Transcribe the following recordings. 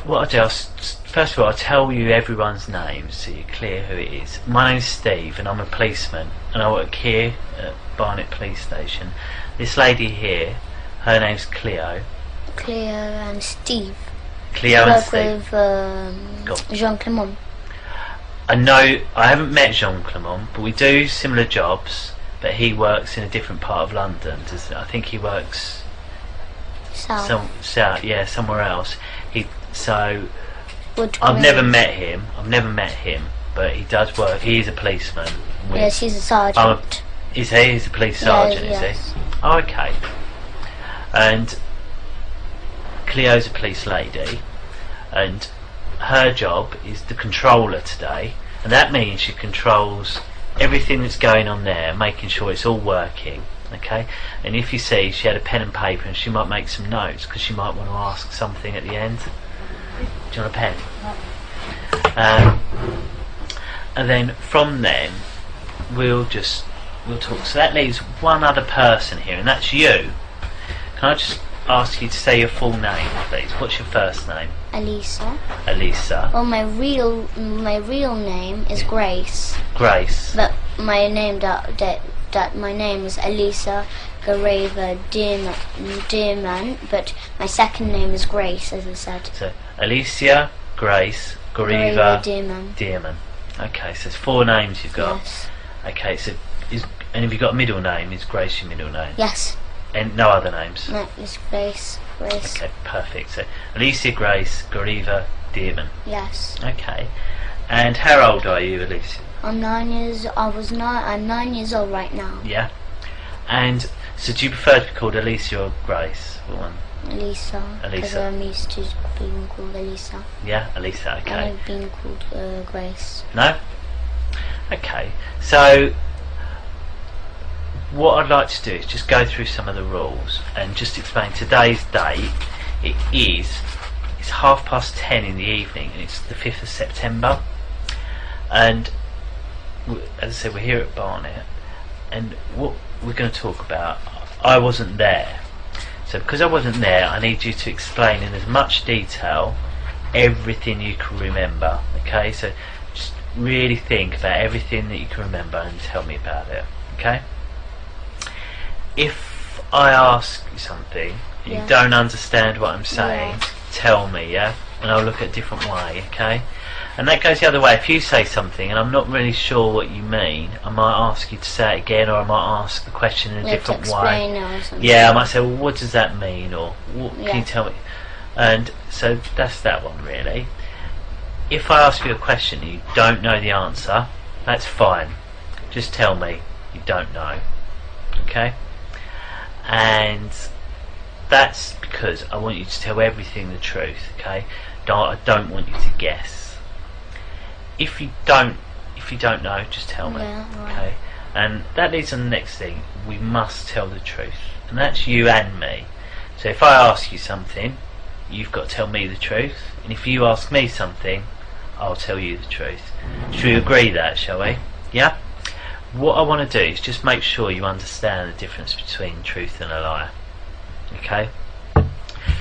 What I'll do, first of all, I'll tell you everyone's names so you're clear who it is. My name's Steve and I'm a policeman and I work here at Barnet Police Station. This lady here, her name's Cleo. Cleo and Steve. Cleo and Steve. With Jean Clement. I know, I haven't met Jean Clement, but we do similar jobs, but he works in a different part of London. I think he works South. Yeah, somewhere else. Wood I've Green. never met him, but he does work. He is a policeman. Yes, he's a sergeant. Is he? He's a police sergeant, yes. is he? Oh, okay. And Cleo's a police lady, and her job is the controller today, and that means she controls everything that's going on there, making sure it's all working. Okay, and if you see, she had a pen and paper and she might make some notes because she might want to ask something at the end. Do you want a pen? And then from then we'll talk. So that leaves one other person here, and that's you. Can I just ask you to say your full name, please? What's your first name? Elisa. Elisa. Well, my real name is Grace. Grace. But my name my name is Elisa Gareva Dearman, but my second name is Grace, as I said. So Alicia, Grace, Gareva Dearman. Okay, so there's 4 names you've got. Yes. Okay, so and have you got a middle name? Is Grace your middle name? Yes. And no other names? No, it's Grace. Okay, perfect. So Alicia, Grace, Gareva Dearman. Yes. Okay. And how old are you, Alicia? I'm 9 years. I'm 9 years old right now. Yeah. And so, do you prefer to be called Alicia or Grace? What one? Elisa. Because I'm used to being called Elisa. Yeah, Elisa. Okay. I like being called Grace. No. Okay. So, what I'd like to do is just go through some of the rules and just explain today's date. It's 10:30 in the evening, and it's the 5th of September. And as I said, we're here at Barnet, and what we're going to talk about, I wasn't there. So because I wasn't there, I need you to explain in as much detail everything you can remember. Okay, so just really think about everything that you can remember and tell me about it. Okay? If I ask you something and you don't understand what I'm saying, tell me, yeah? And I'll look at a different way, okay? And that goes the other way. If you say something and I'm not really sure what you mean, I might ask you to say it again, or I might ask the question in a different way. Or something. Yeah, I might say, well, what does that mean? Or can you tell me? And so that's that one, really. If I ask you a question and you don't know the answer, that's fine. Just tell me you don't know. Okay? And that's because I want you to tell everything the truth, okay? I don't want you to guess. If you don't know, just tell me. Okay? And that leads on the next thing. We must tell the truth. And that's you and me. So if I ask you something, you've got to tell me the truth. And if you ask me something, I'll tell you the truth. Should we agree that, shall we? Yeah? What I want to do is just make sure you understand the difference between truth and a lie. Okay? I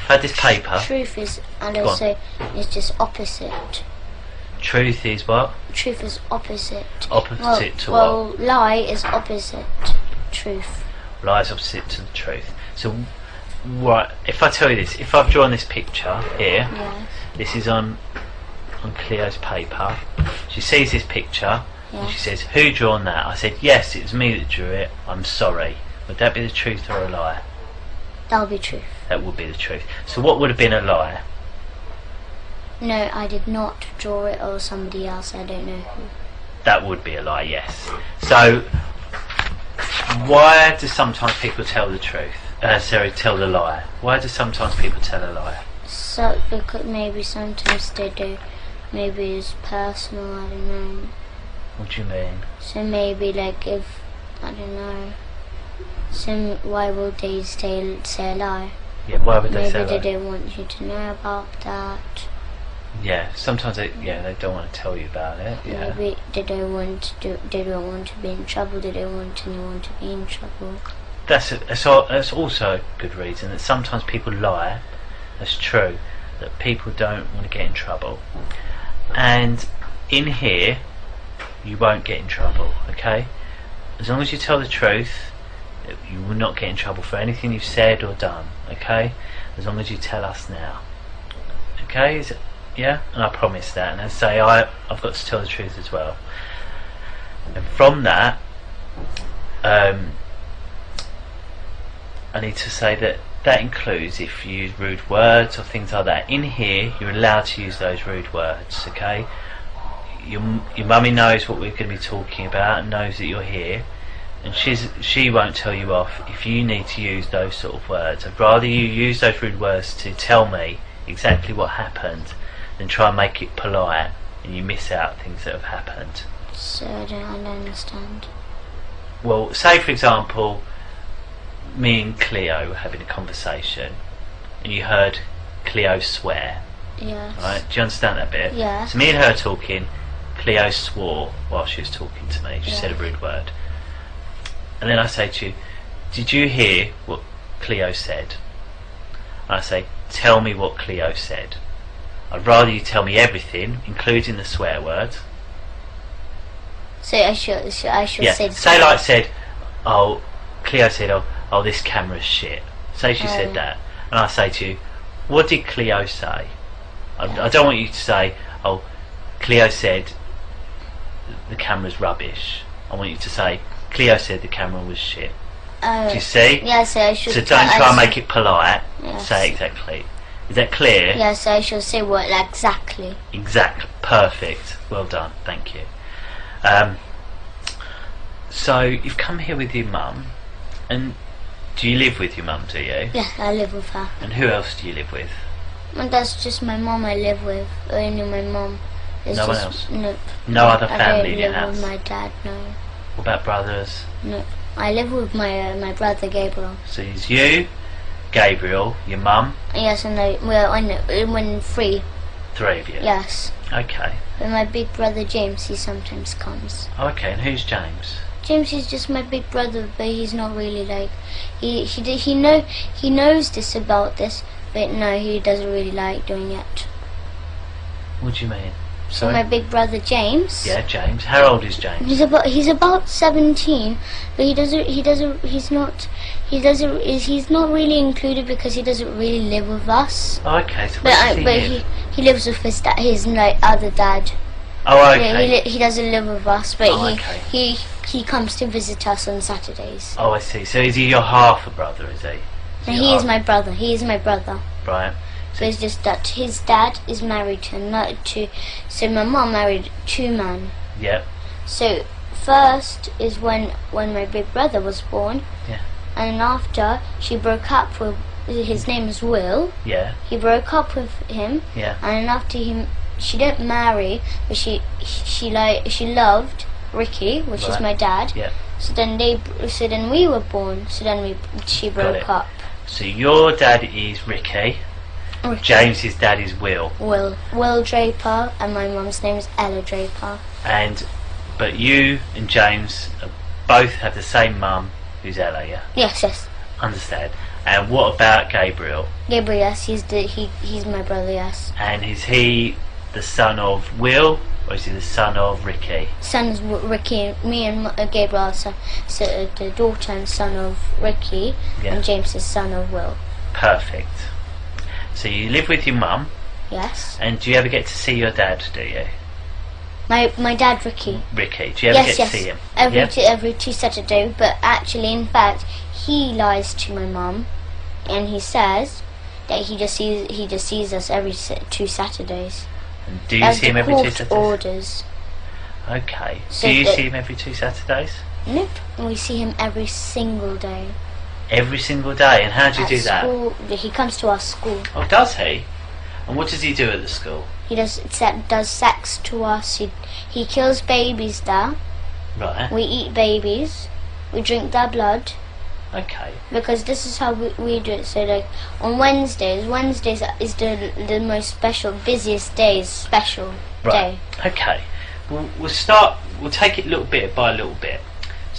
had this paper. Truth is, and also is just opposite. Truth is what? Truth is opposite. Opposite to well, what? Lie is opposite truth. Lie is opposite to the truth. So, right, if I tell you this, if I've drawn this picture here, this is on Cleo's paper. She sees this picture and she says, "Who drawn that?" I said, "Yes, it was me that drew it. I'm sorry." Would that be the truth or a lie? That would be truth. That would be the truth. So what would have been a lie? No, I did not draw it, or somebody else, I don't know who. That would be a lie, yes. So, why do sometimes people tell the truth? Tell the lie. Why do sometimes people tell a lie? So, because maybe sometimes they do. Maybe it's personal, I don't know. What do you mean? So maybe, like, if, I don't know. So why would they say a lie? Yeah, why would they say a lie? Maybe they don't want you to know about that. Yeah, sometimes they don't want to tell you about it. Yeah. Maybe they don't want to be in trouble. They don't want anyone to be in trouble. That's also a good reason that sometimes people lie. That's true. that people don't want to get in trouble. And in here, you won't get in trouble, okay? As long as you tell the truth, you will not get in trouble for anything you've said or done, okay? As long as you tell us now. Okay? Yeah? And I promise that. And I say I've got to tell the truth as well. And from that, I need to say that includes if you use rude words or things like that. In here, you're allowed to use those rude words, okay? Your mummy knows what we're going to be talking about and knows that you're here, and she won't tell you off if you need to use those sort of words. I'd rather you use those rude words to tell me exactly what happened than try and make it polite and you miss out things that have happened. So I don't understand. Well, say for example, me and Cleo were having a conversation and you heard Cleo swear. Yes. Right? Do you understand that bit? Yes. So me and her talking, Cleo swore while she was talking to me. She said a rude word. And then I say to you, did you hear what Cleo said? And I say, tell me what Cleo said. I'd rather you tell me everything, including the swear words. So I should say like said, oh, Cleo said, oh, this camera's shit. Say she said that. And I say to you, what did Cleo say? I don't want you to say, oh, Cleo said the camera's rubbish. I want you to say, Cleo said the camera was shit. Do you see? Yes, so I should. So don't try and make it polite. Yes. Say exactly. Is that clear? Yes, so I should say what exactly. Exactly. Perfect. Well done. Thank you. So you've come here with your mum, and do you live with your mum? Do you? Yeah, I live with her. And who else do you live with? And that's just my mum I live with. Only my mum. No one else? No. No other family in your I don't house? live with my dad, no. What about brothers? No. I live with my brother Gabriel. So it's you, Gabriel, your mum? Yes, and I know, when three. Three of you? Yes. Okay. But my big brother James, he sometimes comes. Okay, and who's James? James is just my big brother, but he's not really like he knows this about this, but no, he doesn't really like doing it. What do you mean? So my big brother James. Yeah, James. How old is James? He's about 17, but he's not really included because he doesn't really live with us. Oh, okay, so where does he live? He lives with his like other dad. Oh, okay. He doesn't live with us, but okay. he comes to visit us on Saturdays. Oh, I see. So is he your half a brother? Is he? No, he is my brother. He is my brother. Right. So it's just that his dad is married to so my mum married two men. Yep. So first is when my big brother was born. Yeah. And after she broke up with his name is Will. Yeah. He broke up with him. Yeah. And after she didn't marry, but she loved Ricky, which is my dad. Yeah. So then we were born. So then she broke up. So your dad is Ricky. James's dad is Will. Will Draper, and my mum's name is Ella Draper. But you and James both have the same mum, who's Ella, yeah? Yes. Understand. And what about Gabriel? Gabriel, yes, he's my brother, yes. And is he the son of Will, or is he the son of Ricky? Son is Ricky. Me and Gabriel are so the daughter and son of Ricky, and James is son of Will. Perfect. So you live with your mum? Yes. And do you ever get to see your dad, do you? My dad, Ricky. Ricky, do you ever get to see him? Every two Saturdays, but actually, in fact, he lies to my mum, and he says that he just sees us every two Saturdays. And do you see him every 2 Saturdays? Orders. Okay. So do you see him every 2 Saturdays? Nope. We see him every single day. Every single day? And how do you do school, that? He comes to our school. Oh, does he? And what does he do at the school? He does sex to us. He kills babies there. Right. We eat babies. We drink their blood. Okay. Because this is how we do it. So like on Wednesdays is the most special, busiest day, day. Okay. We'll take it little bit by little bit.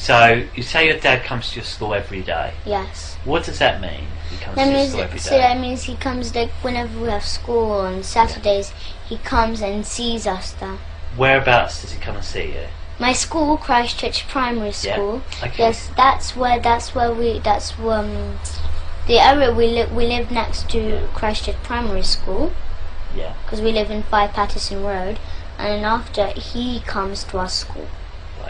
So you say your dad comes to your school every day. Yes. What does that mean? He comes That to your means school every day. so that means he comes like whenever we have school on Saturdays. He comes and sees us there. Whereabouts does he come and see you? My school, Christchurch Primary School. Yeah. Okay. Yes, that's where the area we live next to Christchurch Primary School. Yeah. Because we live in 5 Patterson Road, and then after he comes to our school.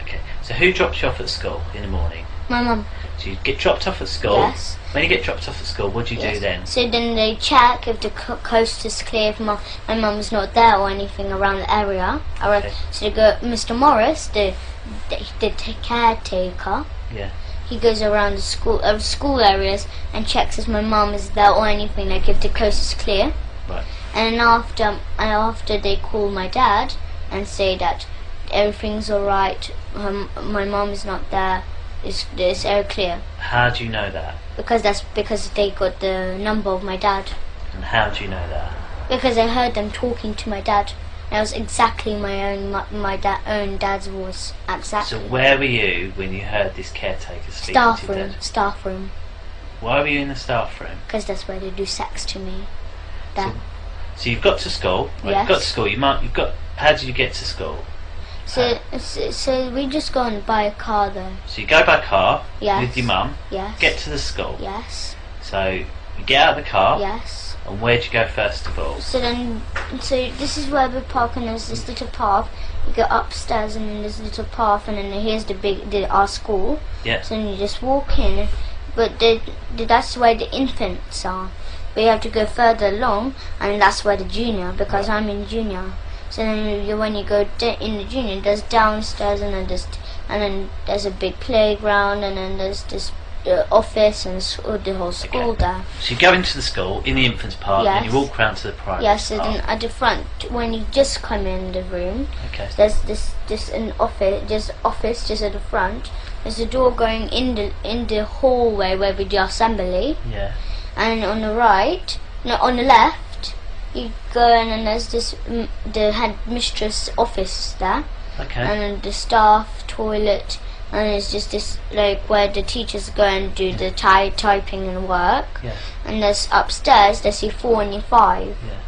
Okay. So who drops you off at school in the morning? My mum. So you get dropped off at school. Yes. When you get dropped off at school, what do you do then? So then they check if the coast is clear, if my mum's not there or anything around the area. Okay. So they go, Mr. Morris, the caretaker. Yeah. He goes around the school areas and checks if my mum is there or anything, like if the coast is clear. Right. And after they call my dad and say that everything's alright, my mum is not there, it's all clear. How do you know that? Because they got the number of my dad. And how do you know that? Because I heard them talking to my dad. And it was exactly my own dad's voice. Exactly. So where were you when you heard this caretaker speaking Staff to room. Dad? Staff room. Why were you in the staff room? Because that's where they do sex to me. That. So you've got to school. Right? Yes. You've got to school. You've got. How did you get to school? So we just go and buy a car though. So you go by car Yes. with your mum. Yes. Get to the school. Yes. So you get out of the car. Yes. And where do you go first of all? So this is where we park, and there's this little path. You go upstairs, and then there's a little path, and then here's our school. Yeah. So then you just walk in, but that's where the infants are. But you have to go further along, and that's where the junior, because I'm in junior. So then when you go in the junior, there's downstairs, and then there's a big playground, and then there's this office and the whole school there. So you go into the school in the infants part, Yes. and you walk round to the primary. Yes, so part. then at the front, when you just come in the room, Okay. there's an office just at the front. There's a door going in the hallway where we do assembly. Yeah. And on the left, you go in, and there's the headmistress office there, Okay. and then the staff toilet, and it's just this like where the teachers go and do the typing and work. Yeah. And there's upstairs there's year 4 and year 5. Yeah.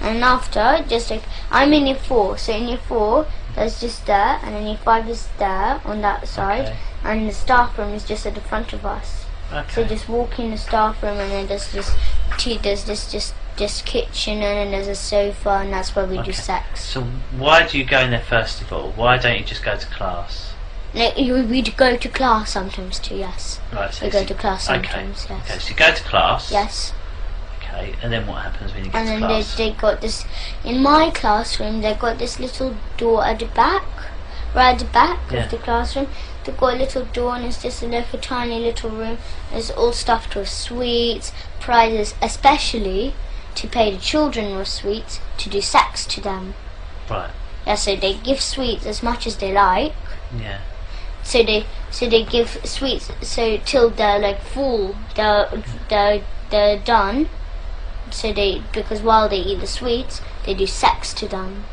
And after, just like I'm in year 4, so in year 4 there's just there, and then year 5 is there on that side, Okay. and the staff room is just at the front of us. Okay. So just walk in the staff room, and then there's this kitchen, and then there's a sofa, and that's where we do sex. So why do you go in there first of all? Why don't you just go to class? Like, we go to class sometimes too. Yes. Right. So We go to class sometimes. Okay. Yes. Okay. So you go to class. Yes. Okay. And then what happens when you get And to then class? they got this in my classroom. They got this little door at the back, right at the back Yeah. of the classroom. They got a little door, and it's just like a tiny little room. It's all stuffed with sweets, prizes, especially to pay the children with sweets to do sex to them. Right. Yeah, so they give sweets as much as they like. Yeah. So they give sweets so till they're like full, they're done. So because while they eat the sweets, they do sex to them.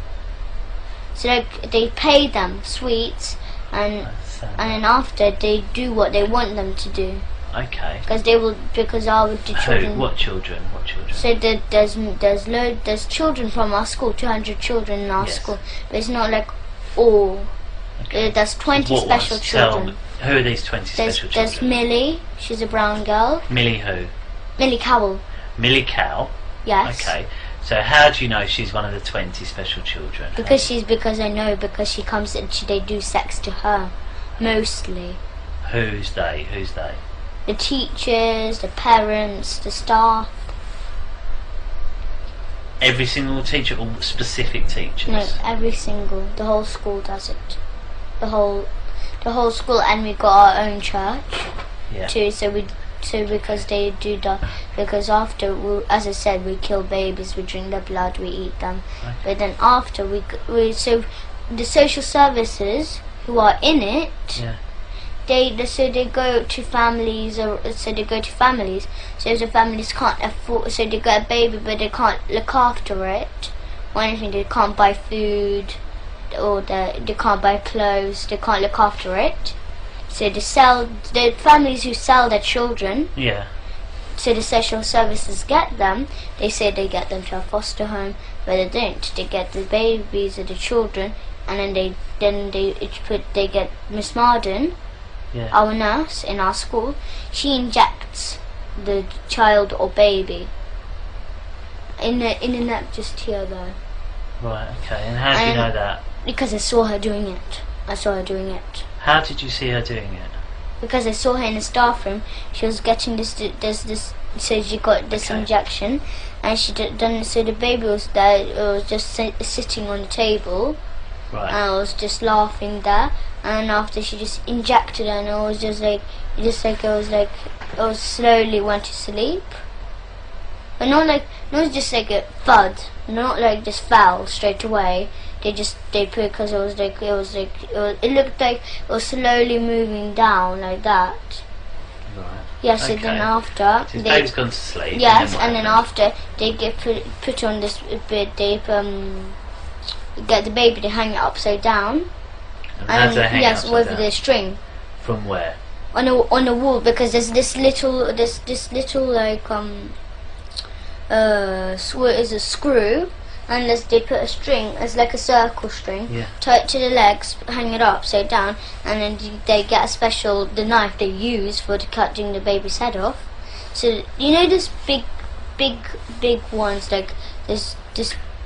So they pay them sweets, and then after they do what they want them to do. Okay. Because the children. What children? What children? So there's children from our school, 200 children in our Yes. school, but it's not like all. Okay. There's 20 What special ones? children. Who are these 20 special There's children? Millie, she's a brown girl. Millie who? Millie Cowell, Millie Cow. yes. Okay. So how do you know she's one of the 20 special children? Because I know, because she comes and they do sex to her, mostly. Who's they? Who's they? The teachers, the parents, the staff. Every single teacher or specific teachers? No, the whole school does it. The whole school, and we got our own church Yeah. too. So because they do that, because after as I said, we kill babies, we drink their blood, we eat them. Okay. But then after so the social services who are in it, Yeah. they go to families, So if the families can't afford, so they got a baby but they can't look after it or anything, they can't buy food, or they can't buy clothes, they can't look after it. So the families who sell their children. Yeah. So the social services get them. They say they get them to a foster home, but they don't. They get the babies or the children, and then they get Miss Marden, our nurse in our school. She injects the child or baby in the neck just here though. Right. Okay. And how do you know that? Because I saw her doing it. How did you see her doing it? Because I saw her in the staff room. She was getting this. So she got this injection, and she done. So the baby was there. It was just sitting on the table, right. And I was just laughing there. And after she just injected her, and it was it was slowly went to sleep. But not just like a thud. Not like just fell straight away. They put because it looked like it was slowly moving down like that. Right. Yes, okay. And then after so baby's gone to sleep. Yes, and then after they get put on this bit, they get the baby to hang it upside down. And how do they hang it upside with down? the string. From where? On the wall, because there's this little like is a screw. Unless they put a string, it's like a circle string, tie it to the legs, hang it upside down, and then they get the knife they use for cutting the baby's head off. So you know this big ones, like this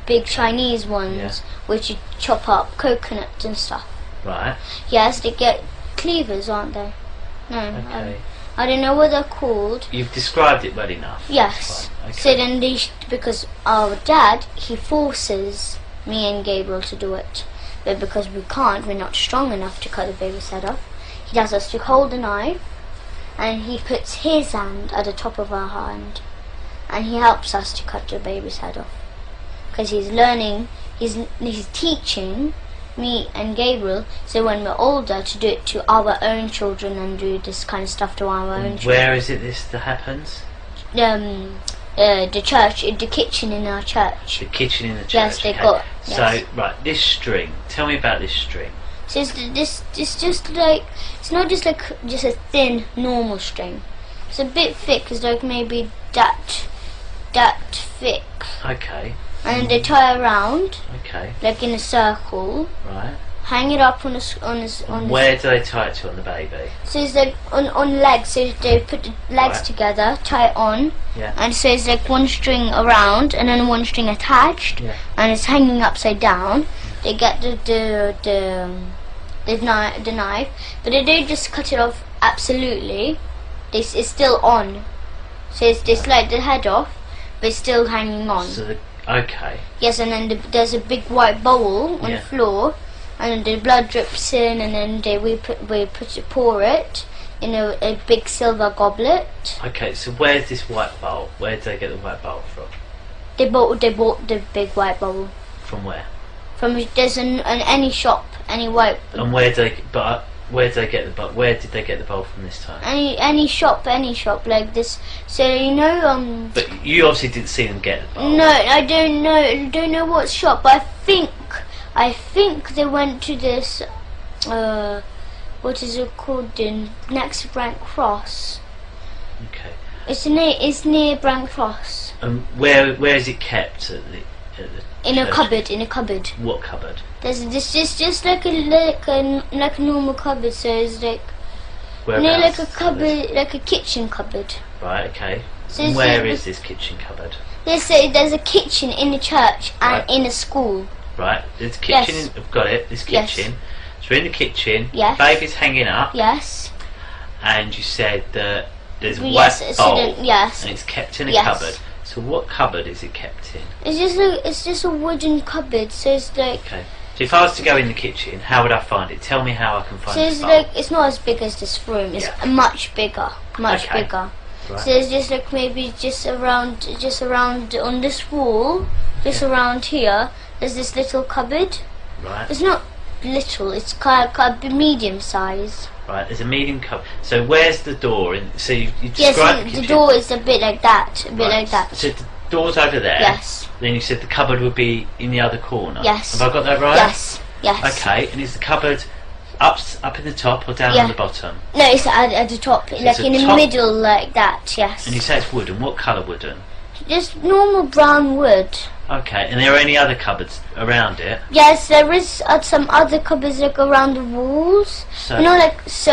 big Chinese ones, which you chop up coconuts and stuff. Right. Yes, they get cleavers, aren't they? No. Okay. I don't know what they're called. You've described it well enough. Yes. Okay. So then because our dad, he forces me and Gabriel to do it. But because we can't, we're not strong enough to cut the baby's head off. He does us to hold the knife, and he puts his hand at the top of our hand, and he helps us to cut the baby's head off. Because he's learning, he's teaching me and Gabriel, so when we're older, to do it to our own children and do this kind of stuff to our own children. Where is it that happens? The church, the kitchen in our church. The kitchen in the church. Yes, they got. So right, this string. Tell me about this string. So it's just like, it's not just a thin normal string. It's a bit thick. It's like maybe that thick. Okay. And they tie around. Okay. Like in a circle. Right. Hang it up on where do they tie it to on the baby? So it's like on legs. So they put the legs together, tie it on. Yeah. And so it's like one string around and then one string attached. Yeah. And it's hanging upside down. They get the knife, but they don't just cut it off absolutely. It's still on. So they slide the head off, but it's still hanging on. So okay. Yes, and then there's a big white bowl on the floor, and the blood drips in, and then we pour it in a big silver goblet. Okay, so where's this white bowl? Where did they get the white bowl from? They bought the big white bowl. From where? There's any shop, any white. And where did they get the bowl? Where did they get the bowl from this time? Any shop like this. So you know. But you obviously didn't see them get the bowl. No, I don't know. Don't know what shop. But I think they went to this. What is it called? The next Brent Cross. Okay. It's near Brent Cross. Where is it kept at the in a church? cupboard. What cupboard? There's just like a normal cupboard. So it's like like a cupboard, like a kitchen cupboard. Right. Okay. So where is this kitchen cupboard? There's a kitchen in the church and in a school. Right. There's a kitchen. Yes. I've got it. This kitchen. Yes. So we're in the kitchen. Yes. Baby's hanging up. Yes. And you said that there's a yes, white so bowl. yes. And it's kept in a Yes. cupboard. So what cupboard is it kept in? It's just a wooden cupboard. So it's like. Okay. So if I was to go in the kitchen, how would I find it? Tell me how I can find So it. it's like, it's not as big as this room. It's much bigger. Much bigger. Right. So it's just like maybe just around on this wall, just around here. There's this little cupboard. Right. It's not little. It's kind of medium size. Right. There's a medium cupboard. So where's the door? So you described Yes, the the door is a bit like that. So the door's over there. Yes. Then you said the cupboard would be in the other corner. Yes. Have I got that right? Yes. Yes. Okay. And is the cupboard Up in the top or down on the bottom? No, it's at the top, so like in the middle, like that. Yes. And you say it's wooden. What colour wooden? Just normal brown wood. Okay. And there are any other cupboards around it? Yes, there is some other cupboards like around the walls. So, lots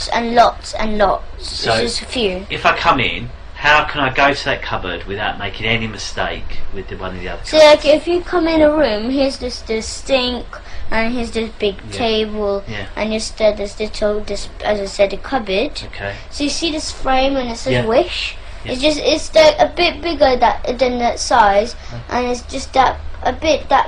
and lots and lots. So it's just a few. If I come in, how can I go to that cupboard without making any mistake with one of the other cupboards? So like if you come in a room, here's this sink, and here's this big table, and there's this, as I said, a cupboard. Okay. So you see this frame and it says wish. It's like a bit bigger than that size, and it's just that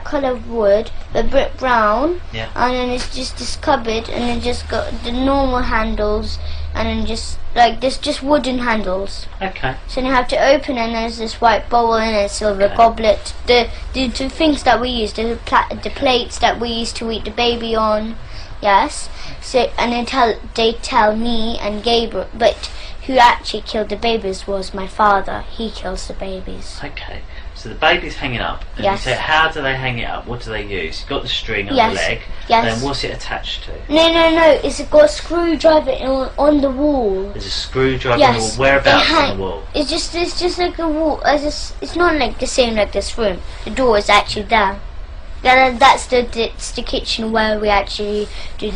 colour of wood, a bit brown, and then it's just this cupboard, and then just got the normal handles, and then just wooden handles. Okay. So you have to open, and there's this white bowl and a silver goblet. The things that we use, the plates that we used to eat the baby on. Yes. So and they tell me and Gabriel, but who actually killed the babies was my father. He kills the babies. Okay. So the baby's hanging up, and you say, how do they hang it up? What do they use? You've got the string on the leg, and then what's it attached to? No, it's got a screwdriver on the wall. There's a screwdriver on the wall. Whereabouts on the wall? It's just like a wall. It's not like the same like this room. The door is actually there. That's the kitchen where we actually do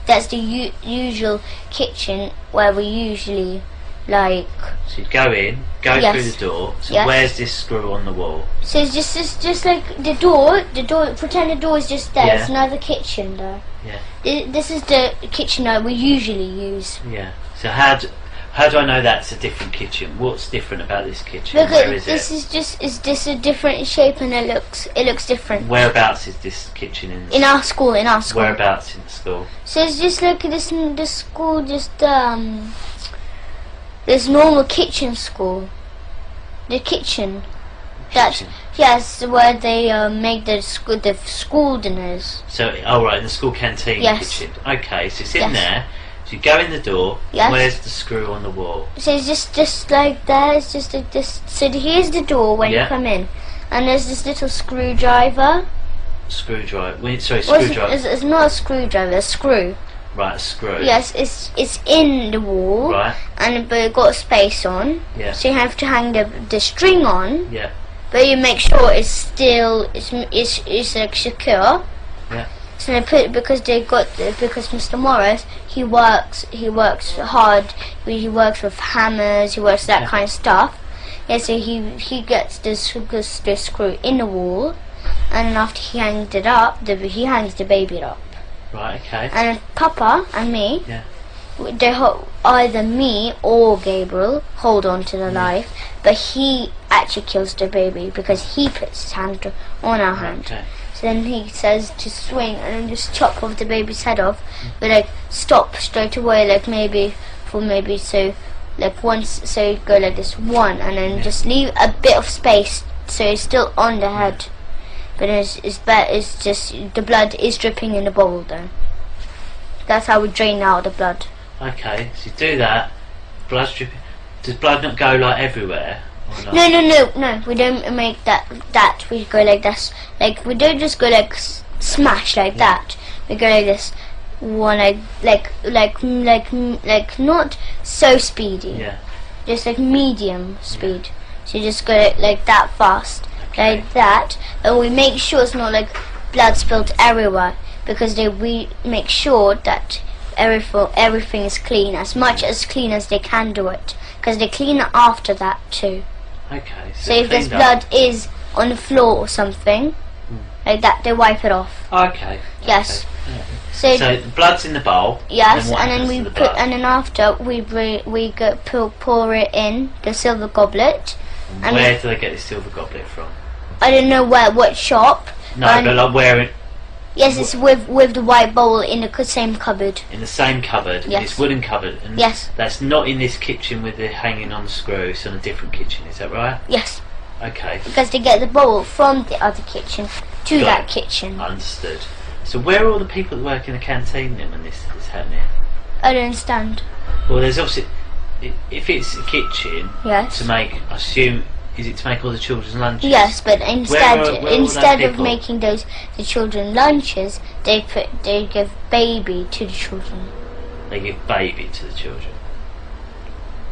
that's the usual kitchen where we usually like. So you go in, through the door. So where's this screw on the wall? So it's just like the door. Pretend the door is just there. Yeah. It's another kitchen there. Yeah. This is the kitchen that we usually use. Yeah. So how do I know that's a different kitchen? What's different about this kitchen? Because where is is this a different shape, and it looks different. Whereabouts is this kitchen in our school? Whereabouts in the school? So it's just like the school, just this normal kitchen school. The kitchen. Yes, where they make the school dinners. So, right, in the school canteen kitchen. Okay, so it's in there. So you go in the door. Where's the screw on the wall? So it's just like that. It's just like this. So here's the door when you come in, and there's this little screwdriver. Screwdriver. It's not a screwdriver. A screw. Right, a screw. Yes, it's in the wall. Right. But it got a space on. Yeah. So you have to hang the string on. Yeah. But you make sure it's still it's like secure. Yeah. So they put because Mr. Morris he works hard. He works with hammers. He works that kind of stuff. Yeah. So he gets this screw in the wall, and then after he hangs it up, he hangs the baby up. Right. Okay. And Papa and me. Yeah. Either me or Gabriel hold on to the knife, but he actually kills the baby because he puts his hand on our hand. Okay. So then he says to swing and then just chop off the baby's head off, but stop straight away, so you go like this one, and then just leave a bit of space so it's still on the head, but it's just the blood is dripping in the bowl though. That's how we drain out the blood. Okay, so you do that, blood's dripping. Does blood not go everywhere? No, we don't make that. We go like this. We don't just go smash like that. We go like this. One like not so speedy. Yeah. Just medium speed. So you just go like that fast. Like that. And we make sure it's not blood spilled everywhere, because we make sure that everything is clean, as much as clean as they can do it, because they clean it after that too. Okay. So if there's blood is on the floor or something like that, they wipe it off. Okay. Yes. Okay. So the blood's in the bowl. Yes, and then we after we pour it in the silver goblet. And where do they get this silver goblet from? I don't know what shop. No, but where? Yes, it's with the white bowl in the same cupboard. In the same cupboard? Yes. This wooden cupboard? And that's not in this kitchen with the hanging on the screw, it's in a different kitchen, is that right? Yes. Okay. Because they get the bowl from the other kitchen to that kitchen. Understood. So where are all the people that work in the canteen then when this is happening? I don't understand. Well, there's obviously, if it's a kitchen, to make, I assume, Is it to make all the children's lunches? Yes, but instead of people? making the children lunches, they give baby to the children. They give baby to the children.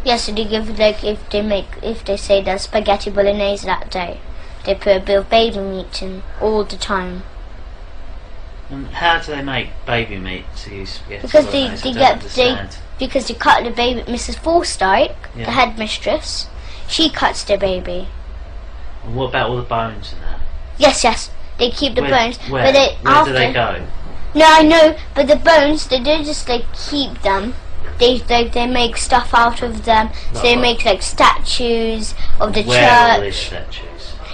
Yes, so they give, like, if they say there's spaghetti bolognese that day, they put a bit of baby meat in all the time. And how do they make baby meat to use spaghetti Because because they cut the baby. Mrs. Forsyth, Yeah. the headmistress, she cuts the baby. And what about all the bones and that? Yes, they keep the bones. Where? But they, Where do they go? No, I know, but the bones, they don't just like keep them. They make stuff out of them. So they make like statues of the Where are all church. these statues?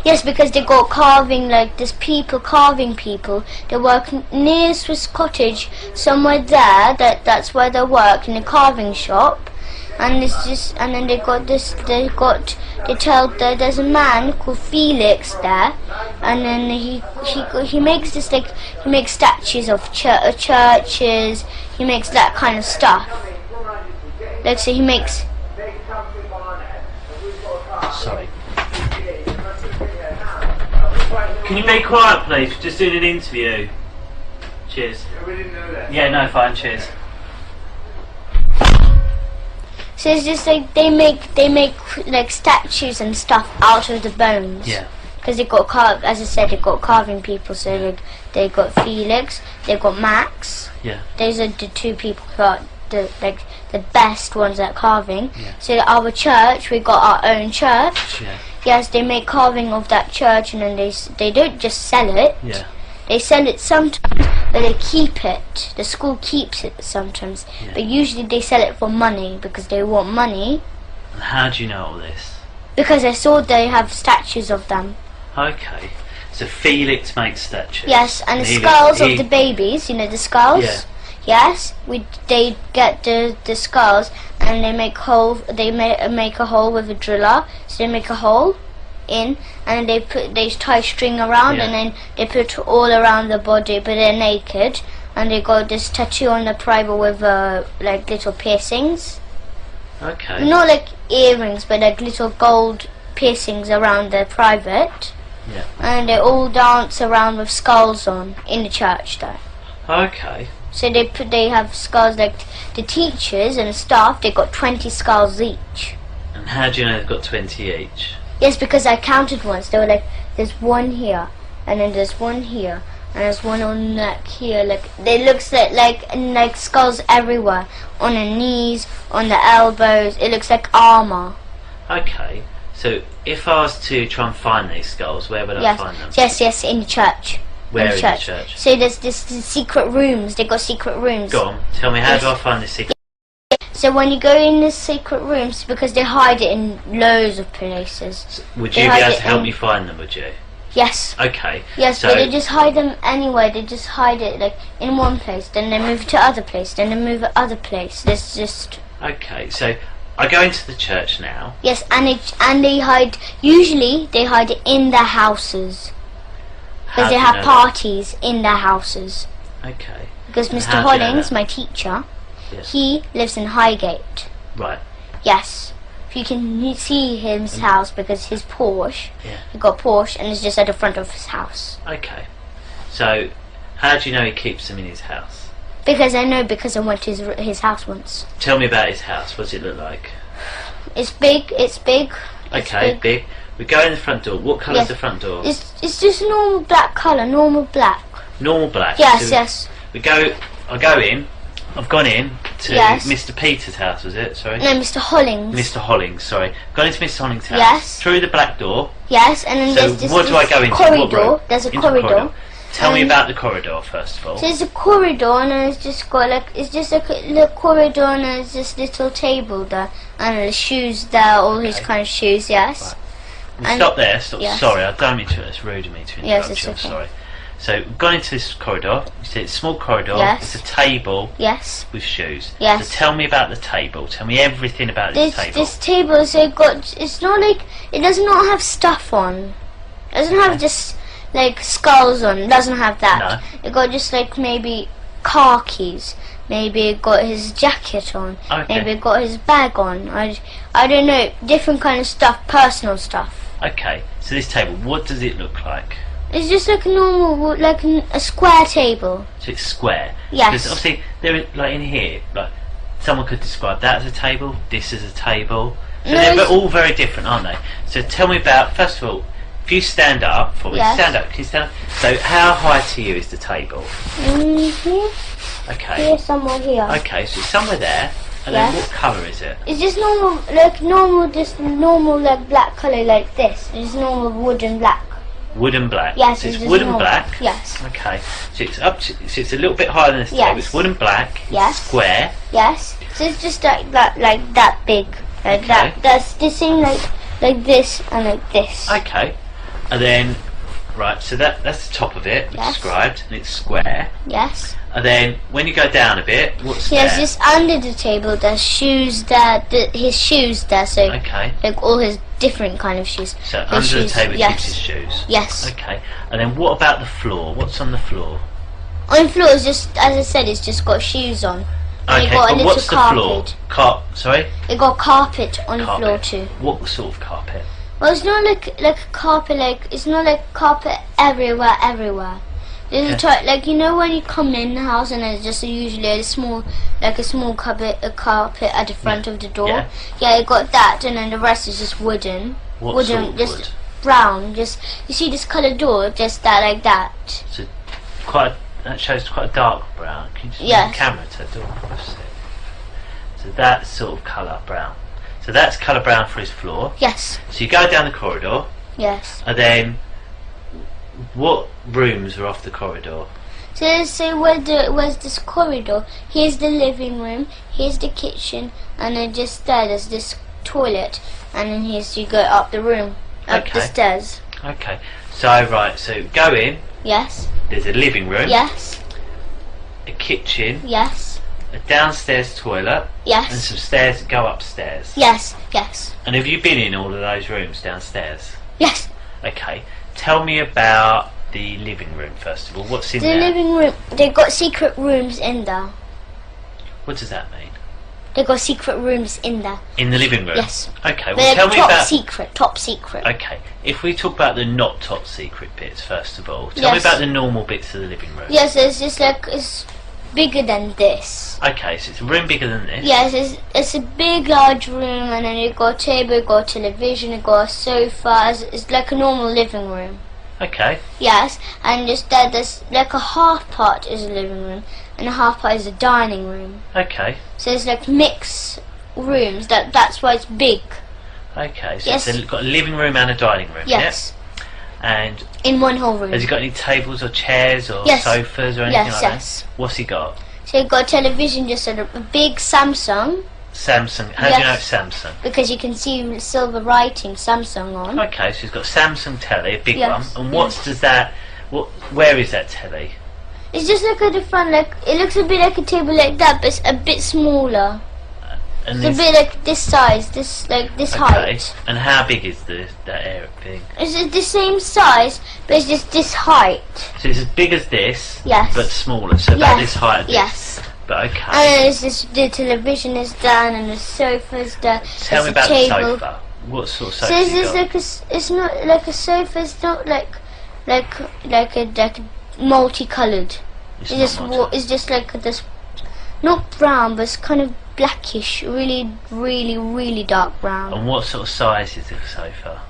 Yes, because they got carving, like there's people carving people. They work near Swiss Cottage, somewhere there. That's where they work, in a carving shop. And it's just, and then they tell that there's a man called Felix there, and then he makes this, like, he makes statues of churches. He makes that kind of stuff. Like, so he makes. Sorry. Can you be quiet, please? We're just doing an interview. Cheers. Yeah, no, fine. Cheers. So it's just like they make like statues and stuff out of the bones. Yeah. Because they got as I said, they got carving people. So they got Felix, they got Max. Yeah. Those are the two people who are the best ones at carving. Yeah. So our church, we got our own church. Yeah. Yes, they make carving of that church, and then they don't just sell it. Yeah. They sell it sometimes, but they keep it. The school keeps it sometimes, Yeah. but usually they sell it for money because they want money. And how do you know all this? Because I saw they have statues of them. Okay. So Felix makes statues. Yes, and the he skulls of the babies. You know the skulls. Yeah. Yes, they get the skulls and they make hole. They make a hole with a driller. So they make a hole in, and they tie string around, Yeah. and then they put all around the body, but they're naked, and they got this tattoo on the private with like little piercings. Okay. Not like earrings, but like little gold piercings around the private. Yeah. And they all dance around with skulls on in the church there. Okay. So they have skulls, like the teachers and the staff, they got 20 skulls each. And how do you know they've got 20 each? Yes, because I counted once. They were like, there's one here, and then there's one here, and there's one on the neck here. Like they looks like skulls everywhere, on the knees, on the elbows. It looks like armor. Okay. So if I was to try and find these skulls, where would I find them? Yes, in the church. Where in the church? So there's this secret rooms. They got secret rooms. Go on. Tell me, how do I find this secret? So when you go in the secret rooms, because they hide it in loads of places. Would you be able to help me find them, would you? Yes. Okay. Yes, so but they just hide them anywhere. They just hide it like in one place, then they move to other place, then they move to other place. There's just. Okay, so I go into the church now. Yes, and they hide. Usually they hide it in their houses because they have parties in their houses. Okay. Because And Mr. how do you know Hollings, that? my teacher, Yes. he lives in Highgate. Right. Yes. If you can see his house, because his Porsche, Yeah. he got Porsche, and it's just at the front of his house. Okay. So, how do you know he keeps them in his house? Because I know, because I went to his house once. Tell me about his house. What does it look like? It's big. It's big. Okay, big. We go in the front door. What colour is Yes. the front door? It's just a normal black colour, normal black. Normal black. Yes, So yes. We go. I go in. I've gone in to Yes. Mr. Peter's house. Was it? Sorry. No, Mr. Hollings. Mr. Hollings. Sorry. Gone into Mr. Hollings' house. Yes. Through the black door. Yes, and then So there's this, what do I go into? What corridor. room? There's a Into the corridor. Tell me about the corridor first of all. So there's a corridor, and then it's just got like a little corridor, and there's this little table there, and the shoes there, all his kind of shoes. Yes. Right. Stop there. Stop. Yes. Sorry, I don't mean to. It's rude of me to interrupt Yes, it's you. I'm okay. sorry. So we've gone into this corridor. You see, it's a small corridor. Yes. It's a table Yes. with shoes. Yes. So tell me about the table. Tell me everything about this table. This table, so it's not like, it does not have stuff on. It doesn't have just like skulls on. It doesn't have that. No. It got just like maybe car keys. Maybe it got his jacket on. Okay. Maybe it got his bag on. I don't know. Different kind of stuff. Personal stuff. Okay, so this table, what does it look like? It's just like a normal, like a square table. So it's square. Yes. Because obviously, there, like in here, like someone could describe that as a table, this as a table. So they're all very different, aren't they? So tell me about, first of all, if you stand up for me, stand up, can you stand up? So how high to you is the table? Here. Okay. Here, somewhere here. Okay, so it's somewhere there. And then what colour is it? It's just normal, just normal like black colour like this. It's normal wood and black. Wood and black. Yes, so it's wood and black. Yes. Okay. So it's up to, so it's a little bit higher than this table. It's wood and black. Yes. It's square. Yes. So it's just like that big. Like that. That's the same like this and like this. Okay. And then right, so that's the top of it described, and it's square. Yes. And then when you go down a bit, what's there? Yes, just under the table there's shoes there, his shoes there, so like all his different kind of shoes. So under the table keeps his shoes? Yes. Okay. And then what about the floor? What's on the floor? On the floor is just, as I said, it's just got shoes on. And Okay, got a but what's the carpet. floor? Sorry? It got carpet on the floor too. What sort of carpet? Well, it's not like a carpet, it's not like carpet everywhere. There's a type, like, you know when you come in the house and there's just usually a small carpet at the front of the door. Yeah, it got that, and then the rest is just wooden. What sort of just wood? Brown. Just, you see this coloured door, just that, like that. So that shows quite a dark brown. Can you just move the camera to the door for us? So that's sort of colour brown. So that's colour brown for his floor. Yes. So you go down the corridor. Yes. And then what rooms are off the corridor? So where's this corridor? Here's the living room, here's the kitchen, and then just there's this toilet, and then here's you go up the room, up the stairs. Okay. So go in. Yes. There's a living room. Yes. A kitchen. Yes. A downstairs toilet. Yes. And some stairs that go upstairs. Yes. Yes. And have you been in all of those rooms downstairs? Yes. Okay. Tell me about the living room first of all. What's in there? The living room, they've got secret rooms in there. What does that mean? They've got secret rooms in there. In the living room? Yes. Okay, well, tell me about... top secret. Okay, if we talk about the not top secret bits first of all, tell me about the normal bits of the living room. Yes, it's just like, it's bigger than this. Okay, so it's a room bigger than this? Yes, it's a big large room, and then you've got a table, you've got a television, you've got a sofa. It's like a normal living room. Okay. Yes, and just there's like a half part is a living room and a half part is a dining room. Okay. So it's like mixed rooms. That's why it's big. Okay, so it's got a living room and a dining room. Yes. Yeah? And in one whole room. Has he got any tables or chairs or sofas or anything like that? What's he got? So he's got a television, just a big Samsung. Samsung. How do you know it's Samsung? Because you can see silver writing Samsung on. Okay, so he's got Samsung telly, a big one. And where is that telly? It's just like a different, it looks a bit like a table like that, but it's a bit smaller. It's a bit like this size, this height. And how big is that area thing? It's the same size, but it's just this height. So it's as big as this, but smaller. So about this height. Yes. But okay. And it's just, the television is down and the sofa's there. Tell me about the sofa. What sort of sofa? So it's not like a sofa. It's not like multicoloured. It's just like this, not brown, but it's kind of blackish, really dark brown. And what sort of size is the sofa?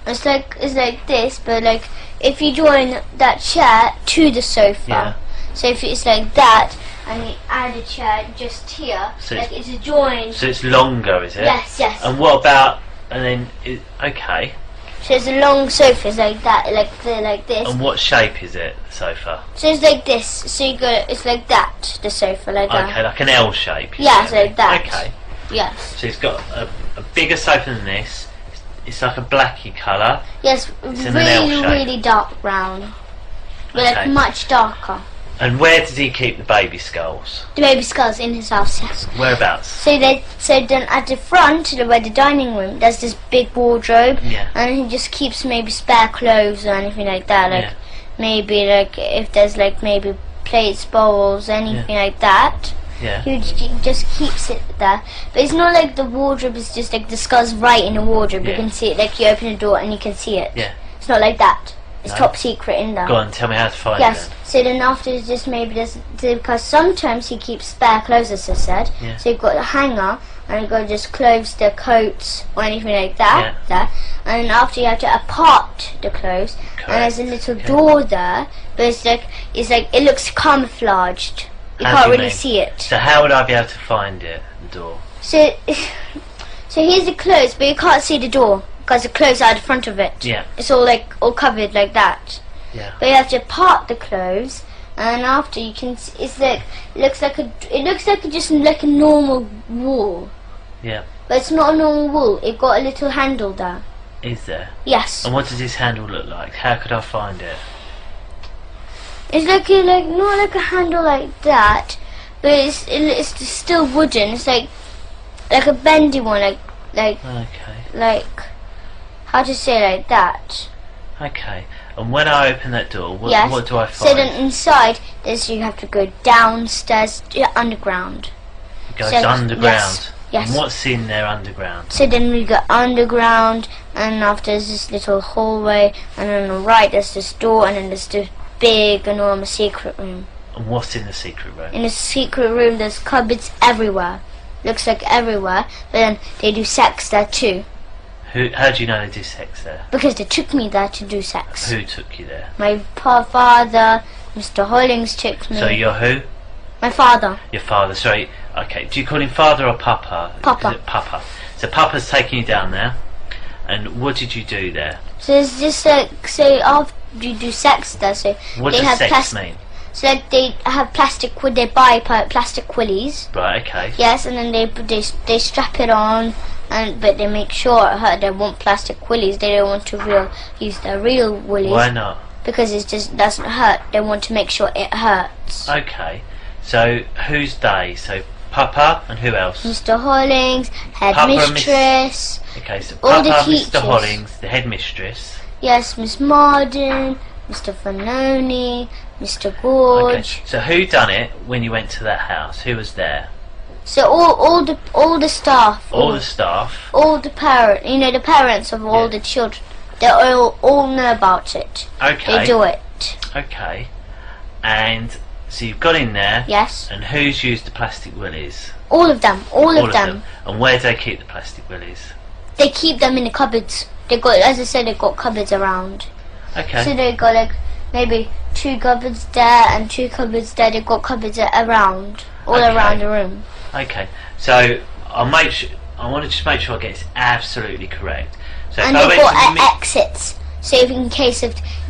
It's like this, but like if you join that chair to the sofa, so if it's like that, and you add a chair just here, so it's joined. So it's longer, is it? Yes, yes. And what about? Okay. So it's a long sofa, it's like that, like this. And what shape is it, the sofa? So it's like this. So it's like that, the sofa, like that. Okay, like an L shape. Yeah, so like that. Okay. Yes. So it's got a bigger sofa than this. It's like a blacky colour. Yes, really dark brown. But like much darker. And where does he keep the baby skulls? The baby skulls in his house, yes. Whereabouts? So then at the front, where the dining room, there's this big wardrobe, and he just keeps maybe spare clothes or anything like that, maybe if there's maybe plates, bowls, anything like that. Yeah. He just keeps it there. But it's not like the wardrobe is just like the skulls right in the wardrobe. Yeah. You can see it, like you open the door and you can see it. Yeah. It's not like that. It's No. top secret in there. Go on, tell me how to find Yes. it. So then after it's just maybe just because sometimes he keeps spare clothes, as I said. Yeah. So you've got a hanger and you've got just clothes, the coats or anything like that. There. And then after you have to apart the clothes. Correct. And there's a little door there, but it's like it looks camouflaged. You How can't do you really mean? see it. So how would I be able to find it, the door? So here's the clothes, but you can't see the door because the clothes are at the front of it. Yeah. It's all covered like that. Yeah. But you have to part the clothes, and after you can. It's like it looks like just like a normal wall, Yeah. but it's not a normal wall. It got a little handle there. Is there? Yes. And what does this handle look like? How could I find it? It's like not like a handle like that, but it's still wooden. It's like a bendy one, like Okay. how to say like that. Okay. And when I open that door, what, Yes. what do I So find? then inside, you have to go downstairs underground. It goes so- underground. Yes. And what's in there underground? So then we go underground, and after there's this little hallway, and on the right there's this door, and then there's this big, enormous secret room. And what's in the secret room? In the secret room there's cupboards everywhere. Looks like everywhere, but then they do sex there too. How do you know they do sex there? Because they took me there to do sex. Who took you there? My father, Mr. Hollings took me. So you're who? My father. Your father, sorry. Okay, do you call him father or papa? Papa. Is it papa? So papa's taking you down there, and what did you do there? So it's just like, so after you do sex there, so What they does have sex mean? So like they have they buy plastic willies. Right, okay. Yes, and then they strap it on, but they make sure it hurt. They want plastic willies. They don't want to use their real willies. Why not? Because it just doesn't hurt. They want to make sure it hurts. Okay. So who's they? So Papa and who else? Mr. Hollings, headmistress. Okay, so all the Papa, teachers. Mr. Hollings, the headmistress. Yes, Miss Marden, Mr. Fanoni, Mr. Gorge. Okay. So who done it when you went to that house? Who was there? So all the staff. All the staff. All the the parents of all the children. They all know about it. Okay. They do it. Okay. And so you've got in there. Yes. And who's used the plastic willies? All of them. All of them. And where do they keep the plastic willies? They keep them in the cupboards. They got, as I said, they got cupboards around. Okay. So they got like maybe 2 cupboards there and 2 cupboards there. They got cupboards around, all around the room. Okay. So I want to just make sure I get this absolutely correct. So And if they I went to got exits. So if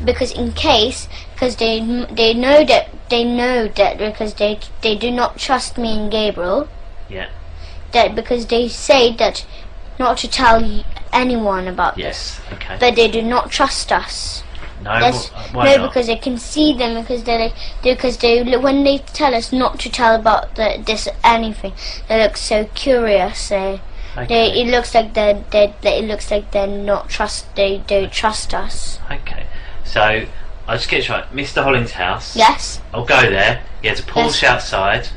because they know that because they do not trust me and Gabriel. Yeah. That because they say that not to tell anyone about this. Okay. But they do not trust us. No. Why not? Because they can see them because they when they tell us not to tell about this anything, they look so curious. It looks like they're not trust. They don't trust us. Okay. So I'll just get this right. Mr. Hollings' house. Yes. I'll go there. He has a Porsche outside.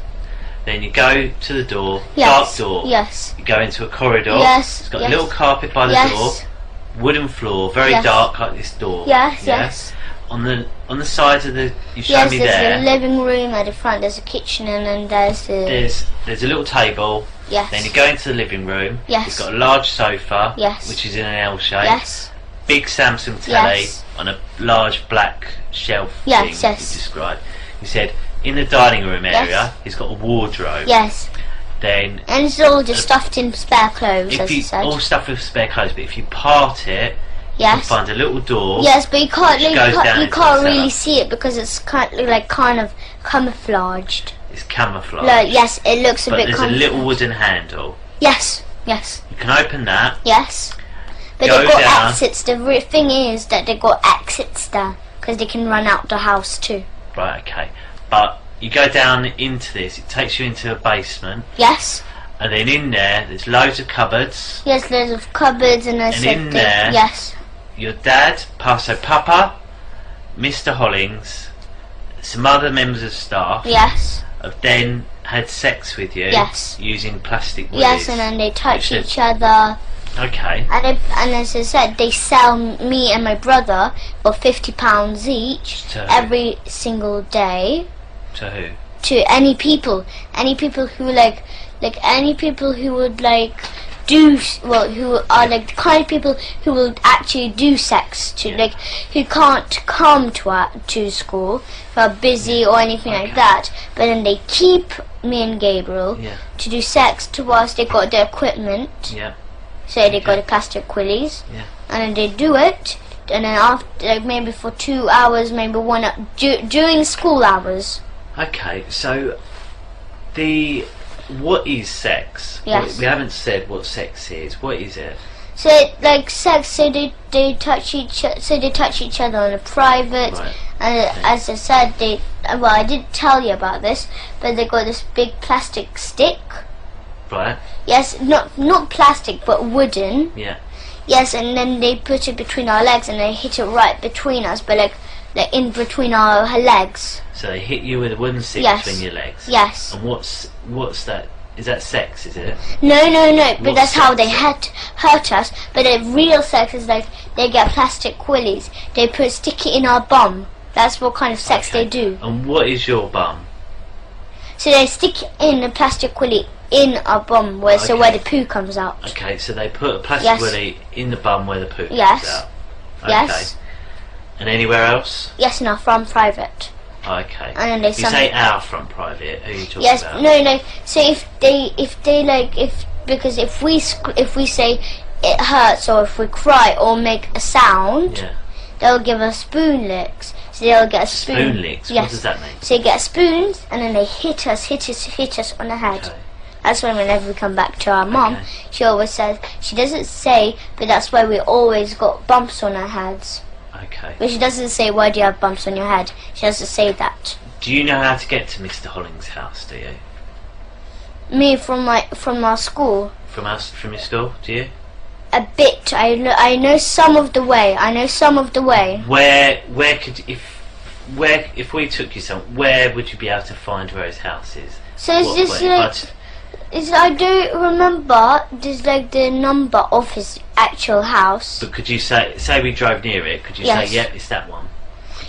Then you go to the door. Yes. Dark door. Yes. You go into a corridor. Yes. It's got a little carpet by the door. Wooden floor, very dark like this door. Yes. On the sides of the you showed me there's there. a living room at the front. There's a kitchen and then There's a little table. Yes. Then you go into the living room. Yes. It's got a large sofa. Yes. Which is in an L shape. Yes. Big Samsung telly Yes. on a large black shelf thing you described. You said in the dining room area it's got a wardrobe. Yes. Then and it's all just stuffed in spare clothes, as you said. All stuffed with spare clothes, but if you part it, you can find a little door. Yes, but you can't really cellar. see it because it's kind of camouflaged. It's camouflage. Like, yes, it looks a bit. But there's a little wooden handle. Yes. You can open that. Yes. But Go they've got down. exits. The thing is that they've got exits there because they can run out the house too. Right. Okay. But you go down into this. It takes you into a basement. Yes. And then in there's loads of cupboards. Yes, loads of cupboards and in there, yes. Your dad, Papa, Mr. Hollings, some other members of staff. Yes. Have then had sex with you? Yes. Using plastic willies? Yes, and then they touch each other. Okay. And as I said, they sell me and my brother for £50 each every single day. To who? To any people who any people who would do who are the kind of people who will actually do sex to who can't come to school, who are busy or anything like that, but then they keep me and Gabriel to do sex to us. They got the equipment, so they got the plastic willies, and then they do it, and then after maybe for 2 hours, maybe 1 hour, during school hours. Okay, so what is sex? Yes. We haven't said what sex is. What is it? So sex, so they touch each other on a private, and as I said, I didn't tell you about this, but they got this big plastic stick. Right. Yes, not plastic, but wooden. Yeah. Yes, and then they put it between our legs, and they hit it right between us, but like in between our legs. So they hit you with a wooden stick between your legs? Yes. And what's that? Is that sex, is it? No, but that's how they hurt us. But the real sex is like they get plastic willies. They stick it in our bum. That's what kind of sex they do. And what is your bum? So they stick in a plastic willy in our bum, where the poo comes out. Okay, so they put a plastic willy in the bum where the poo comes out. Okay. Yes. And anywhere else? Yes, in our front private. Okay. And then they you say our front private. Who are you talking about? No. So if we say it hurts, or if we cry or make a sound, they'll give us spoon licks. So they'll get a spoon. Spoon licks. Yes. What does that mean? So they get spoons, and then they hit us on the head. Okay. That's why whenever we come back to our mum, she always says, she doesn't say, but that's why we always got bumps on our heads. Okay. But she doesn't say, why do you have bumps on your head? She doesn't say that. Do you know how to get to Mr. Holling's house, do you? Me from our school? From your school, do you? A bit. I know some of the way. Where could if we took you where would you be able to find where his house is? So I do remember there's the number of his actual house. But could you say we drove near it? Could you say, yep, it's that one?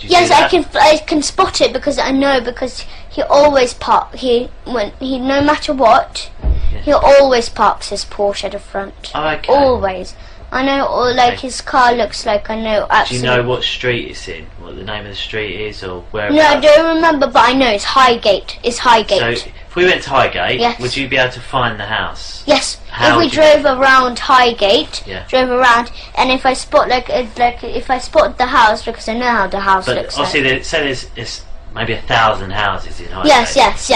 Yes, I can spot it because he always no matter what, he always parks his Porsche at the front. Oh, okay. Always. I know, his car looks like, I know absolutely. Do you know what street it's in? What the name of the street is, or where? No, I don't remember, but I know it's Highgate. It's Highgate. So, if we went to Highgate, would you be able to find the house? Yes. If we drove around Highgate, and if I spot if I spot the house, because I know how the house looks like. Obviously, there's maybe 1,000 houses in Highgate. Yes. So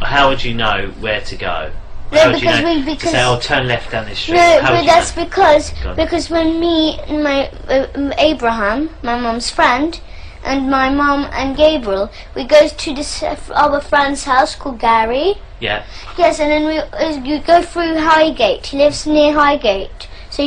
how would you know where to go? No, because say, turn left down this street. No, but that's because when me and my Abraham, my mum's friend, and my mum and Gabriel, we go to this our friend's house called Gary. Yeah. Yes, and then you go through Highgate. He lives near Highgate, so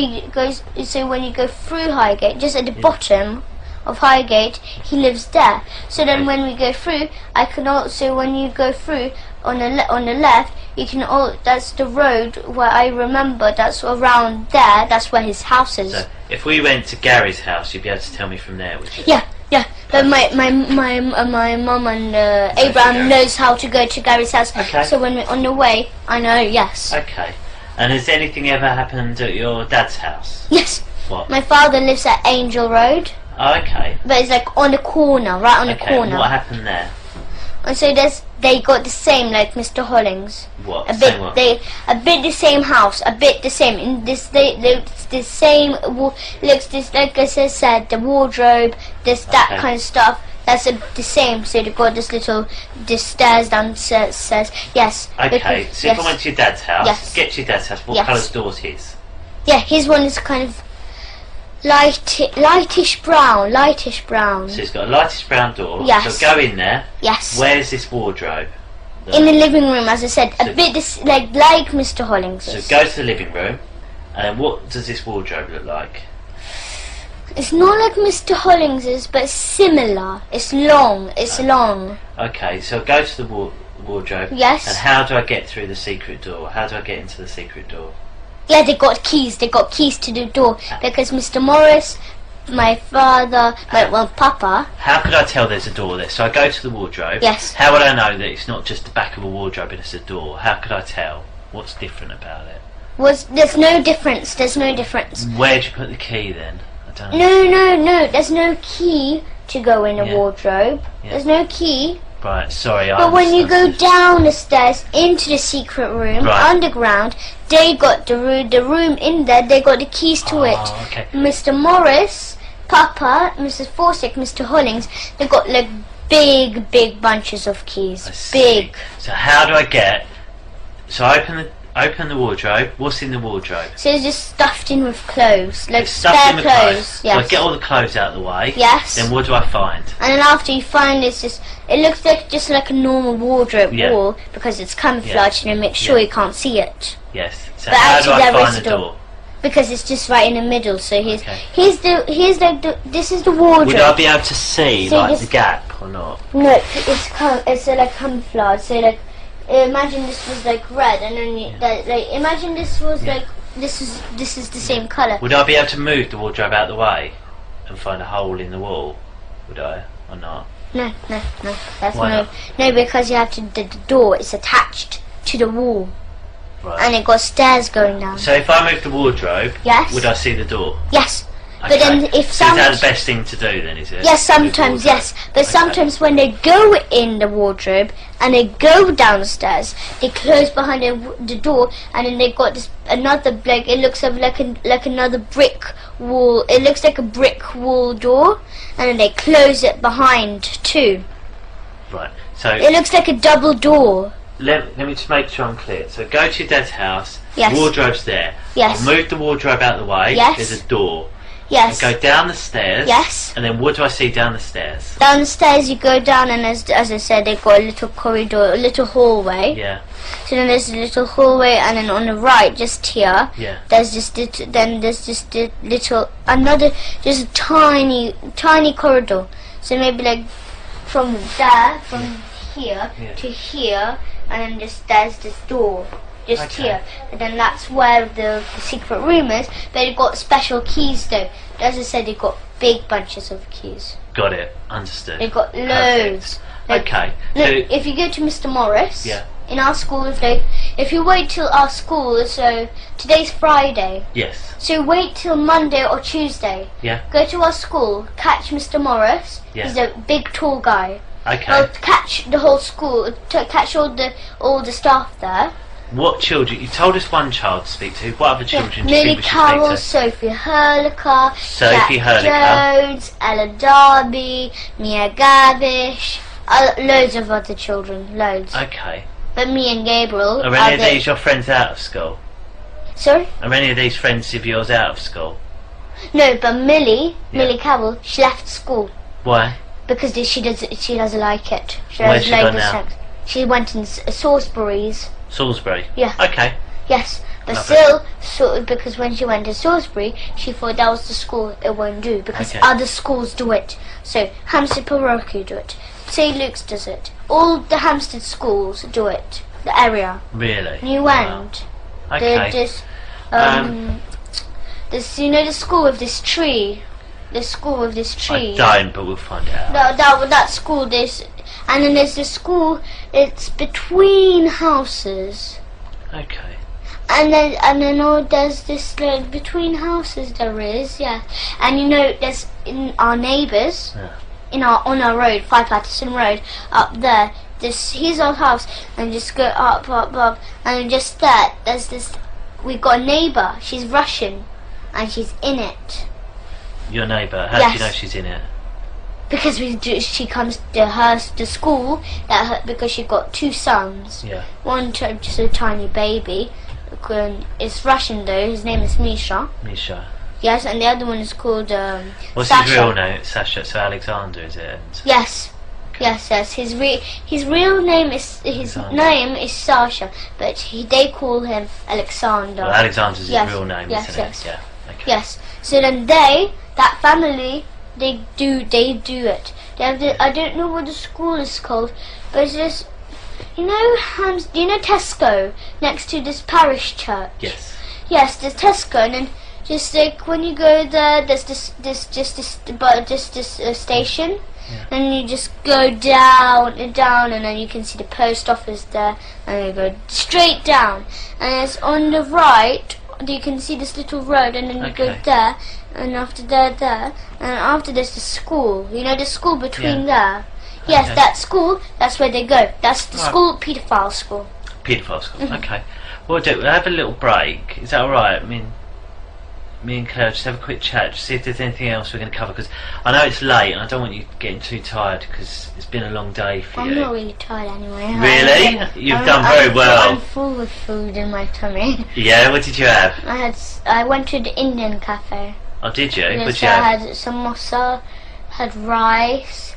when you go through Highgate, just at the bottom of Highgate, he lives there. So then when we go through, I can also, when you go through on the left, you can that's the road where I remember, that's around there, that's where his house is. So if we went to Gary's house, you'd be able to tell me from there, would you? Yeah. But my mum and Abraham knows how to go to Gary's house. Okay. So when we're on the way, I know, yes. Okay. And has anything ever happened at your dad's house? Yes. What? My father lives at Angel Road. Oh, okay. But it's on the corner, right on the corner. And what happened there? And so they got the same like Mr. Hollings. What? A bit the same house, a bit the same. In this the same looks this, like I said, the wardrobe, that kind of stuff. That's the same. So they got this stairs downstairs. Yes. Okay. So if I went to your dad's house, get to your dad's house. What colour's door's his? Yeah, his one is kind of lightish brown. So it's got a lightish brown door. Yes. So go in there. Yes. Where's this wardrobe? In the living room, as I said, a bit like Mr. Hollings. So go to the living room, and what does this wardrobe look like? It's not like Mr. Hollings's, but similar. It's long. Okay, so go to the wardrobe. Yes. And how do I get through the secret door? How do I get into the secret door? Yeah, they got keys. They got keys to the door because Mr. Morris, my father, Papa. How could I tell there's a door there? So I go to the wardrobe. Yes. How would I know that it's not just the back of a wardrobe and it's a door? How could I tell? What's different about it? There's no difference. There's no difference. Where'd you put the key then? I don't know. No. There's no key to go in a wardrobe. Yeah. There's no key. Right, sorry. But when you go down the stairs into the secret room, underground, they got the room in there, they got the keys to it. Okay. Mr. Morris, Papa, Mrs. Forsyth, Mr. Hollings, they got like big bunches of keys. Big. So how do I get... So I open the wardrobe. What's in the wardrobe? So it's just stuffed in with clothes, like stuffed in with clothes. Yes. So I get all the clothes out of the way. Yes. Then what do I find? And then after you find it looks like just like a normal wardrobe wall because it's camouflaged and it makes sure you can't see it. Yes. So but how do I find the door? Because it's just right in the middle. So this is the wardrobe. Would I be able to see like the gap or not? No, it's like camouflage. So like. Imagine this was like red, and then imagine this was like this is the same colour. Would I be able to move the wardrobe out of the way and find a hole in the wall? Would I or not? No. That's no, because you have to. The door is attached to the wall, and it got stairs going down. So if I move the wardrobe, would I see the door? Yes. Okay. But then if so is that the best thing to do then, is it? Yes, sometimes, yes. But sometimes when they go in the wardrobe and they go downstairs, they close behind the door, and then they got this another it looks like another brick wall. It looks like a brick wall door, and then they close it behind too. Right. So it looks like a double door. Let me just make sure I'm clear. So go to your dad's house. Yes. Wardrobe's there. Yes. I'll move the wardrobe out of the way. Yes. There's a door. Yes. I go down the stairs. Yes. And then what do I see down the stairs? Down the stairs you go down, and as I said, they've got a little corridor, a little hallway. Yeah. So then there's a little hallway, and then on the right, just here, there's just just a tiny corridor. So maybe like from here to here, and then just there's this door. Just here, and then that's where the secret room is. But they've got special keys though. As I said, they've got big bunches of keys. Got it. Understood. They've got loads. Okay. Look, if you go to Mr. Morris, in our school, if you wait till our school, so today's Friday. Yes. So wait till Monday or Tuesday. Yeah. Go to our school, catch Mr. Morris. Yeah. He's a big, tall guy. Okay. I'll catch the whole school, catch all the staff there. What children? You told us one child to speak to. What other children do you Millie think we should speak Carroll, to? Sophie Hurliker, Sophie Jack Hurliker. Jones, Ella Darby, Mia Gavish, loads of other children, loads. Okay. But me and Gabriel. Are any of these your friends out of school? Sorry? Are any of these friends of yours out of school? No, but Millie Carroll, she left school. Why? Because she doesn't like it. Where's she gone now? She went in Salisbury's. Salisbury? Yeah. Okay. Yes, but because when she went to Salisbury, she thought that was the school it won't do, because other schools do it. So Hampstead Cover Up Children do it. St. Luke's does it. All the Hampstead schools do it. The area. Really? New End. Wow. Okay. This the school with this tree. The school with this tree. I don't, but we'll find out. That school, and then there's the school. It's between houses. Okay. And then there's this between houses there is, and there's in our neighbours, on our road, 5 Patterson Road, up there. Here's our house, and just go up, and just there's this. We've got a neighbour. She's Russian, and she's in it. Your neighbour? How do you know she's in it? Because she comes to school because she's got 2 sons. Yeah. One just a tiny baby. It's Russian though. His name is Misha. Misha. Yes, and the other one is called What's Sasha. his real name? Sasha. So Alexander, is it? Yes. Okay. Yes. His real name is Sasha, but they call him Alexander. Well, Alexander's his real name, isn't it? Yeah. Okay. Yes. So then that family, they do it. They have I don't know what the school is called, but it's just do you know Tesco next to this parish church? Yes. Yes, there's Tesco, and then just like when you go there, there's this station, and you just go down and down, and then you can see the post office there, and you go straight down, and it's on the right. You can see this little road, and then you go there, and after there, and after there's the school. You know the school between there. Yes, that school. That's where they go. That's the school, paedophile school. Paedophile school. Okay. We'll have a little break. Is that all right? I mean, me and Claire just have a quick chat, just see if there's anything else we're going to cover, because I know it's late and I don't want you getting too tired because it's been a long day for you. I'm not really tired anyway. Really? You've done very well. I'm full with food in my tummy. Yeah, what did you have? I went to the Indian cafe. Oh, did you? Yes, what did you have? I had samosa, had rice,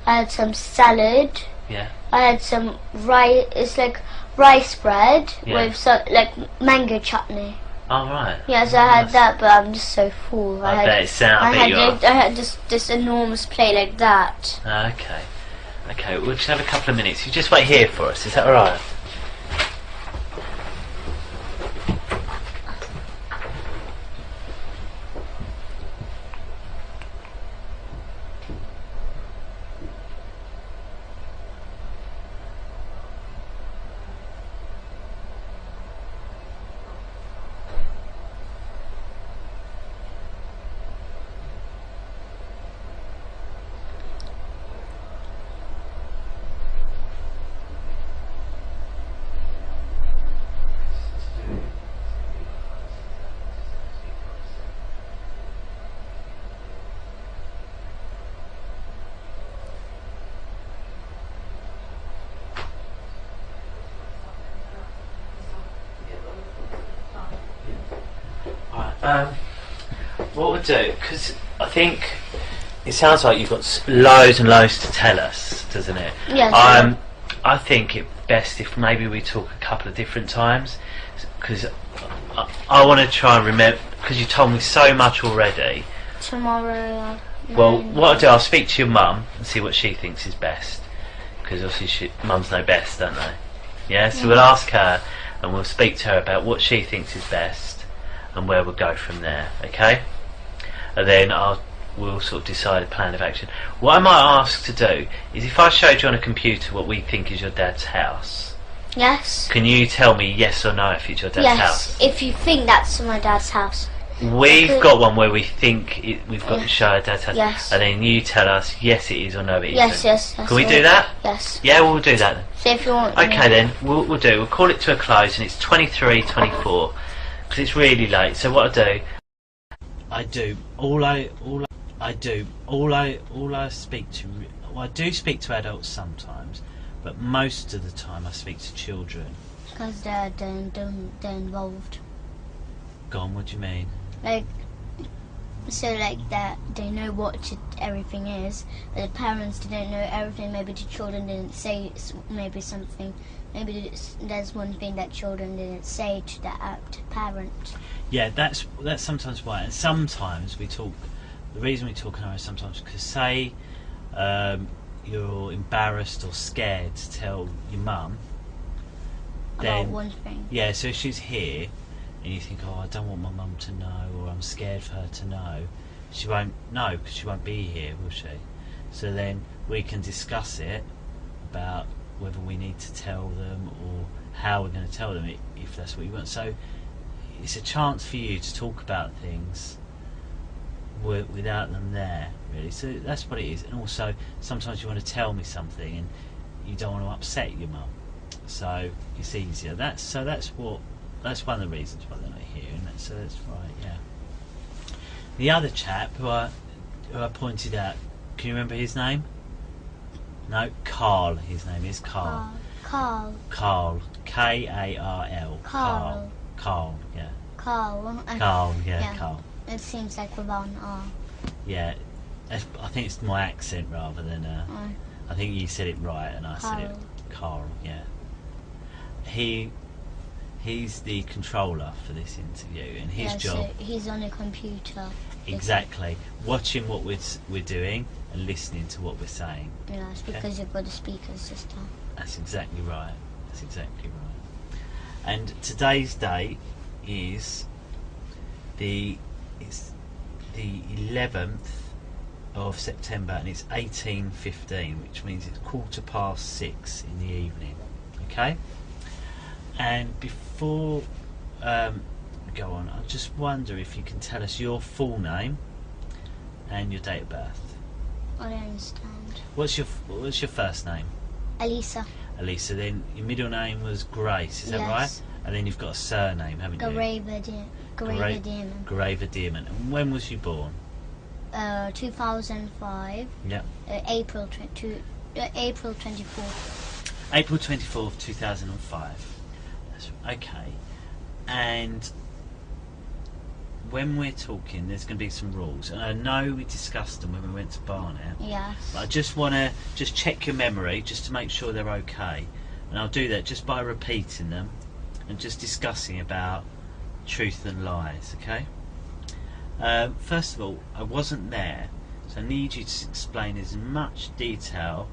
I had some salad. Yeah. I had some rice. It's like rice bread with like mango chutney. Oh, right. Yes, I had that, but I'm just so full. I bet it sounds. I had this enormous plate like that. Okay. Okay, we'll just have a couple of minutes. You just wait here for us. Is that all right? What we'll do, because I think it sounds like you've got loads and loads to tell us, doesn't it? Yes. I think it's best if maybe we talk a couple of different times, because I want to try and remember, because you told me so much already. Tomorrow. Well, what I'll do, I'll speak to your mum and see what she thinks is best, because obviously mums know best, don't they? Yeah, so we'll ask her and we'll speak to her about what she thinks is best and where we'll go from there, okay? And then we'll sort of decide a plan of action. What I might ask to do is, if I showed you on a computer what we think is your dad's house, yes, can you tell me yes or no if it's your dad's house? Yes, if you think that's my dad's house. We've got one where we think we've got to show our dad's house, yes, and then you tell us yes it is or no it isn't. Yes. Can we do that? Yes. Yeah, we'll do that then. So if you want. Okay then, we'll call it to a close, and it's 23:24 because it's really late. So what I do speak to adults sometimes, but most of the time I speak to children. Because they're involved. Go on, what do you mean? Like that they know what everything is, but the parents didn't know everything. Maybe the children didn't say maybe something. Maybe there's one thing that children didn't say to the parent. Yeah, that's sometimes why. And sometimes we talk. The reason we talk in Irish sometimes because say you're embarrassed or scared to tell your mum. About one thing. Yeah, so if she's here and you think, oh, I don't want my mum to know, or I'm scared for her to know, she won't know because she won't be here, will she? So then we can discuss it about whether we need to tell them or how we're going to tell them if that's what you want. So it's a chance for you to talk about things without them there, really. So that's what it is. And also sometimes you want to tell me something and you don't want to upset your mum, so it's easier. That's one of the reasons why they're not here, and that's right. Yeah. The other chap who I pointed out, can you remember his name? No, Carl. His name is Carl. Carl. K-A-R-L. Carl. Carl. Yeah. Carl. Carl. Yeah. Carl. It seems like without an R. Yeah, I think it's my accent rather than. I think you said it right and I said it. Carl. Yeah. He's the controller for this interview, and his job. So he's on a computer. Exactly, watching what we're doing and listening to what we're saying. Yeah, it's because you've got the speakers this time. That's exactly right. That's exactly right. And today's date is the 11th of September, and it's 18:15, which means it's 6:15 in the evening. Okay. And before we go on, I just wonder if you can tell us your full name and your date of birth. I don't understand. What's your first name? Elisa. Elisa. Then your middle name was Grace. Is that Yes. right? And then you've got a surname, haven't you? Graver Demon. Graver Dearman. And when was you born? 2005. Yeah. April 24th. April 24th, 2005. That's okay. And when we're talking, there's going to be some rules, and I know we discussed them when we went to Barnet. Yes. But I just want to check your memory, just to make sure they're okay, and I'll do that just by repeating them and just discussing about truth and lies. Okay. First of all, I wasn't there, so I need you to explain as much detail,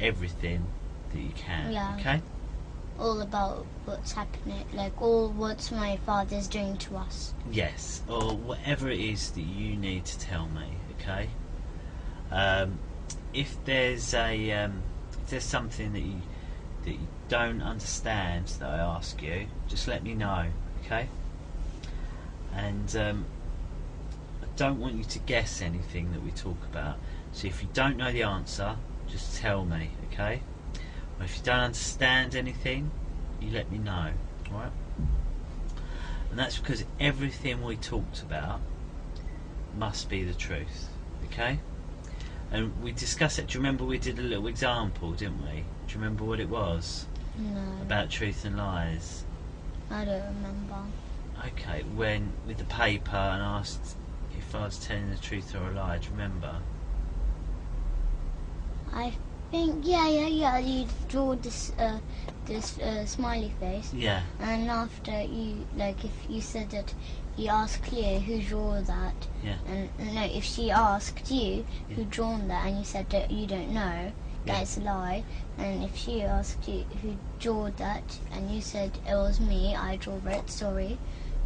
everything that you can. Yeah. Okay. All about what's happening, like all what my father's doing to us. Yes, or whatever it is that you need to tell me. Okay. If there's something that you don't understand that I ask you, just let me know. Okay. And I don't want you to guess anything that we talk about. So if you don't know the answer, just tell me. Okay. Or if you don't understand anything, you let me know, alright? And that's because everything we talked about must be the truth, okay? And we discussed it. Do you remember we did a little example, didn't we? Do you remember what it was? No. About truth and lies? I don't remember. Okay, when with the paper and asked if I was telling the truth or a lie, do you remember? I think yeah. You draw this smiley face. Yeah. And after you, like, if you said that you asked Cleo who drew that, Yeah. and no, if she asked you who drawn that, and you said that you don't know, that's a lie. And if she asked you who drew that, and you said it was me, I drew it, sorry,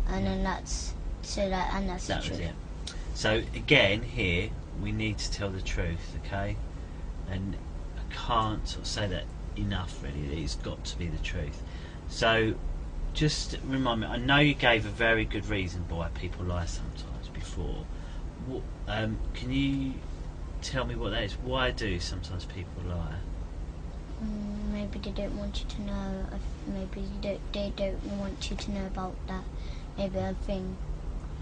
and then that's the That truth. was it. So again, here we need to tell the truth, okay? And I can't sort of say that enough, really. It's got to be the truth. So just remind me, I know you gave a very good reason why people lie sometimes before. Can you tell me what that is? Why do sometimes people lie? Maybe they don't want you to know. Maybe they don't want you to know about that. Maybe a thing.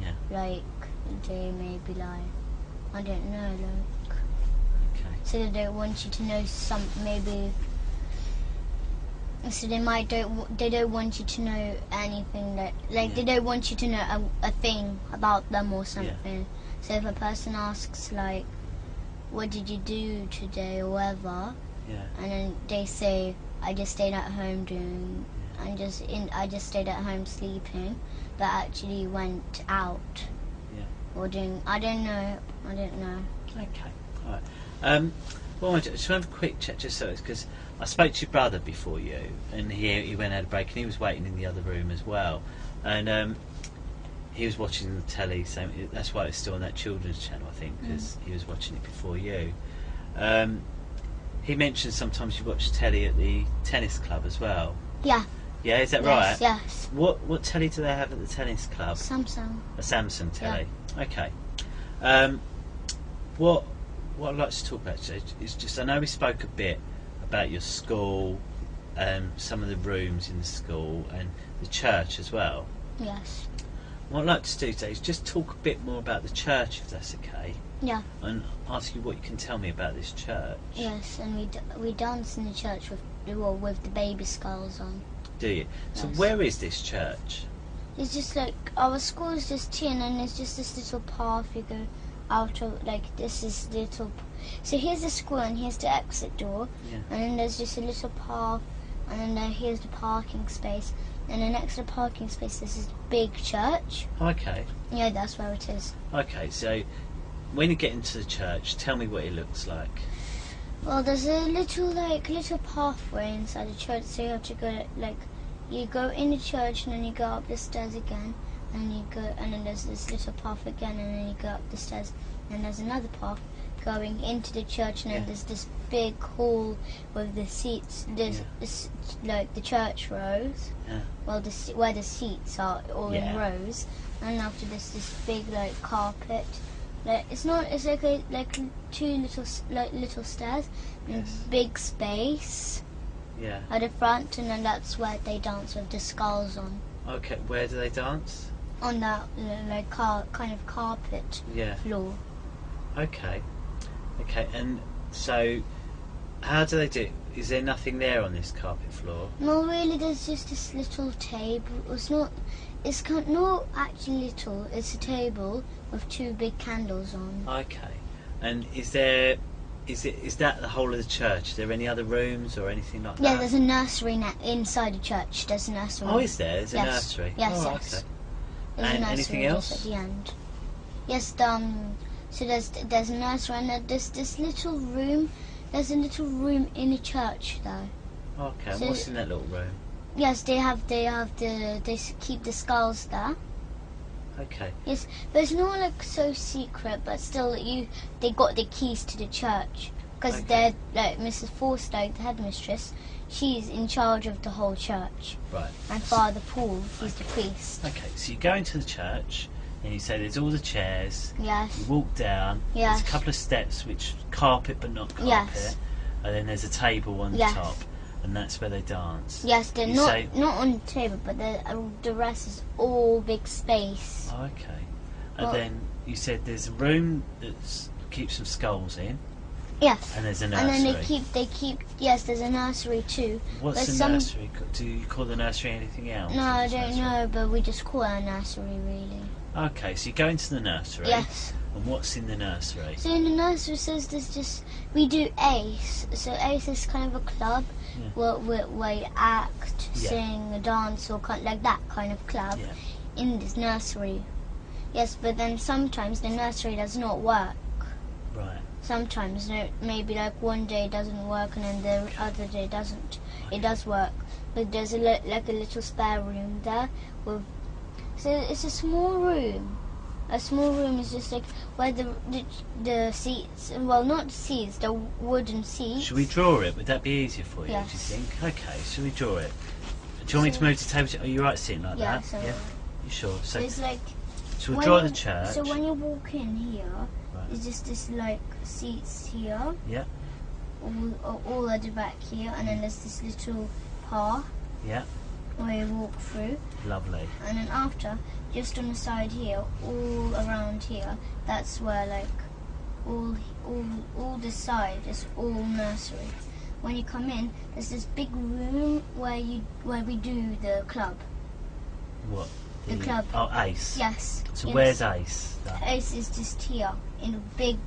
Yeah. Like they maybe lie. I don't know. Like. Okay. So they don't want you to know maybe. So they don't want you to know anything that, like, they don't want you to know a thing about them or something. Yeah. So if a person asks, like, what did you do today or whatever, and then they say, I just stayed at home I just stayed at home sleeping, but actually went out. Yeah. Or doing, I don't know. Okay. All right. Well, I just want to have a quick check, just so it's because I spoke to your brother before you, and he went out a break, and he was waiting in the other room as well, and he was watching the telly. So that's why it's still on that children's channel, I think, because he was watching it before you. He mentioned sometimes you watch telly at the tennis club as well. Yeah. Yeah, is that right? Yes. What telly do they have at the tennis club? Samsung. A Samsung telly. Yeah. Okay. What I'd like to talk about is just, I know we spoke a bit about your school, some of the rooms in the school, and the church as well. Yes. What I'd like to do today is just talk a bit more about the church, if that's okay. Yeah. And ask you what you can tell me about this church. Yes, and we dance in the church with the baby skulls on. Do you? So Yes. where is this church? It's just like, our school is just here, and then there's just this little path you go out of, like, this is little. So here's the school, and here's the exit door, Yeah. and then there's just a little path, and then here's the parking space, and then next to the parking space there's this big church. Okay. Yeah, that's where it is. Okay, so when you get into the church, tell me what it looks like. Well, there's a little pathway inside the church, so you have to go you go in the church and then you go up the stairs again, and you go, and then there's this little path again, and then you go up the stairs, and there's another path going into the church, and then there's this big hall with the seats. There's the church rows. Yeah. Well, where the seats are all in rows, and after this big carpet. It's like two little stairs and big space. Yeah. At the front, and then that's where they dance with the skulls on. Okay, where do they dance? On that kind of carpet floor. Okay, and so how do they do it? Is there nothing there on this carpet floor? No, really, there's just this little table. It's not actually little. It's a table with two big candles on. Okay, and is that the whole of the church? Is there any other rooms or anything like that? Yeah, there's a nursery inside the church. There's a nursery. Oh, is there? There's a nursery. Yes, yes. Okay. There's and a nursery anything else at the end? Yes, so there's a nursery, and there's this little room. There's a little room in the church, though. Okay, so what's in that little room? Yes, they keep the skulls there. Okay. Yes, but it's not so secret, but still they got the keys to the church, because they're Mrs. Forster, the headmistress. She's in charge of the whole church. Right. And Father Paul, he's the priest. Okay, so you go into the church and you say there's all the chairs. Yes. You walk down. Yes. There's a couple of steps which carpet but not carpet. Yes. And then there's a table on the top. And that's where they dance. Yes, they're not on the table, but the rest is all big space. Okay. And then you said there's a room that keeps some skulls in. Yes. And there's a nursery. And then they keep. Yes, there's a nursery too. What's the nursery? Do you call the nursery anything else? No, I don't know, but we just call it a nursery, really. Okay, so you go into the nursery. Yes. And what's in the nursery? So in the nursery says we do ACE. So ACE is kind of a club where you act, sing, dance, or like that kind of club in this nursery. Yes, but then sometimes the nursery does not work. Right. Sometimes maybe one day it doesn't work and then the other day doesn't. Okay. It does work, but there's a little spare room there so it's a small room. A small room is just where the seats, well, not seats, the wooden seats. Should we draw it? Would that be easier for you, yes. do you think? Okay, should we draw it? Do you want me to move the table? Are you right sitting like that? So yeah. You sure? So it's so we'll draw the church. So when you walk in here, it's just this seats here. Yeah. All at the back here, and then there's this little path. Yeah. Where you walk through. Lovely. And then after, just on the side here, all around here, that's where all this side is all nursery. When you come in, there's this big room where we do the club. What? The club. Oh, ACE. Yes. So where's ACE? ACE is just here in a big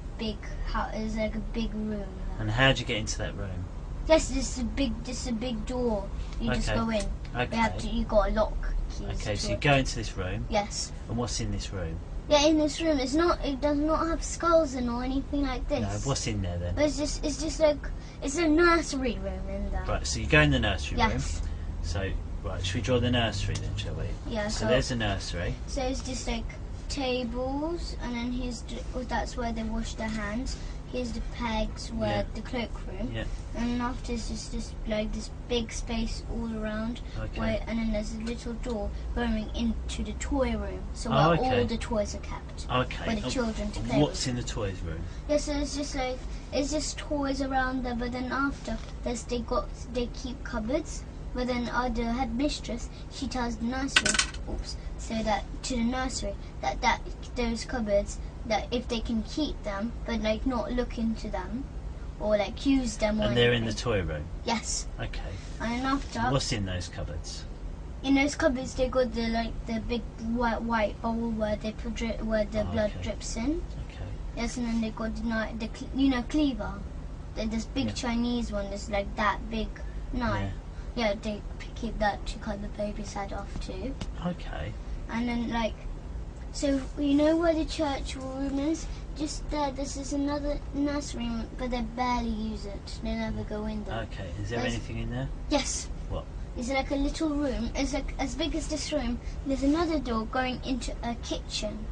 house. It's like a big room. And how do you get into that room? Yes, this is a big door. You just go in. Okay. You got a lock. Okay, so you go into this room. Yes. And what's in this room? Yeah, in this room, it does not have skulls in or anything like this. No, what's in there then? But it's just it's a nursery room in there. Right, so you go in the nursery room. Yes. So, right, should we draw the nursery then, shall we? Yeah. So there's the nursery. So it's just tables, and then that's where they wash their hands. Here's the pegs where the cloakroom. Yeah. And after it's just this big space all around. Okay. And then there's a little door going into the toy room. So where all the toys are kept. Okay. For the children to play What's in the toys room? Yeah, so it's just toys around there, but then after they keep cupboards. But then the headmistress, she tells the nursery, so that to the nursery that those cupboards, that if they can keep them, but not look into them, or use them. And they're in the toy room. Yes. Okay. And then after. What's in those cupboards? In those cupboards, they got the big white bowl where the blood drips in. Okay. Yes, and then they got the cleaver, this big Chinese one that's that big knife. Yeah, they keep that to cut the baby's head off too. Okay. And then so you know where the church room is? just there. This is another nursery, but they barely use it. They never go in there. Okay. Is there anything in there? Yes. What? It's like a little room. It's like as big as this room. There's another door going into a kitchen.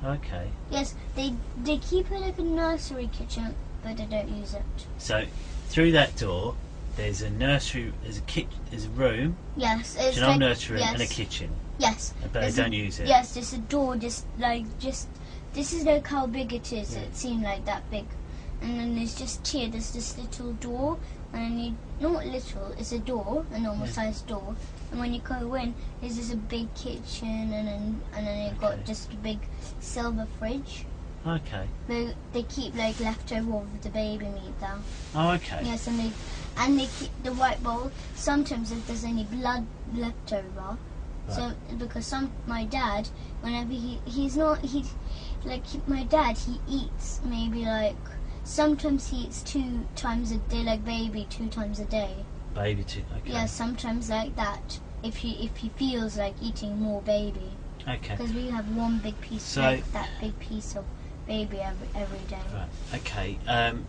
Okay. Yes, they keep it like a nursery kitchen, but they don't use it. So through that door, there's a nursery. There's a room. Yes, it's an old like, nursery yes. and a kitchen. Yes. But they don't use it. Yes, there's a door. Just this is like how big it is. Yeah. It seemed like that big, and then there's just here. There's this little door, and not little. It's a door, a normal sized door. And when you go in, there's just a big kitchen, and then you've got just a big silver fridge. Okay. They keep like leftover of the baby meat there. Oh, okay. Yes, and they keep the white bowl. Sometimes if there's any blood left over, so because my dad, whenever my dad, he eats maybe like sometimes he eats 2 times a day, like baby 2 times a day. Baby too. Okay. Yeah, sometimes like that. If he feels like eating more baby. Okay. Because we have one big piece, like that big piece of baby every day. Right. Okay.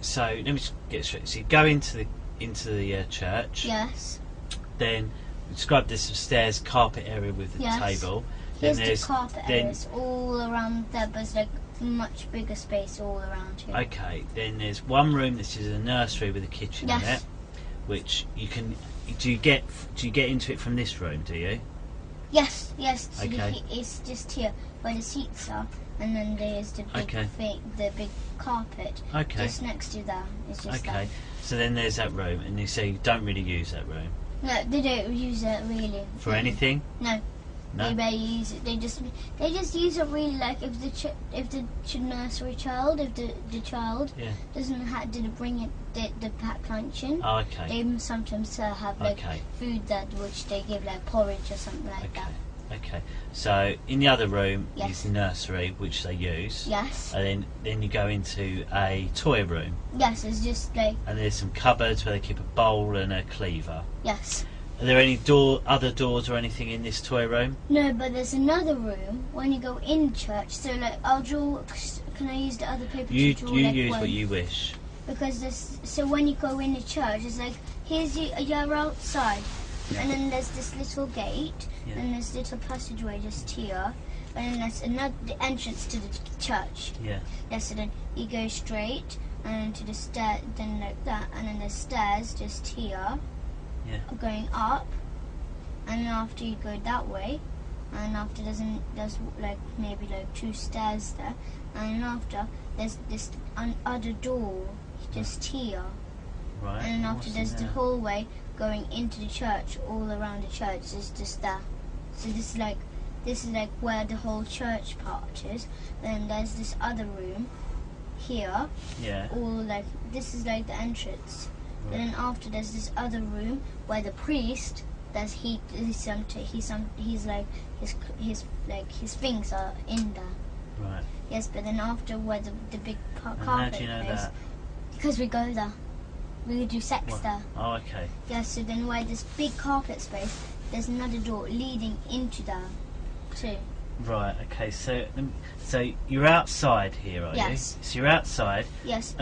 So let me just get straight. So you go into the church. Yes. Then describe this stairs, carpet area with the table. Here's then the carpet areas all around there, but it's like much bigger space all around here. Okay. Then there's one room. This is a nursery with a kitchen in it, which you can. Do you get into it from this room? Do you? Yes. So Okay. it's just here where the seats are, and then there's the big carpet. Okay. Just next to that. It's just Okay. So then there's that room, and you say you don't really use that room. No, they don't use it really. For anything? No. No? They barely use it. They just use it really like if the nursery child, if the child didn't bring it the packed lunch in. Oh, okay. They sometimes have like food which they give like porridge or something like that. Okay. So in the other room Yes. is the nursery, which they use. Yes. And then you go into a toy room. Yes, it's just like And there's some cupboards where they keep a bowl and a cleaver. yes. Are there any other doors or anything in this toy room? No, but there's another room when you go in church. So like I'll draw. Can I use the other paper You to draw? you like, use one? what you wish. Because so when you go in the church, it's like you're outside, and then there's this little gate, and there's little passageway just here, and then there's the entrance to the church. Yeah. Yes, so then you go straight and to the stair, then like that, and then there's stairs just here, going up, and then after you go that way, and after there's like maybe like 2 stairs there, and then after there's this other door just here. Right. And then after there's the hallway going into the church, all around the church is just that. So this is like where the whole church part is. Then there's this other room here. Yeah. All like this is like the entrance. Right. And then after there's this other room where the priest he's like his things are in there. Right. Yes, but then after where the big carpet How do you know is, that? because we go there. We do sex there. Oh, okay. Yeah, so then where this big carpet space, there's another door leading into there too. Right. Okay. So you're outside here, are Yes. you? So you're outside. Yes.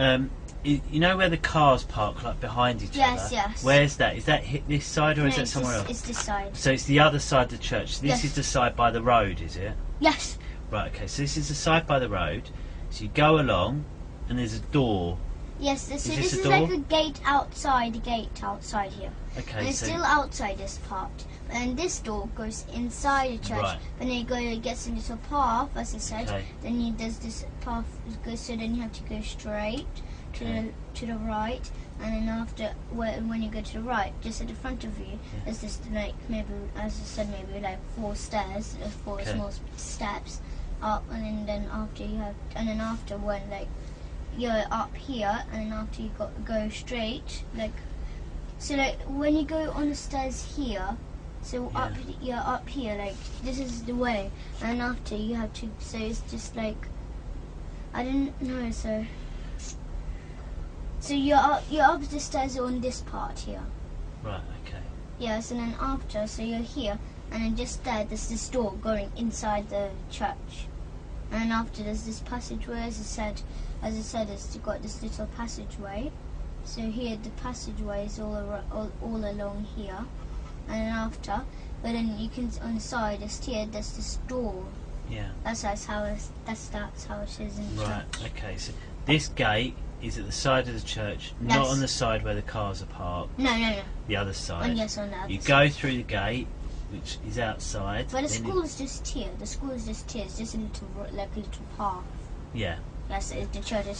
You know where the cars park, like behind each Yes, other? yes. Where's that? Is that this side or is that somewhere else? It's this side. So it's the other side of the church. So this Yes. is the side by the road, is it? Yes. Right. Okay. So this is the side by the road. So you go along, and there's a door. Yes. So this this a is door? like a gate outside here. Okay. And it's so still outside this part. And this door goes inside the church. Right. And then it gets a little path, as I said. Okay. Then there's this path so then you have to go straight to the right, and then after when you go to the right, just at the front of you, there's this like maybe, as I said, maybe like 4 stairs, 4 small steps up, and then after when like you're up here, and then after you go straight, like so like when you go on the stairs here. So you're up here, like this is the way, and after you have to. So it's just like I didn't know. So you're up the stairs on this part here. Right. Okay. Yes, and then after, so you're here, and then just there's this door going inside the church. and after there's this passageway. As I said, it's got this little passageway. So here the passageway is all along here, and then after, but then you can on the side just here there's this door. Yeah. That's how it is in the Right. church. Okay. So this gate is at the side of the church, not on the side where the cars are parked. No. The other side. And yes, on the other You side. go through the gate, which is outside. But the school is just here. The school is just here. It's just a little path. Yeah. Yes, the church is.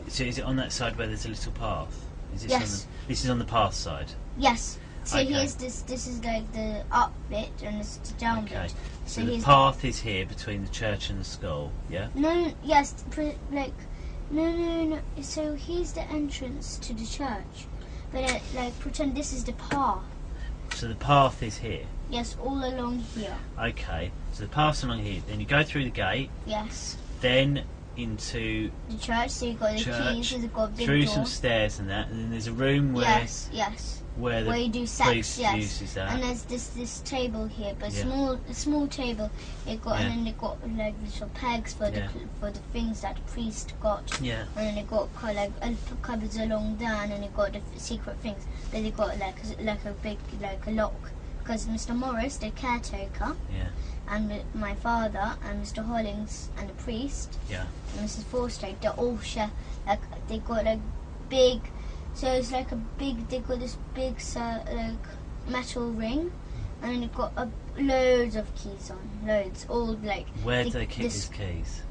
So is it on that side where there's a little path? Is this Yes. This is on the path side. Yes. So Okay. here's this. This is like the up bit and this is the down Okay. bit. So the here's path is here between the church and the school. Yeah. No. Yes. No. So here's the entrance to the church, but pretend this is the path. So the path is here. Yes, all along here. Okay. So the path's along here. Then you go through the gate. Yes. Then into The church. So you've got the church, keys. You've got a big through door. some stairs and that, and then there's a room where Yes. where the Where you do sex, priest yes. uses that. And there's this table here, but Yeah. a small table. It got Yeah. and then they got like little pegs for Yeah. the things that the priest got. Yeah. And then they got cupboards along there, and then they got the secret things. But they got like a big a lock because Mr. Morris, the caretaker, Yeah. and my father and Mr. Hollings and the priest Yeah. and Mrs. Forster, they all share they got big. So it's like they got this big metal ring, and then they've got loads of keys on, all Where do they keep these keys?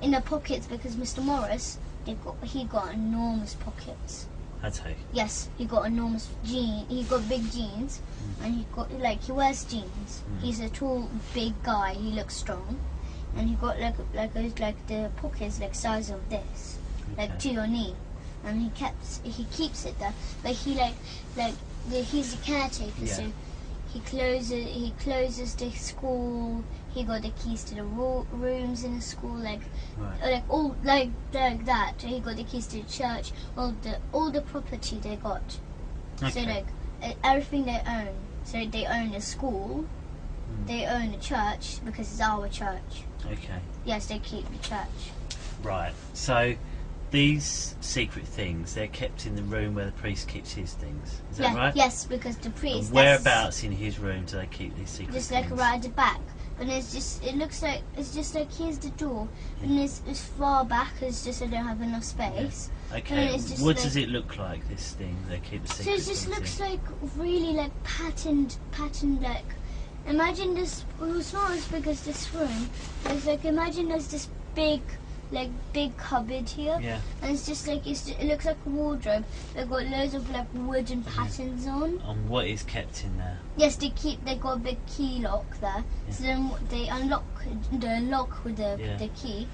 in their pockets because Mr. Morris, he got enormous pockets. Okay. Yes, he got enormous jeans. He got big jeans, and he got he wears jeans. He's a tall, big guy. He looks strong, and he got the pockets size of this, to your knee, and he keeps it there. But he's the caretaker, Yeah. so he closes the school. He got the keys to the rooms in the school, all like that. He got the keys to the church, all the property they got. Okay. So everything they own. So they own the school, they own the church because it's our church. Okay. Yes, they keep the church. Right. So these secret things, they're kept in the room where the priest keeps his things. Is that right? Yes, because the priest. And whereabouts in his room do they keep these secret Just things? right at the back. But it's just here's the door, and it's far back. It's just I don't have enough space. Okay. And it's just What does it look like? This thing they keep the So secret it just things looks in? like really patterned imagine this. Well, it's not as big as this room. It's imagine there's this big cupboard here, Yeah. and it's just it looks like a wardrobe. They've got loads of wooden patterns on. And what is kept in there? Yes, they got a big key lock there. Yeah. So then they unlock with the key,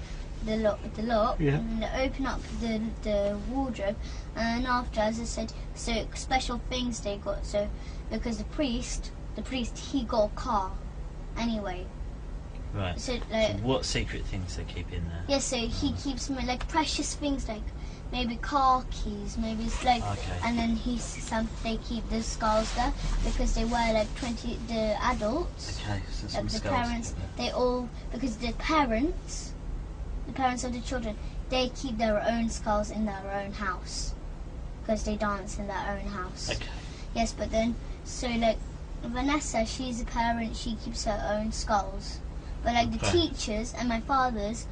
the lock, Yeah. and they open up the wardrobe. And after, as I said, so special things they got. So because the priest he got a car, anyway. Right. So So what secret things they keep in there? yeah, so he keeps precious things maybe car keys, maybe it's Okay. and then they keep the skulls there because they wear 20 the adults. Okay. So some The skulls. parents, they all because the parents of the children, they keep their own skulls in their own house because they dance in their own house. Okay. Yes, but then so Vanessa, she's a parent. She keeps her own skulls, but the Okay. teachers and my father's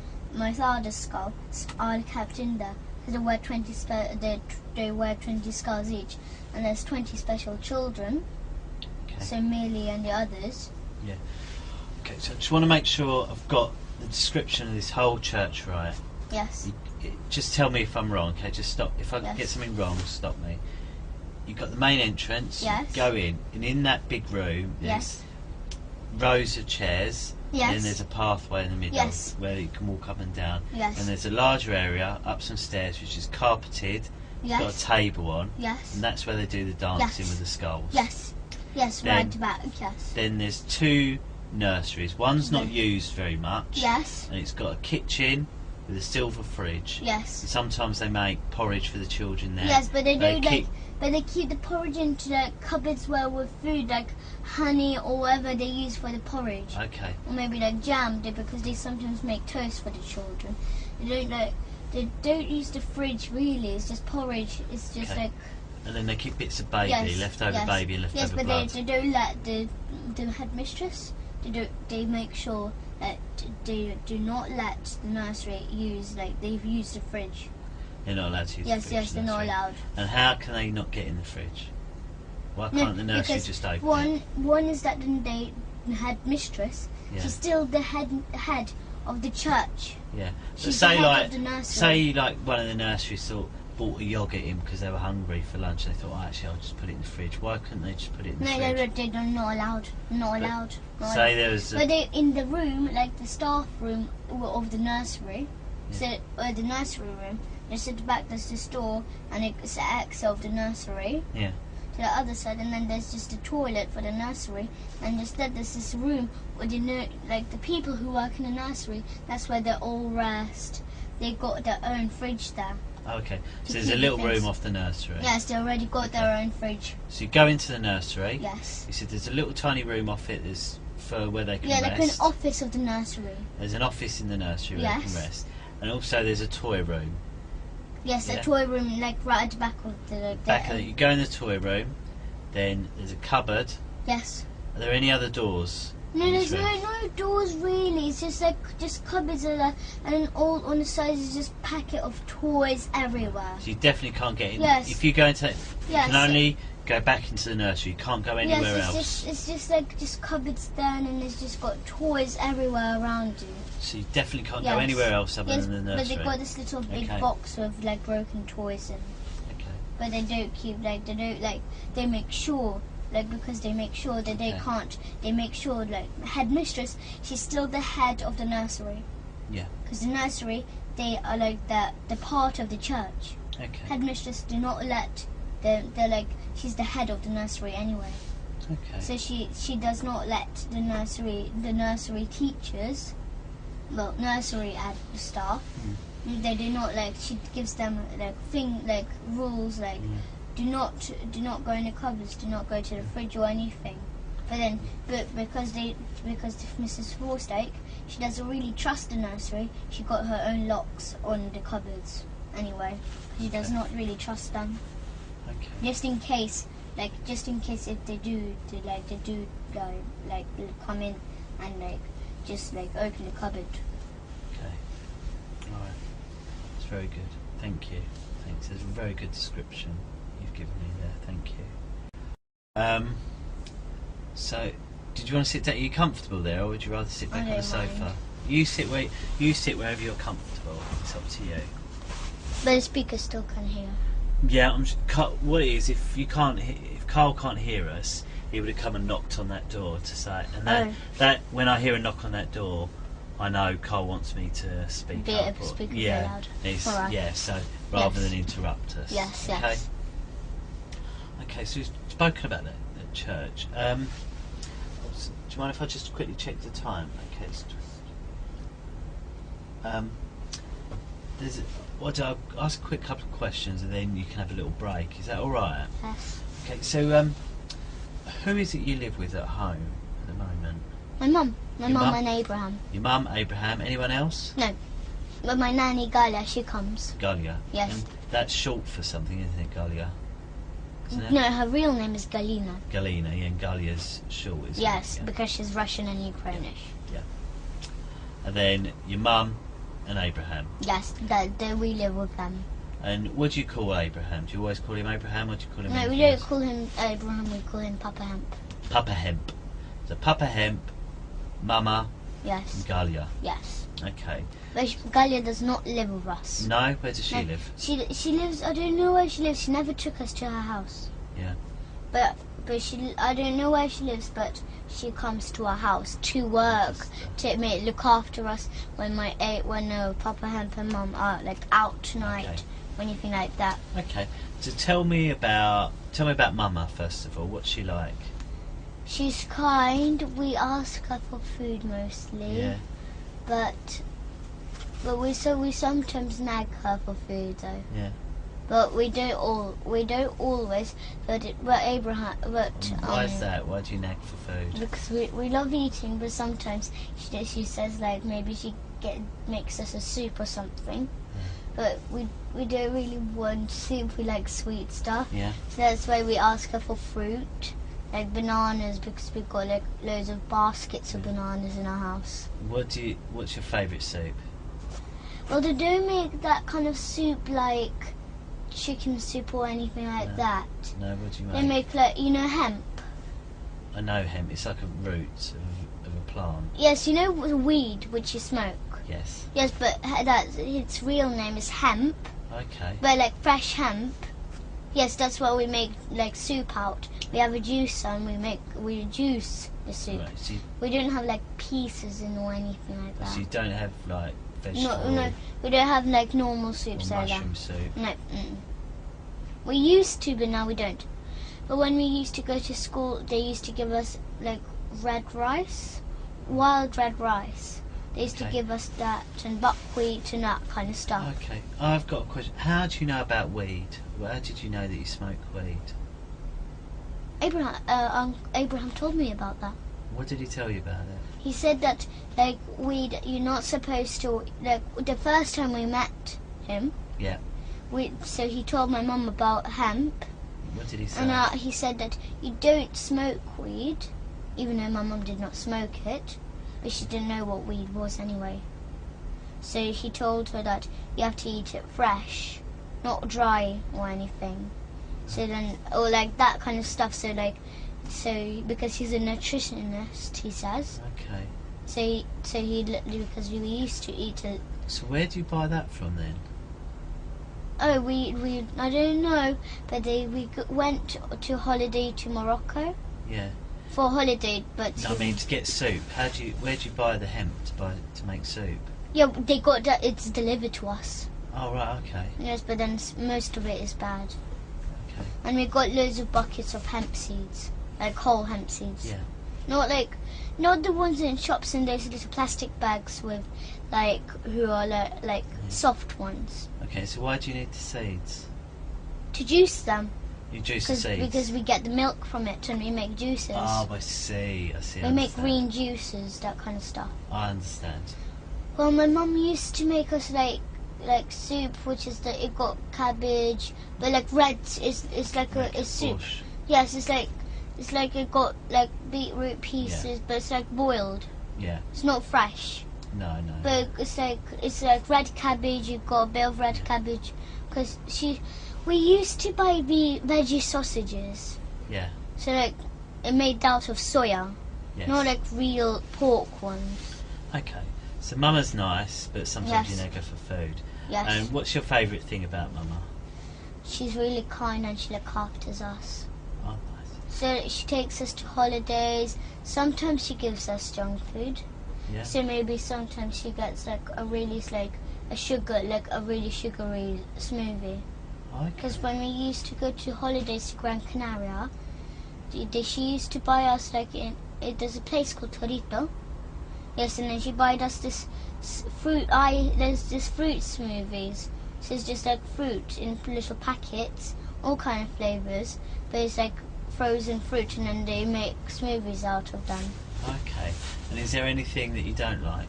skull are kept in there because they wear 20 they wear 20 skulls each, and there's 20 special children. Okay. So Millie and the others. Okay. So I just want to make sure I've got the description of this whole church right. Yes. Just tell me if I'm wrong. Okay. Just stop. If I Yes. get something wrong, stop me. You've got the main entrance. Yes. Go in, and in that big room, Yes. there's rows of chairs. Yes. And then there's a pathway in the middle Yes. where you can walk up and down. Yes. And there's a larger area up some stairs which is carpeted. Yes. Got a table on. Yes. And that's where they do the dancing Yes. with the skulls. Yes. Yes. Then- Right back. Yes. Then there's two nurseries. One's not Yeah. used very much. Yes. And it's got a kitchen with a silver fridge. Yes. And sometimes they make porridge for the children there. Yes, but they don't keep, but they keep the porridge into like cupboards where with food like honey or whatever they use for the porridge. Okay. Or maybe like jam, because they sometimes make toast for the children. They don't use the fridge really. It's just porridge. It's just okay. like. And then they keep bits of baby, leftover baby, and leftover blood. Yes, but they don't let the headmistress. They make sure that they do not let the nursery use they've used the fridge. They're not allowed to use the fridge. Yes, they're not allowed. And how can they not get in the fridge? Why can't the nursery just open it? One is that the headmistress, she's still the head of the church. Yeah. She's say the head of the nursery. Say like one of the nurseries bought a yoghurt in because they were hungry for lunch. They thought, actually, I'll just put it in the fridge. Why couldn't they just put it in the fridge? No, they're not allowed. Not allowed. Say there was. But they in the room, like the staff room of the nursery, the nursery room. Just at the back, there's the store, and it's the exit of the nursery. Yeah. To the other side, and then there's just a toilet for the nursery, and instead there's this room where the people who work in the nursery. That's where they all rest. They got their own fridge there. Okay, so there's a little room off the nursery. Yes, they already got their own fridge. So you go into the nursery. Yes. You said there's a little tiny room off it. There's for where they can rest. Yeah, like an office of the nursery. There's an office in the nursery where they can rest, and also there's a toy room. Yes, a toy room, like right at the back of the. You go in the toy room, then there's a cupboard. Yes. Are there any other doors? No, there's no doors really. It's just cupboards and all on the sides is just packet of toys everywhere. So you definitely can't get in. Yes. If you go into, you can only go back into the nursery. You can't go anywhere else. It's just cupboards there, and there's just got toys everywhere around you. So you definitely can't go anywhere else other than the nursery. But they've got this little big box with like broken toys and. Okay. But they don't keep they make sure. Because they make sure that they can't. They make sure headmistress. She's still the head of the nursery. Yeah. Because the nursery, they are the part of the church. Okay. Headmistress do not let. She's the head of the nursery anyway. Okay. So she does not let the nursery teachers, nursery staff. They do not She gives them rules Do not go in the cupboards. Do not go to the fridge or anything. But because Mrs. Forstake, she doesn't really trust the nursery. She got her own locks on the cupboards anyway. She does not really trust them. Okay. Just in case if they do come in and just open the cupboard. Okay. All right. That's very good. Thank you. Thanks. It's a very good description you've given me there. Thank you. So, did you want to sit down? Are you comfortable there, or would you rather sit back on the sofa? Mind. You sit wherever you're comfortable. It's up to you. But the speaker still can hear. Yeah, what it is, if Carl can't hear us, he would have come and knocked on that door to say, and that when I hear a knock on that door, I know Carl wants me to speak up. Speak yeah, loud. Yeah, so rather than interrupt us. Yes, okay? yes. Okay, so we've spoken about the church. Do you mind if I just quickly check the time? Okay. I'll ask a quick couple of questions and then you can have a little break. Is that all right? Yes. Okay. So, who is it you live with at home at the moment? My mum. My Your mum mum? and Abraham. Your mum, Abraham. Anyone else? No. But my nanny Galia, she comes. Galia. Yes. And that's short for something, isn't it, Galia? Isn't it? No, her real name is Galina. Galina, yeah, and Galia's short, isn't it? Yes, Yeah. because she's Russian and Ukrainish. Yeah. And then your mum and Abraham. Yes, we live with them. And what do you call Abraham? Do you always call him Abraham, or do you call him No, anything we don't else? call him Abraham, we call him Papa Hemp. Papa Hemp. So Papa Hemp, Mama, Yes. and Galia. Yes. Okay. But Galia does not live with us. No? Where does she No, live? She lives, I don't know where she lives. She never took us to her house. Yeah. But I don't know where she lives, but she comes to our house to work, to look after us when Papa Hemp and Mum are out tonight or anything like that. Okay. So tell me about Mama first of all. What's she like? She's kind. We ask her for food mostly. Yeah. But But we sometimes nag her for food though. Yeah. But we don't always. But Abraham. But Why is that? Why do you nag for food? Because we love eating, but sometimes she says like maybe she makes us a soup or something. But we don't really want soup. We like sweet stuff. Yeah. So that's why we ask her for fruit, like bananas, because we've got like loads of baskets of bananas in our house. What's your favourite soup? Well, they don't make that kind of soup like chicken soup or anything like that. No, what do you They make? make like hemp. I know hemp. It's like a root of a plant. Yes, you know weed which you smoke. Yes. Yes, but its real name is hemp. Okay. But like fresh hemp. Yes, that's what we make like soup out. We have a juicer and we juice the soup. Right, so We don't have like pieces in or anything like that. you don't have like vegetable No, we don't have like normal soups or like that. mushroom soup. No. We used to, but now we don't. But when we used to go to school, they used to give us like red rice, wild red rice. They used to give us that and buckwheat and that kind of stuff. Okay. I've got a question. How do you know about weed? How did you know that you smoke weed? Abraham told me about that. What did he tell you about it? He said that like weed, you're not supposed to like the first time we met him. Yeah. So he told my mum about hemp. What did he say? And he said that you don't smoke weed, even though my mum did not smoke it, but she didn't know what weed was anyway. So he told her that you have to eat it fresh, not dry or anything. So then, or like that kind of stuff. So because he's a nutritionist, he says. Okay. So because we used to eat it. So where do you buy that from then? Oh, we I don't know, but we went to holiday to Morocco. Yeah. For holiday, but No, I mean to get soup. Where do you buy the hemp to make soup? yeah, they got that. It's delivered to us. Oh right, okay. Yes, but then most of it is bad. Okay. And we got loads of buckets of hemp seeds, like whole hemp seeds. Yeah. Not the ones in shops in those little plastic bags with, who are like soft ones. Okay, so why do you need the seeds? To juice them. You juice the seeds? Because we get the milk from it and we make juices. Oh, I see. We make green juices, that kind of stuff. I understand. Well, my mum used to make us like soup, which is that it got cabbage, but like red is like a soup. Bush. Yes, it's like it got like beetroot pieces, but it's like boiled. Yeah. It's not fresh. No. But it's like red cabbage. You've got a bit of red cabbage because we used to buy the veggie sausages. Yeah. So like it made out of soya, Yes. not like real pork ones. Okay. So Mama's nice, but sometimes Yes. you neg her for food. Yes. And what's your favourite thing about Mama? She's really kind and she looks after us. Oh, nice. So she takes us to holidays. Sometimes she gives us junk food. Yeah. So maybe sometimes she gets like a really sugary smoothie. Okay. Because when we used to go to holidays to Gran Canaria, she used to buy us there's a place called Torito. Yes, and then she bought us this fruit. There's this fruit smoothies. So it's just like fruit in little packets, all kind of flavors. But it's like frozen fruit, and then they make smoothies out of them. Okay. And is there anything that you don't like?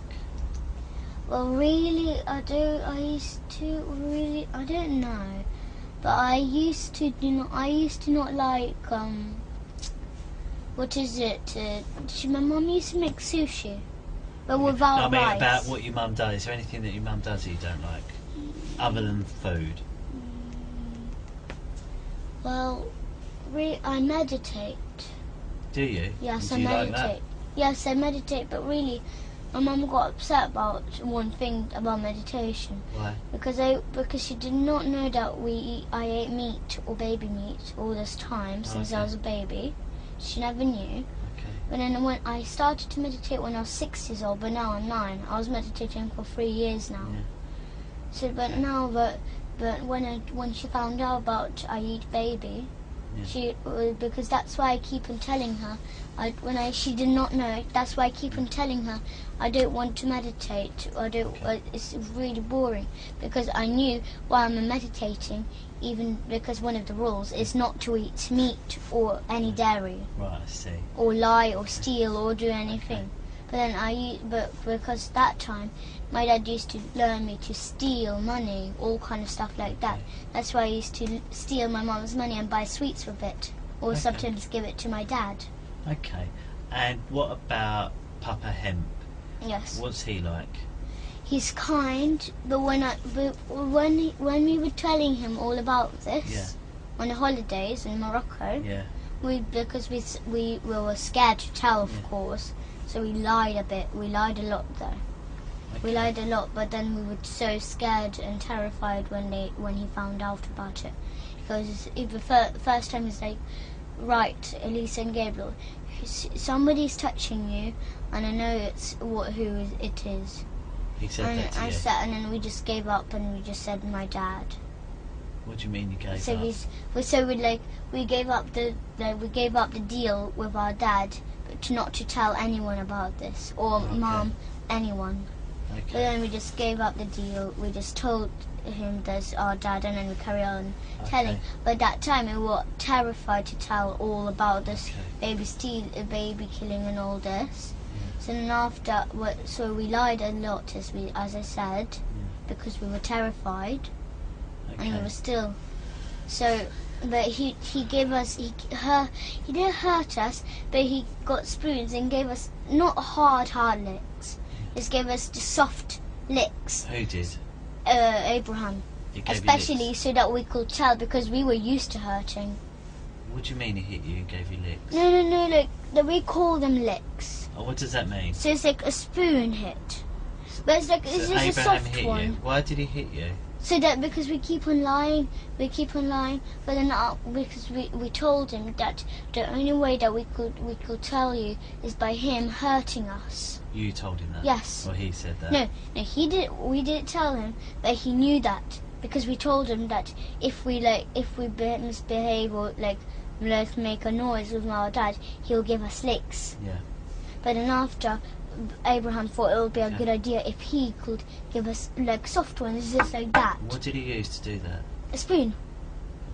Well, really, I don't know. But I used to not like what is it? My mum used to make sushi, but without No, I mean rice. about what your mum does. Is there anything that your mum does that you don't like, other than food? Well, I meditate. Do you? Yes, Do I you meditate. like that? Yes, I meditate, but really, my mum got upset about one thing about meditation. Why? Because she did not know that I ate meat or baby meat all this time since I was a baby. She never knew. Okay. But then when I started to meditate when I was 6 years old, but now I'm 9. I was meditating for 3 years now. Yeah. So, but now, but when she found out about I eat baby, Because that's why I keep on telling her. She did not know. That's why I keep on telling her I don't want to meditate. I don't. It's really boring because I knew while I'm meditating, even because one of the rules is not to eat meat or any dairy. Right, I see. Or lie or steal or do anything. But because that time my dad used to learn me to steal money, all kind of stuff like that. That's why I used to steal my mum's money and buy sweets with it, or sometimes give it to my dad. Okay. And what about Papa Hemp? Yes. What's he like? He's kind, but when we were telling him all about this on the holidays in Morocco, because we were scared to tell, of course, so we lied a bit. We lied a lot though. Okay. We lied a lot, but then we were so scared and terrified when he found out about it. Because the first time he's like, right, Elisa and Gabriel, somebody's touching you, and I know who it is. He said that to you? And then we just gave up, and we just said my dad. What do you mean you gave up? We gave up the deal with our dad, but not to tell anyone about this, or mom, anyone. Okay. But then we just gave up the deal. We just told him that's our dad, and then we carry on telling. But that time we were terrified to tell all about this baby killing and all this. So then after, so we lied a lot, as I said, because we were terrified, and we were still. So, but he gave us he didn't hurt us, but he got spoons and gave us not hard licks. Just gave us the soft licks. Who did? Abraham. Especially so that we could tell, because we were used to hurting. What do you mean he hit you and gave you licks? No, we call them licks. Oh, what does that mean? So it's like a spoon hit. But it's like, it's just a soft hit one. You. Why did he hit you? So that because we keep on lying, but then because we told him that the only way that we could tell you is by him hurting us. You told him that? Yes. Or he said that? No, he did. We didn't tell him, but he knew that because we told him that if we misbehave or let's make a noise with our dad, he'll give us licks. Yeah. But then after, Abraham thought it would be a good idea if he could give us soft ones, just like that. What did he use to do that? A spoon.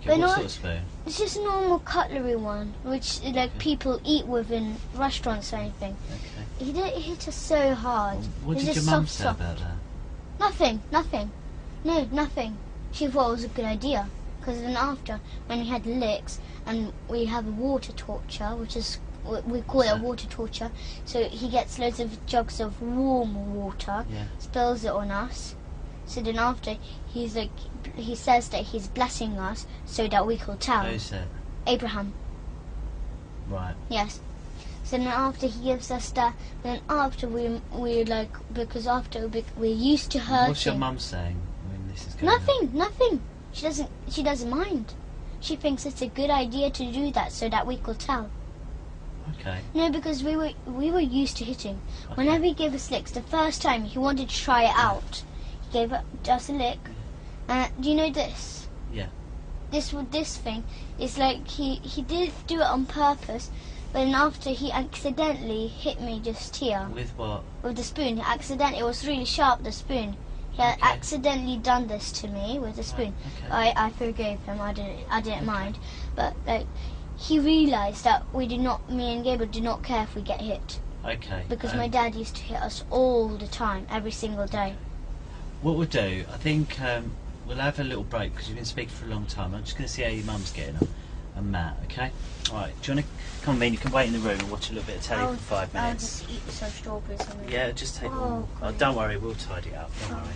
Okay, what sort of spoon? It's just a normal cutlery one, which people eat with in restaurants or anything. Okay. He didn't hit us so hard. What did your mum say about that? Nothing. No, nothing. She thought it was a good idea. Because then after, when we had licks, and we have a water torture, which is, we call it a water torture, so he gets loads of jugs of warm water, spills it on us, so then after, he says that he's blessing us so that we could tell. Who's that? Abraham. Right. Yes. So then after he gives us that, then after because after we're used to hurting. What's your mum saying when this is going on? Nothing. She doesn't mind. She thinks it's a good idea to do that so that we could tell. Okay. No, because we were used to hitting. Okay. Whenever he gave us licks, the first time he wanted to try it out, he gave us a lick. Do you know this? Yeah. This thing is like he did do it on purpose, but then after he accidentally hit me just here. With what? With the spoon. It was really sharp, the spoon. He had accidentally done this to me with a spoon. Okay. I forgave him. I didn't mind, but he realised that me and Gabriel do not care if we get hit. Okay. Because my dad used to hit us all the time, every single day. What we'll do, I think we'll have a little break because you've been speaking for a long time. I'm just going to see how your mum's getting on, and Matt. Okay. All right. Do you want to come in? You can wait in the room and watch a little bit of telly for 5 minutes. I'll just eat some strawberries. Yeah, just take them. Oh, don't worry, we'll tidy it up. Don't worry.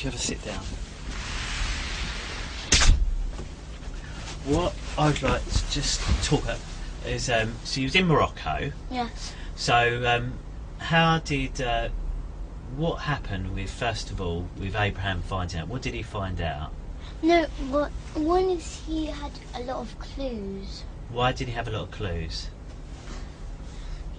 you have a sit down? What I'd like to just talk about is, so you was in Morocco. Yes. So, how did, what happened with, first of all, with Abraham finding out? What did he find out? No, but one is he had a lot of clues. Why did he have a lot of clues?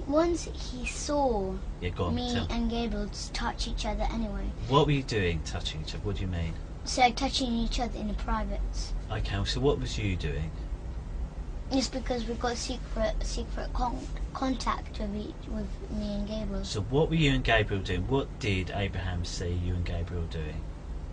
Once he saw me tell. and Gabriel touch each other anyway. What were you doing, touching each other? What do you mean? So like touching each other in the privates. Okay, so what was you doing? It's because we got secret contact with me and Gabriel. So what were you and Gabriel doing? What did Abraham see you and Gabriel doing?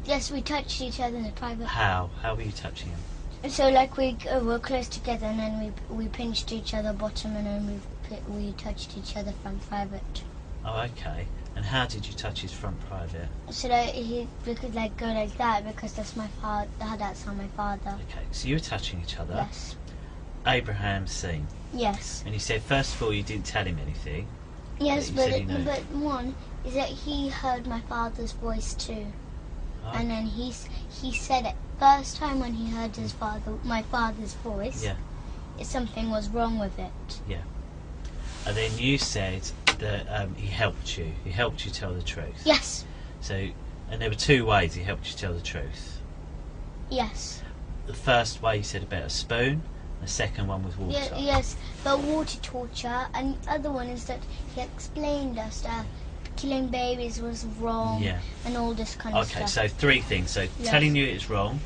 Yes, we touched each other in the private. How? How were you touching him? So like we were close together, and then we pinched each other bottom, and then we touched each other from private. Oh, okay. And how did you touch his front private? So that we could like go like that because that's my father. That's how my father. Okay, so you were touching each other. Yes. Abraham's seen. Yes. And you said first of all you didn't tell him anything. Yes, but one is that he heard my father's voice too. Oh. And then he said it first time when he heard my father's voice. Yeah. Something was wrong with it. Yeah. And then you said that he helped you. He helped you tell the truth. Yes. So, and there were two ways he helped you tell the truth. Yes. The first way you said about a spoon. The second one was water. Yes, but water torture. And the other one is that he explained us that killing babies was wrong. Yeah. And all this kind of stuff. Okay, so three things. So telling you it's wrong,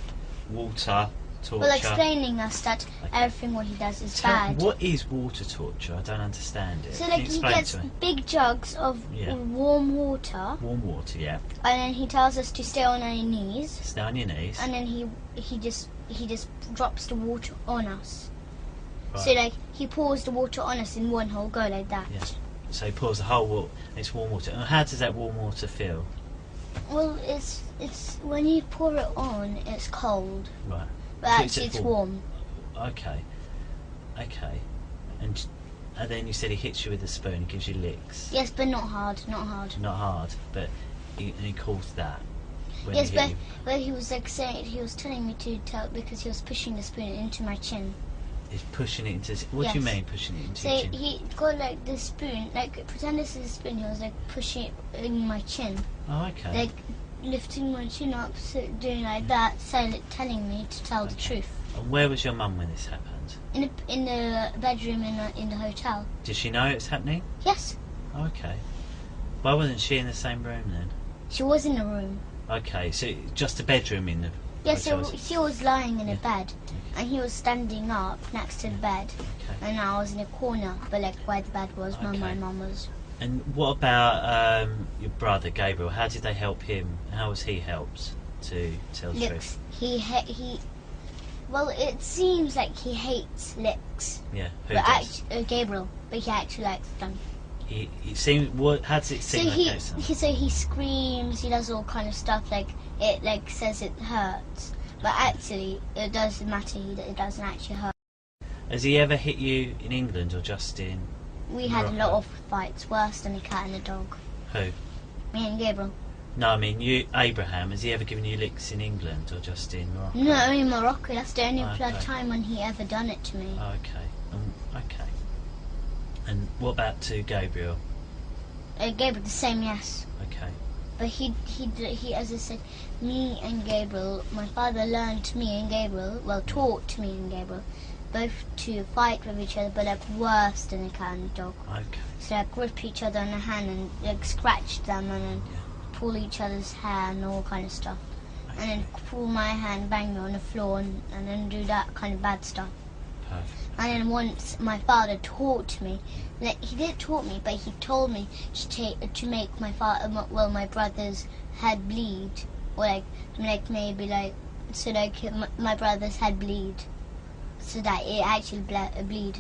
water, torture. Well, explaining us that everything what he does is bad. What is water torture? I don't understand it. So like he gets big jugs of warm water. Warm water, yeah. And then he tells us to stay on our knees. Stay on your knees. And then he just drops the water on us. Right. So like he pours the water on us in one whole go like that. Yeah. So he pours the whole water. It's warm water. And how does that warm water feel? Well, it's when you pour it on, it's cold. Right. But So actually, it's warm. Okay. Okay. And then you said he hits you with a spoon. He gives you licks. Yes, but not hard. Not hard. Not hard, but he calls that. When Yes, but he was like saying he was telling me to tell because he was pushing the spoon into my chin. He's pushing it into. What do you mean pushing it into your chin? So he got like the spoon, like pretend this is a spoon. He was like pushing it in my chin. Oh, okay. Like lifting my chin up, so doing like that, so telling me to tell the truth. And where was your mum when this happened? In the bedroom in the hotel. Did she know it was happening? Yes. Oh, okay. Why wasn't she in the same room then? She was in the room. Okay, so just a bedroom in the. Yes, so she was lying in a bed, Okay. and he was standing up next to the bed, Okay. and I was in a corner, but like where the bed was, where my mum was. And what about your brother Gabriel? How did they help him? How was he helped to tell the truth? He. Well, it seems like he hates licks. Yeah, who But does? Gabriel, but he actually likes them. He seems. What? How does it seem like that? So he screams. He does all kind of stuff. Like it, like says it hurts, but actually it doesn't matter. It doesn't actually hurt. Has he ever hit you in England or just in? We had a lot of fights, worse than a cat and a dog. Who? Me and Gabriel. No, I mean you, Abraham. Has he ever given you licks in England or just in Morocco? No, in Morocco. That's the only Okay. time when he ever done it to me. Okay. Okay. And what about to Gabriel? Gabriel, the same, yes. Okay. But he, as I said, me and Gabriel, my father learned me and Gabriel, well, taught me and Gabriel, both to fight with each other, but like worse than a cat and a dog. Okay. So like grip each other on the hand and like scratch them and then pull each other's hair and all kind of stuff. Okay. And then pull my hand, bang me on the floor and then do that kind of bad stuff. Perfect. And then once my father taught me, like he didn't taught me, but he told me to make my brother's head bleed, or like maybe like so like my brother's head bleed, so that it actually bleed.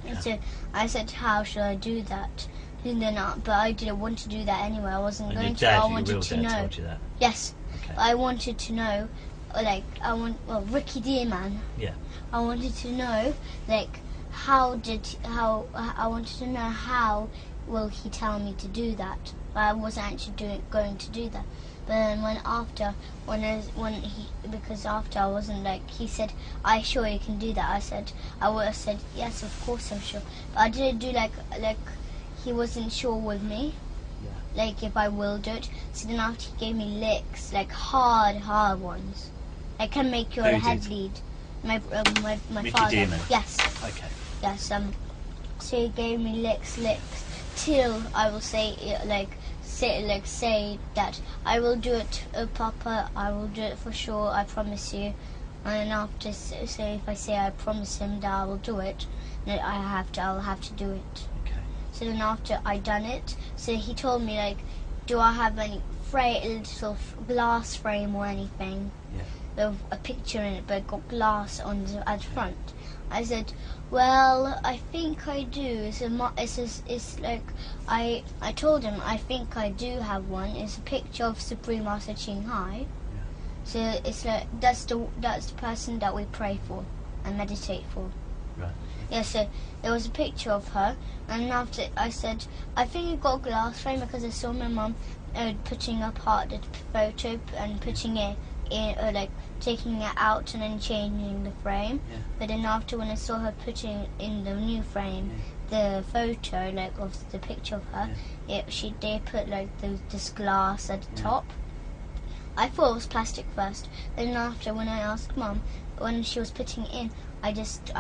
Okay. And so I said, how should I do that? And then, but I didn't want to do that anyway. I wasn't going to. I wanted to know. Told you that. Yes, Okay. but I wanted to know, Ricky Dearman. Yeah. I wanted to know, like, I wanted to know how will he tell me to do that. But I wasn't actually going to do that. then because after I wasn't like, he said, "Are you sure you can do that?" I said yes, of course I'm sure. But I didn't do like he wasn't sure with me. Yeah. Like if I will do it. So then after he gave me licks, like hard ones. I can make your head bleed. My Mickey father. Demon. Yes. Okay. Yes. So he gave me licks till I will say that I will do it, Papa. I will do it for sure. I promise you. And after, so if I say I promise him that I will do it, then I'll have to do it. Okay. So then after I done it, so he told me like, do I have any little glass frame or anything? Yeah. With a picture in it, but got glass on at the front. I said, well, I think I do. It's like I told him I think I do have one. It's a picture of Supreme Master Ching Hai. Yeah. So it's like that's the person that we pray for and meditate for. Right. Yeah. So there was a picture of her, and after I said I think you got a glass frame because I saw my mum putting apart the photo and putting it in, like taking it out and then changing the frame. Yeah. But then after when I saw her putting in the new frame, the photo like of the picture of her, they put like this glass at the top. I thought it was plastic first. Then after when I asked Mum when she was putting it in, I just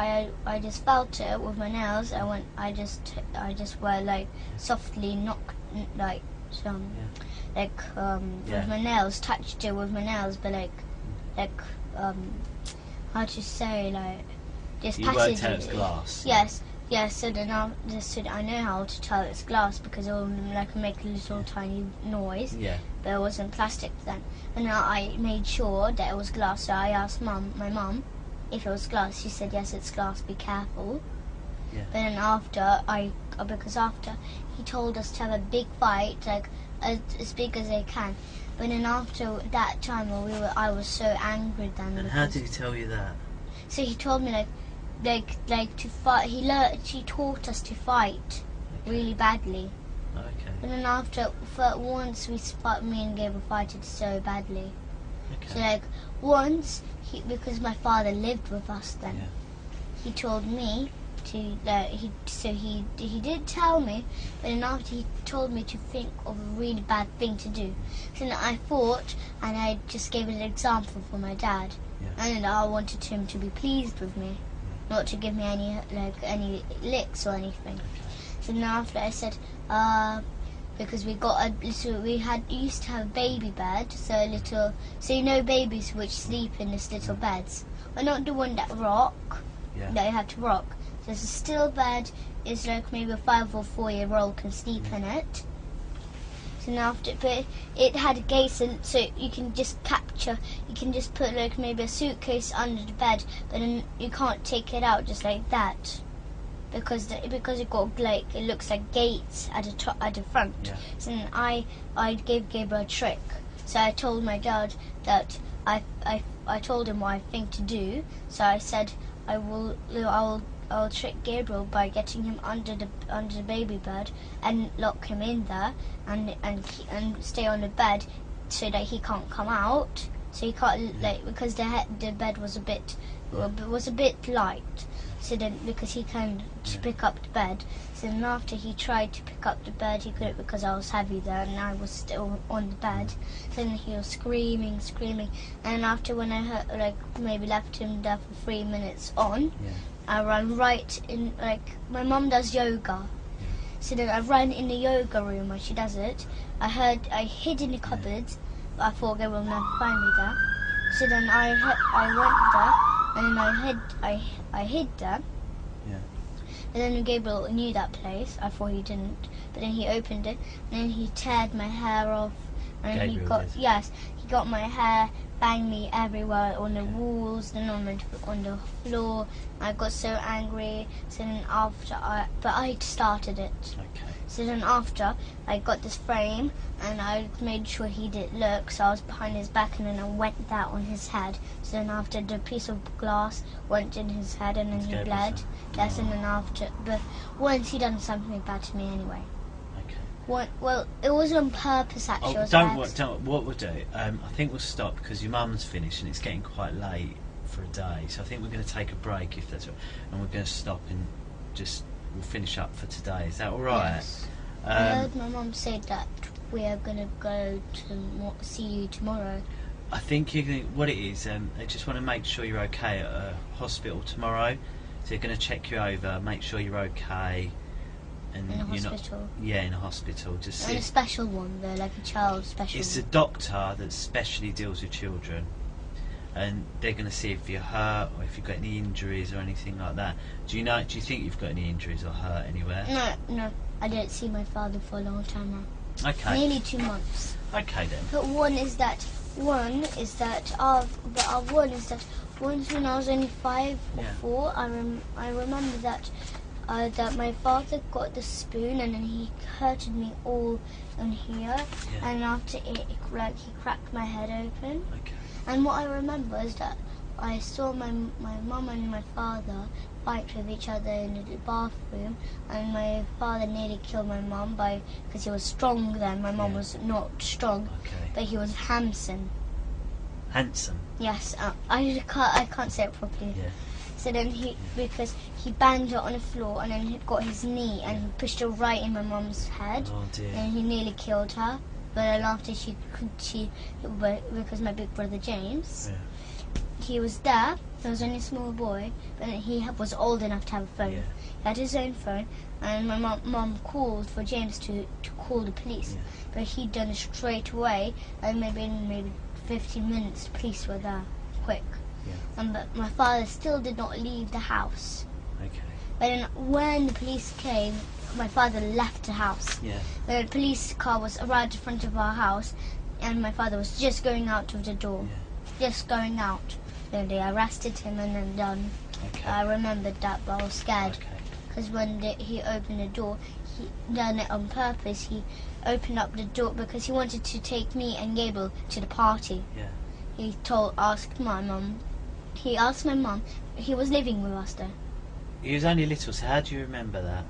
felt it with my nails. I just were like softly knocked like some. With my nails, touched it with my nails, but how to say, like, just You passage. worked out it's glass. Yes, so then I know how to tell it's glass because it will like make a little tiny noise. Yeah. But it wasn't plastic then. And now I made sure that it was glass, so I asked my mum if it was glass. She said yes, it's glass, be careful. Yeah. But then because after he told us to have a big fight, like as big as they can. But then after that time, I was so angry then. And how did he tell you that? So he told me like to fight. He taught us to fight really badly. Okay. But then once me and Gabriel fighted so badly. Okay. So like once because my father lived with us then. Yeah. He told me to he did tell me, but then after he told me to think of a really bad thing to do. So then I thought, and I just gave an example for my dad, and I wanted him to be pleased with me, not to give me any licks or anything. Okay. So then after I said, because we used to have a baby bed, so you know babies which sleep in this little beds, but not the one that rock. Yeah. That you have to rock. So there's a still bed. Is like maybe a 5 or 4 year old can sleep in it. So now but it had a gate, so you can just put like maybe a suitcase under the bed, but then you can't take it out just like that, because it got like it looks like gates at the front. Yeah. So then I gave Gabriel a trick. So I told my dad that I told him what I think to do. So I said I'll trick Gabriel by getting him under the baby bed and lock him in there and stay on the bed so that he can't come out. So he can't because the bed was a bit light. So then because he can pick up the bed. So then after he tried to pick up the bed, he couldn't because I was heavy there and I was still on the bed. So then he was screaming, and after when I heard, maybe left him there for 3 minutes on, I ran right in, my mum does yoga. So then I ran in the yoga room where she does it. I hid in the cupboards, but I thought they will never find me there. So then I went there, and then I hid there. Yeah. And then Gabriel knew that place. I thought he didn't, but then he opened it, and then he teared my hair off, and he got my hair, banged me everywhere on the walls, then on the floor. I got so angry. So then I started it. Okay. So then after, I got this frame, and I made sure he didn't look, so I was behind his back, and then I went that on his head. So then after, the piece of glass went in his head, and then he bled. Yes, and then after, but once he done something bad to me anyway. Okay. Well, it was on purpose actually. Oh, It was don't by what we'll do. I think we'll stop because your mum's finished and it's getting quite late for a day. So I think we're going to take a break if that's right, and we're going to stop and we'll finish up for today. Is that all right? Yes. I heard my mum say that we are going to go to see you tomorrow. I think what it is, they just want to make sure you're okay at a hospital tomorrow. So they're going to check you over, make sure you're okay. And In a you're hospital? Yeah, in a hospital. Just And a special one though, like a child special It's one. a doctor that specially deals with children. And they're going to see if you're hurt or if you've got any injuries or anything like that. Do you think you've got any injuries or hurt anywhere? No. I didn't see my father for a long time now. Okay. Nearly 2 months. Okay then. But one is that once when I was only 5 or 4, I remember that my father got the spoon and then he hurted me all in here, and after it, he cracked my head open. Okay. And what I remember is that I saw my mum and my father fight with each other in the bathroom, and my father nearly killed my mum because he was strong then. My mum was not strong, but he was handsome. Handsome. Yes, I can't say it properly. Yeah. So then because he banged her on the floor and then he got his knee and he pushed her right in my mum's head. Oh dear. And he nearly killed her. But then after because my big brother James, he was there. There was only a small boy, but he was old enough to have a phone. Yeah. He had his own phone, and my mum called for James to call the police. Yeah. But he'd done it straight away, and maybe 15 minutes the police were there, quick. Yeah. But my father still did not leave the house. Okay. But then when the police came, my father left the house. Yeah. The police car was right in front of our house, and my father was just going out of the door. Yeah. Just going out. Then they arrested him and then done. Okay. I remembered that, but I was scared. Okay. Because when he opened the door, he done it on purpose. He opened up the door because he wanted to take me and Gable to the party. Yeah. He asked my mum. He asked my mum. He was living with us though. He was only little, so how do you remember that?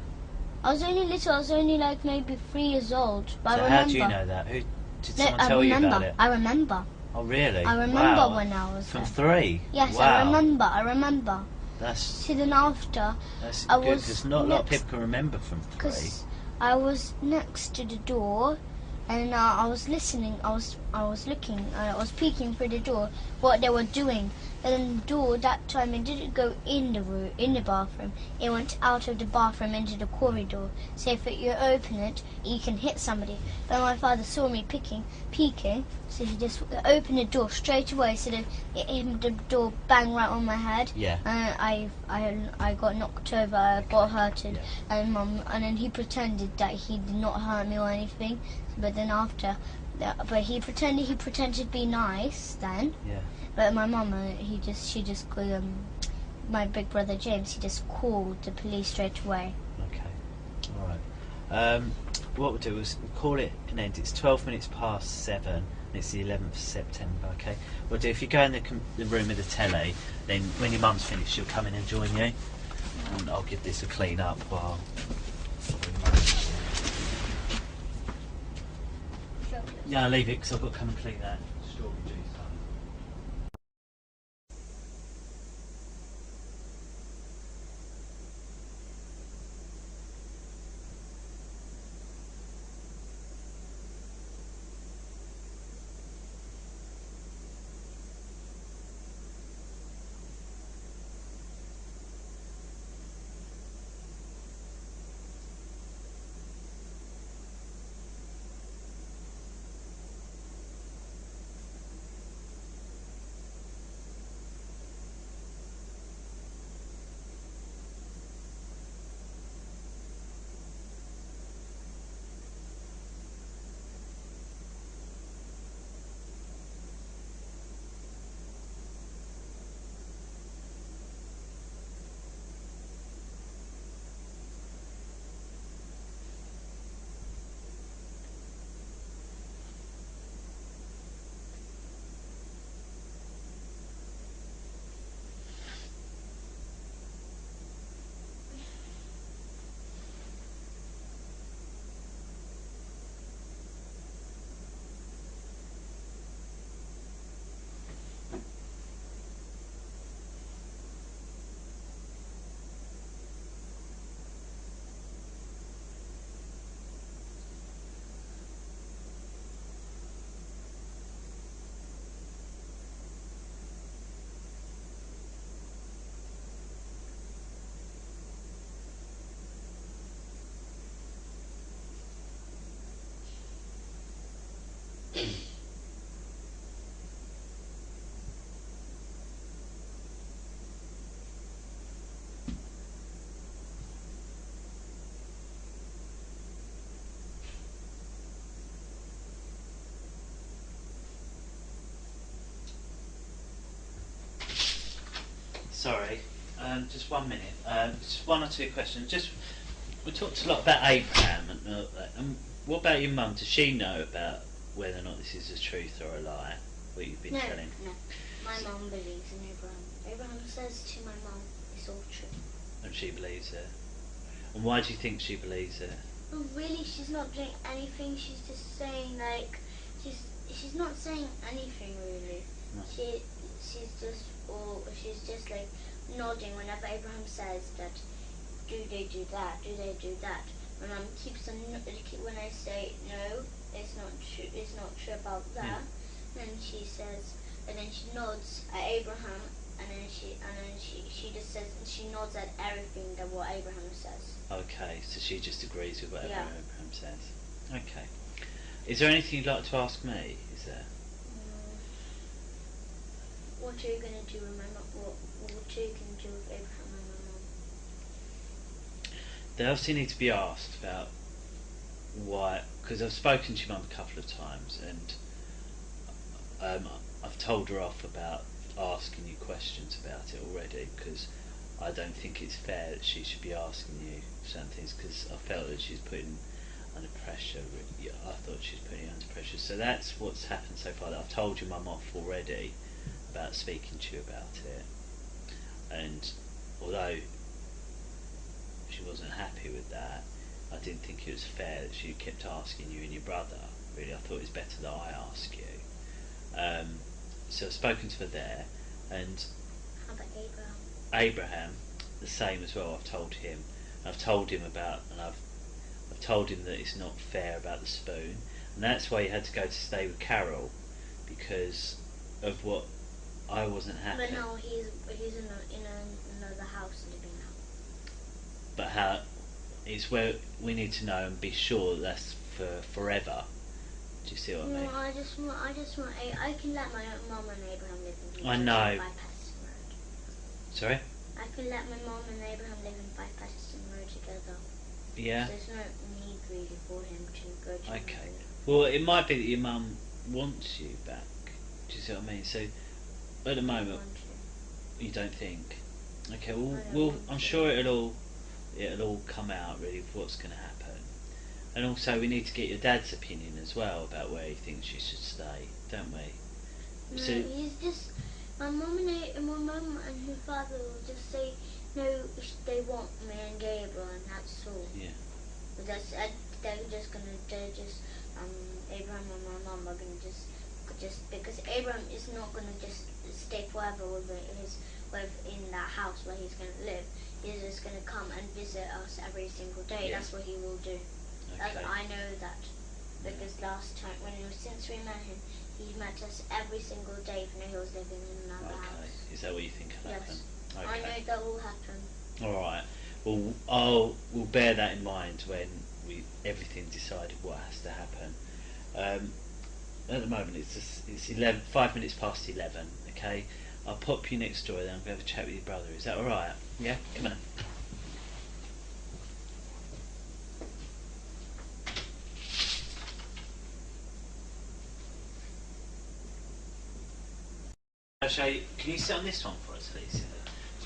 I was only little. I was only like maybe 3 years old. But So I remember. how do you know that? Who did someone tell you about it? I remember. Oh really? I remember Wow. when I was From there. 3? Yes, Wow. I remember. That's See, then after, good I was because not a lot of next- people can remember from 3. because I was next to the door, and I was listening. I was looking. I was peeking through the door what they were doing. And then the door that time it didn't go in the room, in the bathroom. It went out of the bathroom into the corridor. So if you open it, you can hit somebody. But my father saw me peeking, so he just opened the door straight away. So that the door banged right on my head. Yeah. And I got knocked over. I got hurted. Yeah. And then he pretended that he did not hurt me or anything. But then after, but he pretended to be nice then. Yeah. But my mum, she just called my big brother James. He just called the police straight away. Okay. All right. What we'll do is we'll call it an end. It's 12 minutes past 7. And it's the 11th of September. Okay. We'll do. If you go in the room with the telly, then when your mum's finished, she'll come in and join you. And I'll give this a clean up while. Yeah, I'll leave it because I've got to come and clean that strawberry juice. Sorry, just 1 minute. Just one or two questions. We talked a lot about Abraham, and what about your mum? Does she know about whether or not this is a truth or a lie? What you've been telling? No. My mum believes in Abraham. Abraham says to my mum, it's all true. And she believes it. And why do you think she believes it? Well, really, she's not doing anything. She's just saying she's not saying anything really. No. She's just like nodding whenever Abraham says that. Do they do that? Do they do that? My mum keeps on when I say no, it's not true. It's not true about that. Then she says, and then she nods at Abraham, and then she just says, she nods at everything that what Abraham says. Okay, so she just agrees with whatever Abraham says. Okay. Is there anything you'd like to ask me? Is there? What are you going to do with my mum? What are you going to do with Abraham and my mum? They obviously need to be asked about why, because I've spoken to your mum a couple of times, and I've told her off about asking you questions about it already, because I don't think it's fair that she should be asking you certain things, because I felt that she's putting under pressure. I thought she was putting you under pressure. So that's what's happened so far. That I've told your mum off already about speaking to you about it, and although she wasn't happy with that, I didn't think it was fair that she kept asking you and your brother. Really, I thought it was better that I ask you. So I've spoken to her there, and how about Abraham? Abraham, the same as well. I've told him. I've told him about, and I've told him that it's not fair about the spoon, and that's why he had to go to stay with Carol, because of what I wasn't happy. But now he's in another house living now. But how is where we need to know and be sure that's for forever. Do you see what I mean? No, I just want. I can let my mum and Abraham live in. I know. 5 Patterson Road. Sorry? I can let my mum and Abraham live in 5 Patterson Road together. Yeah. So there's no need really for him to go to. Okay. Well, it might be that your mum wants you back. Do you see what I mean? So at the moment, you don't think. Okay. Well, I'm sure it'll all come out really of what's going to happen. And also we need to get your dad's opinion as well about where he thinks you should stay, don't we? No, So he's just my mum and her father will just say no. They want me and Gabriel, and that's all. yeah. But they're just Abraham and my mum are gonna just because Abraham is not gonna just stay forever in that house where he's gonna live. He's just gonna come and visit us every single day. Yeah. That's what he will do. Okay. I know that because last time since we met him, he met us every single day even though he was living in another house. Is that what you think will happen? Yes. Okay. I know that will happen. All right. Well, we'll bear that in mind when everything decided what has to happen. At the moment, it's 5 minutes past 11. Okay. I'll pop you next door, then I'm going to have a chat with your brother. Is that all right? Yeah. Come on. Can you sit on this one for us, please?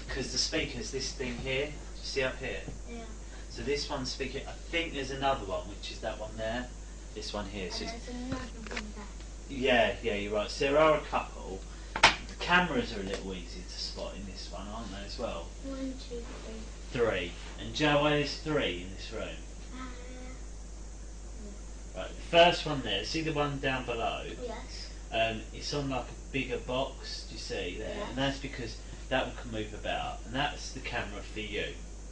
Because the speaker's this thing here. Do you see up here? Yeah. So this one's speaking. I think there's another one, which is that one there. This one here. And So there's another one there. yeah, you're right. So there are a couple. The cameras are a little easy to spot in this one, aren't they, as well? 1, 2, 3. 3. And do you know why there's 3 in this room? Right, the first one there. See the one down below? Yes. It's on like a bigger box, do you see there? Yeah. And that's because that one can move about, and that's the camera for you,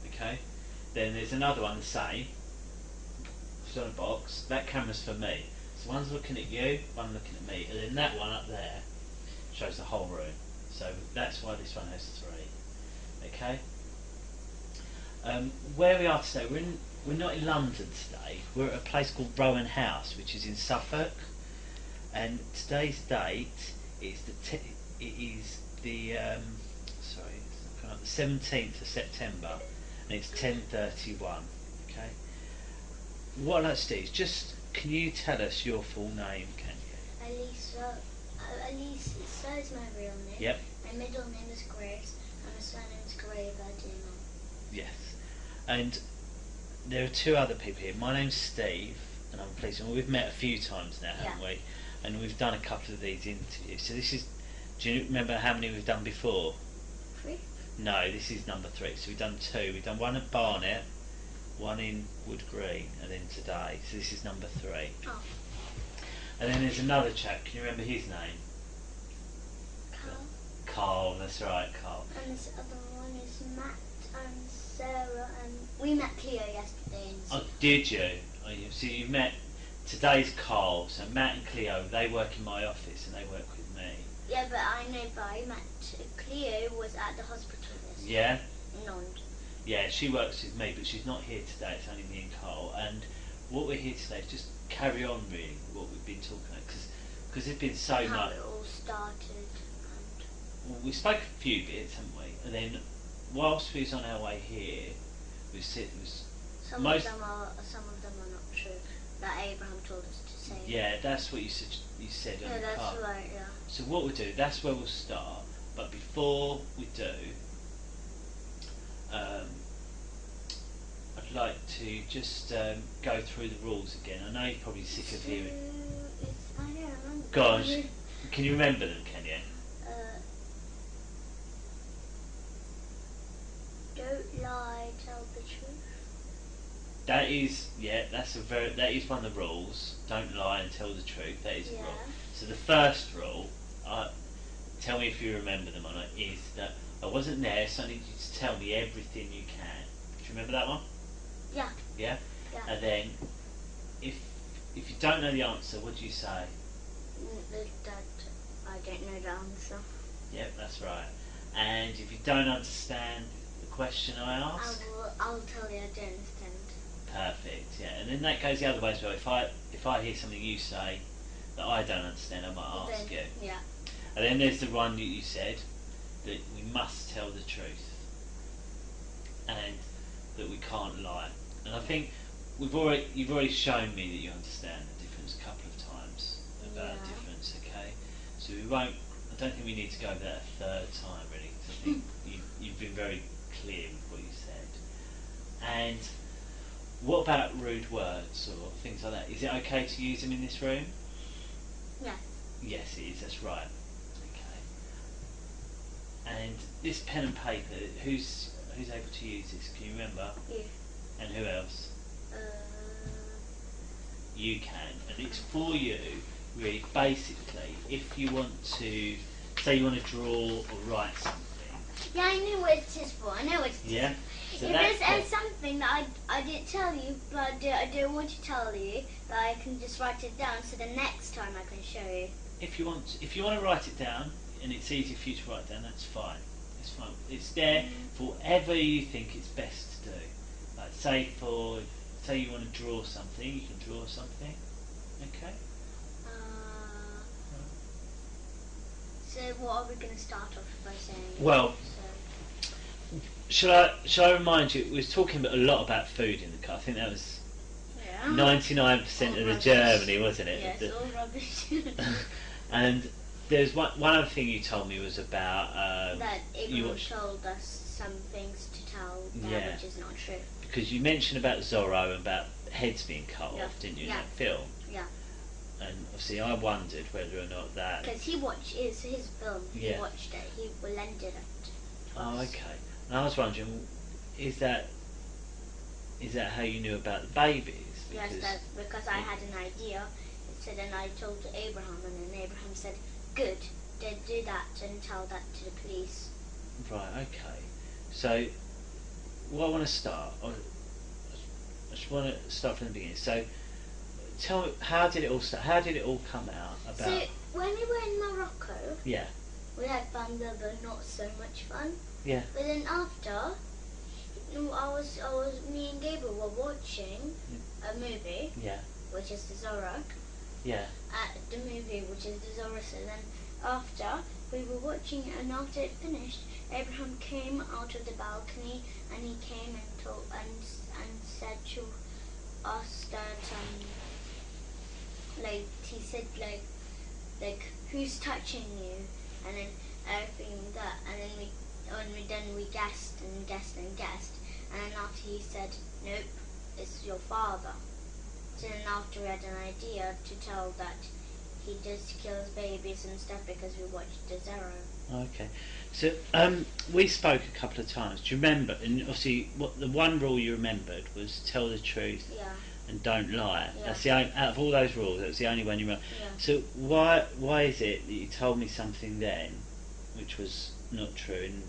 okay? Then there's another one the same, it's on a box, that camera's for me. So one's looking at you, one looking at me, and then that one up there shows the whole room. So that's why this one has 3, okay? Where we are today, we're not in London today, we're at a place called Rowan House, which is in Suffolk. And today's date is sorry, it's not coming up, the 17th of September, and it's 10:31. Okay. What I'd like to do is just, can you tell us your full name, can you? Elisa. Elisa is my real name. Yep. My middle name is Grace, and my surname is Graverdino. Yes. And there are two other people here. My name's Steve, and I'm pleased. And we've met a few times now, haven't we? And we've done a couple of these interviews. So this is. Do you remember how many we've done before? 3. No, this is number 3. So we've done 2. We've done one at Barnet, one in Wood Green, and then today. So this is number 3. Oh. And then there's another chap. Can you remember his name? Carl. Carl. That's right, Carl. And this other one is Matt and Sarah, and we met Cleo yesterday. Oh, did you? Oh, so you met. Today's Carl. So Matt and Cleo, they work in my office, and they work with me. Yeah, but I met Cleo was at the hospital yesterday. Yeah. In London. Yeah, she works with me, but she's not here today. It's only me and Carl. And what we're here today is just carry on really what we've been talking about, because there's been so How much. it all started. Well, we spoke a few bits, haven't we? And then whilst we was on our way here, Some of them are not true. That Abraham told us to say. Yeah, that's what you said. You said on the that's car. right. Yeah. So what we'll do, that's where we'll start. But before we do, I'd like to just go through the rules again. I know you're probably sick of hearing. I don't remember. Gosh, can you remember them? Can you? Don't lie, tell the truth. That is, that is one of the rules. Don't lie and tell the truth. That is a rule. So the first rule, tell me if you remember them or not, is that I wasn't there, so I need you to tell me everything you can. Do you remember that one? Yeah. Yeah? Yeah. And then, if you don't know the answer, what do you say? That I don't know the answer. Yep, that's right. And if you don't understand the question I ask, I'll tell you I don't understand. Perfect. Yeah, and then that goes the other way as well. If I hear something you say that I don't understand, I might ask you. Yeah. And then there's the one that you said that we must tell the truth and that we can't lie. And I think you've already shown me that you understand the difference a couple of times about the difference. Okay, so we won't. I don't think we need to go over that a third time really. Cause I think you've been very clear with what you said. And what about rude words or things like that? Is it okay to use them in this room? Yes. Yes, it is. That's right. Okay. And this pen and paper, who's able to use this? Can you remember? You. And who else? You can, and it's for you. Really, basically, if you want to, say, you want to draw or write something. Yeah, I know what it is for. I know what it is. Yeah. So if there's something that I didn't tell you, but I don't want to tell you, that I can just write it down, so the next time I can show you. If you want to write it down, and it's easy for you to write down, that's fine. It's fine. It's there for whatever you think it's best to do. Like say you want to draw something, you can draw something. Okay. So what are we going to start off by saying? Well, shall I remind you? We was talking a lot about food in the car. I think that was 99% of the journey, wasn't it? Yes, all rubbish. And there's one other thing you told me was about that Abraham told us some things to tell that which is not true. Because you mentioned about Zorro and about heads being cut off, didn't you, in that film? Yeah. And obviously I wondered whether or not that... Because he watched his film, he watched it, he lended it to Oh, us. okay. And I was wondering, is that how you knew about the babies? Yes, because I had an idea. So then I told Abraham, and then Abraham said, good, then do that and tell that to the police. Right, okay. So, what I want to start, I just want to start from the beginning. So, tell me, how did it all start? How did it all come out? About? So, when we were in Morocco, we had fun there, but not so much fun. Yeah. But then after, me and Gabriel were watching a movie, which is the Zorro, Yeah. at the movie, which is the Zorus. And then after we were watching it, and after it finished, Abraham came out of the balcony, and he came and told and said to us that like he said like who's touching you, and then everything that, and then we guessed and guessed and guessed, and then after he said nope, it's your father. So then after we had an idea to tell that he just kills babies and stuff because we watched the Zero. Okay, so we spoke a couple of times. Do you remember? And obviously, what the one rule you remembered was tell the truth and don't lie. Yeah. That's the only, out of all those rules, that was the only one you remember. Yeah. So why is it that you told me something then, which was not true? And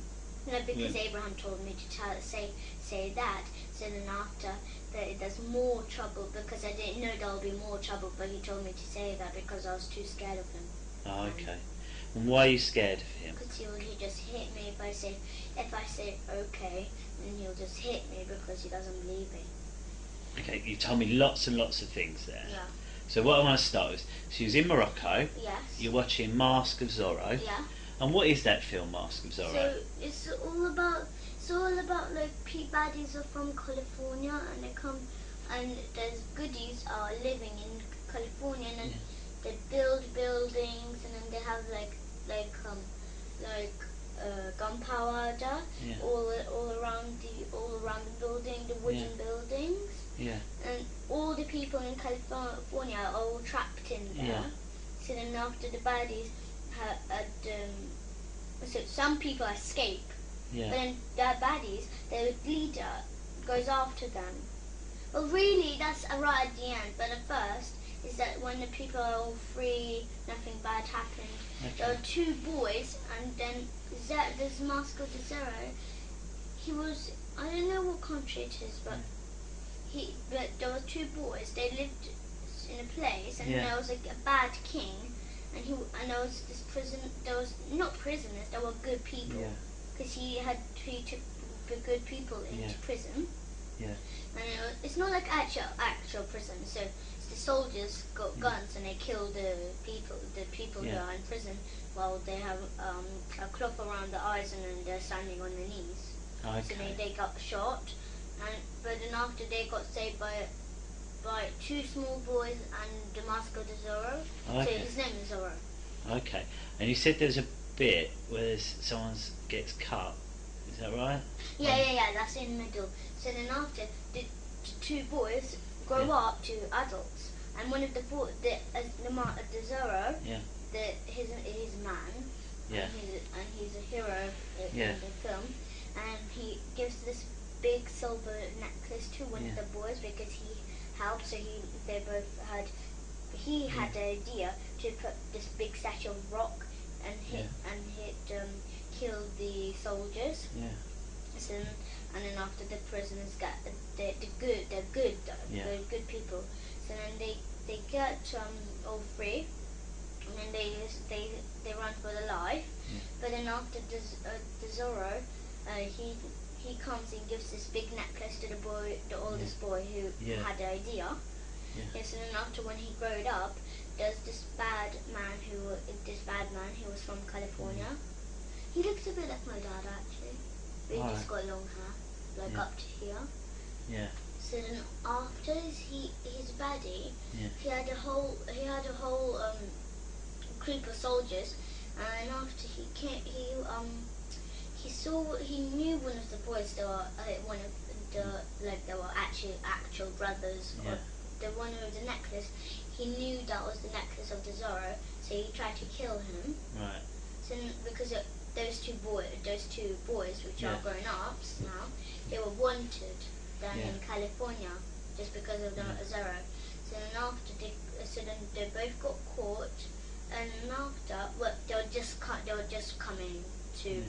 no, because Abraham told me to say that. So then after there's more trouble, because I didn't know there would be more trouble, but he told me to say that because I was too scared of him. Oh, okay. And why are you scared of him? Because he'll just hit me if I say okay, and he'll just hit me because he doesn't believe me. Okay, you told me lots and lots of things there. Yeah. So what I want to start with, she was in Morocco. Yes. You're watching Mask of Zorro. Yeah. And what is that film, Mask of Zorro? So it's all about like baddies are from California, and they come, and there's goodies are living in California, and then they build buildings, and then they have like gunpowder all around the building, the wooden buildings. Yeah. And all the people in California are all trapped in there. Yeah. So then after the baddies so some people escape. Yeah. But then the baddies, their leader goes after them. Well, really, that's right at the end. But at first, is that when the people are all free, nothing bad happened. Okay. There are two boys, and then this Mask of the Zero, he was, I don't know what country it is, but there were two boys. They lived in a place, and there was like a bad king, and there was this prison. There was not prisoners. There were good people, because he took the good people into prison. Yeah. And it's not like actual prison. So the soldiers got guns and they kill the people who are in prison, while they have a cloth around their eyes, and then they're standing on their knees. Okay. So they got shot, but then after they got saved by two small boys and the Mask of the Zorro. Okay. So his name is Zorro. Okay. And you said there's a bit where someone gets cut. Is that right? Yeah. That's in the middle. So then after the two boys grow up to adults, and one of the Zorro, his man, and he's a hero in the film, and he gives this big silver necklace to one of the boys because he helped. So he had the idea to put this big statue of rock and kill the soldiers. Yeah. So, and then after the prisoners get they're good people. So then they get all free, and then they run for their life. Yeah. But then after the Zorro, he comes and gives this big necklace to the oldest boy who had the idea. Yeah. So then after, when he growed up, there's this bad man who was from California. He looks a bit like my dad actually. But he just got long hair, up to here. Yeah. So then after his baddie, he had a whole group of soldiers, and after he knew one of the boys. They were they were actual brothers. Or the one with the necklace. He knew that was the necklace of the Zorro, so he tried to kill him. Right. So because those two boys, which are grown ups now, they were wanted down in California just because of the Zorro. So then after they both got caught, and after they were just coming to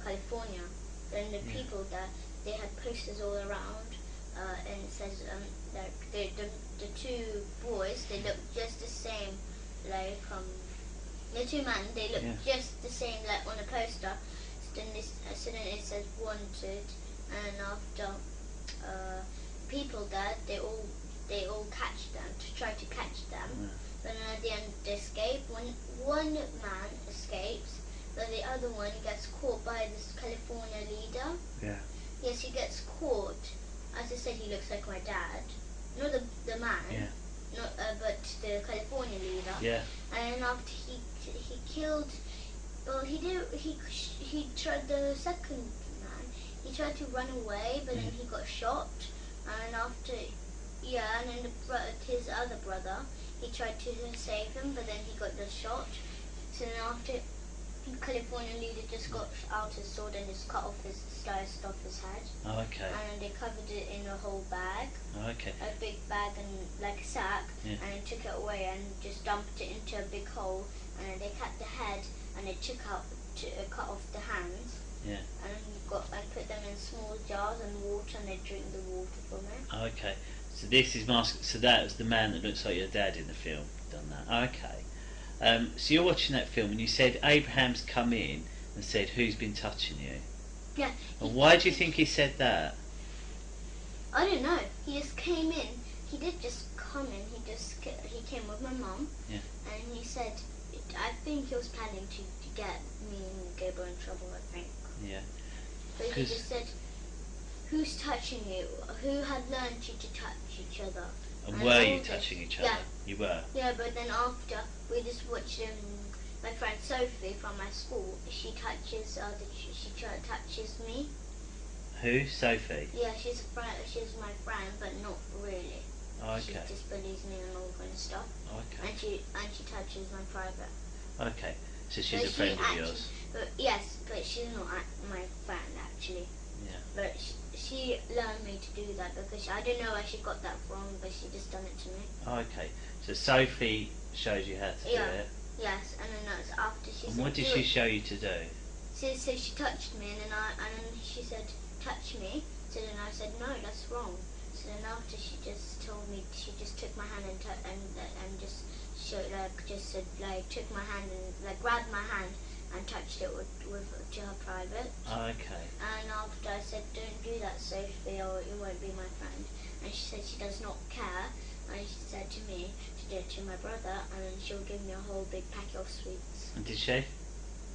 California. Then the people there, they had posters all around, and it says the two boys, they look just the same, the two men, they look just the same on a poster. So then it says wanted, and after people there, they all catch them to try to catch them. the California leader. Yeah. And then after he killed, well, he tried the second man. He tried to run away, but then he got shot. And after, yeah, and then his other brother, he tried to save him, but then he got the shot. So then after, the California leader just got out his sword and just sliced off his head. Oh, okay. And they covered it in a whole bag. Oh, okay. A big bag and like a sack, Yeah. and they took it away and just dumped it into a big hole. And then they cut the head and they cut off the hands. Yeah. And put them in small jars and water, and they drink the water from it. Oh, okay. So this is So that was the man that looks like your dad in the film. Done that. Oh, okay. So you're watching that film, and you said Abraham's come in and said, "Who's been touching you?" Yeah. And why do you think he said that? I don't know. He just came in. He did just come in. He came with my mum. Yeah. And he said, I think he was planning to get me and Gabriel in trouble. I think. Yeah. But he just said, "Who's touching you? Who had learned you to touch each other?" And were you touching each other? Yeah. You were. Yeah, but then after we just watched my friend Sophie from my school. She touches touches me. Who? Sophie? Yeah, she's a friend. She's my friend, but not really. Oh, okay. She just bullies me and all kind of stuff. Okay. And she touches my private. Okay. So she's a friend of yours. But yes, but she's not my friend actually. Yeah. But she learned me to do that because I don't know where she got that from, but she just done it to me. Okay. So Sophie showed you how to do it. Yes, and then that's after she. And said, what did she show you to do? So she touched me, and then she said, "Touch me." So then I said, "No, that's wrong." So then after she just told me, she just took my hand and just showed took my hand and grabbed my hand and touched it to her private. Oh, okay. And after I said, "Don't do that, Sophie, or you won't be my friend." And she said she does not care. And she said to me to do it to my brother, and then she'll give me a whole big packet of sweets. And did she?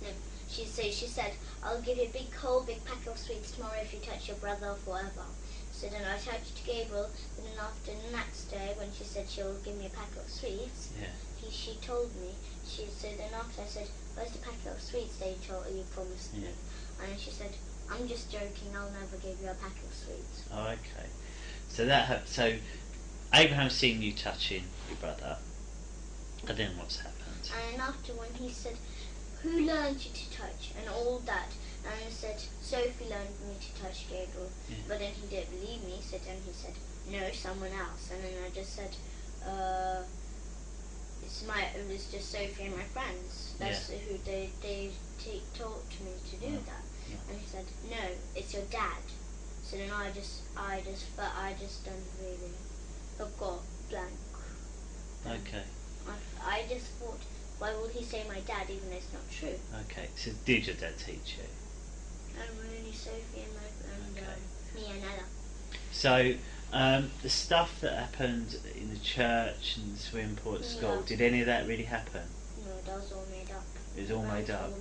No, she said, "I'll give you a whole big packet of sweets tomorrow if you touch your brother forever." So then I touched Gabriel, and then after the next day, when she said she'll give me a packet of sweets, she told me. So then after I said, "Where's the packet of sweets that you promised me?" And then she said, "I'm just joking. I'll never give you a packet of sweets." Oh, okay. So Abraham's seen you touching your brother, and then what's happened? And after when he said, "Who learned you to touch?" and all that, and I said, "Sophie learned me to touch Gabriel." But then he didn't believe me, so then he said, "No, someone else." And then I just said, it was just Sophie and my friends. That's who they taught me to do that. And he said, "No, it's your dad." So then I just don't really forgot blank. Okay. I just thought, why would he say my dad even though it's not true? Okay. So did your dad teach you? Only Sophie and me and Ella. So the stuff that happened in the church and the swimming pool at school, did any of that really happen? No, that was all made up. It was all made up?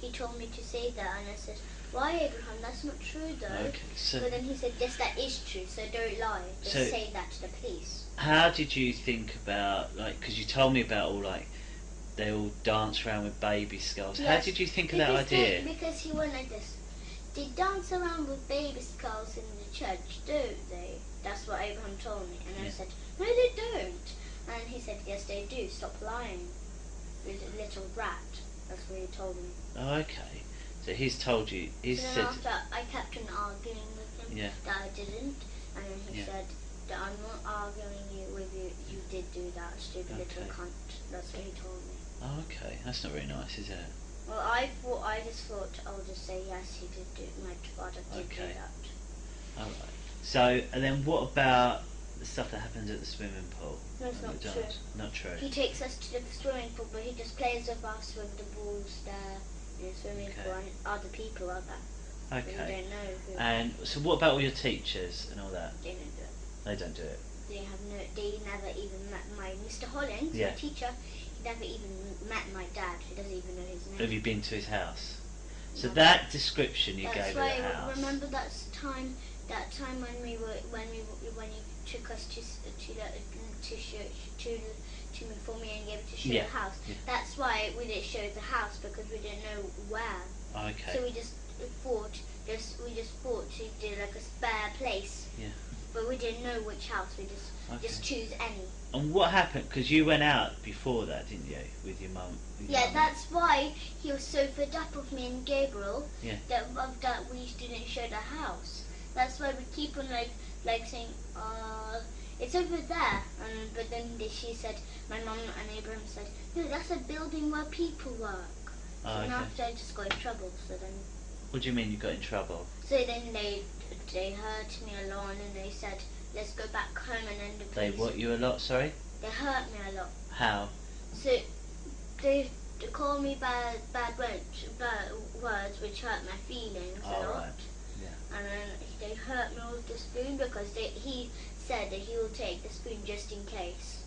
He told me to say that, and I said, "Why, Abraham? That's not true, though." Okay, so but then he said, "Yes, that is true, so don't lie. Just say that to the police." How did you think about, because you told me about they all dance around with baby skulls. Yes, how did you think of that idea? Because he went like this. They dance around with baby skulls in the church, don't they? That's what Abraham told me. And I said, "No, they don't." And he said, "Yes, they do. Stop lying, little brat." That's what he told me. Oh, okay. So he's told you. He so said. Then after I kept on arguing with him that I didn't, and then he said that I'm not arguing with you. You did do that, stupid little cunt. That's what he told me. Oh, okay. That's not very nice, is it? Well, I just thought I'll just say yes. He did do. My father did do that. All right. So, and then what about the stuff that happens at the swimming pool? No, it's not true. Not true. He takes us to the swimming pool, but he just plays with us with the balls there in the swimming pool, and other people are there. Okay. We don't know who. And so, what about all your teachers and all that? They don't do it. They don't do it. They never even met my Mr. Hollins, my teacher. He never even met my dad. He doesn't even know his name. Have you been to his house? So that description you gave of the house. Remember that time when took us to show to me for me and Gabriel to show Yeah, the house. yeah. That's why we didn't show the house, because we didn't know where. Okay. So we just thought to do like a spare place. Yeah. But we didn't know which house. We just choose any. And what happened? Because you went out before that, didn't you, with your mum? Yeah, that's why he was so fed up of me and Gabriel. Yeah. That we didn't show the house. That's why we keep on like saying, it's over there. But then she said, my mum and Abraham said, no, that's a building where people work. So after I just got in trouble. So then. What do you mean you got in trouble? So then they hurt me a lot, and they said, let's go back home, and then the police. They what you a lot? Sorry. They hurt me a lot. How? So they called me bad words, which hurt my feelings a lot. Right. Yeah. And then they hurt me with the spoon because he said that he will take the spoon just in case.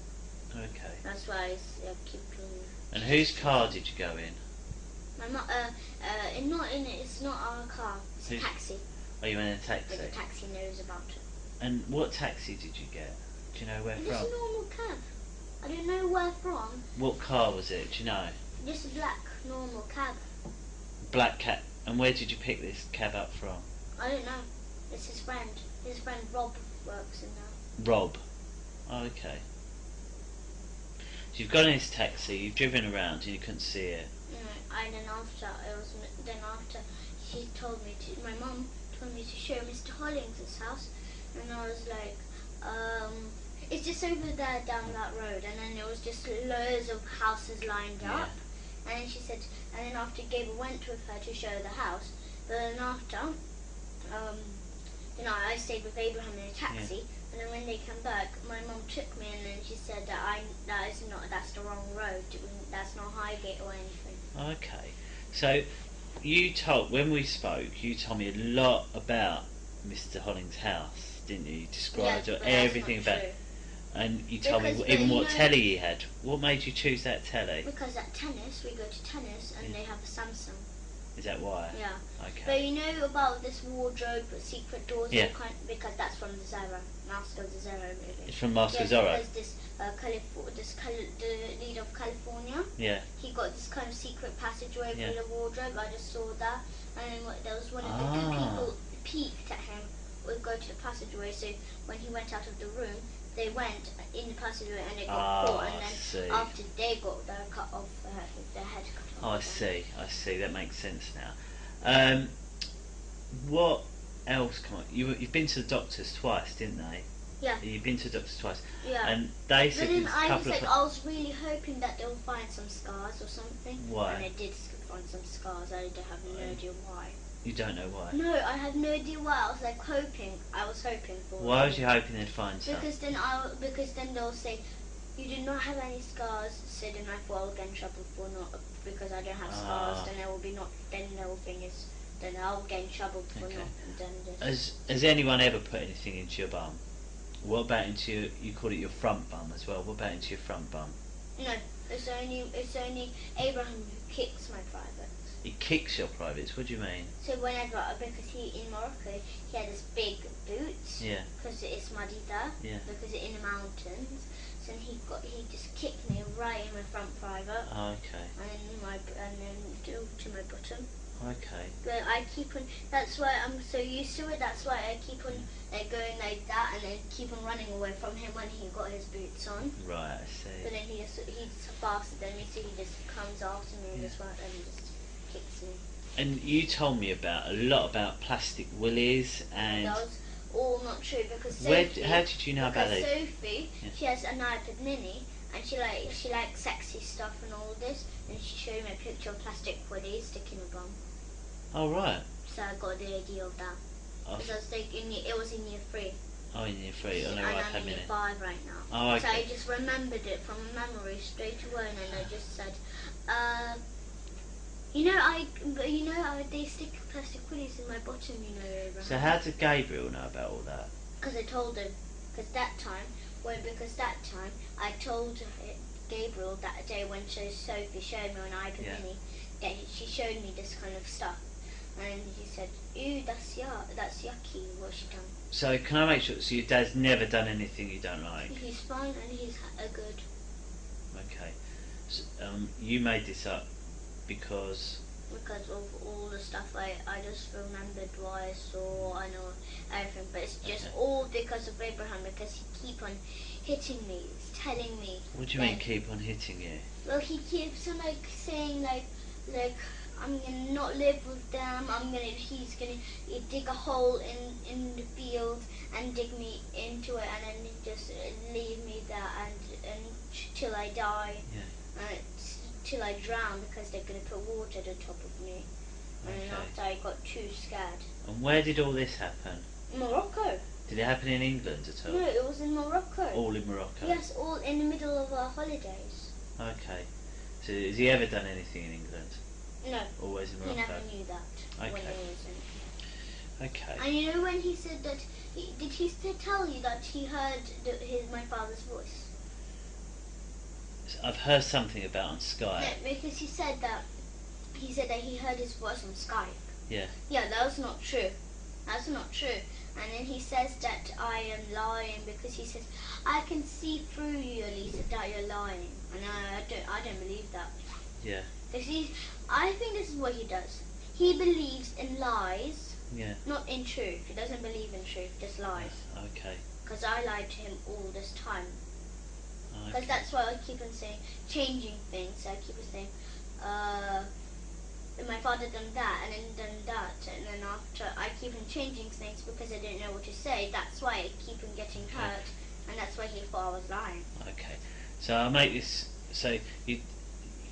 Okay. That's why I keep. And whose car did you go in? My mum. It's not our car. It's a taxi. Oh, you went in a taxi. But the taxi knows about it. And what taxi did you get? Do you know where from? Just a normal cab. I don't know where from. What car was it? Do you know? Just a black normal cab. Black cab. And where did you pick this cab up from? I don't know. It's his friend. His friend Rob works in there. Rob. Oh, okay. So you've got in this taxi, you've driven around and you couldn't see it. And then after she told me to, my mum told me to show Mr. Hollings' house, and I was like, it's just over there down that road, and then there was just loads of houses lined up, and then she said, and then after Gabriel went with her to show the house, but then after, I stayed with Abraham in a taxi, and then when they came back, my mum took me, and then she said that that's the wrong road, that's not Highgate or anything. Okay, so when we spoke, you told me a lot about Mr. Hollings' house, didn't you? You described everything about it. And you told me even what telly he had. What made you choose that telly? Because at tennis, we go to tennis, and they have a Samsung. Is that why? Yeah. Okay. But you know about this wardrobe with secret doors? Yeah. Because that's from the Zorro, Mask of the Zorro movie. It's from Mask of Zorro? Because the leader of California, he got this kind of secret passageway through the wardrobe. I just saw that. And then there was one of the good people peeked at him, would go to the passageway, so when he went out of the room, they went in the passageway and they got caught, and then after they got their cut off, their head cut off. Oh, I see. That makes sense now. What else? Come on, you've been to the doctors twice, didn't they? Yeah. You've been to the doctors twice. Yeah. And they said I was really hoping that they'll find some scars or something. Why? And they did find some scars. I have no idea why. You don't know why? No, I have no idea why. I was hoping. I was hoping for. Why was you hoping they'd find some? Because then they'll say, you did not have any scars. So then I thought I'll get in trouble for not, because I don't have scars. Then there will be not. Then the whole thing is. Then I'll get in trouble for not. Has anyone ever put anything into your bum? What about into you call it your front bum as well? What about into your front bum? No, it's only Abraham who kicks my privates. He kicks your privates. What do you mean? So because in Morocco he had this big boots. Yeah. Because it's muddy there. Yeah. Because it's in the mountains. So he just kicked me right in my front private. Oh, okay. And then to my bottom. Okay. But I keep on. That's why I'm so used to it. That's why I keep on going like that, and then keep on running away from him when he got his boots on. Right, I see. But then he's faster than me, so he just comes after me and just kicks me. And you told me a lot about plastic willies and. That was all not true because Sophie. How did you know about those? Sophie, she has an iPad Mini. And she likes sexy stuff and all this, and she showed me a picture of plastic willies sticking a bum. Oh, right. So I got the idea of that. Because I was thinking it was in year 3. Oh, in year 3. And I'm in year 5 right now. Oh, okay. So I just remembered it from memory straight away, and then I just said, they stick plastic willies in my bottom, Abraham. So how did Gabriel know about all that? Because I told him. Because that time I told Gabriel that day when Sophie showed me on iPad Mini that she showed me this kind of stuff. And he said, "Ew, that's yucky. What she done?" So can I make sure? So your dad's never done anything you don't like? He's fine and he's good. Okay. So, you made this up because of all the stuff I just remembered why I saw, I know everything, but it's just all because of Abraham, because he keep on hitting me, he's telling me. What do you mean keep on hitting you? Well, he keeps on saying like I'm gonna not live with them. He's gonna dig a hole in the field and dig me into it, and then just leave me there and till I die. Yeah. Till I drown, because they're gonna put water at the top of me. And then after I got too scared. And where did all this happen? Morocco. Did it happen in England at all? No, it was in Morocco. All in Morocco? Yes, all in the middle of our holidays. Okay. So has he ever done anything in England? No. Always in Morocco? He never knew that when he was in. Okay. And you know when he said that, did he tell you that he heard my father's voice? I've heard something about on Skype. Yeah, because he said that he heard his voice on Skype. Yeah. Yeah, that was not true. That's not true. And then he says that I am lying, because he says, I can see through you, Elisa, that you're lying. And I don't believe that. Yeah. I think this is what he does. He believes in lies, yeah, not in truth. He doesn't believe in truth, just lies. Okay. Because I lied to him all this time. Because Okay. that's why I keep on saying, changing things. I keep on saying, my father done that and then done that, and then after I keep on changing things because I don't know what to say. That's why I keep on getting hurt, and that's why he thought I was lying. Okay. So I'll make this. So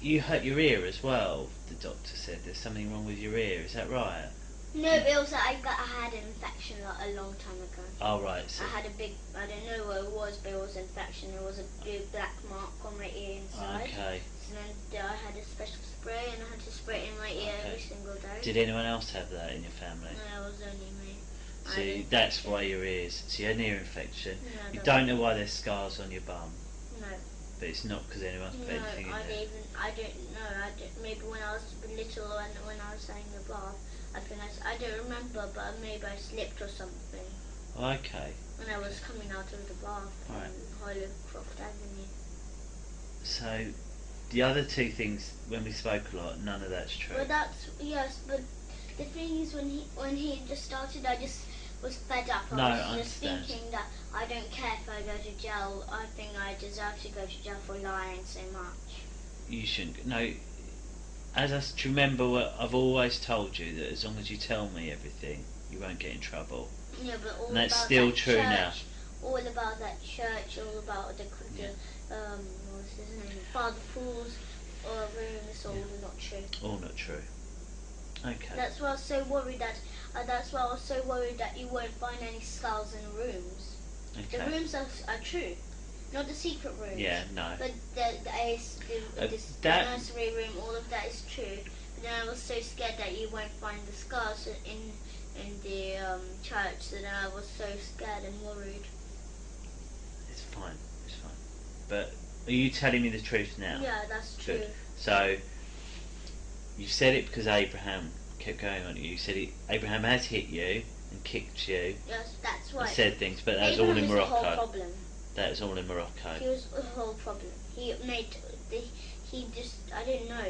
you hurt your ear as well. The doctor said there's something wrong with your ear. Is that right? No, but also I had an infection a long time ago. Oh right. So I had a big, I don't know what it was, but it was an infection. There was a big black mark on my ear inside. Okay. So then I had a special spray, and I had to spray it in my ear every single day. Did anyone else have that in your family? No, it was only me. So that's why your ears. So you had an ear infection. No, you don't know why there's scars on your bum. No. But it's not because anyone's put anything in there. I don't know. Maybe when I was little and when I was having the bath, I don't remember, but maybe I slipped or something. Okay. When I was coming out of the bath on Holycroft Avenue. So the other two things, when we spoke a lot, none of that's true. Well, yes, but the thing is, when he just started, I just was fed up. I was just thinking that I don't care if I go to jail. I think I deserve to go to jail for lying so much. You shouldn't. No. As I remember, what I've always told you, that as long as you tell me everything, you won't get in trouble. Yeah, but all and that's about still that true church, now. All about that church, all about the what's his name, Father Fool's room is all not true. All not true. Okay. That's why I was so worried that you won't find any skulls in rooms. Okay. The rooms are true, not the secret rooms. Yeah, no. But the nursery room, all of that is true. But then I was so scared that you won't find the scars in the church, so then I was so scared and worried. It's fine. It's fine. But are you telling me the truth now? Yeah, that's true. Good. So you said it because Abraham kept going on you. You said Abraham has hit you and kicked you. Yes, that's right. And said things, but that was all in Morocco. The whole problem. That was all in Morocco. He was the whole problem. I don't know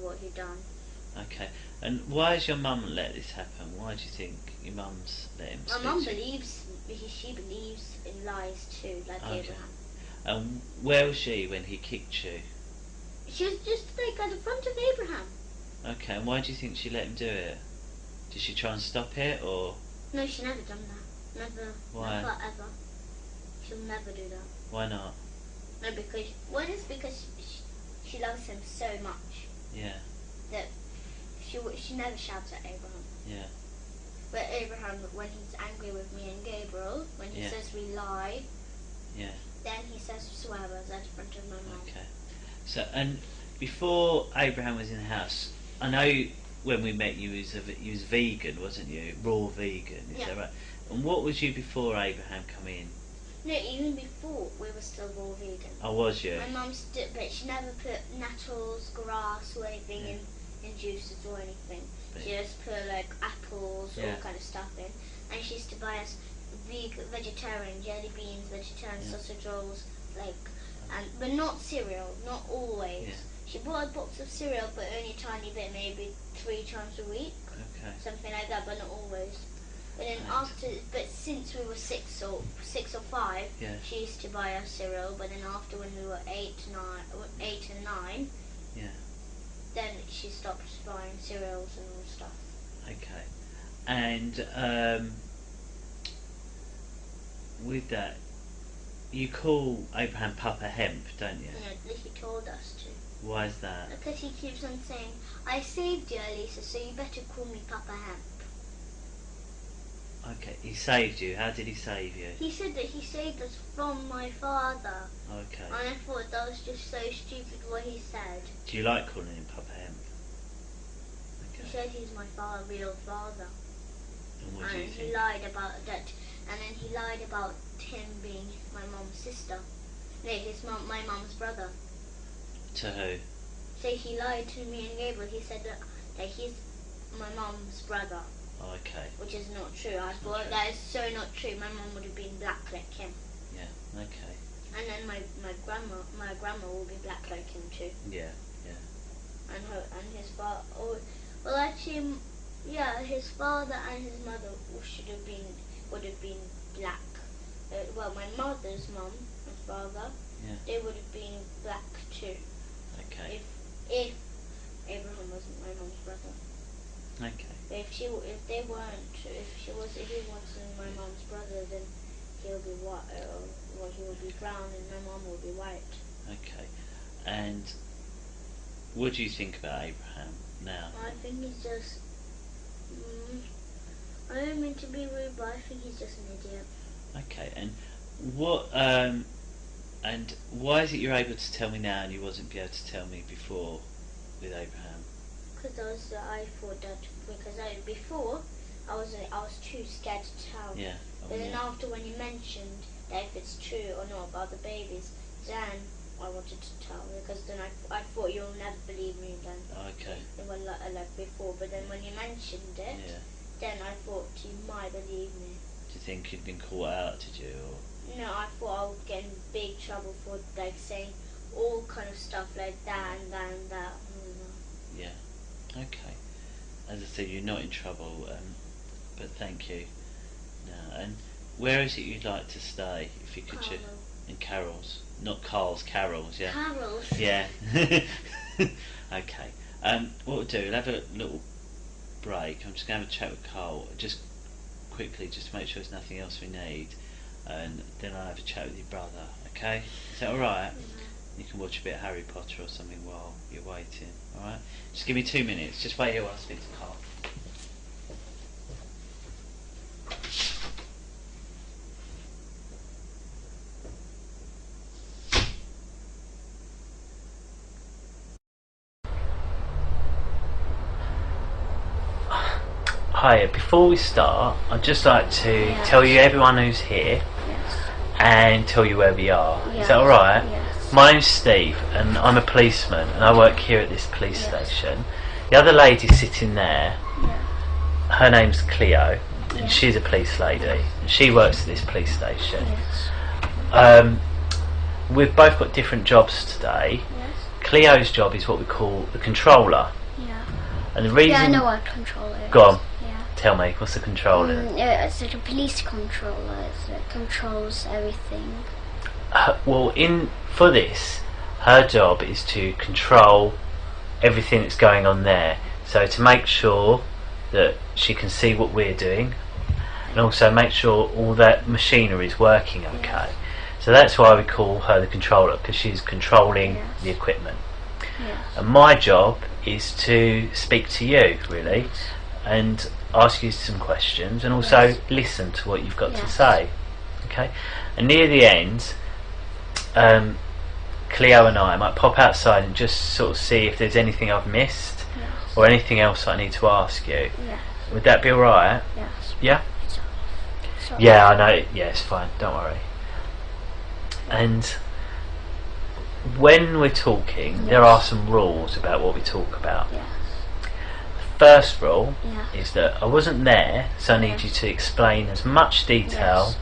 what he done. Okay. And why has your mum let this happen? Why do you think your mum's let him? My mum believes, because she believes in lies too, like Abraham. And where was she when he kicked you? She was just like at the front of Abraham. Okay, and why do you think she let him do it? Did she try and stop it, or? No, she never done that. Never. Why? Never ever. She'll never do that. Why not? No, because she loves him so much. Yeah. That she never shouts at Abraham. Yeah. But Abraham, when he's angry with me and Gabriel, when he says we lie, then he says swear words at the front of my mum. Okay. So, and before Abraham was in the house, I know when we met you, you was vegan, wasn't you? Raw vegan, is that right? And what was you before Abraham come in? No, even before we were still raw vegan. Oh, was you? My mum but she never put nettles, grass, or anything in juices or anything. She just put like apples, all kind of stuff in. And she used to buy us vegetarian jelly beans, vegetarian sausage rolls, but not cereal, not always. Yeah. She bought a box of cereal, but only a tiny bit, maybe 3 times a week. Okay. Something like that, but not always. But then since we were 6 or 5, she used to buy us cereal. But then after, when we were 8 and 9, then she stopped buying cereals and all stuff. Okay. And with that, you call Abraham Papa Hemp, don't you? Yeah, he told us to. Why is that? Because he keeps on saying, I saved you, Elisa, so you better call me Papa Hemp. Okay, he saved you. How did he save you? He said that he saved us from my father. Okay. And I thought that was just so stupid what he said. Do you like calling him Papa Hemp? Okay. He said he's my real father. And what do you think? He lied about that. And then he lied about him being my mum's sister. No, my mum's brother. To who? So he lied to me and Gabriel. He said that he's my mum's brother. Okay. Which is not true. I thought that is so not true. My mum would have been black like him. Yeah. Okay. And then my grandma will be black like him too. Yeah. And his father. Well, actually, his father and his mother would have been black. Well, my mother's mum and father, they would have been black too. Okay. If Abraham wasn't my mum's brother. Okay. If he wasn't my mum's brother, then he'll be white. He will be brown, and my mum will be white. Okay. And what do you think about Abraham now? I think he's just. I don't mean to be rude, but I think he's just an idiot. Okay. And what? And why is it you're able to tell me now, and you wasn't able to tell me before with Abraham? Because I thought that before I was too scared to tell. Yeah. But then after, when you mentioned that if it's true or not about the babies, then I wanted to tell, because then I thought you'll never believe me then. Okay. Well, like before, but then when you mentioned it, then I thought you might believe me. Do you think you'd been caught out? Did you? Or? No, I thought I would get in big trouble for saying all kind of stuff like that and that and that. Yeah. Okay. As I said, you're not in trouble, but thank you. No. And where is it you'd like to stay, if you could? In Carol's, not Carl's. Carol's, yeah. Carol's. Yeah. Okay. What we'll do, we'll have a little break. I'm just going to have a chat with Carl, just quickly, just to make sure there's nothing else we need, and then I'll have a chat with your brother. Okay? Is that all right? You can watch a bit of Harry Potter or something while you're waiting. All right? Just give me 2 minutes. Just wait here while I speak to Carl. Hi, before we start, I'd just like to tell you, everyone who's here, and tell you where we are. Is that alright? Yes. My name's Steve, and I'm a policeman, and I work here at this police station. The other lady sitting there, her name's Cleo, and she's a police lady, and she works at this police station. We've both got different jobs today. Cleo's job is what we call the controller. And the reason... I know what a controller is. Go on. Tell me, what's the controller? It's like a police controller. It controls everything. Well, for this, her job is to control everything that's going on there. So to make sure that she can see what we're doing, and also make sure all that machinery is working okay. So that's why we call her the controller, because she's controlling the equipment. And my job is to speak to you, really, and ask you some questions, and also listen to what you've got to say. Okay? And near the end, Cleo and I might pop outside and just sort of see if there's anything I've missed or anything else I need to ask you. Would that be alright? Yeah? Yeah, I know. Yeah, it's fine. Don't worry. And when we're talking, there are some rules about what we talk about. first rule Yeah. is that I wasn't there, so I need Yes. you to explain as much detail Yes.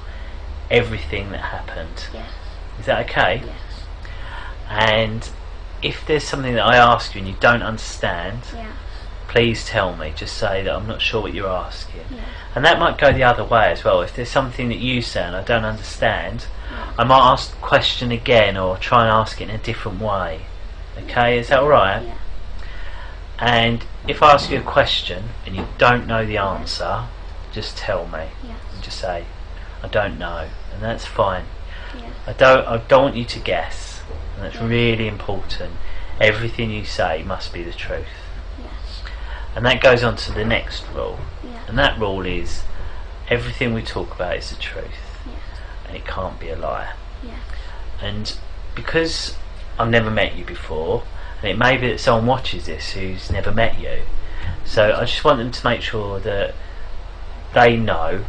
everything that happened. Yes. Is that okay? Yes. And if there's something that I ask you and you don't understand, Yeah. please tell me. Just say that I'm not sure what you're asking. Yeah. And that might go the other way as well. If there's something that you say and I don't understand, I might ask the question again or try and ask it in a different way. Okay, is that alright? Yeah. And if I ask you a question and you don't know the answer, just tell me. Yes. And just say, I don't know, and that's fine. Yeah. I don't want you to guess, and that's Yeah. really important. Everything you say must be the truth. Yes. And that goes on to the next rule. Yeah. And that rule is everything we talk about is the truth. Yes. And it can't be a lie. Yes. And because I've never met you before, and it may be that someone watches this who's never met you, so I just want them to make sure that they know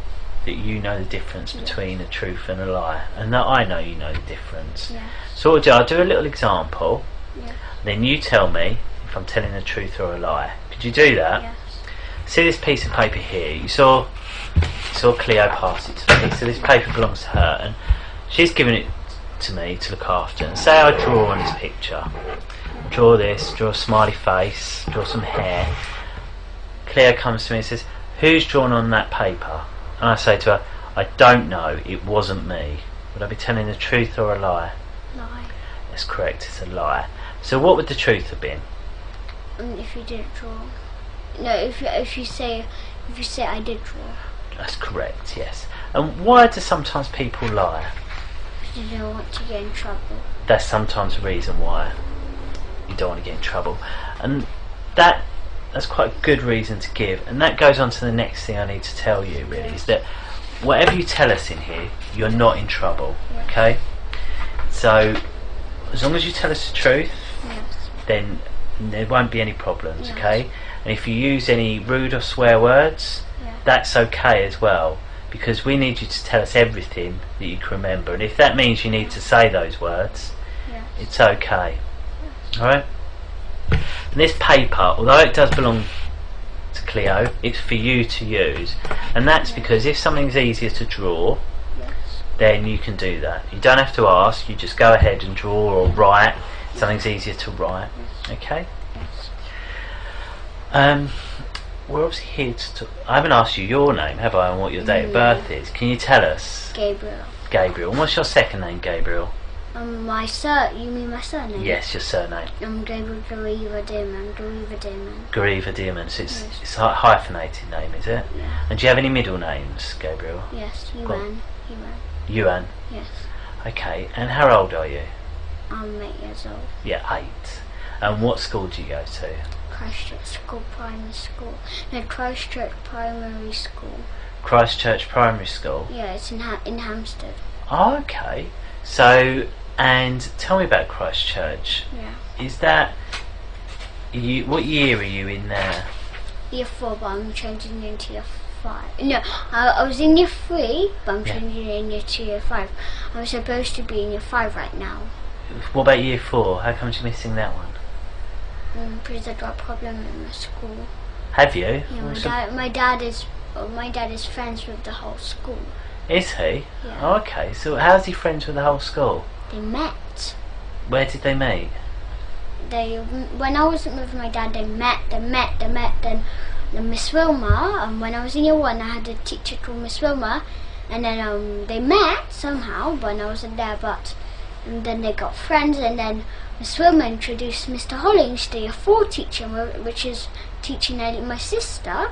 that you know the difference between a truth and a lie, and that I know you know the difference. Yes. So what I'll do a little example, Yes. then you tell me if I'm telling the truth or a lie. Could you do that? Yes. See this piece of paper here? You saw Cleo pass it to me, so this paper belongs to her, and she's given it to me to look after. And say I draw on this picture. Draw this, draw a smiley face, draw some hair. Cleo comes to me and says, who's drawn on that paper? And I say to her, I don't know, it wasn't me. Would I be telling the truth or a lie? Lie. That's correct, it's a lie. So what would the truth have been? If you didn't draw. No, if you say I did draw. That's correct, yes. And why do sometimes people lie? Because you don't want to get in trouble. That's sometimes the reason why you don't want to get in trouble. And that's quite a good reason to give. And that goes on to the next thing I need to tell you, really, is that whatever you tell us in here, you're not in trouble, okay? So as long as you tell us the truth, Yes. then there won't be any problems, Yes. okay? And if you use any rude or swear words, Yeah. that's okay as well, because we need you to tell us everything that you can remember. And if that means you need to say those words, Yes. it's okay. Alright? And this paper, although it does belong to Cleo, it's for you to use. And that's because if something's easier to draw, Yes. then you can do that. You don't have to ask, you just go ahead and draw or write. Something's easier to write. Okay? Yes. We're obviously here to I haven't asked you your name, have I, and what your date of birth is. Can you tell us? Gabriel. Gabriel. And what's your second name, Gabriel? You mean my surname? Yes, your surname. Gabriel Gariva Damon. Gariva Diamond. So it's, Yes. it's a hyphenated name, is it? Yeah. And do you have any middle names, Gabriel? Yes, Go on. Yuan. Yuan. Yes. Okay. And how old are you? I'm 8 years old. Yeah, 8. And what school do you go to? Christchurch School Primary School. No, Christchurch Primary School. Christchurch Primary School. Yeah, it's in Hampstead. Oh, okay. So, and tell me about Christchurch. Yeah. Is that what year are you in there? Year 4, but I'm changing into year 5. No, I was in year 3, but I'm changing into year 5. I'm supposed to be in year 5 right now. What about year 4? How come you're missing that one? Because I got a problem in my school. Have you? Yeah, my dad is friends with the whole school. Is he? Yeah. Oh, okay. So how's he friends with the whole school? They met. Where did they meet? When I wasn't with my dad, they met. Then Miss Wilma. When I was in year 1, I had a teacher called Miss Wilma, and then they met somehow when I wasn't there. And then they got friends, and then Miss Wilma introduced Mr. Hollings, the year 4 teacher, which is teaching my sister.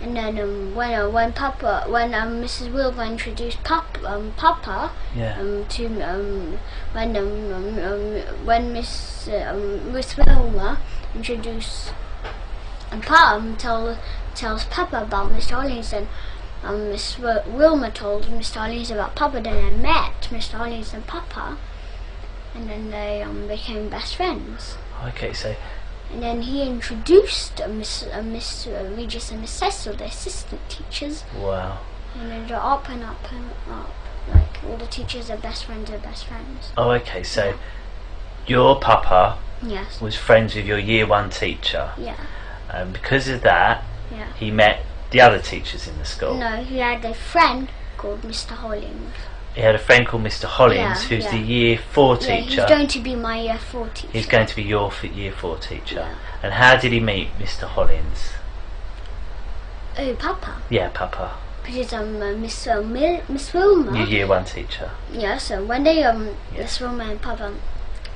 And then when Mrs. Wilma introduced Papa Yeah. when Miss Wilma introduced tells Papa about Mr. Hollings, and Miss Wilma told Mr. Hollings about Papa. Then I met Mr. Hollings and Papa, and then they became best friends. Okay, so And then he introduced Miss Regis and Miss Cecil, the assistant teachers. wow. And then they're up and up and up. Like all the teachers are best friends. Oh, okay. So your papa Yes. was friends with your year 1 teacher, Yeah. And because of that, Yeah. he met the other teachers in the school. No, he had a friend called Mr. Hollings. He had a friend called Mr. Hollins, Yeah, who's yeah. the year 4 Yeah, teacher. he's going to be my year 4 teacher. He's going to be your year 4 teacher. Yeah. And how did he meet Mr. Hollins? Oh, Papa. Yeah, Papa. Because Miss Wilma. Your year 1 teacher. Yeah, so when they Miss Wilma and Papa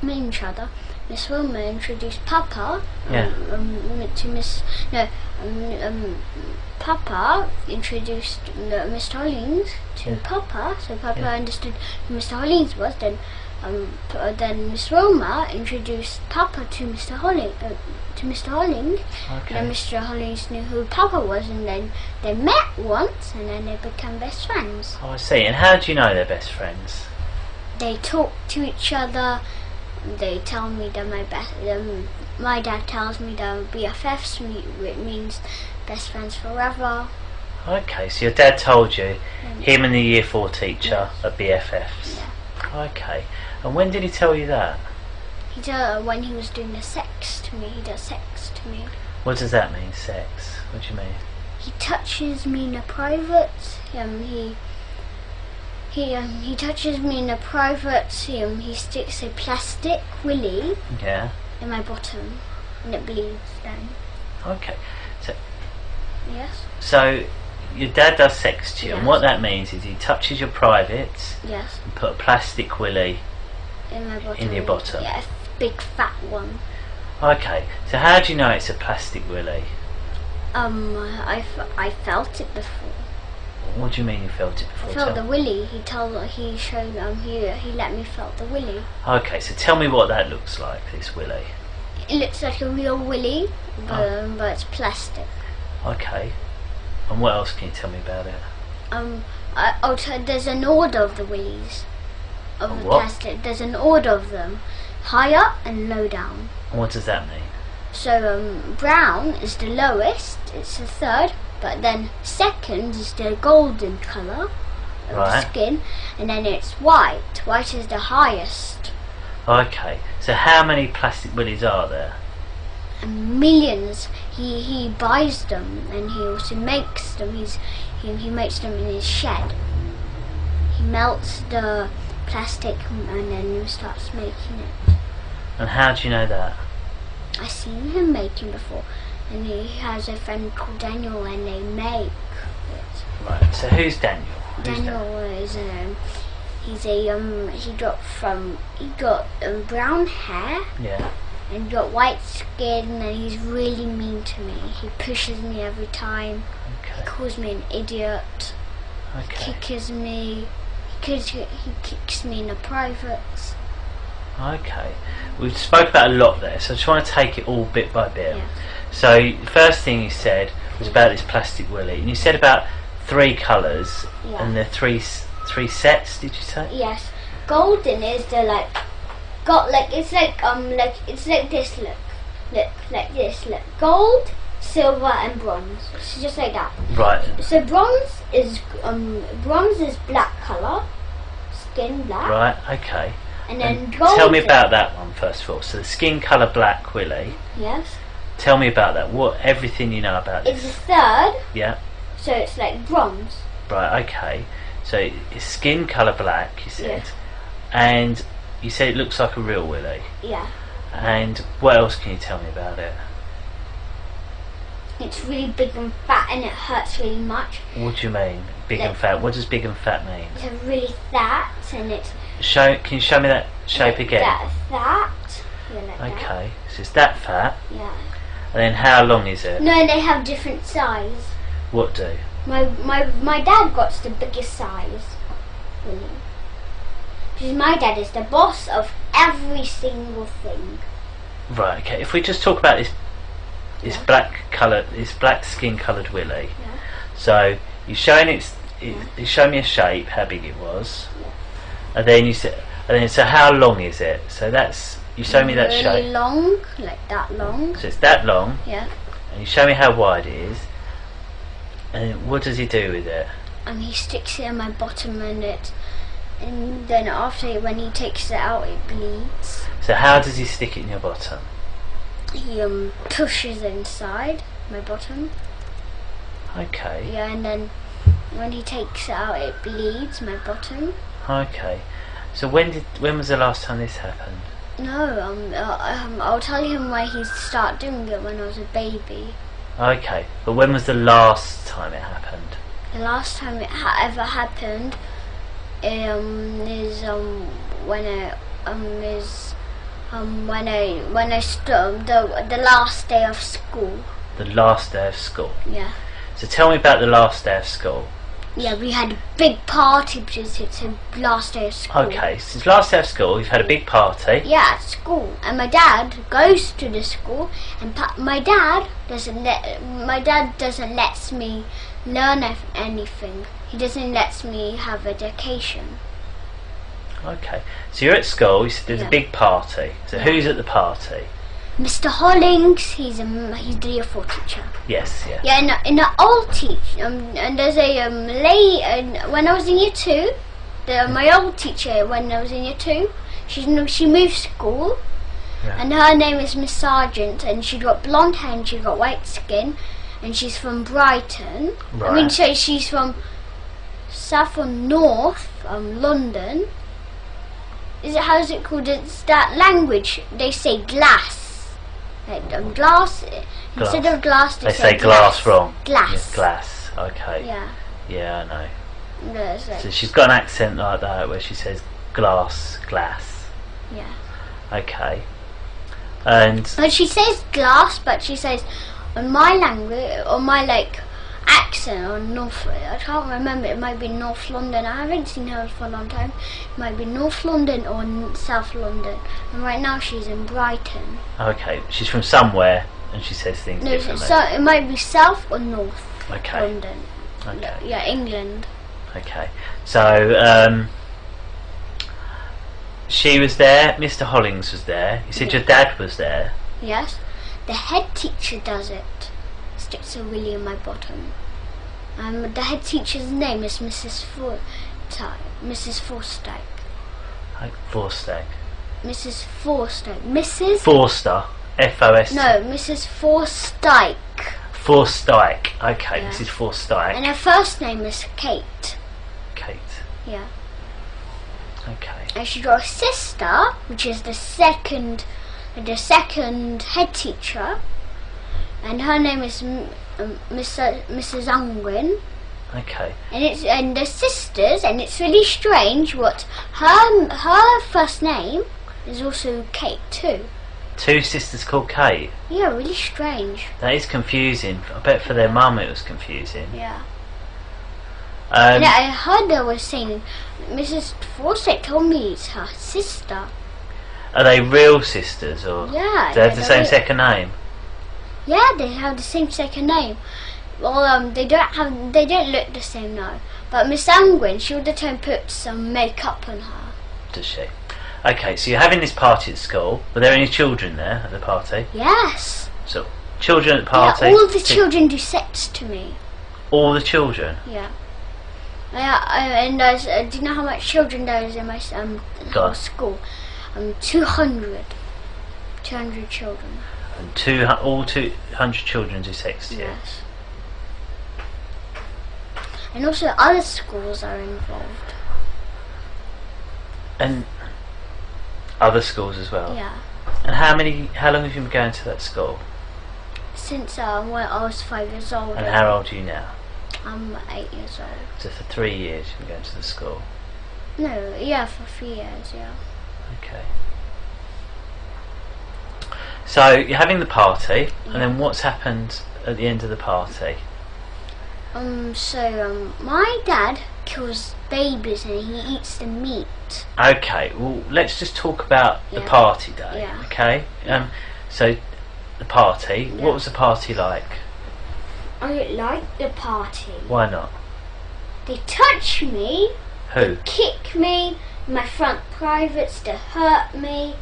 met each other, Miss Wilma introduced Papa Yeah. to Miss Papa introduced Mr. Hollings to Yeah. Papa, so Papa Yeah. understood who Mr. Hollings was. Then Miss Wilma introduced Papa to Mr. Hollings. Okay. And then Mr. Hollings knew who Papa was, and then they met once, and then they became best friends. Oh, I see. And how do you know they're best friends? They talk to each other. They tell me that my dad tells me that BFFs means best friends forever. Okay, so your dad told you him and the year 4 teacher are BFFs. Yeah. Okay. And when did he tell you that? He told when he was doing the sex to me. He does sex to me. What does that mean, sex? What do you mean? He touches me in the private. He touches me in the private. He sticks a plastic willy Yeah. in my bottom, and it bleeds then. Okay. Yes. So your dad does sex to you, and Yes. what that means is he touches your privates Yes. and put a plastic willy. In my bottom. In your bottom. Yeah, a big fat one. Okay. So how do you know it's a plastic willy? I felt it before. What do you mean you felt it before? I felt the willy. He let me felt the willy. Okay, so tell me what that looks like, this willy. It looks like a real willy, but it's plastic. Okay. And what else can you tell me about it? There's an order of the willies. Of A the what? plastic. There's an order of them. High up and low down. And what does that mean? So brown is the lowest, it's the third, but then second is the golden colour of the Right. skin, and then it's white. White is the highest. Okay. So how many plastic willies are there? And millions. He buys them, and he also makes them. He makes them in his shed. He melts the plastic and then starts making it. And how do you know that? I've seen him making before, and he has a friend called Daniel, and they make it. Right. So who's Daniel? Daniel is he got brown hair Yeah. and got white skin, and he's really mean to me. He pushes me every time. He Okay. calls me an idiot. Okay. Kicks me. He kicks me in the privates. Okay. We've spoke about a lot there, so I just want to take it all bit by bit. Yeah. So the first thing you said was about this plastic willy, and you said about 3 colours, Yeah. and the three sets. Did you say? Yes, golden is the it's like this. Look like this. Look, gold, silver, and bronze. It's just like that. Right. So bronze is black colour, skin black, Right. Okay. and then And golden. tell me about that one first of all. So the skin colour black willy. Yes, Tell me about that. What everything you know about it's the this? third. Yeah. So it's like bronze. Right. Okay. So it's skin colour black. You said, Yes. and you said it looks like a real willy. Yeah, And what else can you tell me about it? it's really big and fat, and it hurts really much. What do you mean? Big and Like- fat. What does big and fat mean? It's really fat, and it's Can you show me that shape like again? That. Yeah, like that. Okay. So it's that fat. Yeah. And then how long is it? No, they have different size. What do? My dad got the biggest size. Really. Because my dad is the boss of every single thing. Right. Okay. If we just talk about this Yeah. this black skin coloured willy. Yeah. So you're showing you show me a shape, how big it was, and then you said, so how long is it? So that's you show me that really shape. long, like that long. So it's that long, Yeah. and you show me how wide it is, and what does he do with it? And he sticks it in my bottom, and then after when he takes it out, it bleeds. So how does he stick it in your bottom? he pushes inside my bottom. Okay. Yeah, and then when he takes it out, it bleeds my bottom. Okay. So when was the last time this happened? No, I'll tell him why he started doing it when I was a baby. Okay, but when was the last time it happened? The last time it ever happened is when I stood the last day of school. The last day of school. Yeah. So tell me about the last day of school. Yeah, we had a big party because it's the last day of school. Okay, since last day of school, you've had a big party. Yeah, at school, and my dad goes to the school, and my dad doesn't let me learn anything. He doesn't let me have education. Okay, so you're at school. You said there's a big party. So who's at the party? Mr. Hollings, he's the year 4 teacher. Yes, yeah. Yeah, in the old teacher, and there's a lady. When I was in year 2, my old teacher when I was in year 2, she moved school, and her name is Miss Sargent, and she got blonde hair and she got white skin, and she's from Brighton. Right. I mean, so she's from south or north, London. How's it called? It's that language. They say glass. Glass. Instead of glass, they say glass wrong. Glass. Yes, glass. Okay. Yeah. Yeah, I know. No, So she's got an accent like that where she says glass. Yeah. Okay. And Well, she says glass, but she says on my language, or my accent on North. I can't remember. It might be North London. I haven't seen her for a long time. It might be North London or South London. And right now she's in Brighton. okay, she's from somewhere and she says things No, differently. so it might be South or North Okay. London. Okay. Yeah, England. Okay. So she was there. Mr. Hollings was there. You said your dad was there. Yes. The head teacher does it. Sticks a willy in my bottom. The head teacher's name is Mrs. Forstyke. Mrs. Forstyke. Forster. Mrs. Forstyke. Mrs. Forster. F-O-S. No, Mrs. Forstyke. Forstyke. Okay, Yeah. Mrs. Forstyke. And her first name is Kate. Kate. Yeah. Okay. And she got a sister, which is the second head teacher. And her name is Mrs. Unwin. Okay. And they're sisters, and it's really strange what her first name is also Kate too. 2 sisters called Kate. Yeah, really strange. That is confusing. I bet for their mum it was confusing. Yeah. And I heard they were saying Mrs. Forsyth told me it's her sister. Are they real sisters or? Yeah. Do they have the same second name? Yeah, they have the same second name. Well, they don't look the same now. But Miss Angwin, she all the time puts some makeup on her. Does she? Okay, so you're having this party at school. Were there any children there at the party? Yes. So, children at the party? Yeah, all the children do sex to me. All the children? Yeah. And do you know how much children there is in my school? 200. 200 children. And all 200 children do sex to you? Yes. And also other schools are involved. And other schools as well? Yeah. And how long have you been going to that school? Since when I was 5 years old. And how old are you now? I'm 8 years old. So for 3 years you've been going to the school? No, yeah, for 3 years, yeah. Okay. So you're having the party, and then what's happened at the end of the party? My dad kills babies and he eats the meat. Okay, well let's just talk about the party day. Yeah. Okay. So the party. Yeah. What was the party like? I don't like the party. Why not? They touch me. Who? They kick me. My front privates. They hurt me.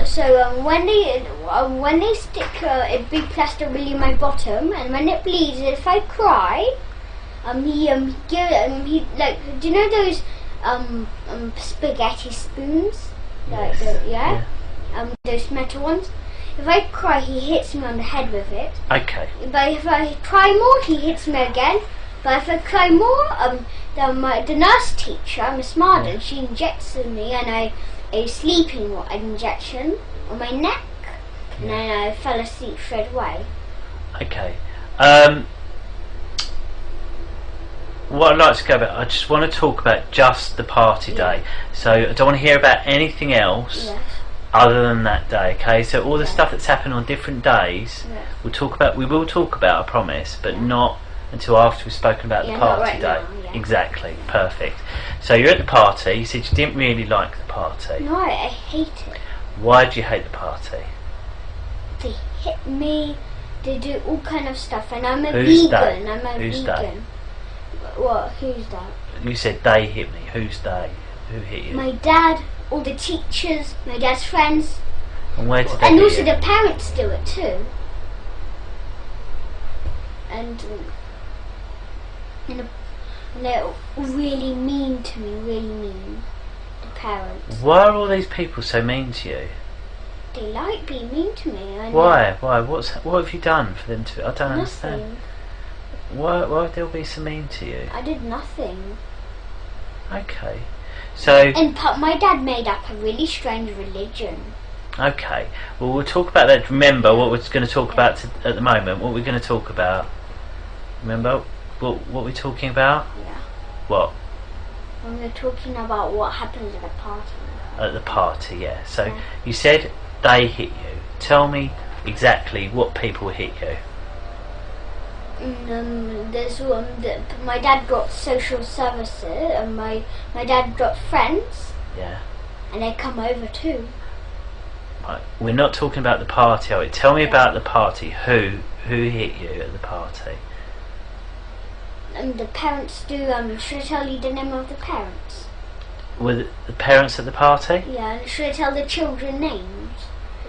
So when they stick a big plaster really in my bottom, and when it bleeds, if I cry, he do you know those spaghetti spoons? Yes. Those metal ones. if I cry, he hits me on the head with it. Okay. But if I cry more, he hits me again. But if I cry more, the nurse teacher, Miss Marden, she injects me, and a sleeping injection on my neck, and then I fell asleep straight away. Okay. What I'd like to go about, I just want to talk about just the party day. So I don't want to hear about anything else other than that day. Okay. So all the stuff that's happened on different days, we will talk about, I promise, but not until after we've spoken about the party day. Now, Exactly. Perfect. So you're at the party. You said you didn't really like the party. No, I hate it. Why do you hate the party? They hit me. They do all kind of stuff, and I'm a Who's vegan. they? I'm a Who's vegan. What? Who's that? You said they hit me. Who's they? Who hit you? My dad, all the teachers, my dad's friends, And where did they and hit also you? the parents do it too. And they're really mean to me. Really mean. The parents. Why are all these people so mean to you? They like being mean to me. Why? What have you done for them to? I don't understand. Nothing. Why would they all be so mean to you? I did nothing. Okay. So. And my dad made up a really strange religion. Okay. Well, we'll talk about that. Remember what we're going to talk about at the moment. What we're going to talk about. Remember what we're talking about? Yeah. What? When we're talking about what happens at a party. At the party, yeah. So you said they hit you. Tell me exactly what people hit you. There's my dad got social services, and my dad got friends. Yeah. And they come over too. Right. We're not talking about the party. Tell me about the party. Who hit you at the party? The parents do. Should I tell you the name of the parents? Were the parents at the party? Yeah. And should I tell the children names?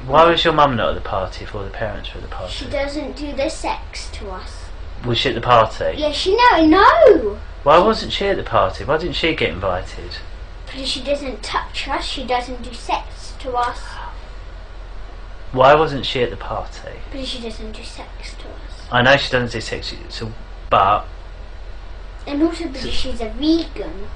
Why was your mum not at the party if all the parents were at the party? She doesn't do the sex to us. Was she at the party? Yeah, no. Why wasn't she at the party? Why didn't she get invited? Because she doesn't touch us. She doesn't do sex to us. Why wasn't she at the party? Because she doesn't do sex to us. I know she doesn't do sex, but. And also because she's a vegan.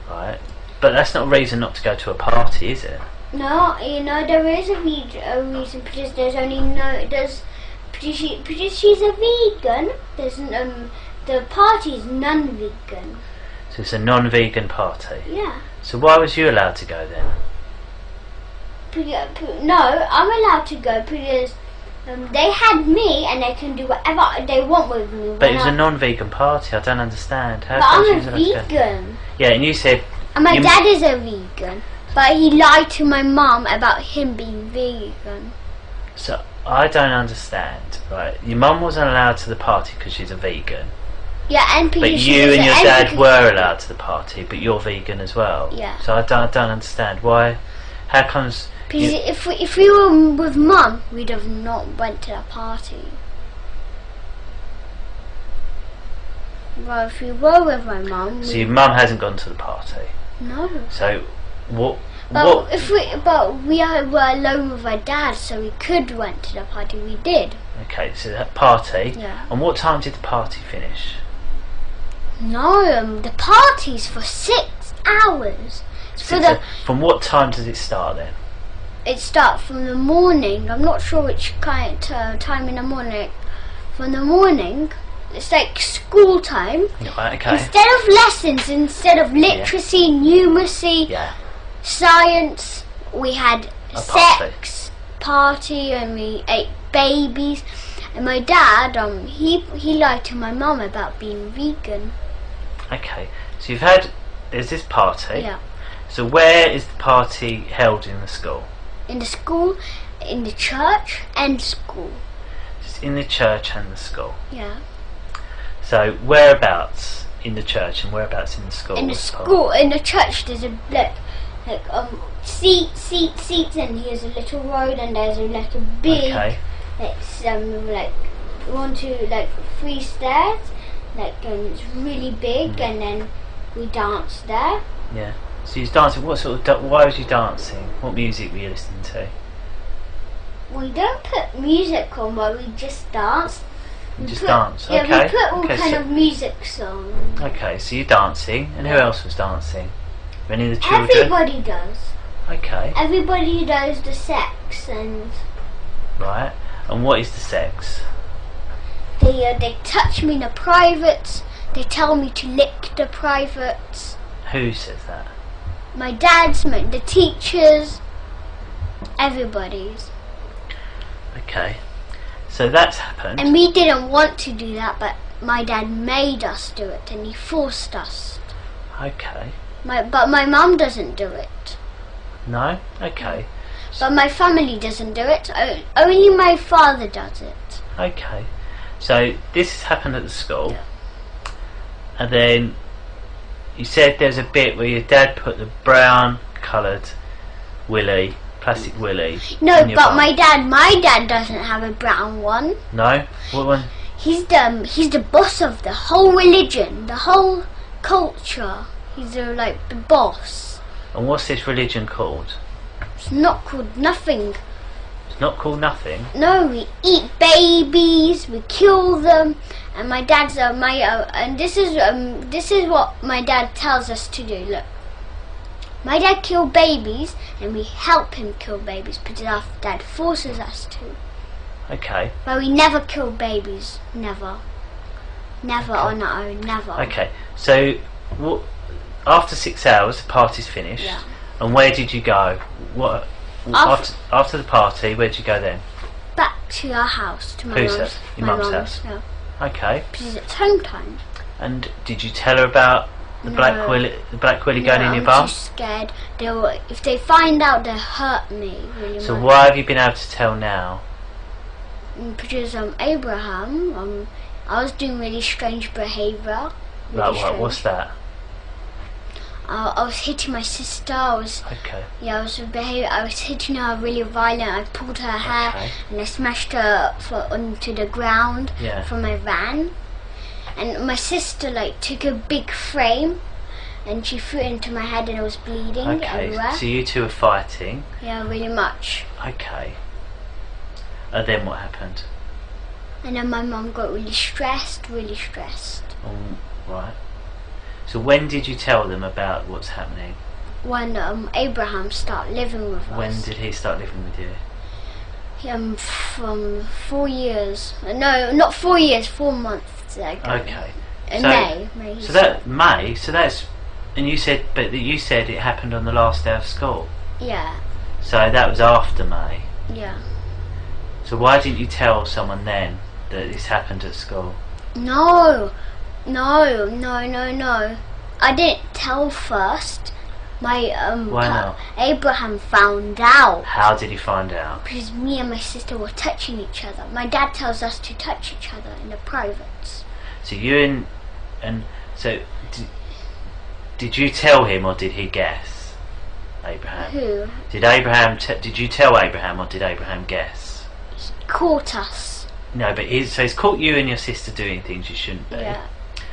Right, but that's not a reason not to go to a party, is it? No, there is a reason, because there's because she's a vegan, there's the party is non-vegan. So it's a non-vegan party? Yeah. So why was you allowed to go then? No, I'm allowed to go because they had me and they can do whatever they want with me. But it was a non-vegan party, I don't understand. But I'm a vegan. Yeah, and you said... And my dad is a vegan, but he lied to my mum about him being vegan. So, I don't understand, right? Your mum wasn't allowed to the party because she's a vegan. Yeah, and but you and your dad were allowed to the party, but you're vegan as well. Yeah. So I don't understand why. How comes? Because if we were with mum, we'd have not went to the party. Well, if we were with my mum. So your mum hasn't gone to the party. No. So what? But we were alone with my dad, so we could went to the party. We did. Okay, so that party. Yeah. And what time did the party finish? No, the party's for 6 hours. From what time does it start then? It starts from the morning. I'm not sure which kind of time in the morning. From the morning, it's like school time. Right, okay. Instead of lessons, instead of literacy, numeracy, science, we had a sex party, and we ate babies. And my dad, he lied to my mum about being vegan. Okay, so there's this party. Yeah. So where is the party held in the school? In the school, in the church, and school. Just in the church and the school. Yeah. So whereabouts in the church and whereabouts in the school? In the school, in the church, there's a seats, and here's a little road, and there's a big, it's 1, 2, 3 stairs, it's really big, and then we dance there. Yeah. So you was dancing. What sort of? Why was you dancing? What music were you listening to? We don't put music on, but we just dance. You just dance, Yeah, okay. we put all kind so, of music songs. okay, so you're dancing, and who else was dancing? Any of the children? Everybody does. Okay. Everybody does the sex, and Right. And what is the sex? they touch me in the privates. They tell me to lick the privates. Who says that? My dad's, the teachers, everybody's. Okay. So that's happened. And we didn't want to do that, but my dad made us do it, and he forced us. Okay. But my mum doesn't do it. No? Okay. But my family doesn't do it. Only my father does it. Okay. So this has happened at the school. And then you said there's a bit where your dad put the brown coloured willy, plastic willy. No, in your but bum. my dad doesn't have a brown one. No? What one? He's the boss of the whole religion, the whole culture. He's the boss. And what's this religion called? It's not called nothing. It's not called nothing. No, we eat babies, we kill them, and my dad's and this is what my dad tells us to do. Look, my dad killed babies, and we help him kill babies because our dad forces us to. Okay. But we never kill babies, never Okay. on our own, never. Okay. So what? After 6 hours, the party's finished. Yeah. And where did you go? What? After the party, where did you go then? Back to our house, to my Whose mum's. house? Your mum's house? Yeah. Okay. Because it's home time. And did you tell her about the No. black willy going in your bum? I'm too scared. If they find out, they'll hurt me really So much. why have you been able to tell now? Because Abraham, I was doing really strange behaviour. Like what? What's that? I was hitting my sister. Okay. I was hitting her really violent. I pulled her hair Okay. and I smashed her onto the ground Yeah. from my van. And my sister took a big frame and she threw it into my head and I was bleeding Okay. everywhere. So you two are fighting. Yeah, really much. Okay. And then what happened? And then my mum got really stressed. Right. So when did you tell them about what's happening? When Abraham started living with us. When did he start living with you? From 4 years. No, not 4 years. 4 months ago. Okay. In So- May. he So said. that May. So that's. And you said, but you said it happened on the last day of school. Yeah. So that was after May. Yeah. So why didn't you tell someone then that this happened at school? No. I didn't tell first. My Why not? Abraham found out. How did he find out? Because me and my sister were touching each other. My dad tells us to touch each other in the privates. So you and so did you tell him or did he guess? Abraham. Who Did you tell Abraham or did Abraham guess? caught us? No, but he's caught you and your sister doing things you shouldn't be. Yeah.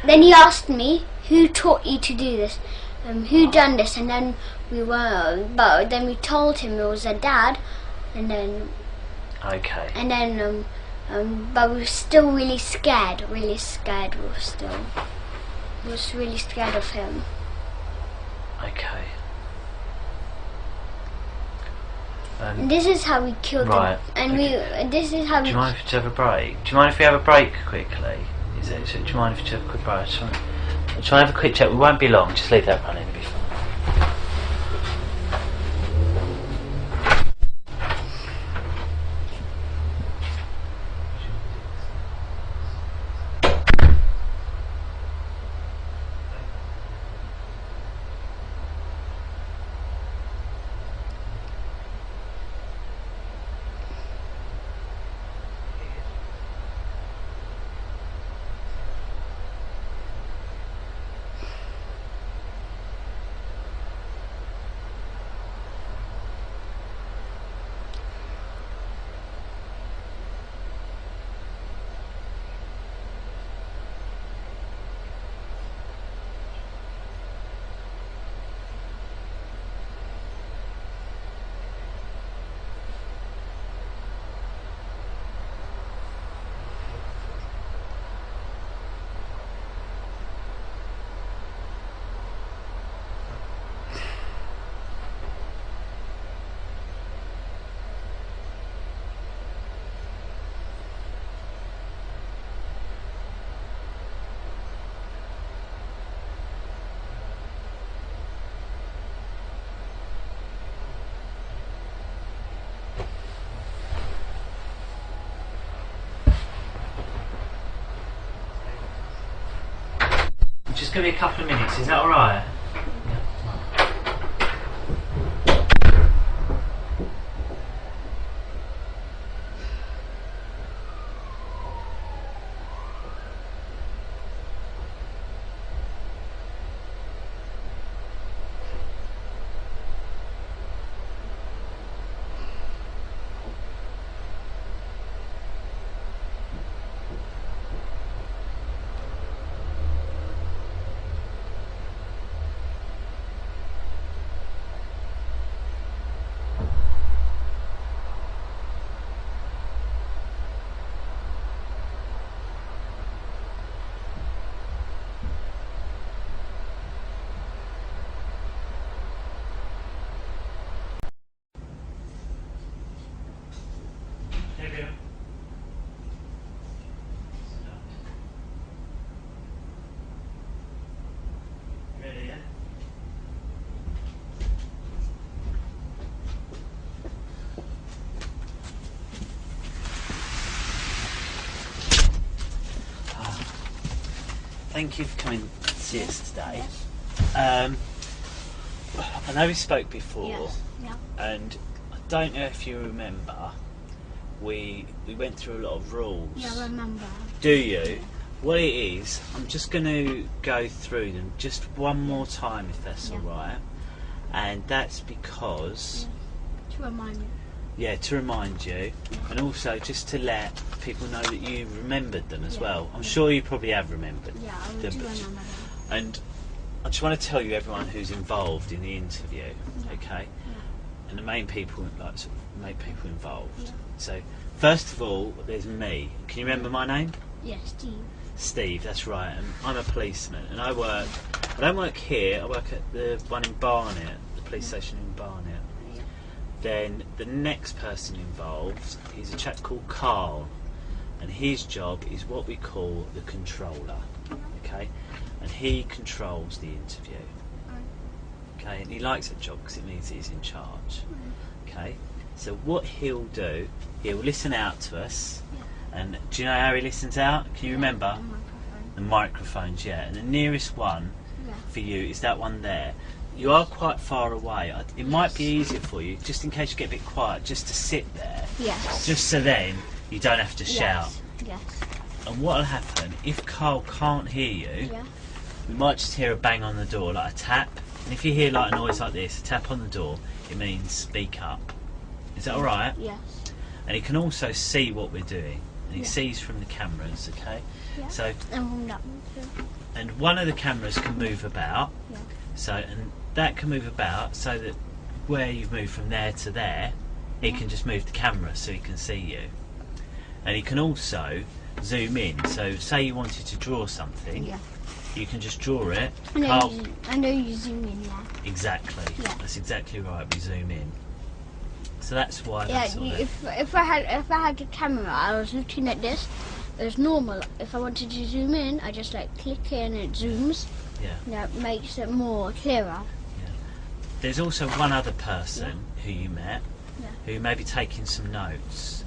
Then he asked me, "Who taught you to do this? Who done this?" And then but then we told him it was a dad, and then Okay. but we were still really scared. We was really scared of him. Okay. And this is how we killed Right, him. And this is how Do we. you mind if we have a break? Do you mind if we have a break quickly? Do you mind if we have a quick break? I'll try and have a quick chat. We won't be long. Just leave that running. It'll be fine. going to be a couple of minutes, is that alright? Thank you for coming to see us today. I know we spoke before, and I don't know if you remember, we went through a lot of rules. Yeah, I remember. Do you? Yeah. What it is, I'm just going to go through them just one more time, if that's alright. And that's because... To remind me. Yeah, to remind you, and also just to let people know that you remembered them as well. I'm sure you probably have remembered them. Do remember them. And I just want to tell you everyone who's involved in the interview, okay? And the main people, like, sort of make people involved. So, first of all, there's me. Can you remember my name? Yeah, Steve. Steve, that's right. And I'm a policeman, and I don't work here. I work at the one in Barnet, the police station in Barnet. Then the next person involved is a chap called Carl, and his job is what we call the controller, okay? And he controls the interview, okay? And he likes that job because it means he's in charge, okay? So what he'll do, he'll listen out to us, and do you know how he listens out? Can you remember? The microphones, yeah. And the nearest one for you is that one there. You are quite far away. It might be easier for you, just in case you get a bit quiet, just to sit there. Yes. Just so then you don't have to shout. Yes. And what'll happen, if Carl can't hear you, we might just hear a bang on the door, like a tap. And if you hear like a noise like this, a tap on the door, it means speak up. Is that alright? Yes. And he can also see what we're doing. And he sees from the cameras, okay? Yeah. So, and from that one too. And one of the cameras can move about. Yeah. So, and that can move about so that where you've moved from there to there, he can just move the camera so he can see you. And he can also zoom in. So say you wanted to draw something, you can just draw it. I know you zoom in there. Exactly. Yeah. That's exactly right. We zoom in. So that's why. Yeah. If I had the camera, I was looking at this. It was normal. If I wanted to zoom in, I just like click it and it zooms. Yeah. That makes it more clearer. There's also one other person who you met who may be taking some notes,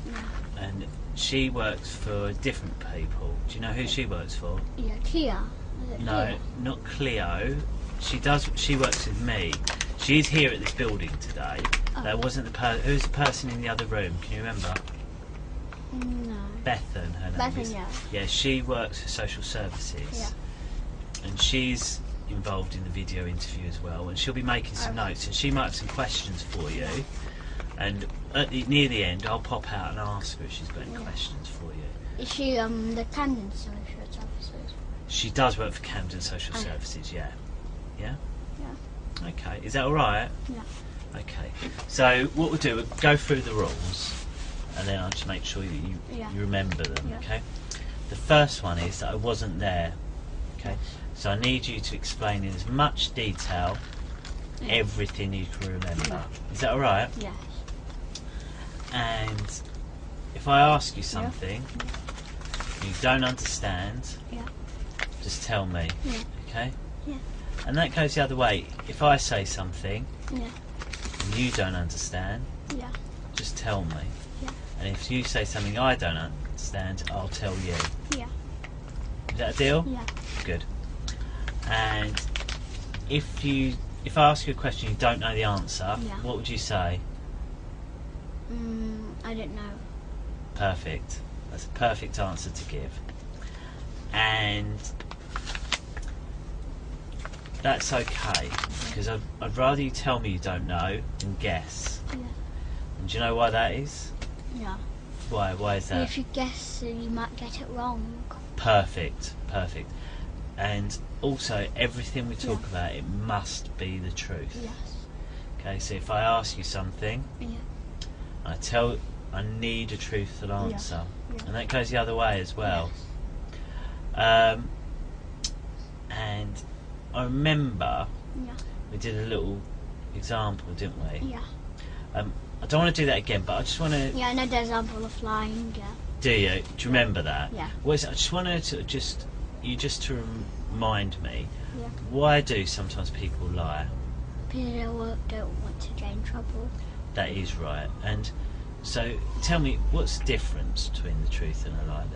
and she works for different people. Do you know who she works for? Yeah, Cleo. No, Cleo? Not Cleo. She works with me. She's here at this building today. Oh. That wasn't the person. Who's the person in the other room? Can you remember? No. Bethan, her name is. Yeah, she works for social services. Yeah. And she's involved in the video interview as well, and she'll be making some notes, and she might have some questions for you, and near the end I'll pop out and ask her if she's got any questions for you. Is she the Camden Social Services? She does work for Camden Social Services, yeah. Okay, is that alright? Yeah. Okay, so what we'll do, we'll go through the rules, and then I'll just make sure that you remember them, okay? The first one is that I wasn't there, okay? So I need you to explain in as much detail everything you can remember. Is that alright? Yes. And if I ask you something you don't understand, just tell me, okay? Yeah. And that goes the other way. If I say something and you don't understand, just tell me. Yeah. And if you say something I don't understand, I'll tell you. Yeah. Is that a deal? Yeah. Good. And if I ask you a question you don't know the answer, what would you say? I don't know. Perfect. That's a perfect answer to give. And that's okay, because I'd rather you tell me you don't know than guess. Yeah. And do you know why that is? Yeah. Why? Why is that? If you guess, you might get it wrong. Perfect. Perfect. And also, everything we talk about, it must be the truth. Yes. Okay, so if I ask you something, I need a truthful answer. Yeah. And that goes the other way as well. Yes. And I remember we did a little example, didn't we? Yeah. I don't want to do that again, but I just want to... Yeah, I know the example of flying, Do you? Do you remember that? Yeah. Well, I just wanted to to remind me, why do sometimes people lie? People don't want to get in trouble. That is right. And so, tell me, what's the difference between the truth and a lie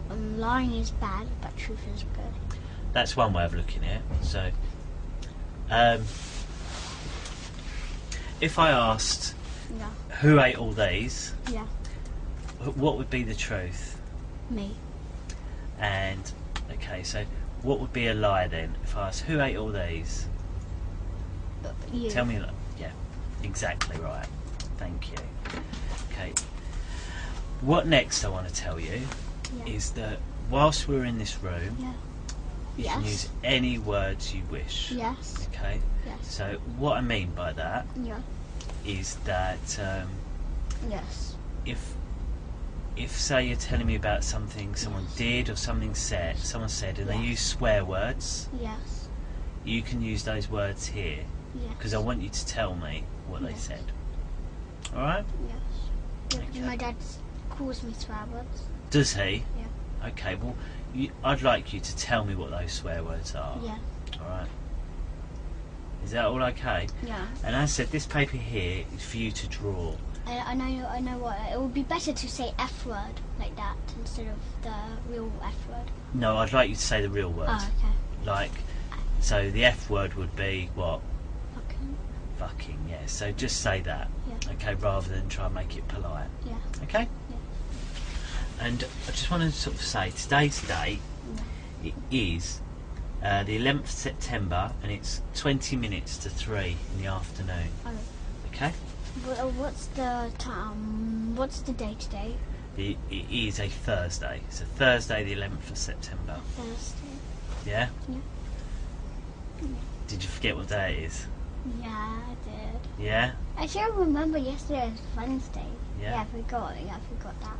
then? Lying is bad, but truth is good. That's one way of looking at it. So, if I asked, who ate all these? Yeah. What would be the truth? Me. And, okay, so what would be a lie then? If I asked, who ate all these? You. Tell me, yeah, exactly right. Thank you. Okay. What next I want to tell you is that whilst we're in this room, you can use any words you wish. Yes. Okay? Yes. So what I mean by that is that if say you're telling me about something someone did or someone said and they use swear words, you can use those words here because I want you to tell me what they said. Alright? Yes. Okay. My dad calls me swear words. Does he? Yeah. Okay, well, I'd like you to tell me what those swear words are. Yeah. Alright? Is that all okay? Yeah. And as I said, this paper here is for you to draw. I know what. It would be better to say F word like that instead of the real F word. No, I'd like you to say the real word. Oh, okay. Like, so the F word would be what? Fucking. Fucking, yeah. So just say that. Yeah. Okay, rather than try and make it polite. Yeah. Okay? Yeah. And I just want to sort of say, today's date, it is the 11th of September, and it's 20 minutes to 3 in the afternoon. Oh. Okay? What's the time? What's the day today? It is a Thursday. So Thursday, the 11th of September. Thursday. Yeah? Yeah. Did you forget what day it is? Yeah, I did. Yeah? I should remember yesterday was Wednesday. Yeah. I forgot that.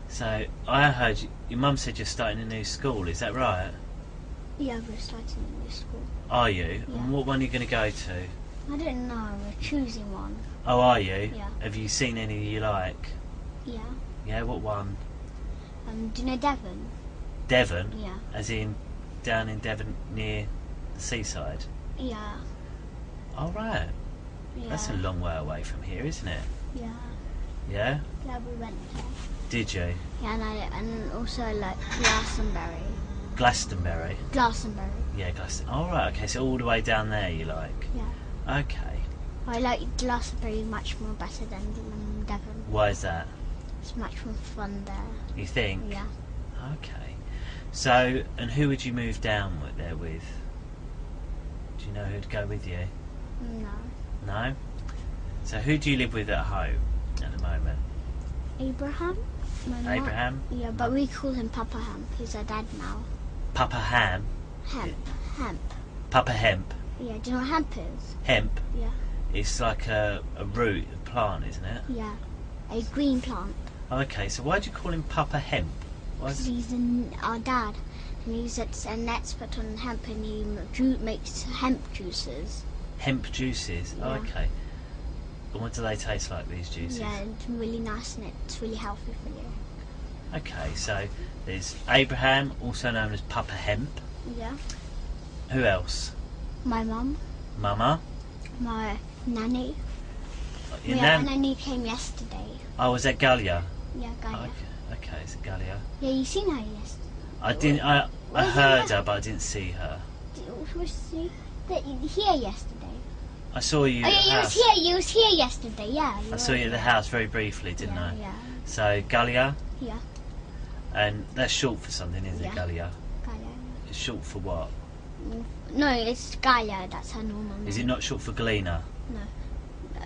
So I heard your mum said you're starting a new school. Is that right? Yeah, we're starting a new school. Are you? Yeah. And what one are you going to go to? I don't know. We're choosing one. Oh, are you? Yeah. Have you seen any you like? Yeah. Yeah, what one? Do you know Devon? Devon? Yeah. As in down in Devon near the seaside? Yeah. Oh, right. Yeah. That's a long way away from here, isn't it? Yeah. Yeah? Yeah, we went there. Did you? Yeah, and also like Glastonbury. Glastonbury? Glastonbury. Yeah, Glastonbury. Oh, right, okay, so all the way down there you like? Yeah. Okay. I like Glastonbury much more better than Devon. Why is that? It's much more fun there. You think? Yeah. Okay. So, and who would you move down there with? Do you know who'd go with you? No. No? So who do you live with at home at the moment? Abraham? Abraham? Yeah, but we call him Papa Hemp. He's our dad now. Papa Ham? Hemp. Papa Hemp? Yeah, do you know what hemp is? Hemp? Yeah. It's like a root, a plant, isn't it? Yeah. A green plant. Oh, okay, so why do you call him Papa Hemp? Because he's our dad. And he's an expert on hemp and he makes hemp juices. Hemp juices? Yeah. Oh, okay. And what do they taste like, these juices? Yeah, it's really nice and it's really healthy for you. Okay, so there's Abraham, also known as Papa Hemp. Yeah. Who else? My mum. Mama? My nanny. Your My nanny came yesterday. Oh, was that Galia? Yeah, Gaia. Oh, okay, it's Galia. Yeah, you seen her yesterday. I didn't. I heard her, but I didn't see her. Was she here yesterday? I saw you at the house. You was here yesterday, yeah. I saw you at the house very briefly, didn't I? Yeah. So, Galia? Yeah. And that's short for something, isn't it, Galia? Galia. It's short for what? No, it's Galia, that's her normal name. Is it not short for Galina?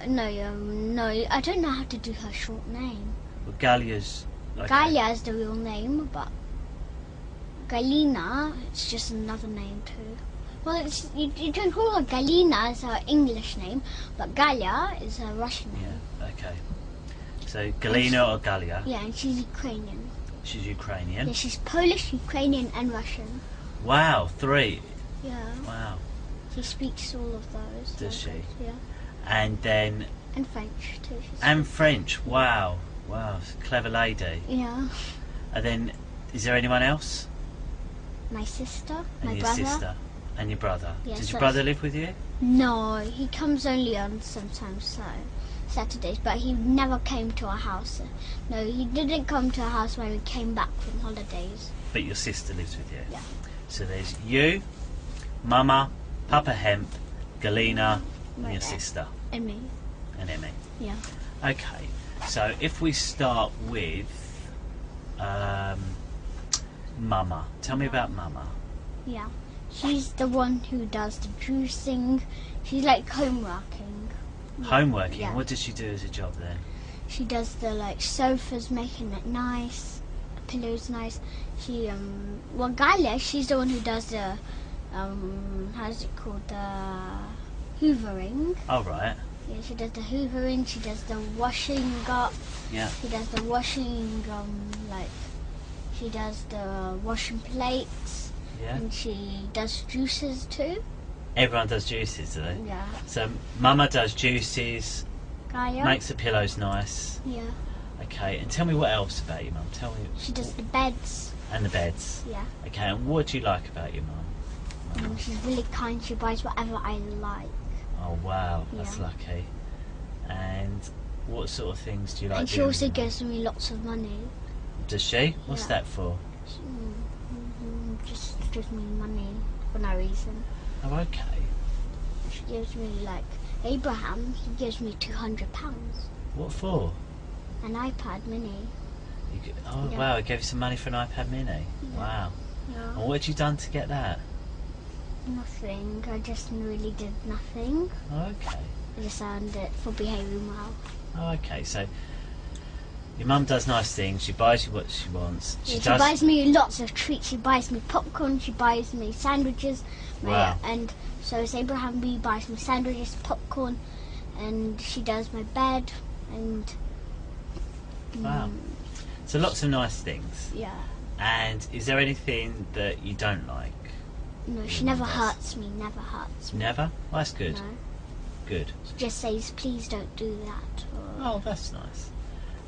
No, I don't know how to do her short name. Well, Galia's... Okay. Galia is the real name, but Galina, it's just another name too. Well, you can call her Galina as her English name, but Galia is her Russian name. Yeah, okay. So, Galina or Galia? Yeah, and she's Ukrainian. She's Ukrainian? Yeah, she's Polish, Ukrainian and Russian. Wow, 3. Yeah. Wow. She speaks all of those. Does she? Yeah. And then... And French too. And French, wow. Wow, clever lady. Yeah. And then, is there anyone else? My sister, And my your brother. sister. And your brother. Yes, Does your brother live with you? No, he comes only on sometimes Saturdays, but he never came to our house. No, he didn't come to our house when we came back from holidays. But your sister lives with you? Yeah. So there's you, Mama, Papa Hemp, Galina, and Right your there. sister. And me. And Emmy. Yeah. Okay, so if we start with Mama. Tell me about Mama. Yeah. She's the one who does the juicing. She's like homeworking. Homeworking? Yeah. What does she do as a job then? She does the sofas, making it nice, pillows nice. She Galia, she's the one who does the how's it called, the hoovering. Oh, right. Yeah, she does the hoovering. She does the washing up. Yeah. She does the washing she does the washing plates. Yeah. And she does juices too. Everyone does juices, do they? Yeah. So Mama does juices, Gaia. makes the pillows nice. Yeah. Okay, and tell me what else about your mum. Tell me. She does the beds. And the beds. Yeah. Okay, and what do you like about your mum? She's really kind. She buys whatever I like. Oh wow, that's Yeah. lucky. And what sort of things do you like? And she doing also with your gives me lots of money. mum? Does she? What's Yeah. that for? She, just gives me money for no reason. Oh, okay. She gives me Abraham. He gives me £200. What for? An iPad Mini. Oh Yeah. wow, I gave you some money for an iPad Mini. Yeah. Wow. Yeah. And what had you done to get that? Nothing. I just really did nothing. Oh, okay. I just earned it for behaving well. Oh, okay. So your mum does nice things. She buys you what she wants. She buys me lots of treats. She buys me popcorn. She buys me sandwiches. Wow. And so it's Abraham B buys me sandwiches, popcorn, and she does my bed. And Wow. So lots of nice things. yeah. And is there anything that you don't like? No, she Your never mum does? hurts me. Never hurts me. Never? Well, that's good. No. Good. She just says, "Please don't do that." Or, Oh, that's nice.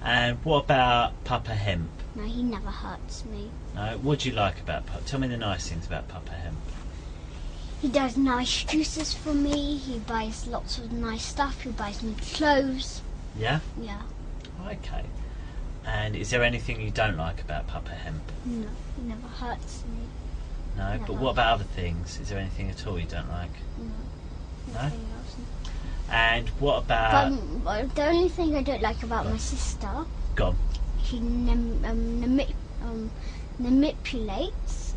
And what about Papa Hemp? no, he never hurts me. No, what do you like about Papa? Tell me the nice things about Papa Hemp. He does nice juices for me. He buys lots of nice stuff. He buys me clothes. Yeah? Yeah. Okay. And is there anything you don't like about Papa Hemp? No, he never hurts me. No, but what about other things? Is there anything at all you don't like? No. No? Nothing else. And what about... But the only thing I don't like about my sister, Go on. she manipulates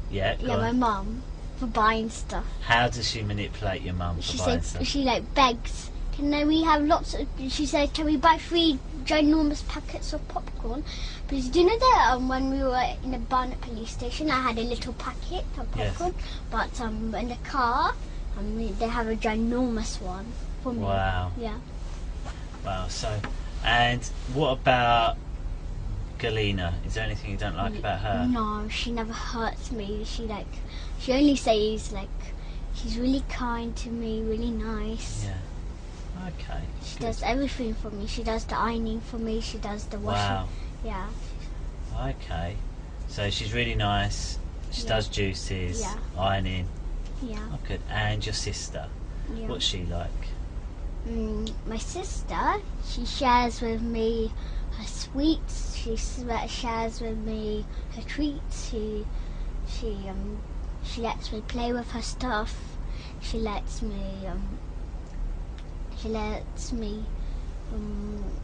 Yeah, go my on. mum for buying stuff. How does she manipulate your mum for buying stuff? She begs, can we have lots of, she said, can we buy 3 ginormous packets of popcorn? Because do you know that when we were in the Barnet police station, I had a little packet of popcorn, but in the car, they have a ginormous one for me. Wow. Yeah. Wow, so... And what about Galina? Is there anything you don't like about her? No, she never hurts me. She only says she's really kind to me, really nice. Yeah. Okay. She good. does everything for me. She does the ironing for me. She does the washing. Wow. Yeah. Okay. So she's really nice. She does juices, Yeah. ironing. Yeah. Oh, good. And your sister? Yeah. What's she like? My sister, she shares with me her sweets. She shares with me her treats. she lets me play with her stuff. She lets me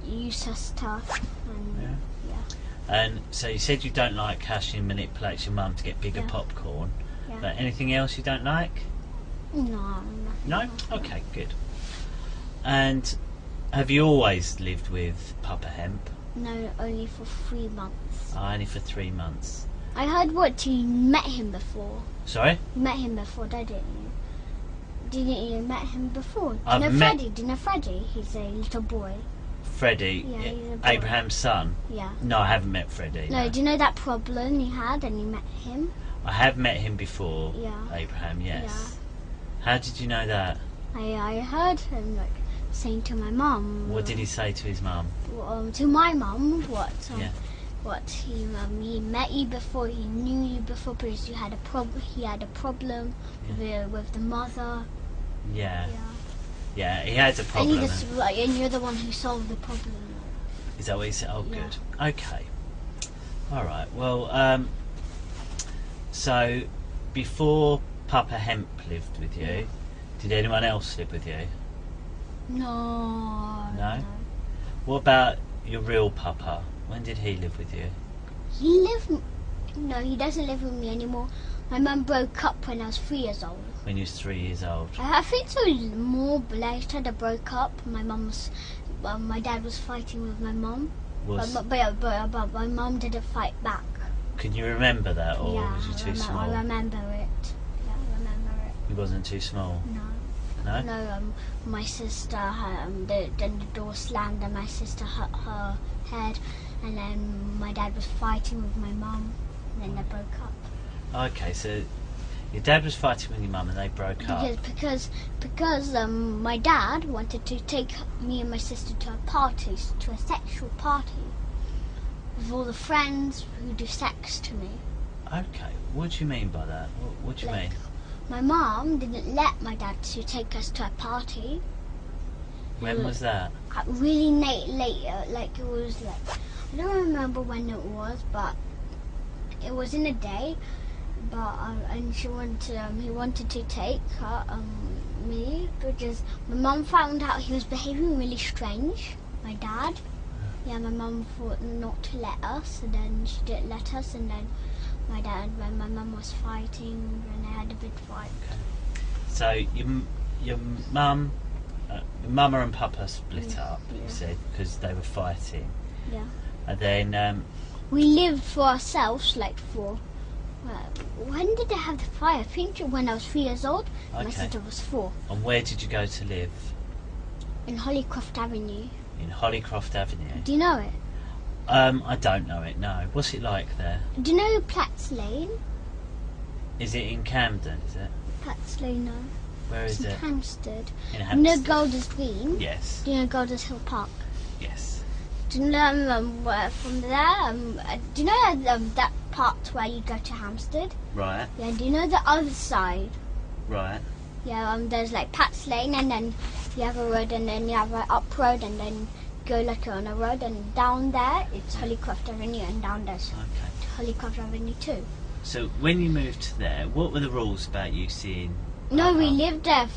use her stuff. And And so you said you don't like how she manipulates your mum to get bigger popcorn. Yeah. But anything else you don't like? No. No? Okay, good. And have you always lived with Papa Hemp? No, only for 3 months. Oh, only for 3 months. I heard what you met him before. Sorry? You met him before, didn't you? Didn't you met him before? I've Do met- you know Freddie? He's a little boy. Freddie, Yeah, he's a boy. Abraham's son? Yeah. No, I haven't met Freddie. No, do you know that problem you had and you met him? I have met him before, Yeah. Abraham, yes. Yeah. How did you know that? I heard him saying to my mum. What did he say to his mum? To my mum, what he met you before, he knew you before because you had a problem. He had a problem with the mother. Yeah. Yeah, he had a problem. And you're the one who solved the problem. Is that what he said? Oh, good. Okay. All right. Well, so before Papa Hemp lived with you, did anyone else live with you? No. What about your real Papa? When did he live with you? No, he doesn't live with me anymore. My mum broke up when I was 3 years old. When you was 3 years old? I think so more later they broke up. My dad was fighting with my mum. But my mum didn't fight back. Can you remember that, or was you too small? I remember it. Yeah, I remember it. You wasn't too small? No? No, my sister, then the door slammed and my sister hit her head, and then my dad was fighting with my mum, and then they broke up. Okay, so your dad was fighting with your mum and they broke up? Because my dad wanted to take me and my sister to a sexual party, with all the friends who do sex to me. Okay, what do you mean by that? What do you mean? My mum didn't let my dad to take us to a party. When was that? Really late, it was I don't remember when it was, but it was in a day. But and he wanted to take me because my mum found out he was behaving really strange. My dad, my mum thought not to let us, and then she didn't let us, and then my mum was fighting, and they had a big fight. Okay. So your mum and Papa split up. You said because they were fighting. Yeah. And then we lived for ourselves, when did they have the fire? I think when I was 3 years old. Okay. My sister was 4. And where did you go to live? In Hollycroft Avenue. In Hollycroft Avenue. Do you know it? I don't know it, no. What's it like there? Do you know Platts Lane? Is it in Camden, is it? Platts Lane, no. Where is it? In Hampstead. In Hampstead. You know Golders Green? Yes. Do you know Golders Hill Park? Yes. Do you know from there? Do you know that part where you go to Hampstead? Right. Yeah. Do you know the other side? Right. Yeah. There's Pat's Lane, and then you have a road, and then you have an up road, and then go on a road, and down there it's Hollycroft Avenue, and down there's Hollycroft Avenue too. So when you moved there, what were the rules about you seeing? No, we lived there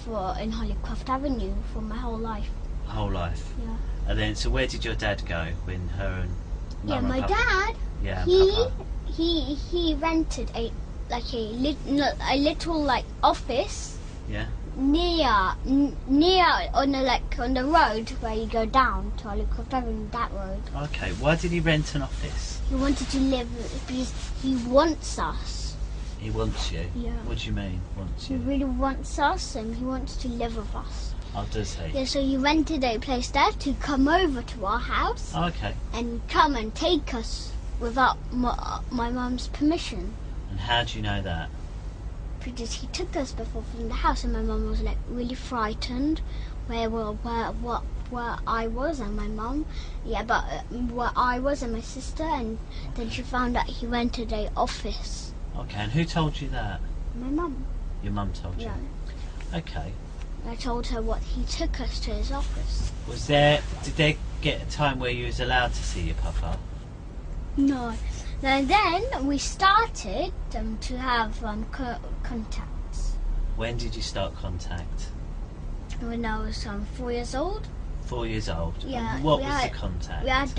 in Hollycroft Avenue for my whole life. Whole life. Yeah. And then, so where did your dad go when her and Mum my and Papa? dad. Yeah. He rented a little office. Yeah. Near on the road where you go down to Hollycroft Avenue, that road. Okay. Why did he rent an office? He wanted to live because he wants us. He wants you? Yeah. What do you mean, wants you? He really wants us, and he wants to live with us. Oh, does he? Yeah, so he rented a place there to come over to our house. Oh, okay. And come and take us without my mum's permission. And how do you know that? Because he took us before from the house, and my mum was really frightened where I was and my mum. Yeah, but where I was and my sister, and then she found out he rented a office. Okay, and who told you that? My mum. Your mum told you? Yeah. Okay. I told her what he took us to his office. Did they get a time where you was allowed to see your papa? No, And then we started to have contacts. When did you start contact? When I was 4 years old. 4 years old. Yeah. And what was the contact? We had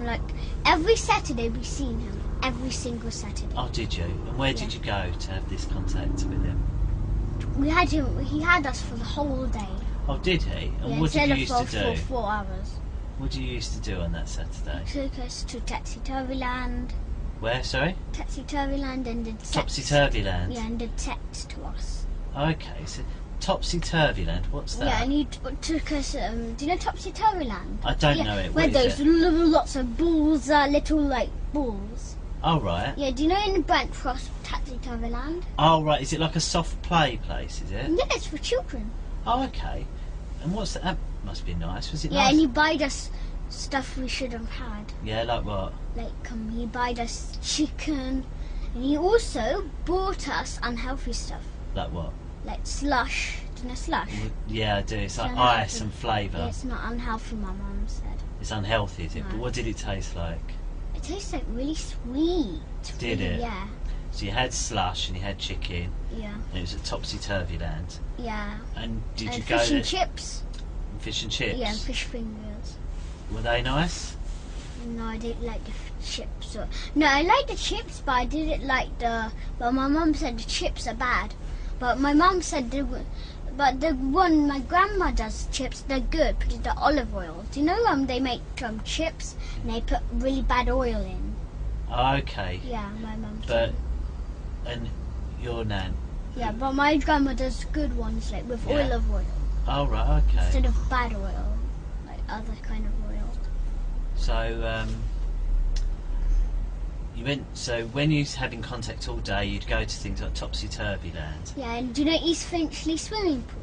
like every Saturday we seen him. Every single Saturday. Oh, did you? And where did you go to have this contact with him? We had him. He had us for the whole day. Oh, did he? And what did you used to do? For 4 hours. What did you used to do on that Saturday? Took us to Topsy Turvy Land. Where, sorry? Topsy Turvy Land, and did sex. Topsy Turvy Land? Yeah, and did sex to us. Okay, so Topsy Turvy Land, what's that? Yeah, and he took us, do you know Topsy Turvy Land? I don't know it. Where What is those lots of balls are, little like balls. Oh, right. Yeah, do you know in Brent Cross Topsy Turvy Land? Oh, right, is it like a soft play place, is it? Yeah, it's for children. Oh, okay. And what's that? That must be nice. Was it Yeah, nice? and he buyed us stuff we should have had. Yeah, like what? Like, he buyed us chicken, and he also bought us unhealthy stuff. Like what? Like slush. Do you know slush? Yeah, I do. It's like unhealthy. ice and flavour. Yeah, it's not unhealthy, my mum said. It's unhealthy, is it? No. But what did it taste like? It tastes like really sweet. Did really, it? Yeah. So you had slush and you had chicken, Yeah. and it was at Topsy Turvy Land. Yeah. And did And you go fish there? and chips. Fish and chips? Yeah, and fish fingers. Were they nice? No, I didn't like the chips. No, I liked the chips, but I didn't like the. But my mum said the chips are bad. But my mum said but the one my grandma does chips, they're good. Put in the olive oil. Do you know they make chips and they put really bad oil in? Okay. Yeah, my mum. But and your nan? Yeah, but my grandma does good ones like with Yeah. olive oil Oh, right. Okay. instead of bad oil, like other kind of oil. So you went. So when you was having contact all day, you'd go to things like Topsy Turvy Land. Yeah, and do you know East Finchley swimming pool?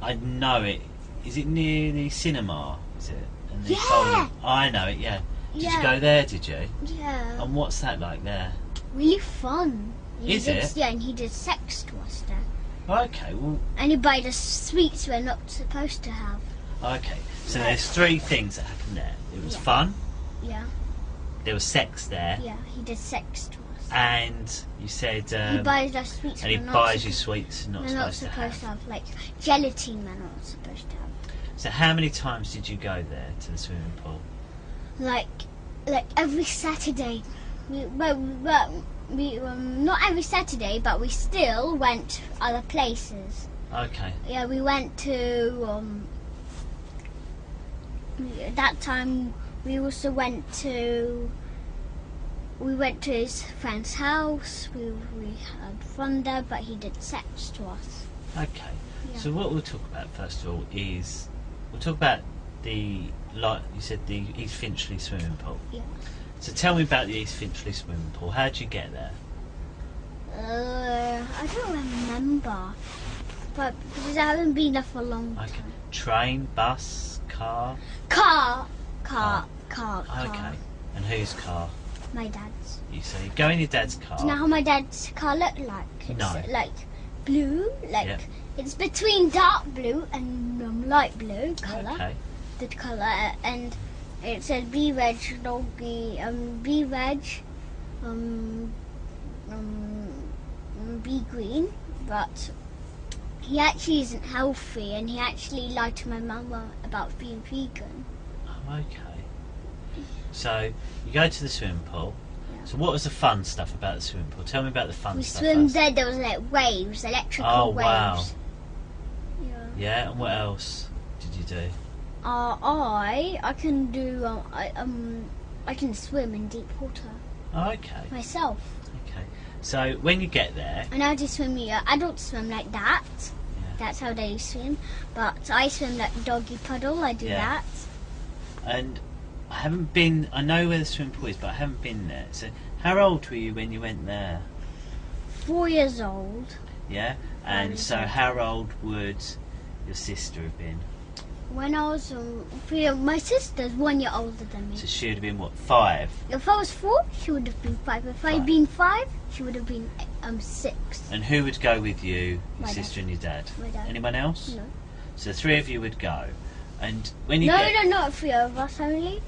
I know it. Is it near the cinema? Is it? And the Yeah. bowling? I know it. Yeah. Did you go there? Did you? Yeah. And what's that like there? Really fun. Is it? Yeah, and he did sex to us there. Okay. Well. And he bought us sweets we're not supposed to have. Okay. So there's 3 things that happened there. It was Yeah. fun. Yeah. There was sex there. Yeah, he did sex to us. And you said. He buys us sweets and he we're not buys you supposed- sweets you're not we're not supposed supposed to to have. have. Like gelatine we're not supposed to have. So how many times did you go there to the swimming pool? Like every Saturday. We not every Saturday, but we still went other places. Okay. Yeah, we went to that time. We also went to his friend's house. We had fun there, but he did sex to us. Okay. Yeah. So what we'll talk about first of all is we'll talk about you said the East Finchley swimming pool. Yeah. So tell me about the East Finchley swimming pool. How did you get there? I don't remember, but because I haven't been there for a long time. Okay. Train, bus, car. Car. Okay. And whose car? My dad's. So you go in your dad's car. Do you know how my dad's car looked like? It's No. like blue, Yeah. it's between dark blue and light blue colour. Okay. The colour, and it said B Reg doggy, B Reg, B green, but he actually isn't healthy, and he actually lied to my mum about being vegan. Oh, okay. So you go to the swimming pool. Yeah. So what was the fun stuff about the swimming pool? Tell me about the fun We stuff. swam first. there. There was like waves, electrical Oh, waves. wow. Yeah. Yeah, and what else did you do? I can do I can swim in deep water Oh, okay. myself. Okay. So when you get there, And I just swim. Adults swim like that. Yeah. That's how they swim. But I swim like doggy puddle. I do Yeah. that. and I know where the swimming pool is, but I haven't been there. So how old were you when you went there? 4 years old. Yeah? And years so old. how old would your sister have been? When I was my sister's 1 year older than me. So she would have been, what, 5? If I was 4, she would have been 5. If I'd Five. been 5, she would have been 6. And who would go with you, your My dad. sister and your dad? My dad. Anyone else? No. So the 3 of you would go. And when you No, get... not 3 of us only.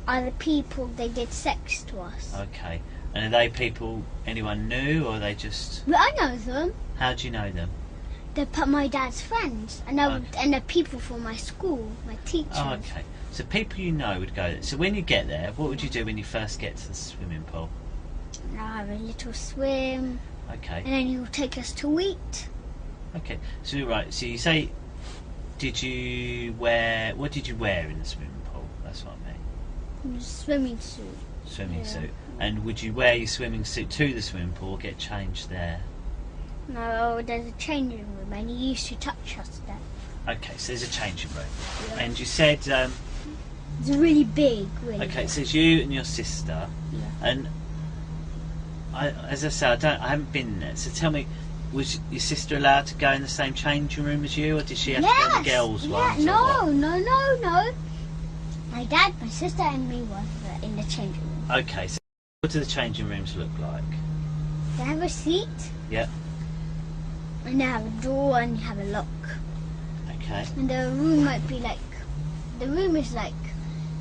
are the people they did sex to us. Okay. And are they people anyone knew, or are they just... But I know them. How do you know them? They're my dad's friends, and they're people from my school, my teachers. Oh, okay. So people you know would go there. So when you get there, what would you do when you first get to the swimming pool? I'll have a little swim. Okay. And then he'll take us to eat. Okay. So right. So you say, what did you wear in the swimming pool? That's what I mean. Swimming suit. Swimming suit. And would you wear your swimming suit to the swimming pool or get changed there? No, there's a changing room, and he used to touch us there. Okay, so there's a changing room. Yeah. And you said... it's really big, really. Okay, so it's you and your sister. Yeah. And as I said, I haven't been there. So tell me, was your sister allowed to go in the same changing room as you, or did she have to go in the girls' one? No. My dad, my sister, and me were in the changing room. Okay, so what do the changing rooms look like? They have a seat. Yeah. And they have a door, and you have a lock. Okay. And the room might be like, the room is like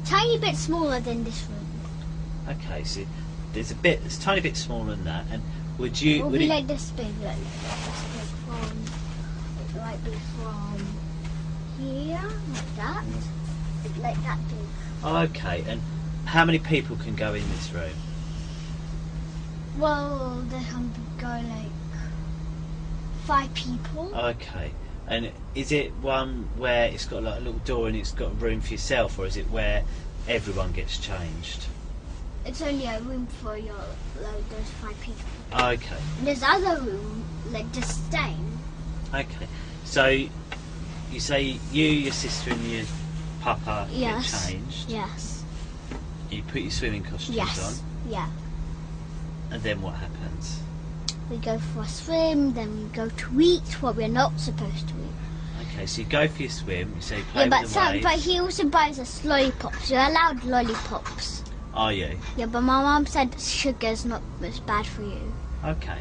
tiny bit smaller than this room. Okay, so it's a tiny bit smaller than that. And would you? It'll be like this big, like this big from. It might be from here, like that, like that big. Oh, okay. And how many people can go in this room? Well, they can go like 5 people. Okay. And is it one where it's got like a little door and it's got room for yourself, or is it where everyone gets changed? It's only a room for those 5 people. Okay. And there's other room like the same. Okay. So you say you, your sister, and your papa get changed. Yes. You put your swimming costumes on. Yeah. And then what happens? We go for a swim, then we go to eat what we're not supposed to eat. Okay, so you go for your swim, you say play with the waves. But he also buys us lollipops. You're allowed lollipops. Are you? Yeah, but my mum said sugar's not as bad for you. Okay.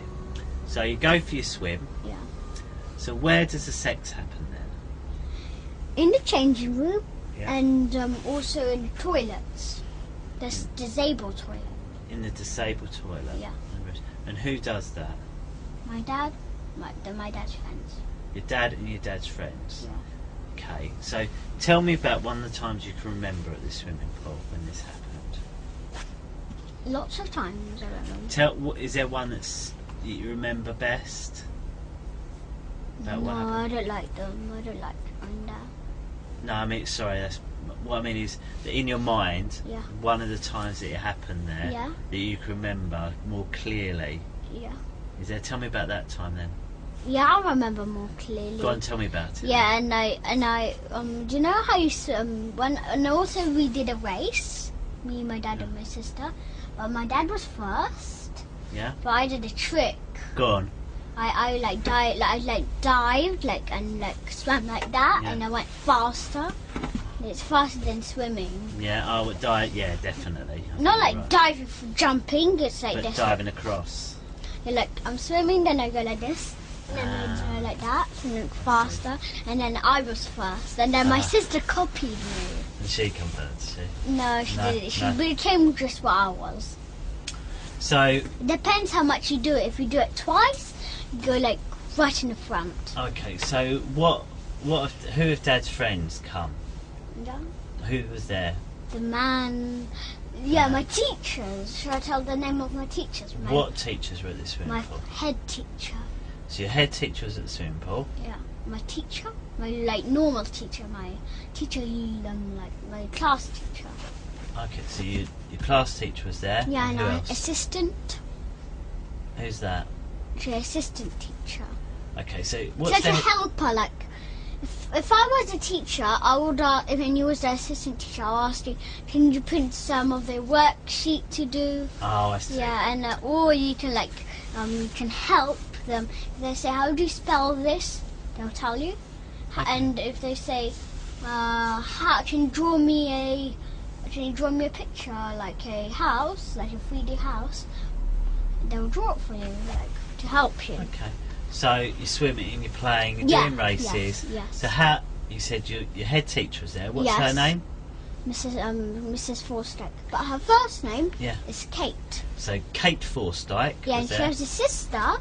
So you go for your swim. Yeah. So where does the sex happen then? In the changing room, Yeah. and also in the toilets. The disabled toilet. In the disabled toilet? Yeah. And who does that? My dad, my dad's friends. Your dad and your dad's friends? Yeah. Okay, so tell me about one of the times you can remember at the swimming pool when this happened. Lots of times I remember. Is there one that you remember best? About what happened? I don't like them. I don't like going there. No, I mean, sorry, that's... What I mean is that in your mind, Yeah. one of the times that it happened there, Yeah. that you can remember more clearly. Yeah. Is there? Tell me about that time then. Yeah, I remember more clearly. Go on, tell me about it. Yeah, and I do you know how you and also we did a race, me, my dad, and my sister. But my dad was first. Yeah. But I did a trick. Go on. I dived and swam like that, Yeah. and I went faster. It's faster than swimming. Yeah, I would dive. Yeah, definitely. I Not think like you're right. diving for jumping. It's like But this. diving across. You're like I'm swimming, then I go like this, and then I go like that, and then faster, and then I was first, and then my sister copied me. And she come first, she. No, she didn't. She no. became just what I was. So, It depends how much you do it. If you do it twice, you go like right in the front. okay, so who of Dad's friends come? Yeah. Who was there? The man. Yeah, my teachers. Should I tell the name of my teachers? What teachers were at the swimming My pool? head teacher. So your head teacher was at the swimming pool? Yeah. My teacher. My normal teacher. My teacher, my class teacher. Okay, so your class teacher was there? Yeah, and and who my else? assistant. Who's that? She's assistant teacher. Okay, so So what's to help her, like, if I was a teacher, I would, if you was the assistant teacher, I'll ask you, can you print some of the worksheet to do? Oh, I see. Yeah, and or you can you can help them. If they say, how do you spell this? They'll tell you. Okay. And if they say, how can you draw me a picture, like a house, like a 3D house? They'll draw it for you, like to help you. Okay. So you're swimming, you're playing, you're Yeah, doing races. yes. So how you said your head teacher was there? What's Yes. her name? Mrs. Forsyth, but her first name is Kate. So Kate Forsyth. Yeah, and she has a sister,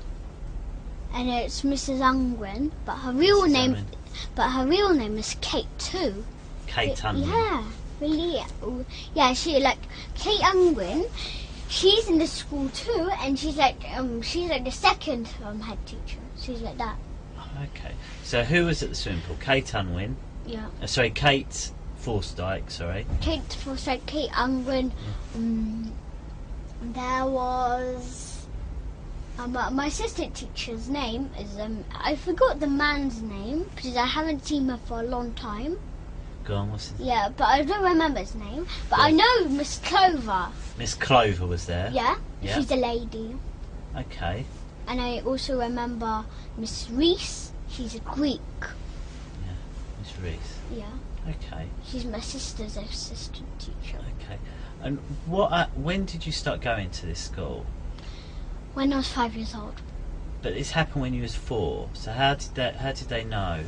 and it's Mrs. Unwin, but her real name is Kate too. Kate Unwin. Yeah, really. Yeah, she like Kate Unwin. She's in the school too, and she's like the second head teacher. She's like that. Okay. So who was at the swimming pool? Kate Unwin. Yeah. Sorry, Kate Forsyth. Sorry. Kate Forsyth, Kate Unwin. There was my assistant teacher's name is I forgot the man's name because I haven't seen him for a long time. Go on, what's his name? Yeah, but I don't remember his name. But I know Miss Clover. Miss Clover was there. Yeah, she's a lady. Okay. And I also remember Miss Reese. She's a Greek. Yeah, Miss Reese. Yeah. Okay. She's my sister's assistant teacher. Okay. And when did you start going to this school? When I was 5 years old. But this happened when you was 4. So how did they know?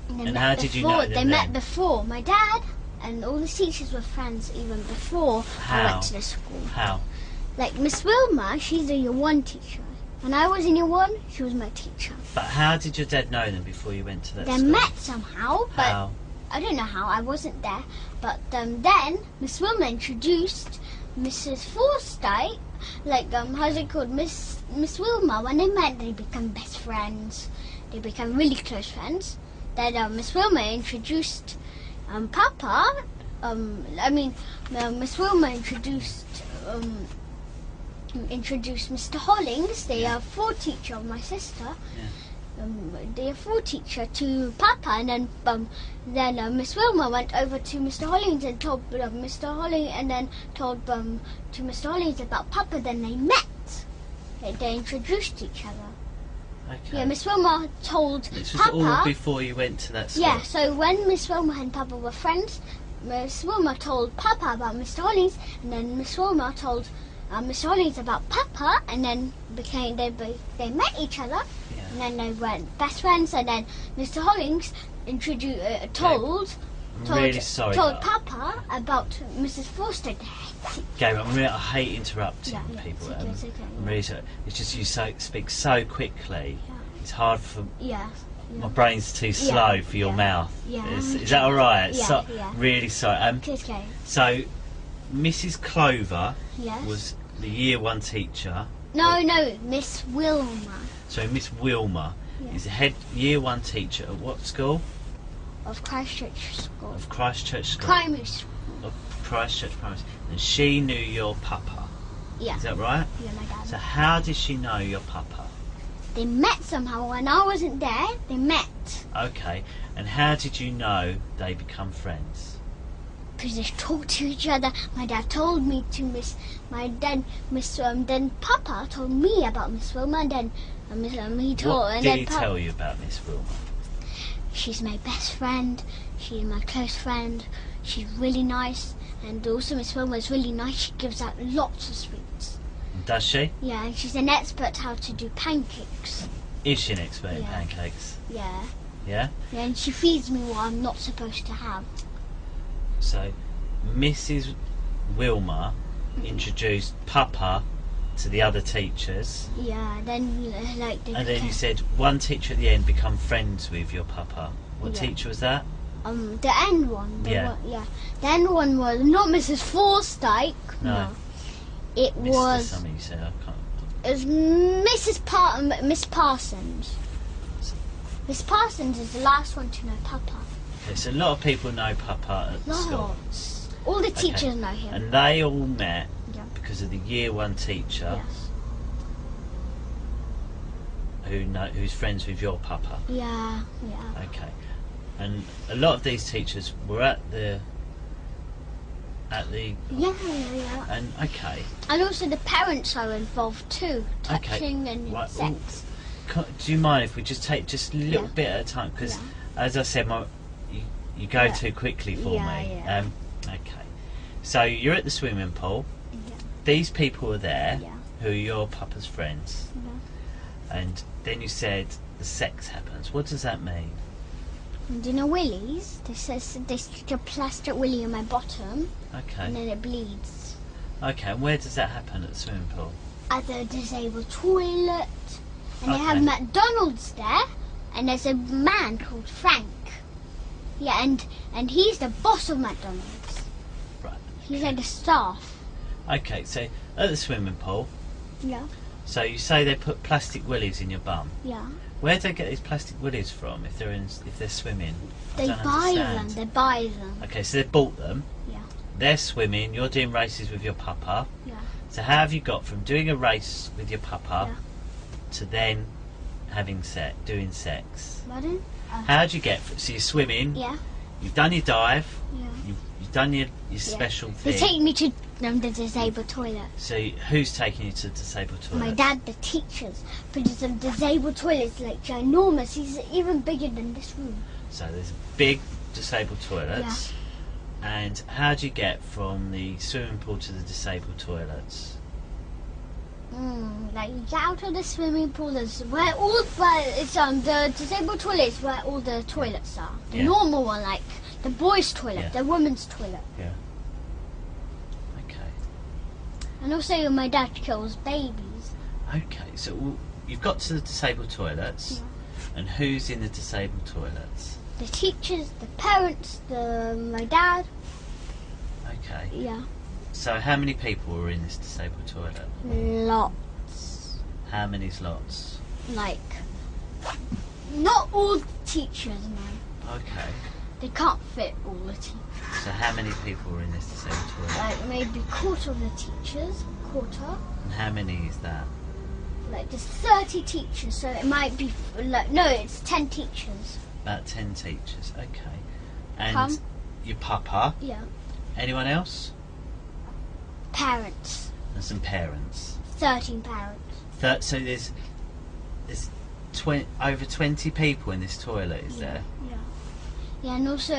And how did you know them They met before. My dad and all the teachers were friends even before I went to the school. How? Like Miss Wilma, she's a year 1 teacher. When I was in year 1, she was my teacher. But how did your dad know them before you went to that school? They met somehow, but how? I don't know how. I wasn't there. But then Miss Wilma introduced Mrs. Forsyth. Like how's it called? Miss Wilma. When they met, they become best friends. They become really close friends. Then Miss Wilma introduced Papa. Miss Wilma introduced Mr. Hollings, the 4 teacher of my sister. Yeah. The 4 teacher to Papa, and then Miss Wilma went over to Mr. Hollings and told Mr. Hollings, and then told to Mr. Hollings about Papa. Then they met. They introduced each other. Okay. Yeah, Miss Wilma told This was Papa. all before you went to that school? Yeah, so when Miss Wilma and Papa were friends, Miss Wilma told Papa about Mr. Hollings, and then Miss Wilma told Mr. Hollings about Papa, and then they met each other, and then they went best friends, and then Mr. Hollings told really sorry told Papa about Mrs. Forsyth. Gabe, I hate interrupting people. It's okay. I'm really sorry. It's just you speak so quickly. Yeah. It's hard for Yeah. my brain's too slow for your mouth. Yeah. Is that all right? Yeah. Really sorry. Okay. So, Mrs. Clover Yes. was the year 1 teacher. No, Miss Wilma. So Miss Wilma is the head year 1 teacher at what school? Of Christchurch School. Of Christchurch School. Primary school. Of Christchurch Primary School. And she knew your papa. Yeah. Is that right? Yeah, my dad. So how did she know your papa? They met somehow. When I wasn't there, they met. Okay. And how did you know they become friends? Because they talked to each other. My dad told me to then Papa told me about Miss Wilma, and then What did he tell you about Miss Wilma? She's my best friend. She's my close friend. She's really nice, and also Miss Wilma is really nice. She gives out lots of sweets. Does she? Yeah, and she's an expert how to do pancakes. Is she an expert in pancakes? Yeah. Yeah? Yeah, and she feeds me what I'm not supposed to have. So, Mrs. Wilma introduced Papa to the other teachers. Yeah, then and then you said 1 teacher at the end become friends with your Papa. What teacher was that? The end one. The end one was not Mrs. Forsyth. No. It Mr. was. Something you said. I can't. It was Miss Parsons. Miss Parsons is the last one to know Papa. Okay, so a lot of people know Papa at the school. All the teachers know him. And they all met because of the year 1 teacher. Yes. Who's friends with your Papa. Yeah. Okay. And a lot of these teachers were at the. Yeah. And okay. And also the parents are involved too, touching and sex. Do you mind if we just take just a little bit at a time? Because as I said, you go too quickly for me. Yeah. Okay. So you're at the swimming pool. Yeah. These people are there Yeah. who are your Papa's friends. Yeah. And then you said the sex happens. What does that mean? And do you know willies? They stick a plastic willy in my bottom, Okay. and then it bleeds. Okay, and where does that happen at the swimming pool? At the disabled toilet, and they have Okay. McDonald's there, and there's a man called Frank. Yeah, and he's the boss of McDonald's. Right. He's like the staff. Okay, so at the swimming pool, Yeah. so you say they put plastic willies in your bum. Yeah. Where do they get these plastic willies from if they're swimming? I They don't buy understand. them. They buy them. Okay, so they've bought them. Yeah. They're swimming. You're doing races with your papa. Yeah. So how have you got from doing a race with your papa Yeah. to then doing sex? Pardon? How do you get? So you're swimming. Yeah. You've done your dive. Yeah. You've done your special They thing. take me to the disabled toilet. So who's taking you to the disabled toilet? My dad, the teachers, but the disabled toilet's like ginormous. He's even bigger than this room. So there's big disabled toilets. And how do you get from the swimming pool to the disabled toilets? Like you get out of the swimming pool. There's it's the disabled toilets where all the toilets are. The Yeah. normal one, like the boys' toilet, Yeah. the women's toilet, Yeah. Okay. and also my dad kills babies. Okay. So you've got to the disabled toilets, and who's in the disabled toilets? The teachers, the parents, my dad. Okay. Yeah, So how many people were in this disabled toilet? lots. How many's lots? Like not all the teachers, no. Okay. They can't fit all the teachers. So how many people were in this disabled toilet? Like maybe quarter of the teachers, quarter. And how many is that? Like there's 30 teachers, so it might be it's 10 teachers. About 10 teachers. Okay. And Come. your papa? Yeah. Anyone else? Parents. And some parents. 13 parents. So there's over 20 people in this toilet, is there? Yeah. Yeah, and also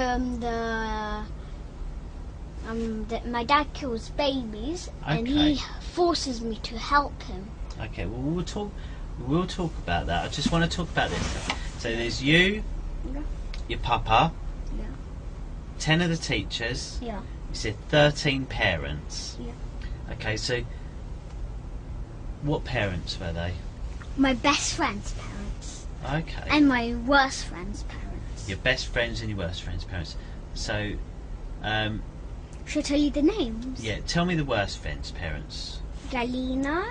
my dad kills babies, and Okay. he forces me to help him. Okay, well we'll talk about that. I just want to talk about this. So there's you, Yeah. your papa, Yeah. 10 of the teachers, Yeah. you said 13 parents. Yeah. Okay, so what parents were they? My best friend's parents. Okay. And my worst friend's parents. Your best friends and your worst friends' parents. So, Should I tell you the names? yeah, tell me the worst friends' parents. Galina,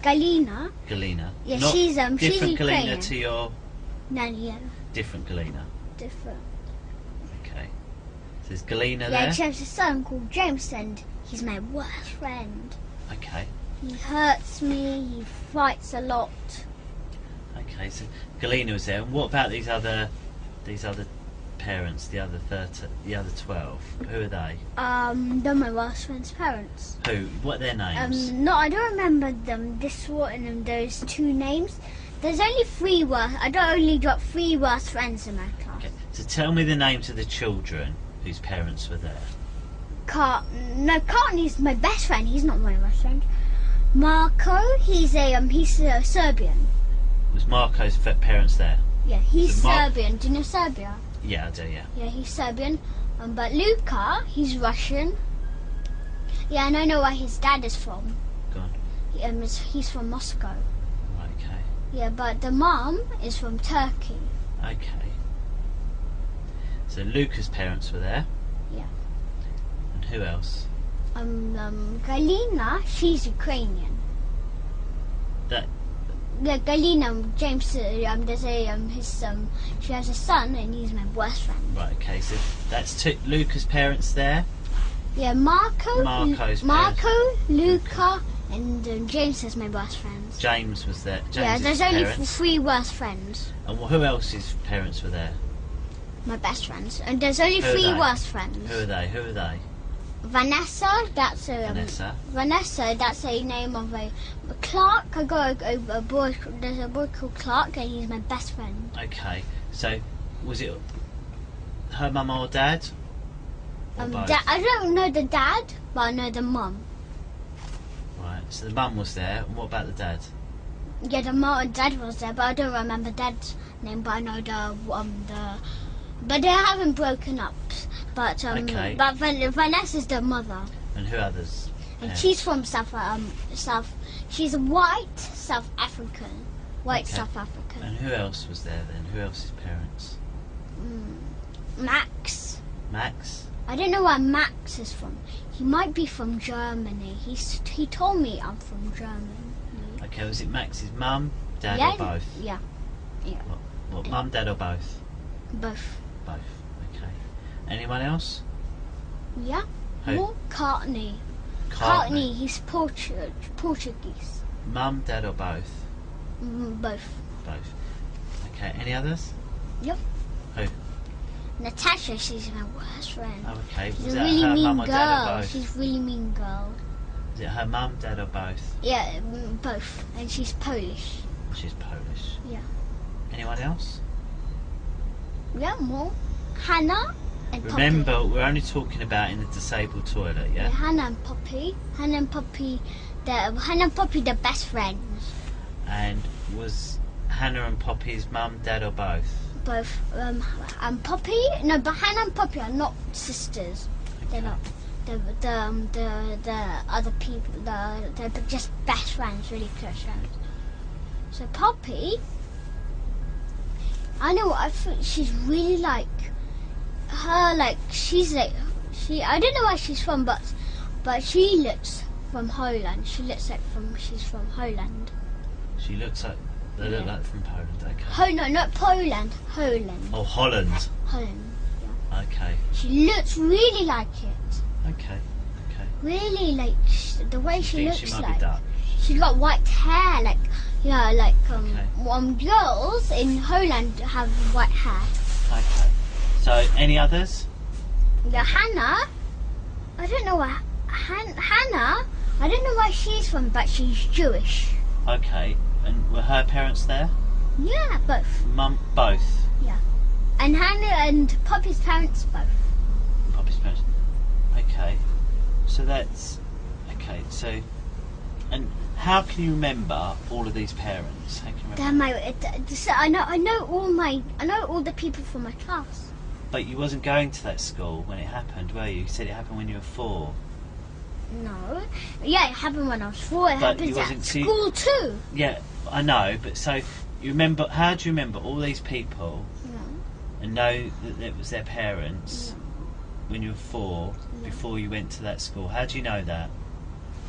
Galina. Galina. Yeah, Not she's different Ukrainian. Galina to your No, yeah, different Galina. different. Okay. So there's Galina Yeah, there. she has a son called James, and he's my worst friend. Okay. He hurts me. He fights a lot. Okay. So Galina was there. And what about these other parents? The other 12. Who are they? They're my worst friend's parents. Who? What are their names? No, I don't remember them. Those two names. There's only 3 worst. I don't only got 3 worst friends in my class. Okay. So tell me the names of the children whose parents were there. Cartney's my best friend. He's not my best friend. Marco, he's Serbian. Was Marco's parents there? Yeah, he's So Serbian. Do you know Serbia? Yeah, I do. Yeah. Yeah, he's Serbian. But Luca, he's Russian. Yeah, and I know where his dad is from. Go on. He's from Moscow. Right, okay. Yeah, but the mom is from Turkey. Okay. So Luca's parents were there. Yeah. And who else? Galina, she's Ukrainian. That. Yeah, Galina, James, she has a son, and he's my worst friend. Right. Okay. So that's Luca's parents there. Yeah, Marco's Luca, and James is my worst friends. James was there. Yeah, James's there's only parents. 3 worst friends. And who else's parents were there? My best friends, and there's only Who are 3 they? worst friends. Who are they? Vanessa, that's Vanessa, that's a name of a Clark. I got a boy. There's a boy called Clark, and he's my best friend. Okay. So was it her mum or dad? Or both? I don't know the dad, but I know the mum. Right. So the mum was there. And what about the dad? Yeah, the mom and dad was there, but I don't remember dad's name. But I know but they haven't broken up. But Okay. but Vanessa's the mother. And who others? And she's from South. She's white South African. White Okay. South African. And who else was there then? Who else's parents? Max. Max? I don't know where Max is from. He might be from Germany. He told me I'm from Germany. Okay, was it Max's mum, dad, Yeah. or both? Yeah. What, mum, dad, or both? Both. Both. Okay. Anyone else? Yeah. Who? More Courtney. Courtney, he's Portuguese. Mum, dad, or both? Both. Both. Okay, any others? Yep. Who? Natasha, she's my worst friend. Oh, okay. She's Was a that really her mean mum or dad or girl. both? She's a really mean girl. Is it her mum, dad, or both? Yeah, both. And she's Polish. She's Polish. Yeah. Anyone else? Yeah, more. Hannah and Remember, Poppy. we're only talking about in the disabled toilet, yeah? Yeah, Hannah and Poppy. Hannah and Poppy, the best friends. And was Hannah and Poppy's mum, dad, or both? Both. And Poppy. No, but Hannah and Poppy are not sisters. They're not. The other people. They're just best friends, really close friends. So Poppy, I know. I think she's really like her. Like she's like I don't know where she's from, but she looks from Holland. She looks like she's from Holland. She looks like they look like from Poland. Okay. No, not Poland. Holland. Oh, Holland. Holland. Okay. She looks really like it. Okay. Okay. Really like the way she Think looks she might like. be Dutch. She's got white hair, like Okay. Girls in Holland have white hair. Okay. So, any others? Yeah, Hannah. I don't know where Hannah. I don't know where she's from, but she's Jewish. Okay. And were her parents there? Yeah, both. Mum, both. And Hannah and Poppy's parents both. Poppy's parents. Okay. So that's okay. So, and how can you remember all of these parents? How can you remember? I know all the people from my class. But you wasn't going to that school when it happened, were you? You said it happened when you were 4. No. Yeah, it happened when I was 4. It But happens you at wasn't school too. Yeah, I know. But so you remember? How do you remember all these people? And know that it was their parents when you were 4 before you went to that school. How do you know that?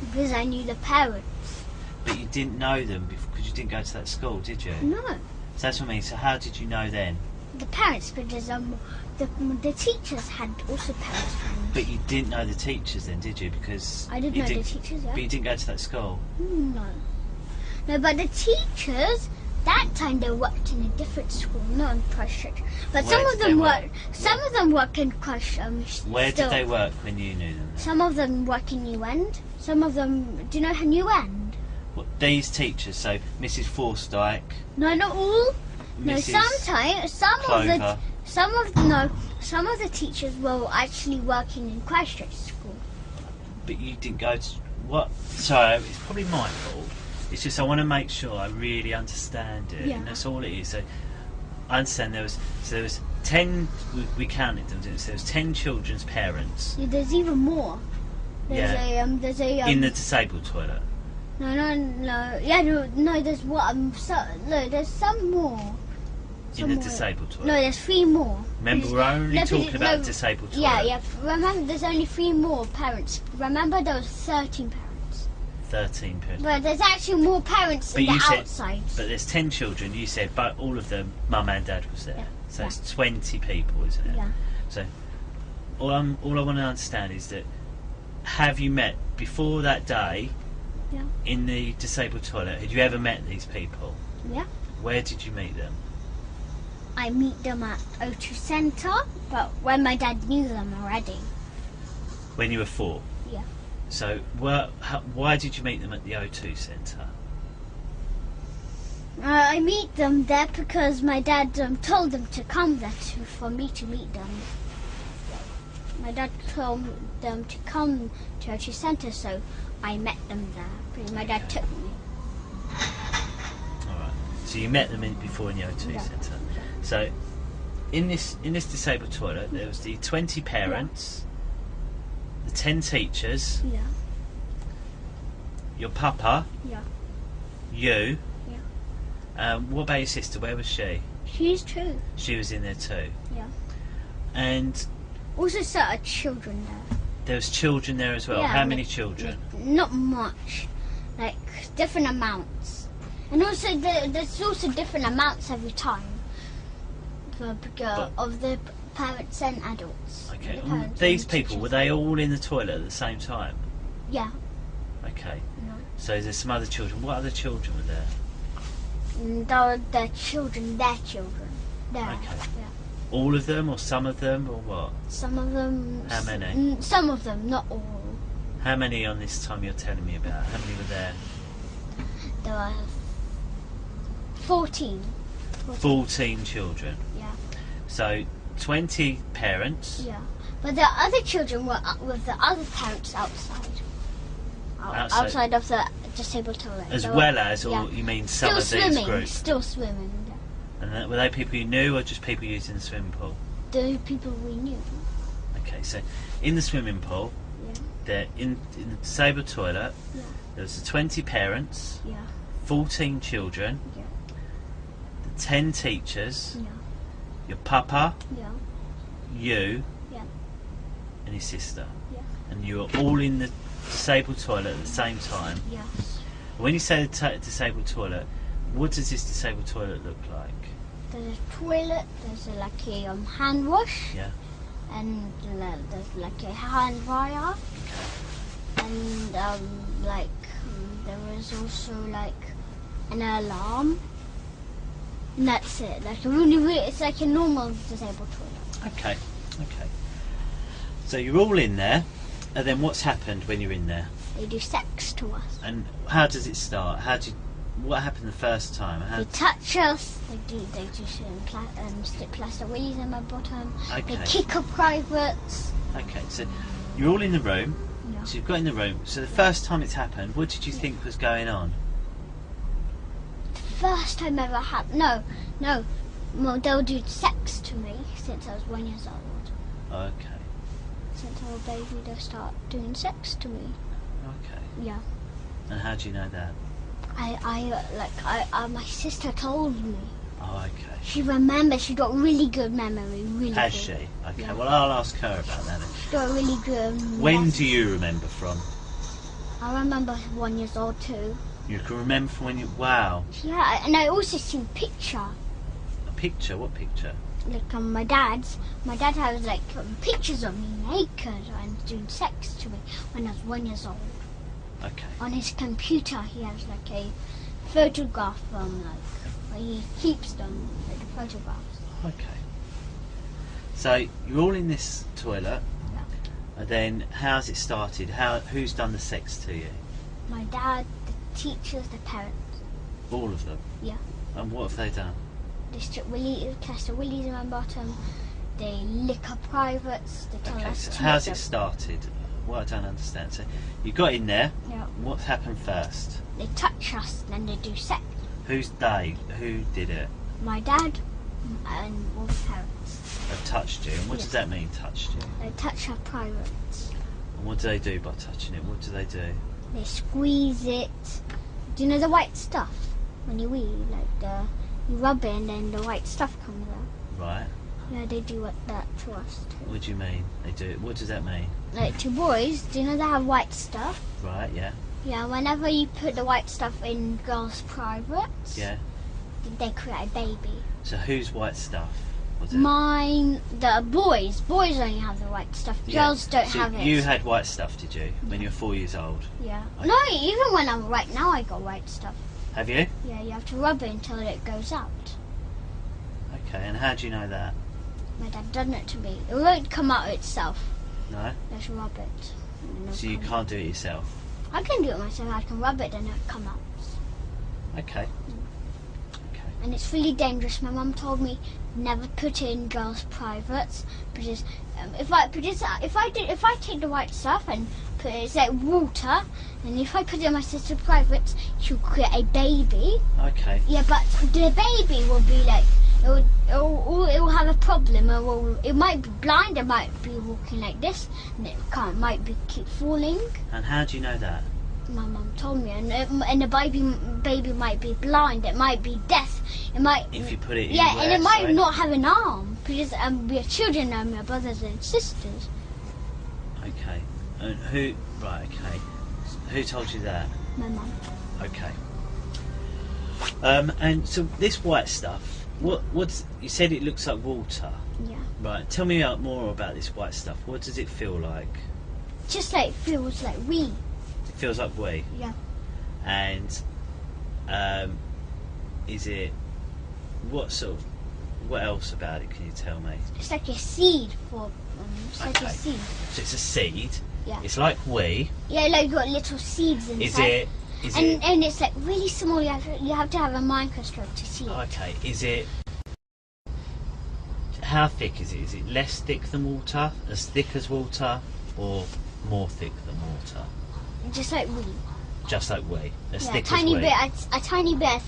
Because I knew the parents. But you didn't know them because you didn't go to that school, did you? No. So that's what I mean. So how did you know then? The parents, because the teachers had also parents. But you didn't know the teachers then, did you? Because I didn't know the teachers. Yeah. But you didn't go to that school. No, but the teachers. That time they worked in a different school, not in Christchurch. But some of them work in Christchurch. Where did they work when you knew them? Then? Some of them work in New End. Some of them, do you know New End? What, these teachers, so Mrs. Forsyke. No, not all. No, Mrs. sometimes Clover. some of the teachers were actually working in Christchurch school. But you didn't go to what? Sorry, it's probably my fault. It's just I want to make sure I really understand it, and that's all it is. So I understand there was 10. We counted them. So there was 10 children's parents. Yeah, there's even more. There's a in the disabled toilet. No. Yeah, no. There's what? There's some more. In the disabled toilet. No, there's 3 more. Remember, we're only talking about the disabled toilet. Yeah. Remember, there's only 3 more parents. Remember, there was 13 parents. 13 parents. But there's actually more parents in the outside. But there's 10 children. You said, but all of them, mum and dad was there. Yeah. So it's 20 people, isn't it? Yeah. So all I want to understand is that have you met before that day? Yeah. In the disabled toilet, had you ever met these people? Yeah. Where did you meet them? I meet them at O2 Centre, but when my dad knew them already. When you were 4? Yeah. So why did you meet them at the O2 Centre? I meet them there because my dad told them to come there for me to meet them. My dad told them to come to O2 Centre, so I met them there. Because my dad took me. So you met them before in the O2 Yeah. centre. So in this disabled toilet, there was the 20 parents, the 10 teachers, Yeah. your papa, Yeah. you. Yeah. What about your sister? Where was she? She's true. She was in there too. Yeah. And Also, certain children there. there was children there as well. Yeah, How like- many children? Not much, like different amounts, and also there's also different amounts every time of the parents and adults. Okay. The And parents these and people, teachers. were they all in the toilet at the same time? Yeah. Okay. No. So there's some other children. What other children were there? Their children. There. Okay. Yeah. All of them, or some of them, or what? Some of them. How many? Some of them, not all. How many on this time you're telling me about? How many were there? There were 14. 14 children. Yeah. So 20 parents. Yeah. But the other children were with the other parents outside. Outside of the disabled toilet. As They well were- as, or yeah. you mean some Still of these swimming. groups? Still swimming. Yeah. And were they people you knew, or just people using the swimming pool? The people we knew. Okay, so in the swimming pool, Yeah. there in the disabled toilet, Yeah. there was the 20 parents, Yeah. 14 children, Yeah. the 10 teachers, Yeah. your papa, Yeah. you, Yeah. and your sister. Yeah. And you were all in the disabled toilet at the same time. Yes. When you say the disabled toilet, what does this disabled toilet look like? There's a toilet. There's like a hand wash. Yeah. And there's like a hand dryer. And there is also like an alarm. And that's it. Like it's like a normal disabled toilet. Okay. So you're all in there, and then what's happened when you're in there? They do sex to us. And how does it start? What happened the first time? They touch us. They do stick plastic willies in my bottom. Okay. They kick up privates. Okay, so you're all in the room. Yeah. So you've got in the room. So the first time it's happened, what did you think was going on? First time ever happened. No. Well, they'll do sex to me since I was 1 year old. Okay. Since I was a baby, they'll start doing sex to me. Okay. Yeah. And how do you know that? My sister told me. Oh, okay. She remembers. She got really good memory. Really Has good. she? Okay. Yeah. Well, I'll ask her about that then. She got really good. When do you remember from? I remember 1 year old too. You can remember from when you... Wow. Yeah, and I also see a picture. A picture? What picture? Like my dad's. My dad has like pictures of me naked and doing sex to me when I was 1 year old. Okay. On his computer, he has like a photograph where he keeps them, like the photographs. Okay. So you're all in this toilet, Yeah. and then how's it started? Who's done the sex to you? My dad, the teachers, the parents. All of them. Yeah. And what have they done? They strip plastic willies in my bottom. They lick up privates. They tell Okay. us So to how's lick it them. started? What I don't understand. So you got in there. Yeah. What happened first? They touch us, then they do sex. Who's they? Who did it? My dad and all the parents. Have touched you. And what Yeah. does that mean? Touched you. They touch our privates. And what do they do by touching it? What do they do? They squeeze it. Do you know the white stuff? When you wee, you rub it and then the white stuff comes out. Right. Yeah, they do that to us too. What do you mean? They do it. What does that mean? Like to boys, do you know they have white stuff? Right. Yeah. Yeah, whenever you put the white stuff in girls' privates, Yeah. they create a baby. So who's white stuff? Was it? Mine, the boys only have the white stuff. Yeah. Girls don't So have it. you had white stuff, did you? When you were 4 years old. Yeah. Okay. No, even when I'm right now, I got white stuff. Have you? Yeah, you have to rub it until it goes out. Okay. And how do you know that? My dad done it to me. It won't come out itself. No. Just rub it. and then it'll So you come can't do it yourself. I can do it myself. I can rub it and it'll come out. Okay. Okay. and it's really dangerous. My mum told me never put it in girls' privates because if I take the white stuff and put it, it's like water, and if I put it in my sister's privates, she'll create a baby. Okay. Yeah, but the baby will be like it will have a problem. It might be blind. It might be walking like this, and might keep falling. And how do you know that? My mum told me, and the baby might be blind. It might be deaf. It might. If you put it in and it might not have an arm because we are children and we are brothers and sisters. Okay. And who? Right. Okay. Who told you that? My mum. Okay. And so this white stuff, what's you said it looks like water. Yeah. Right. Tell me more about this white stuff. What does it feel like? Just like feels like wee. It feels like wee. Yeah. And is it what else about it can you tell me? It's like a seed for like a seed. So it's a seed. Yeah. It's like wee. Yeah, like got little seeds inside. And it's like really small. You have to have a microscope to see it. Okay. Is it? How thick is it? Is it less thick than water? As thick as water, or more thick than water? Just like wee. Just like wee. As thick a as wee. A tiny bit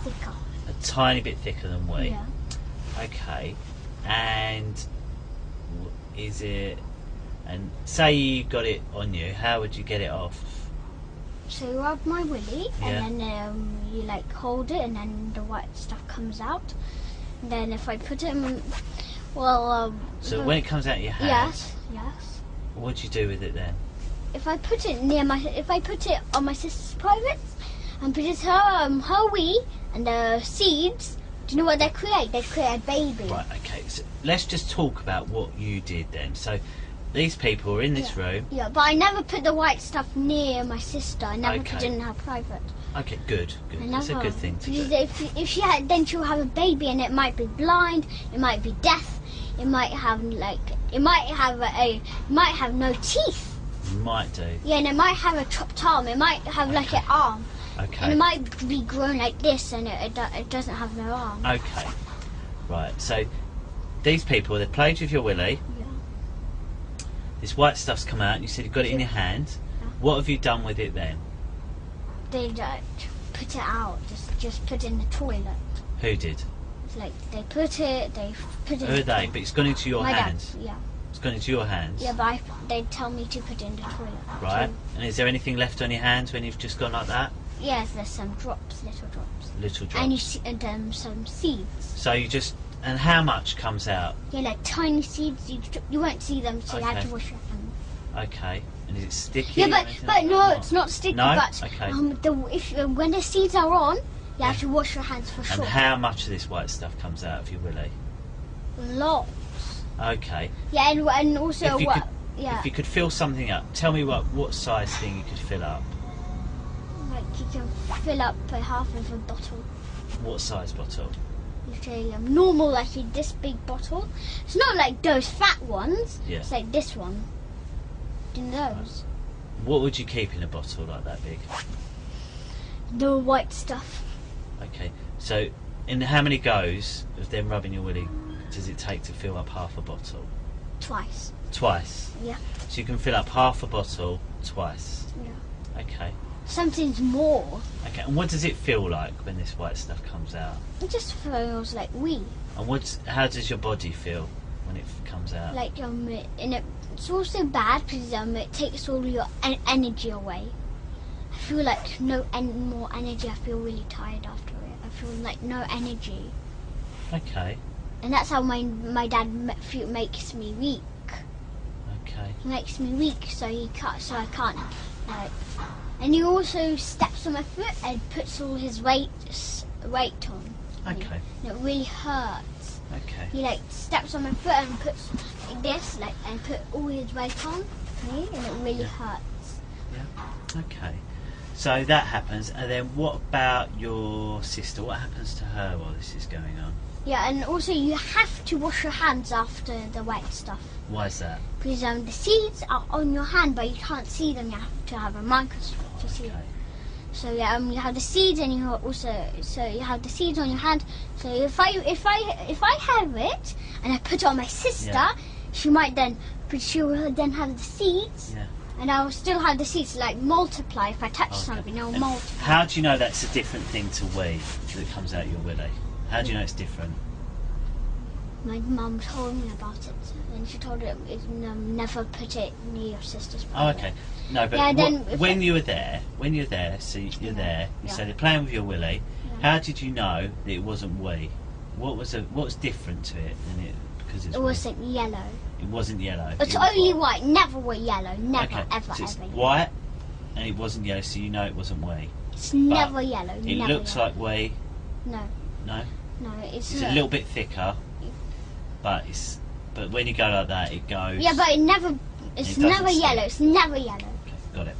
thicker. A tiny bit thicker than wee. Yeah. Okay. And is it? And say you got it on you, how would you get it off? So you rub my willy, Yeah. and then you like hold it, and then the white stuff comes out. And then if I put it in, so when it comes out of your hand, yes. what do you do with it then? If I put it on my sister's privates, and put it her wee and the seeds, do you know what they create? They create a baby. Right. Okay. So let's just talk about what you did then. So these people are in this room. Yeah, but I never put the white stuff near my sister. I never put it in her private. Okay, good. That's a good thing to do. If she had, then she'll have a baby, and it might be blind, it might be deaf, it might have no teeth. Might do. Yeah, and it might have a chopped arm. It might have like an arm. Okay. And it might be grown like this, and it doesn't have no arm. Okay. Right. So these people, they played with your willy. Yeah. This white stuff's come out. And you said you got it in your hand. Yeah. What have you done with it then? They put it out. Just put it in the toilet. Who did? It's like they put it. Who are they? But it's gone into your my hands. Dad, yeah. It's gone into your hands. Yeah, but they tell me to put it in the toilet. Right. And is there anything left on your hands when you've just gone like that? Yes, there's some drops, little drops. Little drops. And you see, some seeds. So you just, and how much comes out? Yeah, like tiny seeds. You won't see them, so you have to wash your hands. Okay. And is it sticky? Yeah, but no, it's not sticky. No? But Okay. when the seeds are on, you have to wash your hands for sure. And how much of this white stuff comes out of your willy? Lots. Okay. Yeah, and also If you could fill something up, tell me what size thing you could fill up. Like you can fill up half of a bottle. What size bottle? Literally normal, like this big bottle. It's not like those fat ones. Yeah. It's like this one. In those. What would you keep in a bottle like that big? The white stuff. Okay. So, in how many goes of them rubbing your willy does it take to fill up half a bottle? Twice. Twice? Yeah. So you can fill up half a bottle twice? Yeah. Okay. Something's more. Okay, and what does it feel like when this white stuff comes out? It just feels like wee. And how does your body feel when it comes out? Like and it's also bad because it takes all your energy away. I feel like no more energy. I feel really tired after it. I feel like no energy. Okay. And that's how my dad makes me weak. Okay. He makes me weak, so I can't. Like, and he also steps on my foot and puts all his weight on. Okay. And it really hurts. Okay. He like steps on my foot and puts like this, and put all his weight on me, and it really hurts. Yeah. Okay. So that happens, and then what about your sister? What happens to her while this is going on? Yeah, and also you have to wash your hands after the white stuff. Why is that? Because the seeds are on your hand, but you can't see them. You have to have a microscope to see them. So yeah, you have the seeds, and you have the seeds on your hand. So if I have it and I put it on my sister, she will then have the seeds. Yeah. And I will still have the seeds like multiply. If I touch something, it will multiply. How do you know that's a different thing to wee that comes out your willy? How do you know it's different? My mum told me about it, and she told it never put it near your sister's private. Oh, okay. No, but when you were there, so you're there. You say they're playing with your willy. Yeah. How did you know that it wasn't wee? What was different to it than it? Because it wasn't yellow. It wasn't yellow. It's only white. Never were yellow. Never, ever, so it's ever. White, and it wasn't yellow, so you know it wasn't wee. It's never yellow. It looks like wee. No. No. No, it's a little bit thicker, but when you go like that, it goes. Yeah, but it's never yellow. It's never yellow. Okay, got it.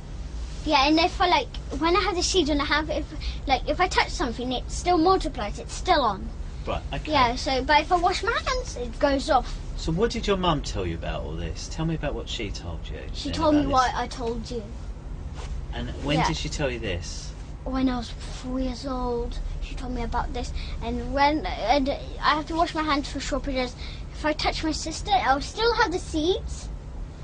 Yeah, and if when I have the seeds and I have if I touch something, it still multiplies. It's still on. Right. Okay. Yeah. So, but if I wash my hands, it goes off. So, what did your mum tell you about all this? Tell me about what she told you. She told me what I told you. And when did she tell you this? When I was 4 years old, she told me about this. And I have to wash my hands for sure, because if I touch my sister, I'll still have the seeds.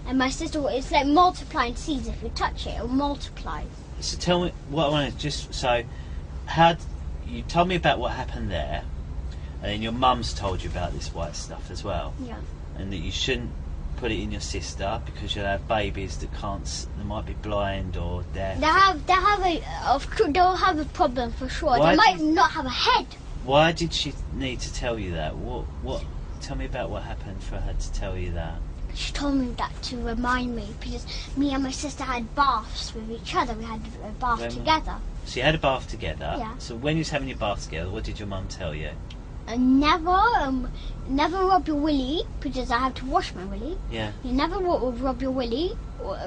And my sister, it's like multiplying seeds. If you touch it, it'll multiply. So tell me what I want to you told me about what happened there, and then your mum's told you about this white stuff as well. Yeah. And that you shouldn't put it in your sister because you'll have babies that they might be blind or deaf. They'll have a problem for sure. They might not have a head. Why did she need to tell you that? What? Tell me about what happened for her to tell you that. She told me that to remind me, because me and my sister had baths with each other. We had a bath together. So you had a bath together? Yeah. So when you was having your bath together, what did your mum tell you? Never rub your willy, because I have to wash my willy. Yeah. You never rub your willy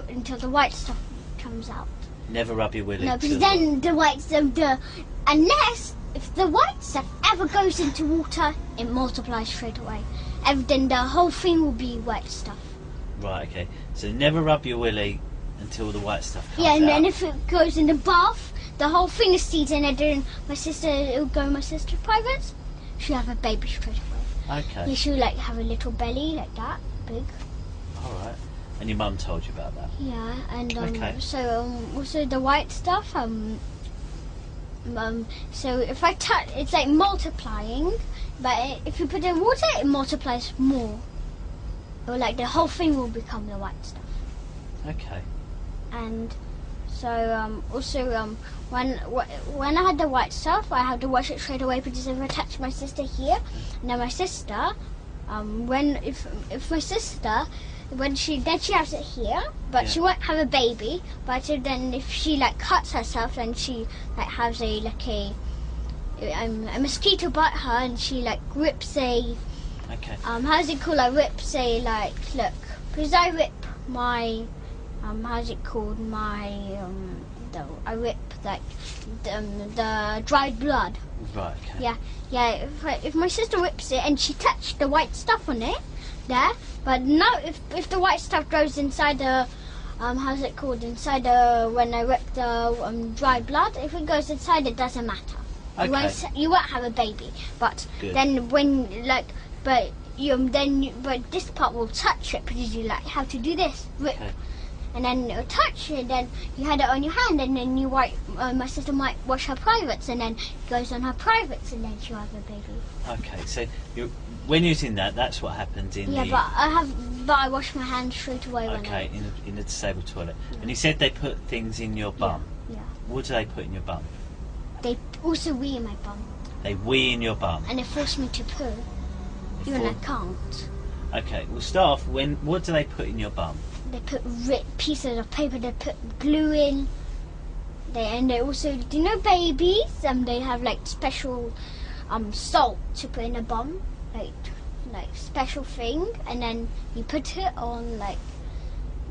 until the white stuff comes out. Never rub your willy? No, because then the white stuff, unless if the white stuff ever goes into water, it multiplies straight away. Then the whole thing will be white stuff. Right, okay. So never rub your willy until the white stuff comes out. Yeah, and then if it goes in the bath, the whole thing is seeds, and then it'll go in my sister's privates. She'll have a baby straight away. Okay. Yeah, she'll have a little belly like that, big. Alright. And your mum told you about that? Yeah, and okay. So also the white stuff, so if I touch, it's like multiplying, but if you put it in water, it multiplies more. Or like the whole thing will become the white stuff. Okay. And so also when I had the white stuff, I had to wash it straight away, because if I touch my sister here, now my sister, if my sister, when she has it here, but she won't have a baby. But then if she cuts herself, then she has a mosquito bite her, and she rips a how's it called? I rips a look, because I rip my how's it called? I rip the dried blood. Right. Okay. Yeah. If my sister rips it and she touched the white stuff on it, there. But no, if the white stuff goes inside the how's it called? Inside the when I rip the dried blood, if it goes inside, it doesn't matter. Okay. You won't have a baby. But Good. then when but this part will touch it, because you have to do this rip. Okay. And then it'll touch it, then you had it on your hand, and then my sister might wash her privates, and then it goes on her privates, and then she'll have a baby. Okay, so when you're in that's what happens in but I wash my hands straight away when in the disabled toilet. Yeah. And you said they put things in your bum. Yeah. What do they put in your bum? They also wee in my bum. They wee in your bum? And they force me to poo, even I can't. Okay, we'll start off, what do they put in your bum? They put pieces of paper, they put glue in. They also, do you know babies? They have special salt to put in a bum, like special thing, and then you put it on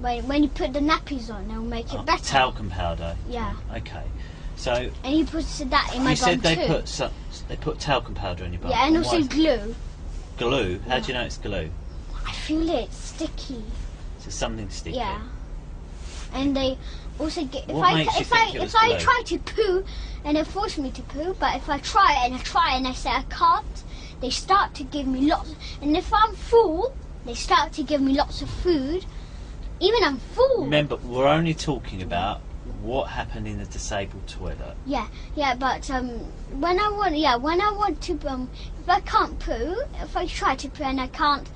when you put the nappies on, they'll make it better. Talcum powder. Yeah. Okay. So. And he puts that in my bum too. You said they put talcum powder in your bum. Yeah, and also glue. Glue? How do you know it's glue? I feel it's sticky. So something sticky. Yeah. And they also get What makes you think it was if I glue? try to poo and they force me to poo, but if I try and I say I can't, they start to give me lots. And if I'm full, they start to give me lots of food. Even I'm full. Remember, we're only talking about what happened in the disabled toilet. Yeah, but when I want to if I can't poo, if I try to poo and I can't,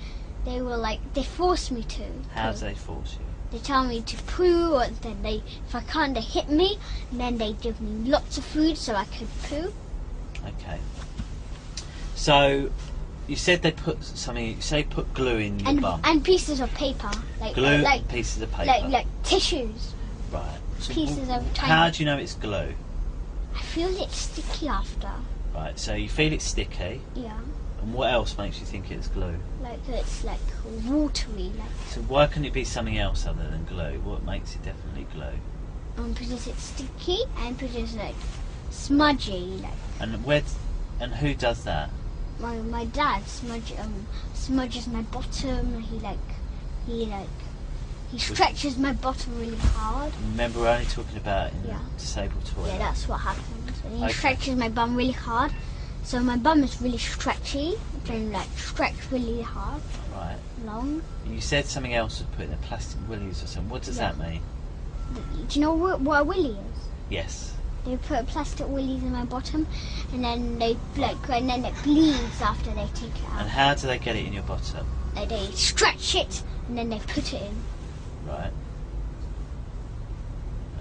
they force me to. How do they force you? They tell me to poo, or then if I can't, they hit me, and then they give me lots of food so I could poo. Okay. So, you said they put something. You say put glue in your bum. And pieces of paper, Glue and pieces of paper. like tissues. Right. So Pieces of tiny. how do you know it's glue? I feel it sticky after. Right. So you feel it's sticky. Yeah, And what else makes you think it's glue? like it's like watery, like. So why couldn't it be something else other than glue? What makes it definitely glue? Because it's sticky and because like smudgy, like. And who does that? My dad smudges my bottom. He stretches my bottom really hard. Remember, we're only talking about in Yeah. the disabled toilet. Yeah, that's what happens. And he Okay. stretches my bum really hard. So my bum is really stretchy. Then stretch really hard, Right. long. You said something else was put in the plastic willies or something. What does Yeah. that mean? Do you know what a willy is? Yes. They put plastic willies in my bottom, and then and then it bleeds after they take it And out. how do they get it in your bottom? They stretch it, and then they put it in. Right.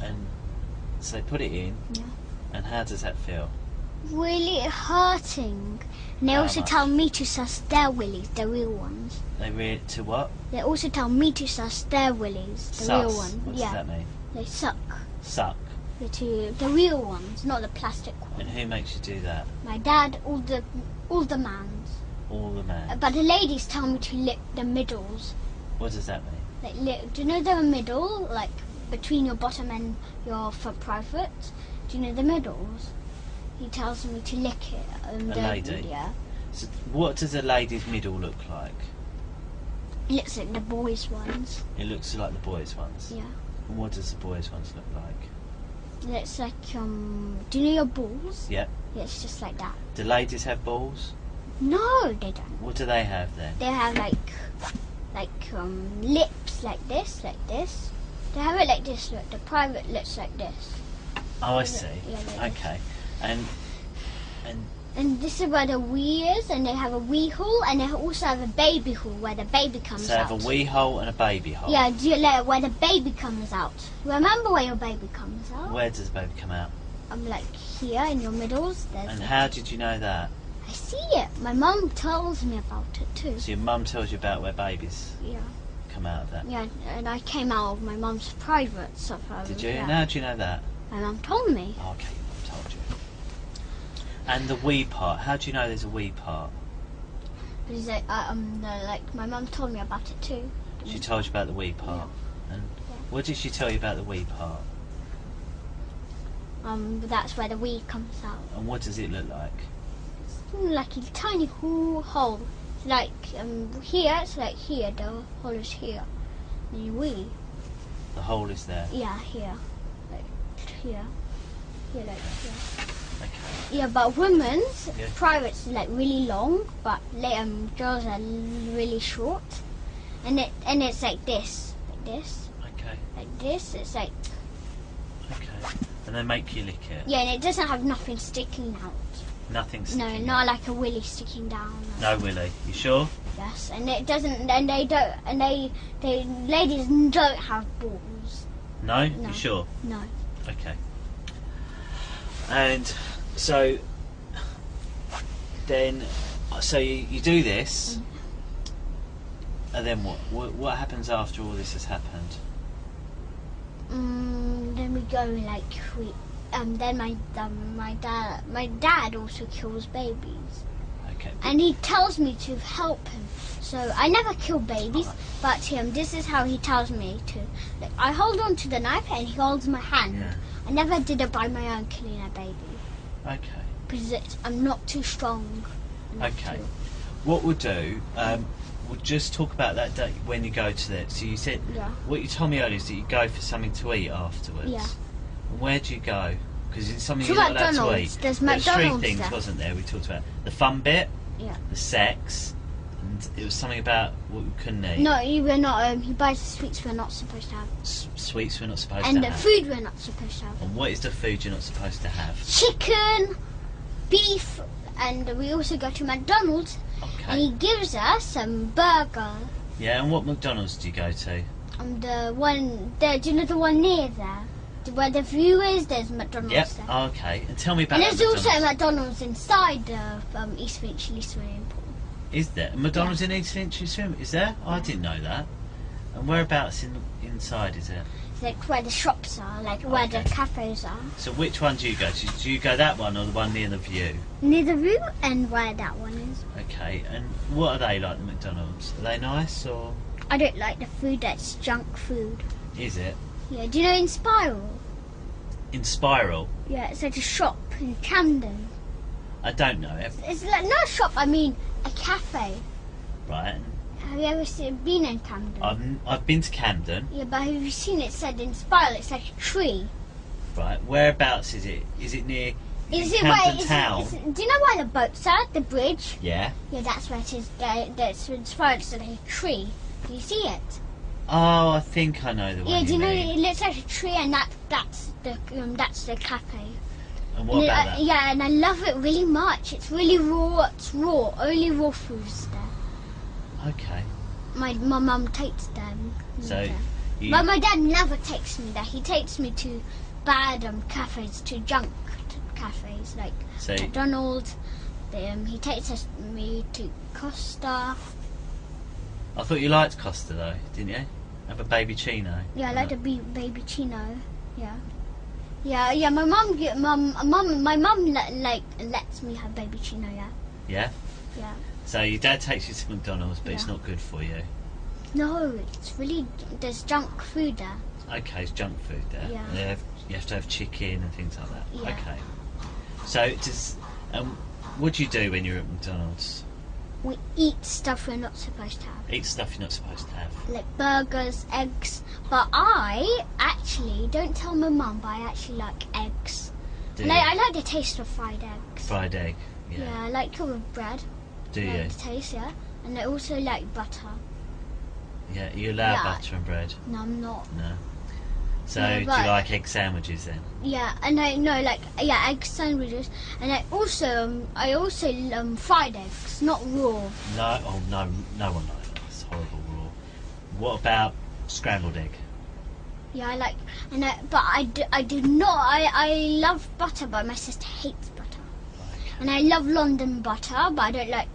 And so they put it in. Yeah. And how does that feel? Really hurting. And they How also much? tell me to suss their willies, the real ones. They read to what? They also tell me to suss their willies, the real Sus. one. What Yeah, does that mean? they suck. Suck. The real ones, not the plastic ones. And who makes you do that? My dad, all the mans. All the man. But the ladies tell me to lick the middles. What does that mean? Do you know the middle, like between your bottom and your private? Do you know the middles? He tells me to lick it. A lady? Yeah. So what does a lady's middle look like? It looks like the boys' ones. It looks like the boys' ones. Yeah. And what does the boys' ones look like? It looks like do you know your balls? Yeah. Yeah, it's just like that. Do ladies have balls? No, they don't. What do they have then? They have lips like this. They have it like this. Look, the private looks like this. Oh, I see. Yeah, like this. Okay. And And this is where the wee is, and they have a wee hole, and they also have a baby hole where the baby comes so they out. have a wee hole and a baby hole. Yeah, where the baby comes out. Remember where your baby comes out? Where does the baby come out? Like here in your middles. And how did you know that? I see it. My mum tells me about it too. So your mum tells you about where babies Yeah. come out of that. Yeah, and I came out of my mum's private stuff. Did you? Yeah. And how do you know that? My mum told me. Oh, okay, your mum told you. And the wee part. How do you know there's a wee part? Because my mum told me about it too. She told you about the wee part. And what did she tell you about the wee part? That's where the wee comes out. And what does it look like? Like a tiny hole. It's like here. It's like here. The hole is here. The wee. The hole is there. Yeah, here. Like here. Here, like here. Okay. Yeah, but women's Yeah. private's like really long, but girls are really short, and it's like this, Okay. like this. It's like Okay. And they make you lick it. yeah, and it doesn't have nothing sticking out. Nothing No, sticking not out. like a willy sticking down. No, Willie. You sure? Yes, and it doesn't, and they don't, and they ladies don't have balls. No? No. You sure? No. Okay. And so then, so you do this, and then what? What happens after all this has happened? Then we go then my dad also kills babies, Okay. and he tells me to help him. So I never kill babies, but this is how he tells me to. Like, I hold on to the knife, and he holds my hand. Yeah. I never did it by my own killing a baby Okay. because I'm not too strong. enough Okay. to. What we'll do, we'll just talk about that day when you go to that. So you said, what you told me earlier is that you go for something to eat afterwards. Yeah. And where do you go? Because it's something To you're not allowed to McDonald's. eat. There's three McDonald's things, there. wasn't there? We talked about the fun bit, the sex, and it was something about what we couldn't eat. No, we're not. He buys the sweets we're not supposed to have. Sweets we're not supposed to And have. the food we're not supposed to have. And what is the food you're not supposed to have? Chicken, beef, and we also go to McDonald's. Okay. And he gives us some burger. Yeah, and what McDonald's do you go to? The one there. Do you know the one near there? Where the view is, there's McDonald's Yep. there. Oh, okay. And tell me about And that there's also a McDonald's. McDonald's inside the East Finchley swimming pool. Is there? McDonald's in East Finchley Swim? Is there? Oh, I didn't know that. And whereabouts inside is it? It's like where the shops are, like where the cafes are. So which one do you go to? Do you go that one or the one near the view? Near the view and where that one is. Okay. And what are they like, the McDonald's? Are they nice or? I don't like the food that's junk food. Is it? Yeah, do you know in Spiral? In Spiral? Yeah, it's like a shop in Camden. I don't know. It's like not a shop, I mean a cafe. Right. Have you ever been in Camden? I've been to Camden. Yeah, but have you seen it said in Spiral? It's like a tree. Right. Whereabouts is it? Is it near Is Camden it Town? do you know where the boats are? The bridge? Yeah. Yeah, that's where it is. That's in Spiral. It's like a tree. Do you see it? Oh, I think I know the one. Yeah, do you know mean. it looks like a tree, and that's the cafe. And what about that? Yeah, and I love it really much. It's really raw. It's raw. Only raw foods there. Okay. My mum takes them. So, you, But my dad never takes me there. He takes me to bad cafes, to junk cafes like So- McDonald's. He takes me to Costa. I thought you liked Costa though, didn't you? Have a baby chino. Yeah, I like the baby chino. Yeah. Yeah. My mum lets me have baby chino. Yeah. Yeah. Yeah. So your dad takes you to McDonald's, but it's Yeah. not good for you. No, it's really there's junk food there. Okay, it's junk food there. Yeah. You have to have chicken and things like that. Yeah. Okay. So what do you do when you're at McDonald's? We eat stuff we're not supposed to have. Eat stuff you're not supposed to have. Like burgers, eggs. But I actually don't tell my mum, but I actually like eggs. Do And you? I like the taste of fried eggs. Fried egg. Yeah. Yeah, I like it with bread. Do I you? like the taste, yeah. And I also like butter. Yeah. You allow Yeah. butter and bread? No, I'm not. No. So Yeah, do you but- like egg sandwiches then? Yeah, and I know egg sandwiches, and I also fried eggs, not raw. No. Oh no. No one likes that. It's horrible raw. What about scrambled egg? Yeah, I like, but I do not. I love butter, but my sister hates butter. Okay. And I love London butter, but I don't like.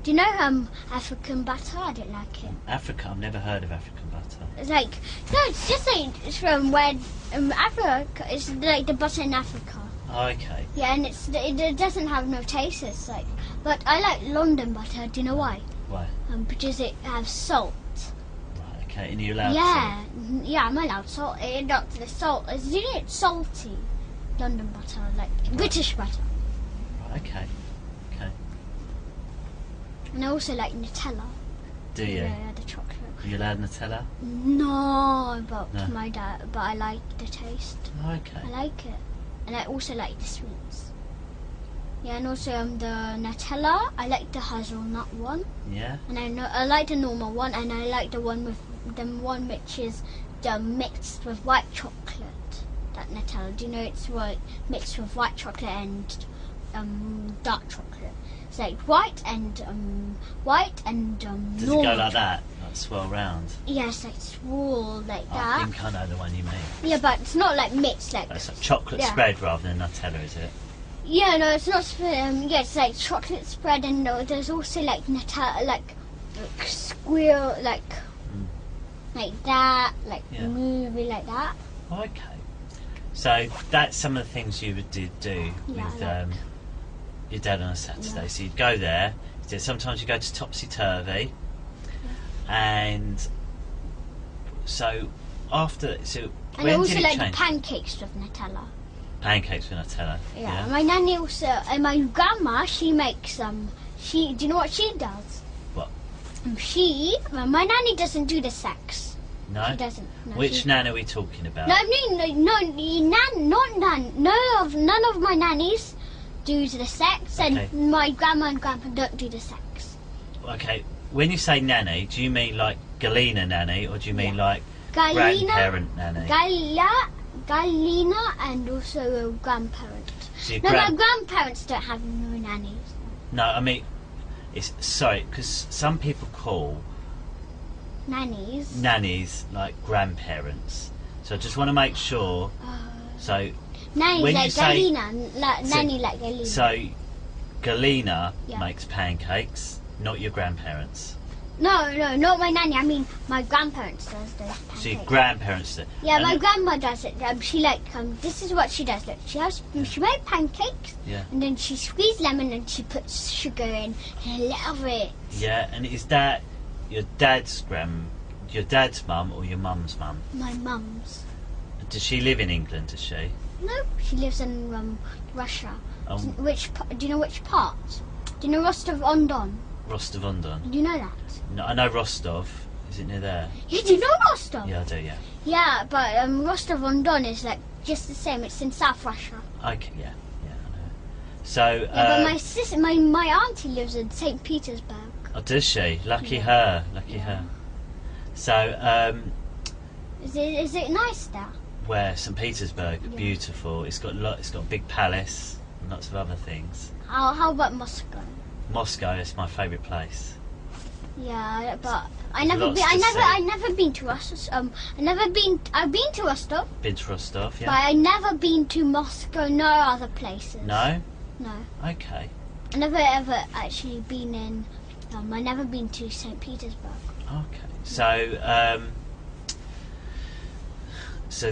Do you know African butter? I don't like it. Africa. I've never heard of African butter. It's like no, it's just like it's from where Africa. It's like the butter in Africa. Oh, okay. Yeah, and it doesn't have no taste. It's like, but I like London butter. Do you know why? Why? Because it has salt. Right. Okay. And you're allowed Yeah, yeah, I'm allowed salt. Not the salt. It's salty. London butter, like British butter. to. Right. Okay. Okay. And I also like Nutella. Do you? Yeah, the chocolate. Are you allowed Nutella? No, but No. my dad. But I like the taste. Oh, okay. I like it, and I also like the sweets. Yeah, and also the Nutella. I like the hazelnut one, Yeah. and I like the normal one, and I like the one which is mixed with white chocolate. That Nutella. Do you know it's mixed with white chocolate and dark chocolate? It's like white and Does normal. it go like that? Like swirl round? Yes, like swirl like I that. think I know the one you mean. Yeah, but it's not like mixed like. That's like chocolate Yeah. spread rather than Nutella, is it? Yeah, no, it's not. Yeah, it's like chocolate spread, and there's also like Nutella, like squirrel, like that, like Yeah. movie like that. Oh, okay. So that's some of the things you would do Yeah, with I like. your dad on a Saturday. Yeah. So you'd go there. Sometimes you go to Topsy Turvy, and so after And I when also did it like the change? pancakes with Nutella. Pancakes with Nutella. Yeah. And my nanny also, and my grandma, she makes do you know what she does? What? My nanny doesn't do the sex. No? She doesn't. No, Which nan are we talking about? No, none of my nannies do the sex, Okay. and my grandma and grandpa don't do the sex. Okay, when you say nanny, do you mean like Galena nanny, or do you mean Yeah. like Galina, grandparent nanny? Galina, and also a grandparent. So your No, my grandparents don't have no nannies. No, I mean, it's sorry, because some people call Nannies. nannies like grandparents. So I just want to make sure. So Nannies when you like say- Galina, nanny like Galina. so Galena Yeah. makes pancakes, not your grandparents. No, not my nanny. I mean, my grandparents does those pancakes. So your grandparents do. Yeah, And my it- grandma does it. This is what she does. Look, she made pancakes, Yeah. and then she squeezed lemon and she puts sugar in, and I love it. Yeah, and is that your dad's mum or your mum's mum? My mum's. Does she live in England? Does she? No, she lives in Russia. Oh, Do you know which part? Do you know Rostov-on-Don? Rostov-on-Don. Do you know that? No, I know Rostov. Is it near there? Yeah, do you know Rostov? Yeah, I do. Yeah. Yeah, but Rostov-on-Don is like just the same. It's in South Russia. Okay. Yeah. Yeah. I know. So. Yeah, but my sister, my auntie lives in St. Petersburg. Oh, does she? Lucky Yeah. her. Lucky her. So, Is it nice there? where St. Petersburg, Yeah. beautiful. It's got a big palace and lots of other things. How about Moscow? Moscow is my favourite place. Yeah, but I've Lots never been to Rostov. I've been to Rostov, Been to Rostov, but yeah? I never been to Moscow. No other places. No? No. Okay. I never ever actually been in. I never been to St. Petersburg. Okay. So, so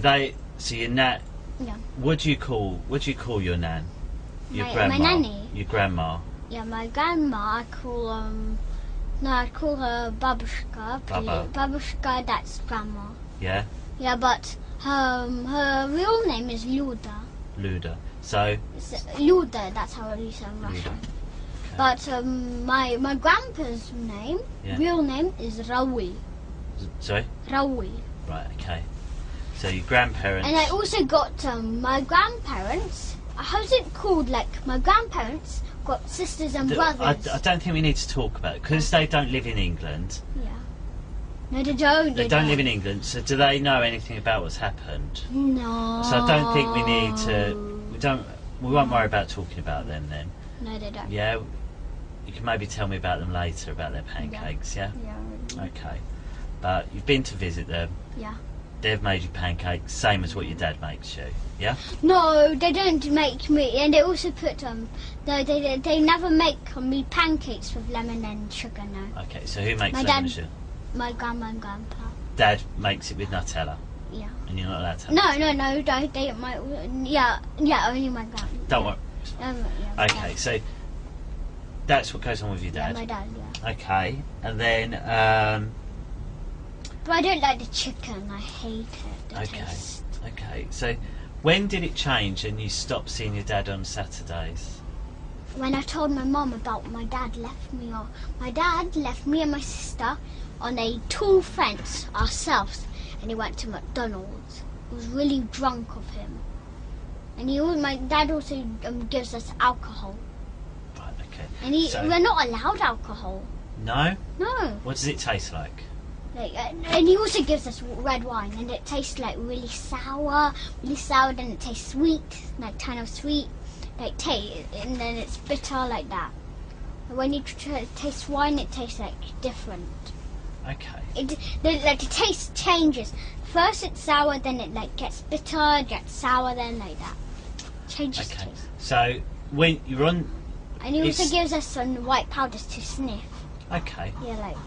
your nan. Yeah. What do you call your nan? Your My grandma. nanny. Your grandma. Yeah, my grandma. I call her Babushka. Baba. Babushka, that's grandma. Yeah. Yeah, but her real name is Luda. Luda. So. Luda, that's how you say in Luda. Russian. Okay. But my grandpa's name, Yeah. real name is Raul. Sorry. Raul. Right. Okay. So your grandparents. And I also got my grandparents. How's it called? Like my grandparents got sisters and brothers. I don't think we need to talk about it because they don't live in England. Yeah. No, they don't. They don't live in England, so do they know anything about what's happened? No. So I don't think we need to. We won't worry about talking about them then. No, they don't. Yeah. You can maybe tell me about them later about their pancakes. Yeah. Yeah. Okay. But you've been to visit them. Yeah. They've made you pancakes, same as what your dad makes you. Yeah. No, they don't make me, and they also put they never make me pancakes with lemon and sugar. No, Okay. So who makes My lemon dad. and sugar? my grandma and grandpa. Dad makes it with Nutella, Yeah. and you're not allowed to. Have it. No, only my grandma. Don't worry. Yeah, Okay. So that's what goes on with your Yeah, dad. my dad. Yeah. Okay. And then. But I don't like the chicken. I hate it. The Okay. taste. Okay, so when did it change and you stopped seeing your dad on Saturdays? When I told my mum about my dad left me and my sister on a tall fence ourselves, and he went to McDonald's. It was really drunk of him, and my dad also gives us alcohol, Right, okay. and So- we're not allowed alcohol. No? No. What does it taste like? And he also gives us red wine, and it tastes like really sour, then it tastes sweet, like kind of sweet, and then it's bitter like that. And when you taste wine, it tastes like different. Okay. The taste changes. First it's sour, then it gets bitter, gets sour, then like that. Changes Okay. taste. So when you're on... And he also It's- gives us some white powders to sniff. Okay, Yeah, like.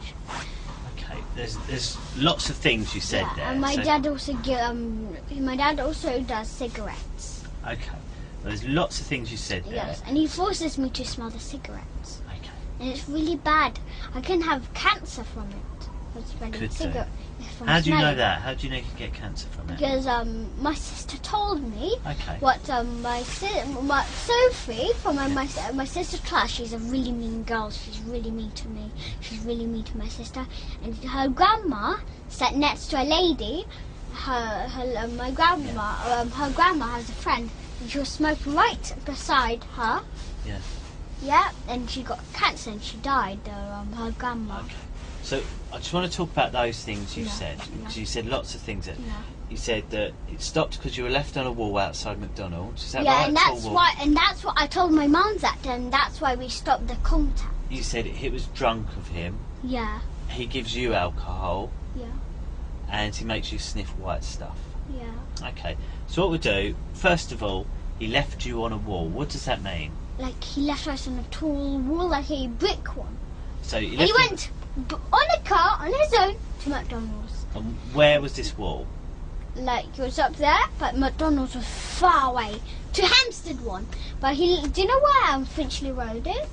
okay. There's lots of things you said there. And my so- dad also does cigarettes. Okay. There's lots of things you said there. Yes, and he forces me to smell the cigarettes. Okay. And it's really bad. I can have cancer from it. Could do. cigarette. How do you know that? How do you know you can get cancer from it? Because my sister told me. Okay. What Sophie from my sister's class, she's a really mean girl. She's really mean to me. She's really mean to my sister. And her grandma sat next to a lady. My grandma, her grandma has a friend, and she was smoking right beside her. Yeah. Yeah, and she got cancer and she died. Her grandma. Okay. So I just want to talk about those things you said. Yeah. Because you said lots of things. That Yeah. You said that it stopped because you were left on a wall outside McDonald's. Is that Yeah, right? and that's what I told my mum that, and that's why we stopped the contact. You said he was drunk of him. Yeah. He gives you alcohol. Yeah. And he makes you sniff white stuff. Yeah. Okay. So what we'll do, first of all, he left you on a wall. What does that mean? Like he left us on a tall wall, like a brick one. So And he went on a car on his own to McDonald's. And where was this wall? Like he was up there, but McDonald's was far away to Hampstead one. But do you know where Finchley Road is?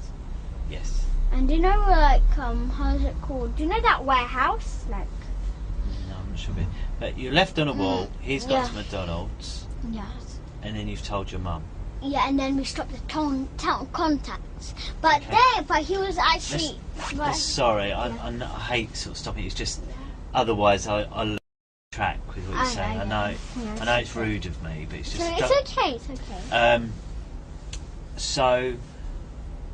Yes. And do you know how's it called? Do you know that warehouse? Like. No, I'm not sure. But you're left on a wall. He's got Yeah. to McDonald's, Yes. and then you've told your mum. Yeah, and then we stopped the town contacts. But Okay. he was actually. Sorry, I hate sort of stopping. It's just otherwise I lose track with what you're saying. I know it's rude of me, but it's just. So it's okay. It's okay. So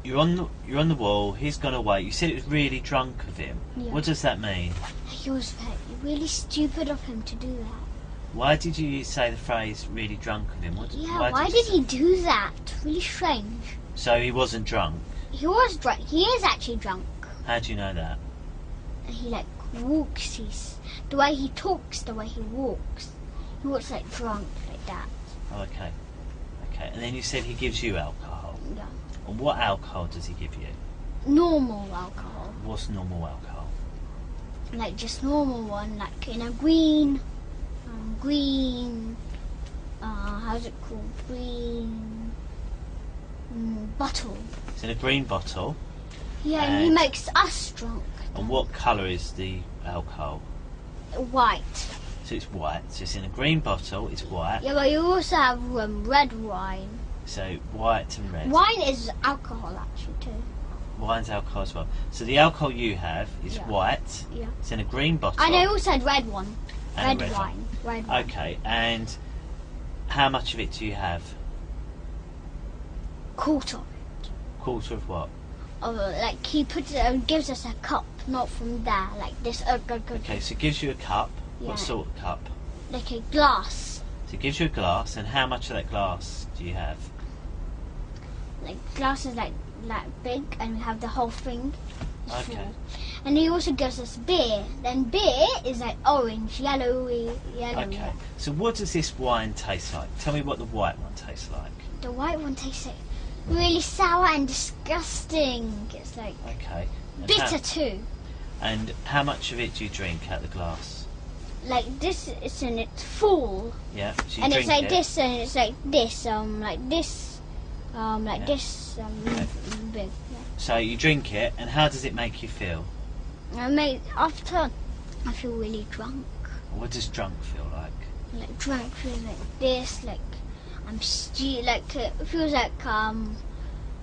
you're on the wall. He's gone away. You said it was really drunk of him. Yeah. What does that mean? He was really stupid of him to do that. Why did you say the phrase "really drunk of him"? Why did he do that? Really strange. So he wasn't drunk. He was drunk. He is actually drunk. How do you know that? And he walks. The way he talks, the way he walks. He walks like drunk, like that. Oh, okay. Okay. And then you said he gives you alcohol. Yeah. And what alcohol does he give you? Normal alcohol. What's normal alcohol? Like just normal one, like in a green, how's it called? Green bottle. It's in a green bottle. Yeah, and he makes us drunk. And what colour is the alcohol? White. So it's white. So it's in a green bottle. It's white. Yeah, but you also have red wine. So white and red. Wine is alcohol actually too. Wine's alcohol as well. So the alcohol you have is white. Yeah. It's in a green bottle. And I also had red one. And Red wine. Red wine. Okay. And how much of it do you have? Quarter. Quarter of what? Like he puts it, gives us a cup, not from there, like this. Okay, so it gives you a cup. Yeah. What sort of cup? Like a glass. So it gives you a glass, and how much of that glass do you have? Like glass is like big, and we have the whole thing. Okay. Full. And he also gives us beer. Then beer is like orange, yellowy. Okay. So what does this wine taste like? Tell me what the white one tastes like. The white one tastes like really sour and disgusting. It's like Okay. And bitter too. And how much of it do you drink out the glass? Like this is and it's full. Yeah. So you And drink it's like it. this and it's like this, this, Okay. big. Yeah. So you drink it, and how does it make you feel? After I feel really drunk. What does drunk feel like? Like drunk feels like this, like I'm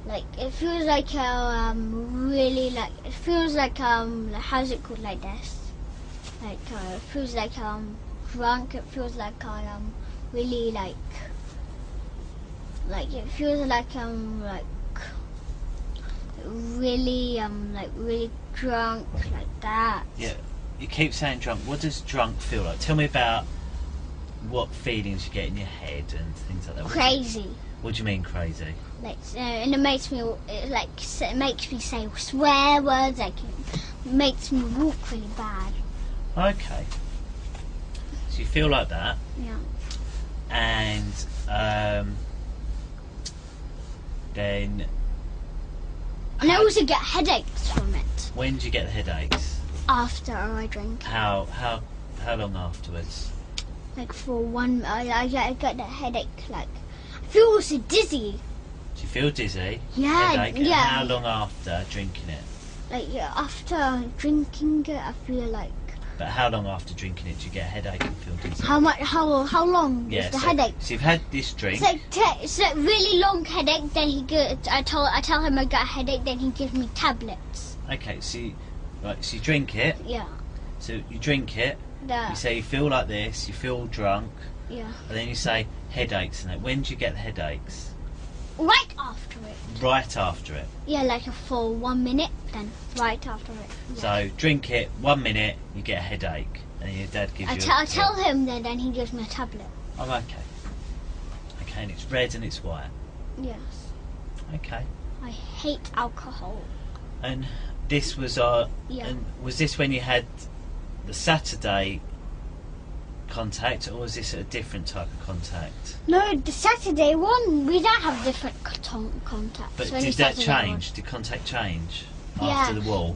like it feels like really like it feels like how's it called like this? Like it feels like drunk. It feels like really like it feels like really drunk like that. Yeah. You keep saying drunk. What does drunk feel like? Tell me about what feelings you get in your head and things like that. Crazy. What do you mean crazy? Like and it makes me say swear words. Like it makes me walk really bad. Okay. So you feel like that. Yeah. And then And I also get headaches from it when do you get the headaches? after I drink. How long afterwards? Like for one, I get the headache. Like I feel also dizzy. Do you feel dizzy? Yeah, Headache? And yeah. how long after drinking it? Like after drinking it, I feel like But how long after drinking it do you get a headache and feel dizzy? How long is the headache? So you've had this drink. It's like really long headache. Then I tell him I got a headache. Then he gives me tablets. Okay, so you drink it. Yeah. So you drink it. Yeah. You say you feel like this. You feel drunk. Yeah. And then you say headaches and that. When do you get the headaches? Right after it. Right after it. Yeah, like for 1 minute, then right after it. Yeah. So drink it, 1 minute, you get a headache, and then your dad gives you. I tell him that, then he gives me a tablet. Oh, okay. Okay, and it's red and it's white. Yes. Okay. I hate alcohol. And this was Yeah. And was this when you had the Saturday contact, or was this a different type of contact? No, the Saturday one, we don't have different contacts. But Only did that Saturday change? Did contact change Yeah. after the wall?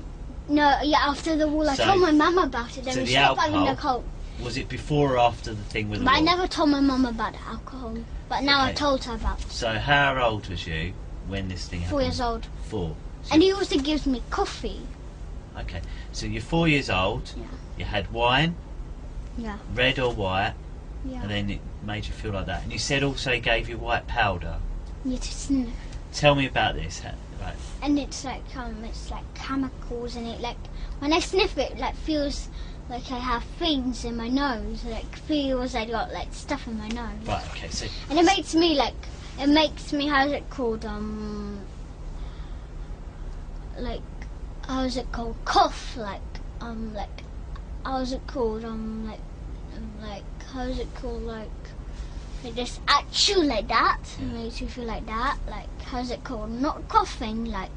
one. No, yeah, after the wall, I So- told my mum about it. Then so we the stopped having the alcohol- coke. Was it before or after the thing with the But I wall? never told my mum about the alcohol. But now I Okay. told her about it. So how old was you when this thing happened? 4 years old. 4. So And he also gives me coffee. okay, so you're 4 years old. Yeah. You had wine, Yeah. red or white, Yeah. and then it made you feel like that. And you said also he gave you white powder. You to sniff. Tell me about this. Right. And it's like chemicals, and it like when I sniff it, like feels like I have things in my nose. Like feels like I got like stuff in my nose. Right. Okay. So And it makes me how's it called like how's it called cough like how's it called like how's it called like just actual like that. Yeah. It makes you feel like that. Like how's it called? Not coughing. Like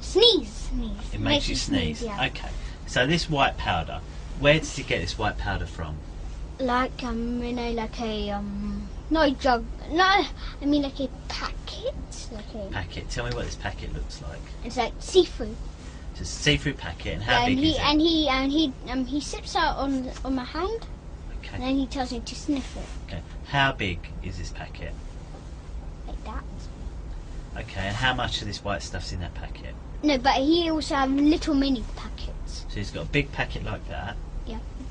sneeze. it makes you sneeze. Yeah. Okay. So this white powder, where did you get this white powder from? Like like a no jug. No, I mean like a packet. Like a. Packet. Tell me what this packet looks like. It's like seafood. It's a seafood packet, and how big and he is it? and he sips out on my hand, and Okay. then he tells me to sniff it Okay. How big is this packet? like that. Okay. And how much of this white stuff's in that packet? No, but he also have little mini packets. So he's got a big packet like that.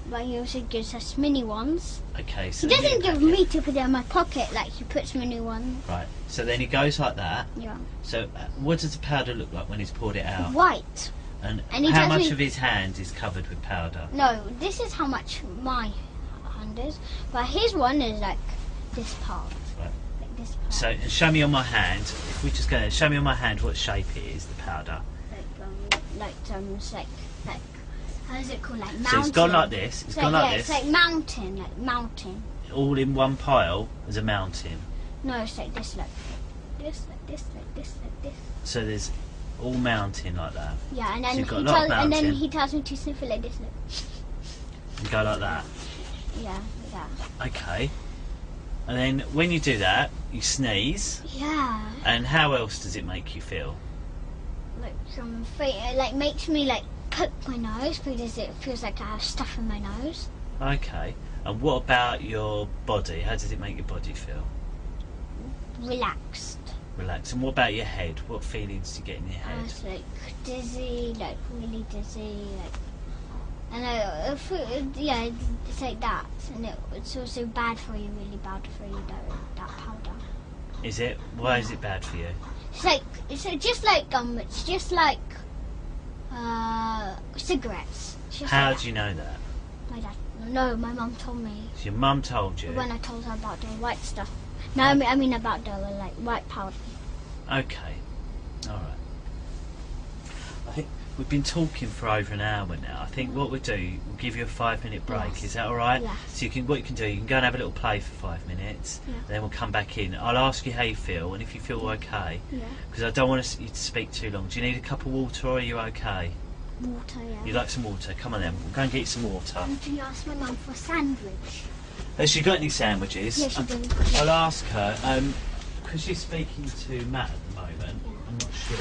But he also gives us mini ones. Okay. So He the doesn't mini give packet- me to put it in my pocket. Like he puts mini ones. Right. So then he goes like that. Yeah. So what does the powder look like when he's poured it out? White. And And he how tells much me- of his hand is covered with powder? No, this is how much my hand is. But his one is like this part. Right. Like this part. So and show me on my hand. If we just go, show me on my hand what shape it is. The powder. It's like how is it called? Like mountain. So it's gone like this. It's gone like It's this. like mountain. All in one pile as a mountain. No, it's like this, like this, like this, like this, like this. So there's all mountain like that. Yeah, and So then you've got a lot of and then mountain. he tells me to sniff it like this. Like, And go like that. yeah, like that. Okay. And then when you do that, you sneeze. Yeah, And how else does it make you feel? like makes me like poke my nose because it feels like I have stuff in my nose. Okay. And what about your body? How does it make your body feel? Relaxed. Relax. And what about your head? What feelings do you get in your I head? was like dizzy, like really dizzy, like. And yeah, it's like that, and it's also bad for you, really bad for you. That powder. Is it? Why is it bad for you? It's just like cigarettes. It's just How like do you know that? that. My dad. No, my mum told me So your mum told you. when I told her about the white stuff. No, I mean about the like white powder. Okay. All right. I think we've been talking for over an hour now. I think what we'll do, we'll give you a 5-minute break. Yes. Is that all right? Yes. So what you can do, you can go and have a little play for 5 minutes. Yeah. Then we'll come back in. I'll ask you how you feel, and if you feel okay, Yeah. because I don't want you to speak too long. Do you need a cup of water, or are you okay? Water, yeah. You'd like some water? Come on then. We'll go and get you some water. Do you ask my mum for a sandwich? Has she got any sandwiches? Yes, she does. I'll ask her. Because she's speaking to Matt at the moment. Yeah. I'm not sure.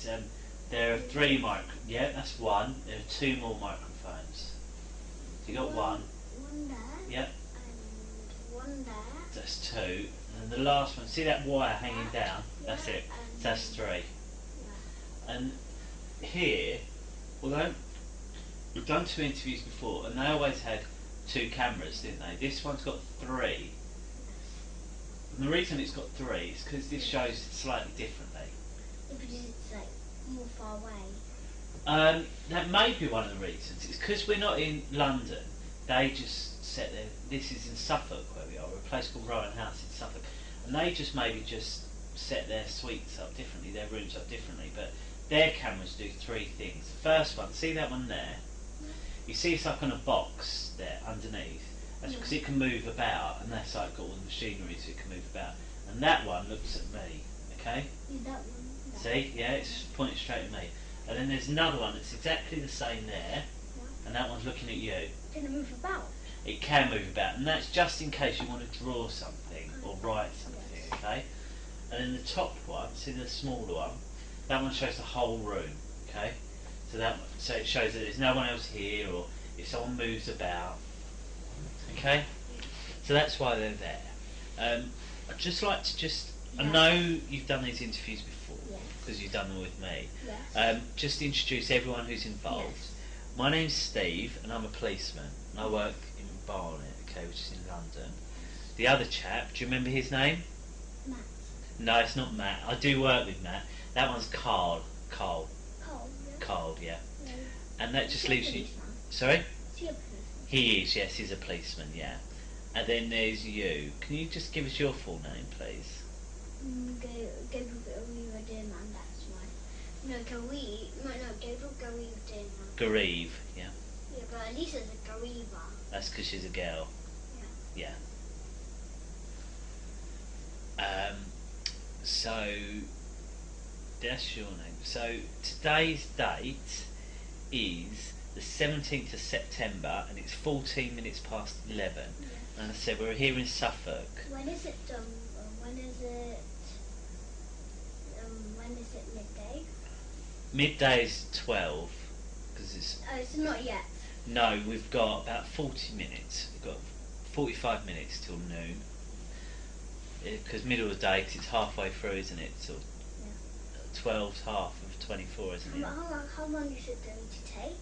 is there are 3 Yeah, that's one. There are 2 more microphones. So you got one. One there. Yep. And one there. That's 2. And then the last one. See that wire hanging down? That's it. So that's 3. Yeah. And here, although we've done 2 interviews before, and they always had 2 cameras, didn't they? This one's got 3. And the reason it's got 3 is because this shows it slightly differently. Yeah, because it's like more far away. That may be one of the reasons. It's because we're not in London. They just set their. This is in Suffolk where we are, a place called Rowan House in Suffolk, and they just maybe just set their suites up differently, their rooms up differently. But their cameras do 3 things. The first one, see that one there? You see it's like on a box there underneath. That's because it can move about, and that's like got all the machinery so it can move about. And that one looks at me, okay? Yeah, that one. That. See? Yeah, it's pointing straight at me. And then there's another one that's exactly the same there, and that one's looking at you. Can it move about? It can move about, and that's just in case you want to draw something or write something, okay? And then the top one, see the smaller one, that one shows the whole room, okay? So it shows that there's no one else here, or if someone moves about, okay? So that's why they're there. I'd just like to I know you've done these interviews before, because you've done them with me. Yes. Just introduce everyone who's involved. Yes. My name's Steve, and I'm a policeman, and I work in Barnet, okay, which is in London. The other chap, do you remember his name? Matt. No, it's not Matt. I do work with Matt. That one's Carl. Carl, yeah. Carl, yeah. Yeah. And that just leaves you. Policeman? Sorry? Is he a policeman? He is, yes, he's a policeman, yeah. And then there's you. Can you just give us your full name, please? Gabriel Dearman, that's right. No, Gabriel Dearman. Gareve, yeah. Yeah, but at least there's a Gariba. That's because she's a girl. Yeah. Yeah. So that's your name. So today's date is the 17th of September, and it's 14 minutes past 11. Yeah. And I said we're here in Suffolk. When is it? When is it midday? Midday is 12 because it's. Oh, it's not yet. No, we've got about 40 minutes. We've got 45 minutes till noon. Because middle of the day, 'cause it's halfway through, isn't it? So 12's half of 24, isn't it? How long is it going to take?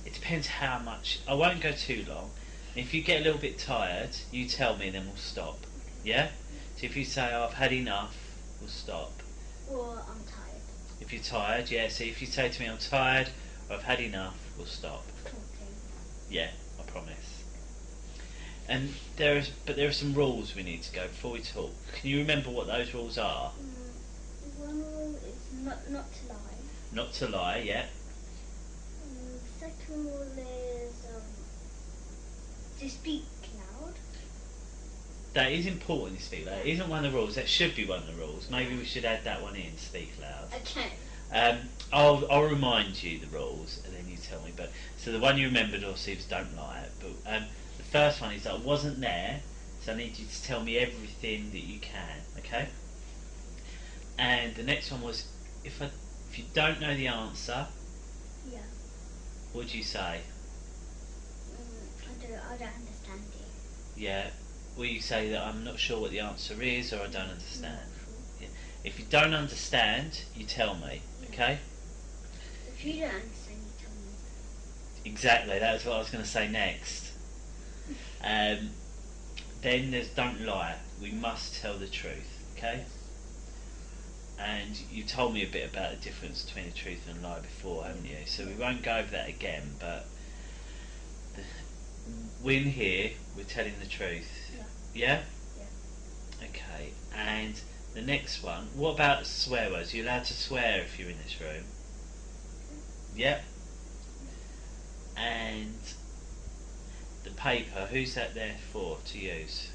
It depends how much. I won't go too long. If you get a little bit tired, you tell me, and then we'll stop. Yeah? So if you say, oh, I've had enough, we'll stop. Or I'm tired. If you're tired, yeah. So if you say to me, I'm tired, or I've had enough, we'll stop. Talking. Yeah, I promise. And there are some rules we need to go before we talk. Can you remember what those rules are? One rule is not to lie. Not to lie, yeah. The second rule is to speak loud. That is important to speak loud. It isn't one of the rules. That should be one of the rules. Maybe we should add that one in, speak loud. Okay. I'll remind you the rules, and then you tell me. But so the one you remembered, obviously, was don't lie. But the first one is that I wasn't there, so I need you to tell me everything that you can. Okay. And the next one was if you don't know the answer. Yeah. What do you say? I don't understand it. Yeah. Will you say that I'm not sure what the answer is, or I don't understand? Yeah. If you don't understand, you tell me. Okay. If you don't understand, you tell me. Exactly. That's what I was going to say next. Then there's don't lie. We must tell the truth. Okay. And you told me a bit about the difference between the truth and a lie before, haven't you? So we won't go over that again. But when here, we're telling the truth. Yeah? Yeah? Okay. And the next one, what about swear words? Are you allowed to swear if you're in this room? Yep. And the paper, who's that there for to use?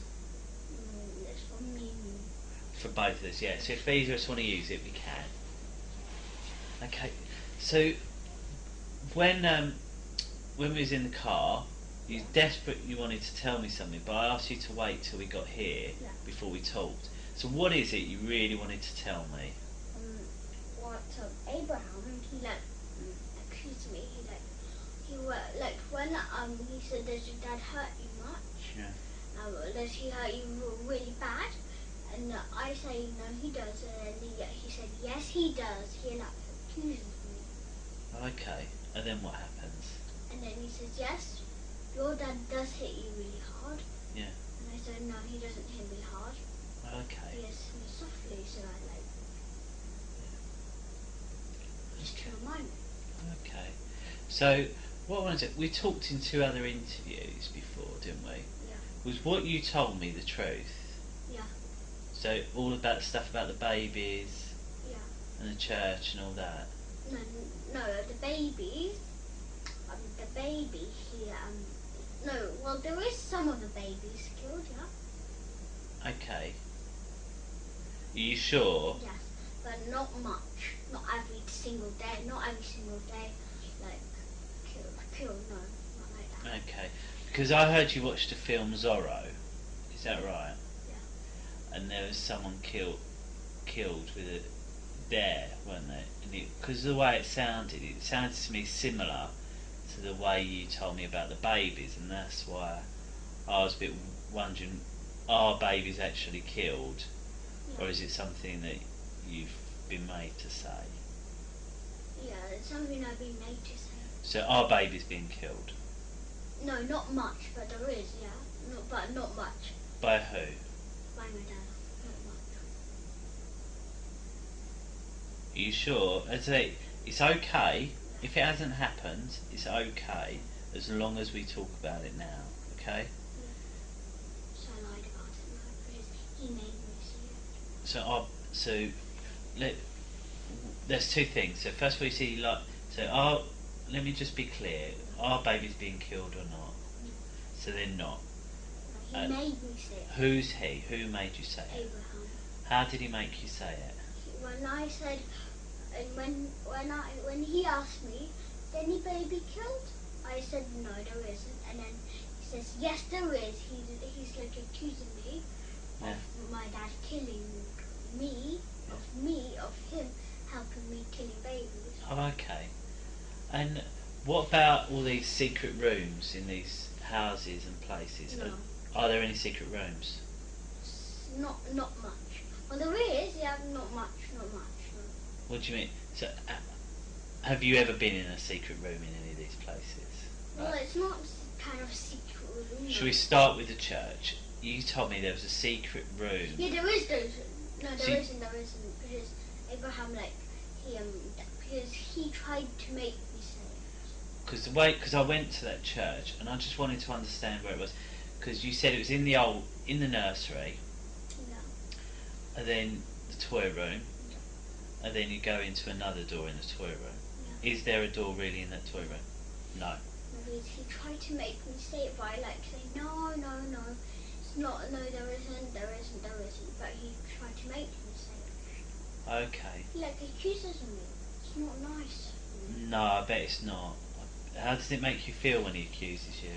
It's for me. For both of us, yeah. So if either of us want to use it, we can. Okay. So when we was in the car, you desperate. You wanted to tell me something, but I asked you to wait till we got here before we talked. So what is it you really wanted to tell me? So Abraham, he like accused me. Like when he said, "Does your dad hurt you much? Yeah. Does he hurt you really bad?" And I say, "No, he does." And then he said, "Yes, he does." He like accuses me. Okay. And then what happens? And then he says, "Yes, your dad does hit you really hard." Yeah. And I said, "No, he doesn't hit me hard. Okay. He hits me softly." So I like just to remind me. Okay. So what I want to do, we talked in 2 other interviews before, didn't we? Yeah. Was what you told me the truth? Yeah. So all about the stuff about the babies Yeah. and the church and all that? No, the babies. The baby he No, well there is some of the babies killed, yeah. Okay. Are you sure? Yes, but not much. Not every single day. Not every single day. Like killed. No, not like that. Okay. Because I heard you watched the film Zorro. Is that right? Yeah. And there was someone killed with it there, weren't there? Because the way it sounded to me similar to the way you told me about the babies, and that's why I was a bit wondering, are babies actually killed, Yeah. or is it something that you've been made to say? Yeah, it's something I've been made to say. So are babies being killed? No, not much, but there is, yeah. But not much. By who? By my dad. Not much. Are you sure? I'd say it's okay. If it hasn't happened, it's okay as long as we talk about it now, okay? Yeah. So I lied about it now because he made me see it. So there's 2 things. So first of all, you see, let me just be clear. Are babies being killed or not? No. So they're not. No, he made me say it. Who's he? Who made you say it? Abraham. How did he make you say it? When I said, and when he asked me, "Is any baby killed?" I said, "No, there isn't." And then he says, "Yes, there is." He's like accusing me of my dad killing me, of him helping me killing babies. Oh, okay. And what about all these secret rooms in these houses and places? No. Are there any secret rooms? Not much. Well, there is. Yeah, not much. No. What do you mean? So, have you ever been in a secret room in any of these places? Well, it's not kind of secret room. Should we start with the church? You told me there was a secret room. Yeah, there is. No, there See- isn't. Because Abraham, because he tried to make me say it. Because I went to that church and I just wanted to understand where it was. Because you said it was in the nursery, Yeah. and then the toy room, and then you go into another door in the toy room. Yeah. Is there a door really in that toy room? No. Because he tried to make me say it by saying no. It's not. No, there isn't. But he tried to make me say it. Okay. He accuses me. It's not nice. No, I bet it's not. How does it make you feel when he accuses you?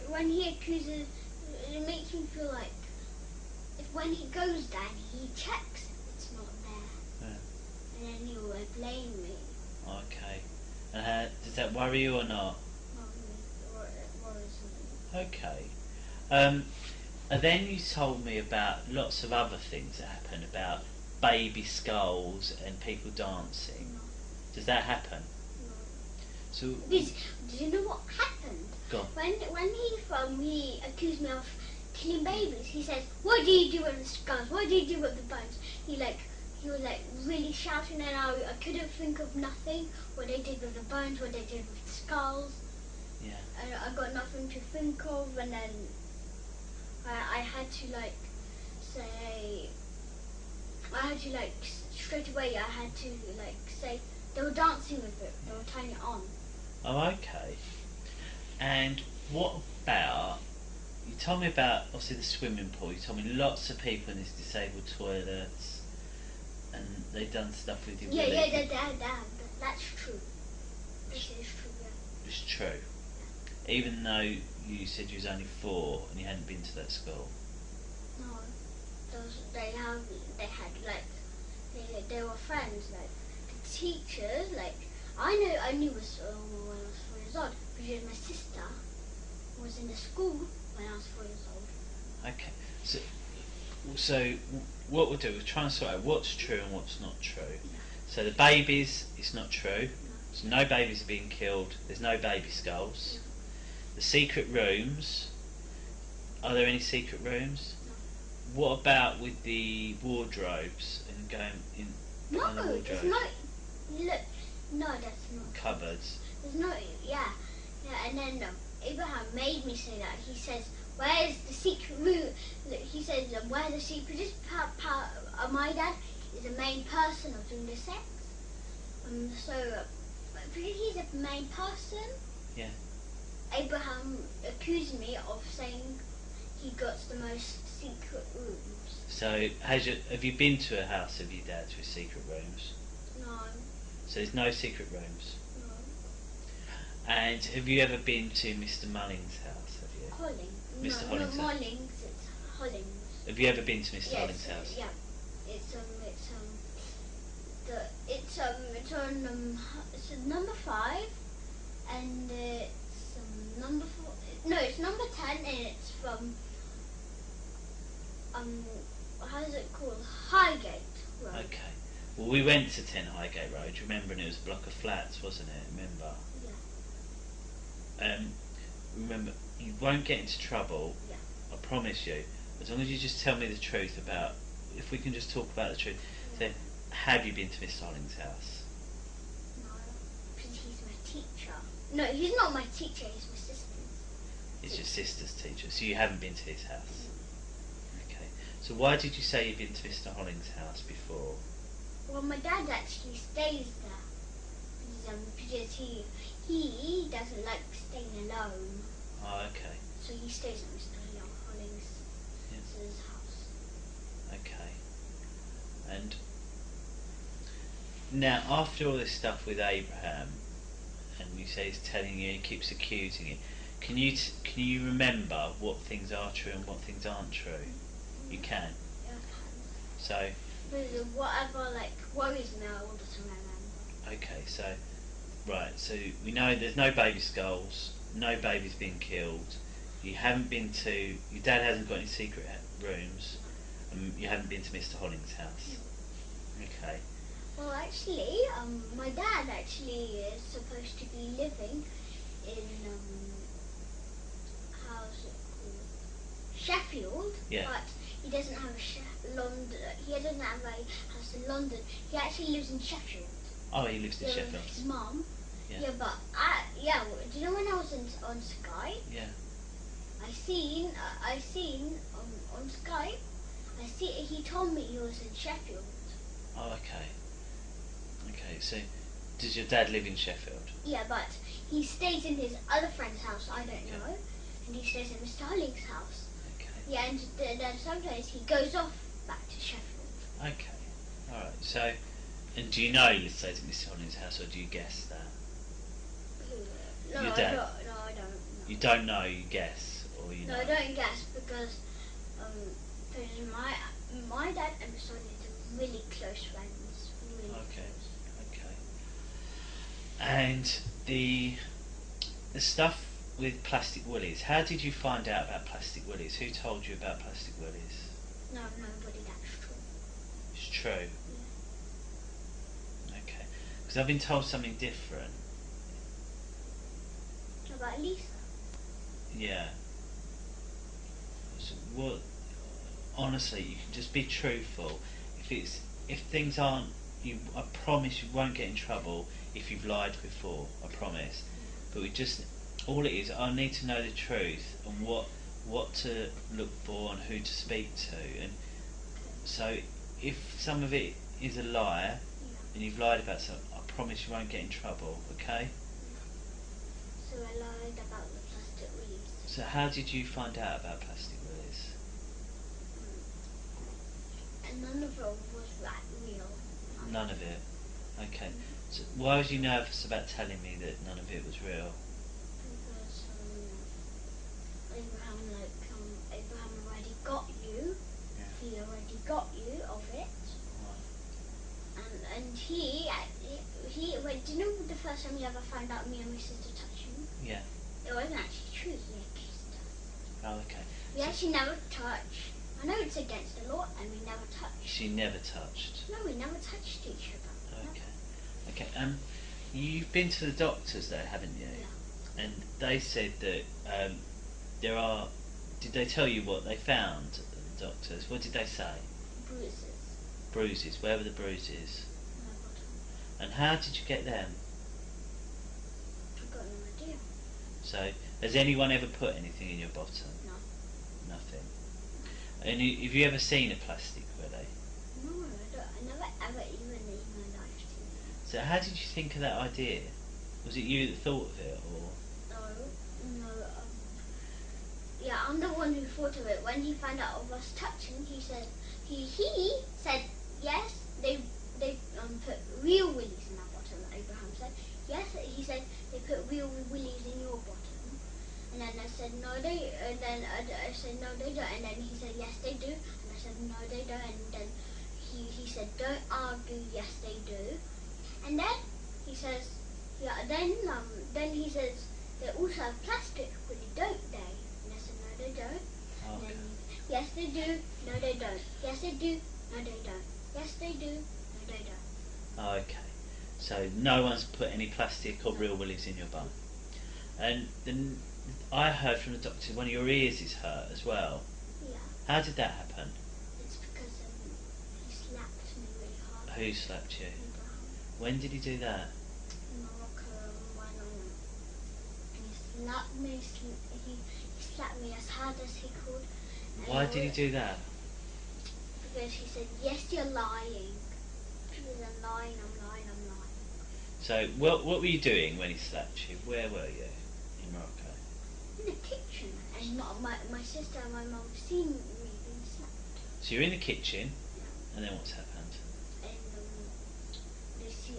When he accuses, it makes me feel like when he goes down, he checks if it's not there, Yeah. and then he will blame me. Okay. And does that worry you or not? Not me, or it worries me. Okay. And then you told me about lots of other things that happen, about baby skulls and people dancing. No. Does that happen? No. So, Because, do you know what happened? go on. When he accused me of killing babies, he says, "What do you do with the skulls? What do you do with the bones?" He was really shouting, and I couldn't think of nothing. What they did with the bones, what they did with the skulls. Yeah. And I got nothing to think of, and then I had to say, straight away I had to say they were dancing with it, they were tying it on. Oh, okay. And what about, you told me about obviously the swimming pool, you told me lots of people in these disabled toilets, and they've done stuff with you. Yeah, that's true. This is true, yeah. It's true. Even though you said you was only 4 and you hadn't been to that school. No, they were friends, teachers, like I knew was when I was 4 years old because my sister was in the school when I was 4 years old. Okay. So what we'll do is try and sort out what's true and what's not true. Yeah. So the babies, it's not true. No. So no babies are being killed. There's no baby skulls. No. The secret rooms. Are there any secret rooms? No. What about with the wardrobes and going in No, behind the there's wardrobes? not. Look, no, that's not. Cupboards. There's no. Yeah, and then Abraham made me say that. He says, "Where's the secret room?" Look, he says, "Where's the secret?" My dad is the main person of doing the sex. So because he's the main person. Yeah. Abraham accused me of saying he got the most secret rooms. So have you been to a house of your dad's with secret rooms? No, So there's no secret rooms. no. And have you ever been to Mr. Mulling's house? Have you? Holling. Mr. No, Holling's not house. Hollings. It's Hollings. Have you ever been to Mr. Yes, Holling's house? Yeah. It's number 5, and it's number 4. No, it's number 10, and it's from how is it called? Highgate Road. Okay. Well, we went to 10 Highgate Road, remember, and it was a block of flats, wasn't it? Remember? Yeah. Remember, you won't get into trouble. Yeah. I promise you. As long as you just tell me the truth about. If we can just talk about the truth. Yeah. So, have you been to Miss Holling's house? No, because he's my teacher. No, he's not my teacher. He's my sister's. It's your sister's teacher, so you haven't been to his house. Okay. So why did you say you've been to Mr. Holling's house before? Well, my dad actually stays there because he doesn't like staying alone. Oh, okay. So he stays at Mr. Holling's house. Okay. And now, after all this stuff with Abraham, and you say he's telling you, he keeps accusing you, can you remember what things are true and what things aren't true? You can. Yeah, I can. So. But whatever worries me, I want to remember. Okay, so right, so we know there's no baby skulls, no babies being killed. You haven't been to. Your dad hasn't got any secret rooms. You haven't been to Mr. Holling's house. Okay. Well, actually, my dad actually is supposed to be living in how's it called? Sheffield. Yeah. But he doesn't have London. He doesn't have a house in London. He actually lives in Sheffield. Oh, he lives in Sheffield. His mum. Yeah. Yeah, but do you know when I was on Skype? Yeah. I seen on Skype. He told me he was in Sheffield. Oh, okay. Okay, so does your dad live in Sheffield? Yeah, but he stays in his other friend's house. I don't Yeah. know, and he stays in Mr. Holling's house. Okay. Yeah, and then sometimes he goes off back to Sheffield. Okay. All right. So, and do you know he stays at Mr. Holling's house, or do you guess that? No, Your I dad? don't. No, I don't. No. You don't know. You guess, or you know. No, I don't guess because my dad and Mr. Holling are really close friends. Really Okay. close. Okay. And the stuff with plastic willies. How did you find out about plastic willies? Who told you about plastic willies? No, nobody. That's true. It's true. Yeah. Okay. Because I've been told something different. About Lisa. Yeah. So what? Honestly, you can just be truthful. If things aren't, I promise you won't get in trouble if you've lied before. I promise. But all it is, I need to know the truth and what to look for and who to speak to. And so, if some of it is a lie and you've lied about something, I promise you won't get in trouble. Okay? So I lied about the plastic willies. So how did you find out about plastic willies? And none of it was real. None of it. Okay. So why was you nervous about telling me that none of it was real? Because Abraham already got you. Yeah. He already got you of it. Right. And he wait. Do you know the first time you ever found out me and my sister touched him? Yeah. It wasn't actually true. He had kissed us. Oh, okay. We actually never touched. I know it's against the law, and we never touched. She never touched. No, we never touched each other. Okay. Okay. You've been to the doctors though, haven't you? Yeah. And they said that there are. Did they tell you what they found at the doctors? What did they say? Bruises. Bruises. Where were the bruises? My bottom. And how did you get them? I've got no idea. So, has anyone ever put anything in your bottom? No. Nothing. And have you ever seen a plastic willy? No, I never ever even in my life seen it. So how did you think of that idea? Was it you that thought of it, or? No. Yeah, I'm the one who thought of it. When he found out of us touching, he said yes. They put real willies in our bottom. Abraham said yes. He said they put real willies in your bottom. And then I said no, they. And then I said no, they don't. And then he said yes, they do. And I said no, they don't. And then he said don't argue. Yes, they do. And then he says yeah. Then he says they also have plastic willy, don't they? And I said no, they don't. Okay. And then yes, they do. No, they don't. Yes, they do. No, they don't. Yes, they do. No, they don't. Okay. So no one's put any plastic or real willies in your bum. And then I heard from the doctor one of your ears is hurt as well. Yeah. How did that happen? It's because he slapped me really hard. Who slapped you? Abraham. When did he do that? In Morocco, and he slapped me. He slapped me as hard as he could. And Why did he do that? Because he said, yes, you're lying. He said, I'm lying. So what were you doing when he slapped you? Where were you in Morocco? In the kitchen. And my sister and my mum seen me being slapped. So you're in the kitchen, Yeah. and then what's happened? And they see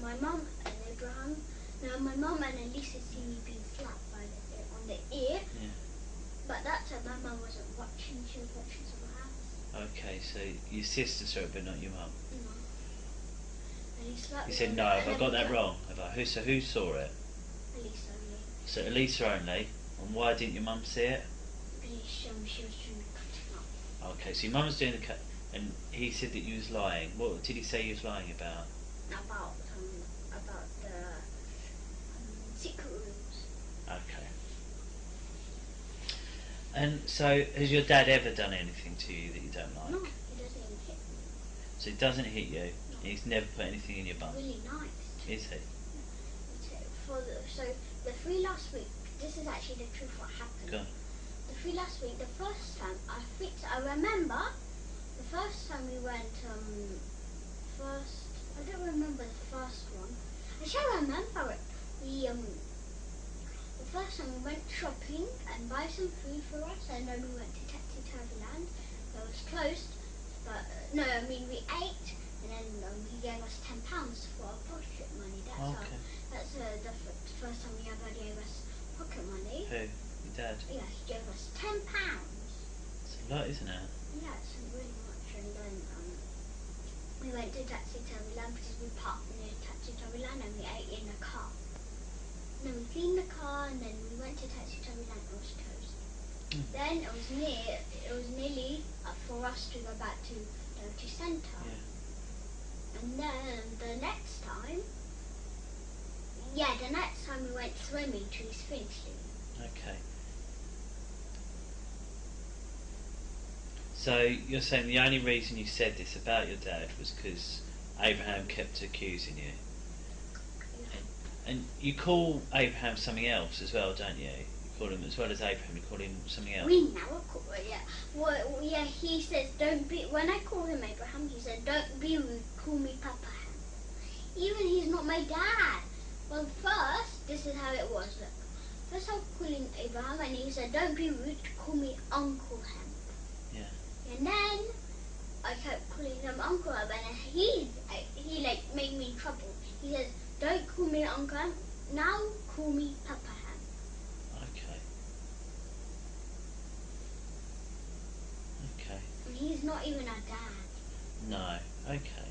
my mum and Abraham. No, my mum and Elisa see me being slapped on the ear. Yeah. But that time my mum wasn't watching. She was watching someone else. Okay, so your sister saw it, but not your mum. No. And he slapped You me said on no. the- Have I and got then that wrong? Have I? Who saw it? Elisa only. So Elisa only. And why didn't your mum see it? Because she was doing the cutting up. Okay, so your mum was doing the cut, and he said that you was lying. What did he say you was lying about? About the secret rooms. Okay. And so, has your dad ever done anything to you that you don't like? No, he doesn't even hit me. So he doesn't hit you, No. and he's never put anything in your bum, Really nice. is he? So the 3 last week, this is actually the truth what happened. Go on. The 3 last week, the first time I remember the first time we went I don't remember the first one. I shall remember it. The first time we went shopping and buy some food for us, and then we went to Taxi Land. It was closed, but we ate, and then he gave us £10 for our pocket money. That's the first time he ever gave us pocket money. Who? Your dad? Yeah, he gave us £10. It's a lot, isn't it? Yeah, it's really much. And then we went to Taxi Land because we parked near Taxi Land and we ate in the car. And then we cleaned the car and then we went to Taxi Land and it was closed. Then it was nearly for us to go back to the centre. Yeah. And then the next time we went swimming to East Finchley. Okay. So you're saying the only reason you said this about your dad was because Abraham kept accusing you, and you call Abraham something else as well, don't you? You call him, as well as Abraham, you call him something else. We never call yeah. Well, yeah. He says don't be. When I call him Abraham, he said don't be rude. Call me Papa Ham. Even he's not my dad. Well, first this is how it was. Look, first I was calling Abraham, and he said don't be rude. Call me Uncle Ham. Yeah. And then I kept calling him Uncle Ham, and he made me in trouble. He says, "Don't call me Uncle Ham. Now call me Papa Ham." Okay. Okay. And he's not even our dad. No. Okay.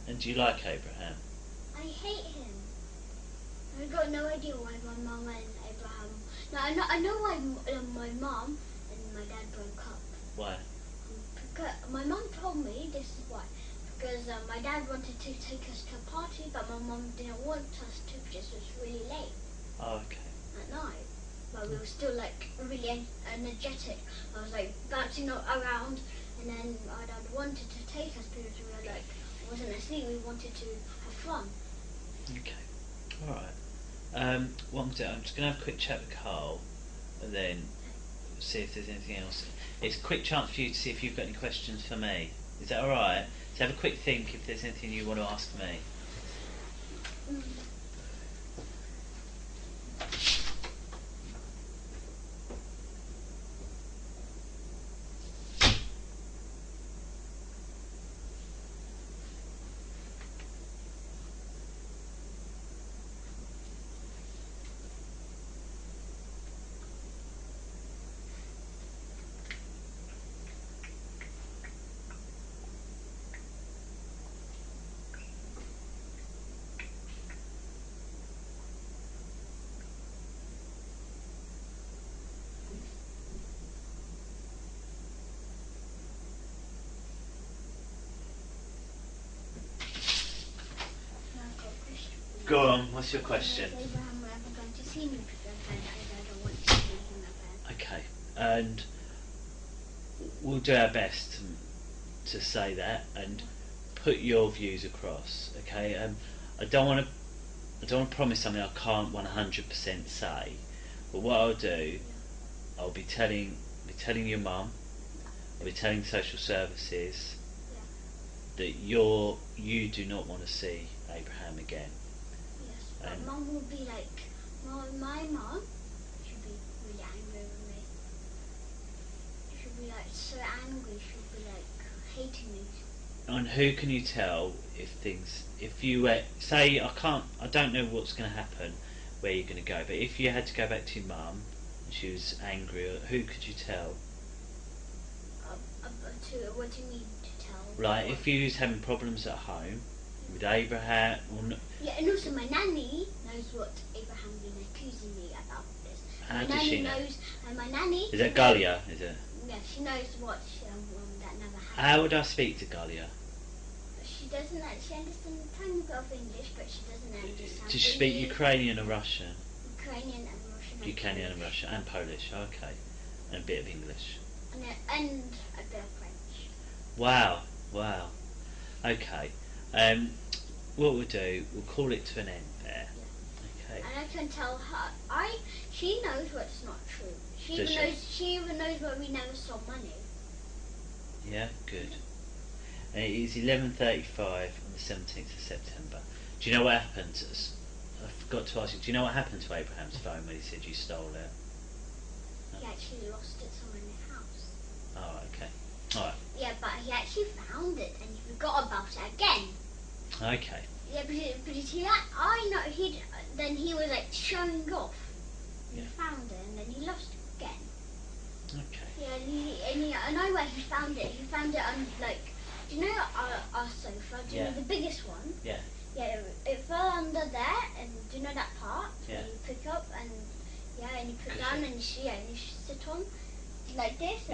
And do you like Abraham? I hate him. I got no idea why my mum and Abraham. No, I know why my mum and my dad broke up. Why? Because my mum told me this is why. Because my dad wanted to take us to a party, but my mum didn't want us to because it was really late. Oh, okay. At night. But we were still like really energetic. I was like bouncing around, and then my dad wanted to take us because we were like wasn't asleep. We wanted to have fun. Okay. All right. What I'm doing, I'm just going to have a quick chat with Carl, and then see if there's anything else. It's a quick chance for you to see if you've got any questions for me. Is that all right? So have a quick think if there's anything you want to ask me. Go on, what's your question? Is Abraham ever going to see me again? I don't want to see him again. Okay, and we'll do our best to say that and put your views across. Okay, I don't want to promise something I can't 100% say, but what I'll do, I'll be telling your mum, I'll be telling social services that you do not want to see Abraham again. Yes, but mum will be like, my mum should be really angry with me. She'll be like so angry, she'll be like hating me. And who can you tell if you were, say, I don't know what's going to happen, where you're going to go, but if you had to go back to your mum and she was angry, who could you tell? What do you mean to tell? Like, if you was having problems at home with Abraham, yeah, and also my nanny knows what Abraham's been accusing me about this. How My does nanny she know? knows, and my nanny. Is it Galia? Is it? Yeah, she knows what that never happened. How would I speak to Galia? She doesn't actually understand a tiny bit of English, but she doesn't understand. Does she speak Ukrainian or Russian? Ukrainian and Russian. Ukrainian and Russian and Polish. Okay, and a bit of English. And a bit of French. Wow. Okay. What we'll do, we'll call it to an end there. Yeah. Okay. And I can tell her. She knows what's not true. She even knows where we never saw money. Yeah, good. And it is 11:35 on the 17th of September. Do you know what happened? I forgot to ask you. Do you know what happened to Abraham's phone when he said you stole it? He actually lost it somewhere in the house. Oh, okay. All right. Yeah, but he actually found it and he forgot about it again. Okay. Yeah, then he was like showing off. And he found it and then he lost it again. Okay. Yeah, I know where he found it. He found it on do you know our sofa? Do you know the biggest one? Yeah. Yeah, it fell under there, and do you know that part? Yeah. And you pick up and and you put down and you sit on like this,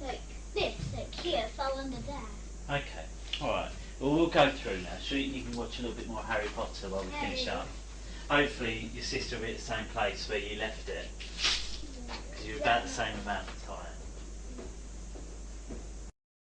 like this, like here, it fell under there. Okay. All right. Well, we'll go through now. So you can watch a little bit more Harry Potter while we finish up. Hopefully, your sister will be at the same place where you left it, because you're about the same amount of time.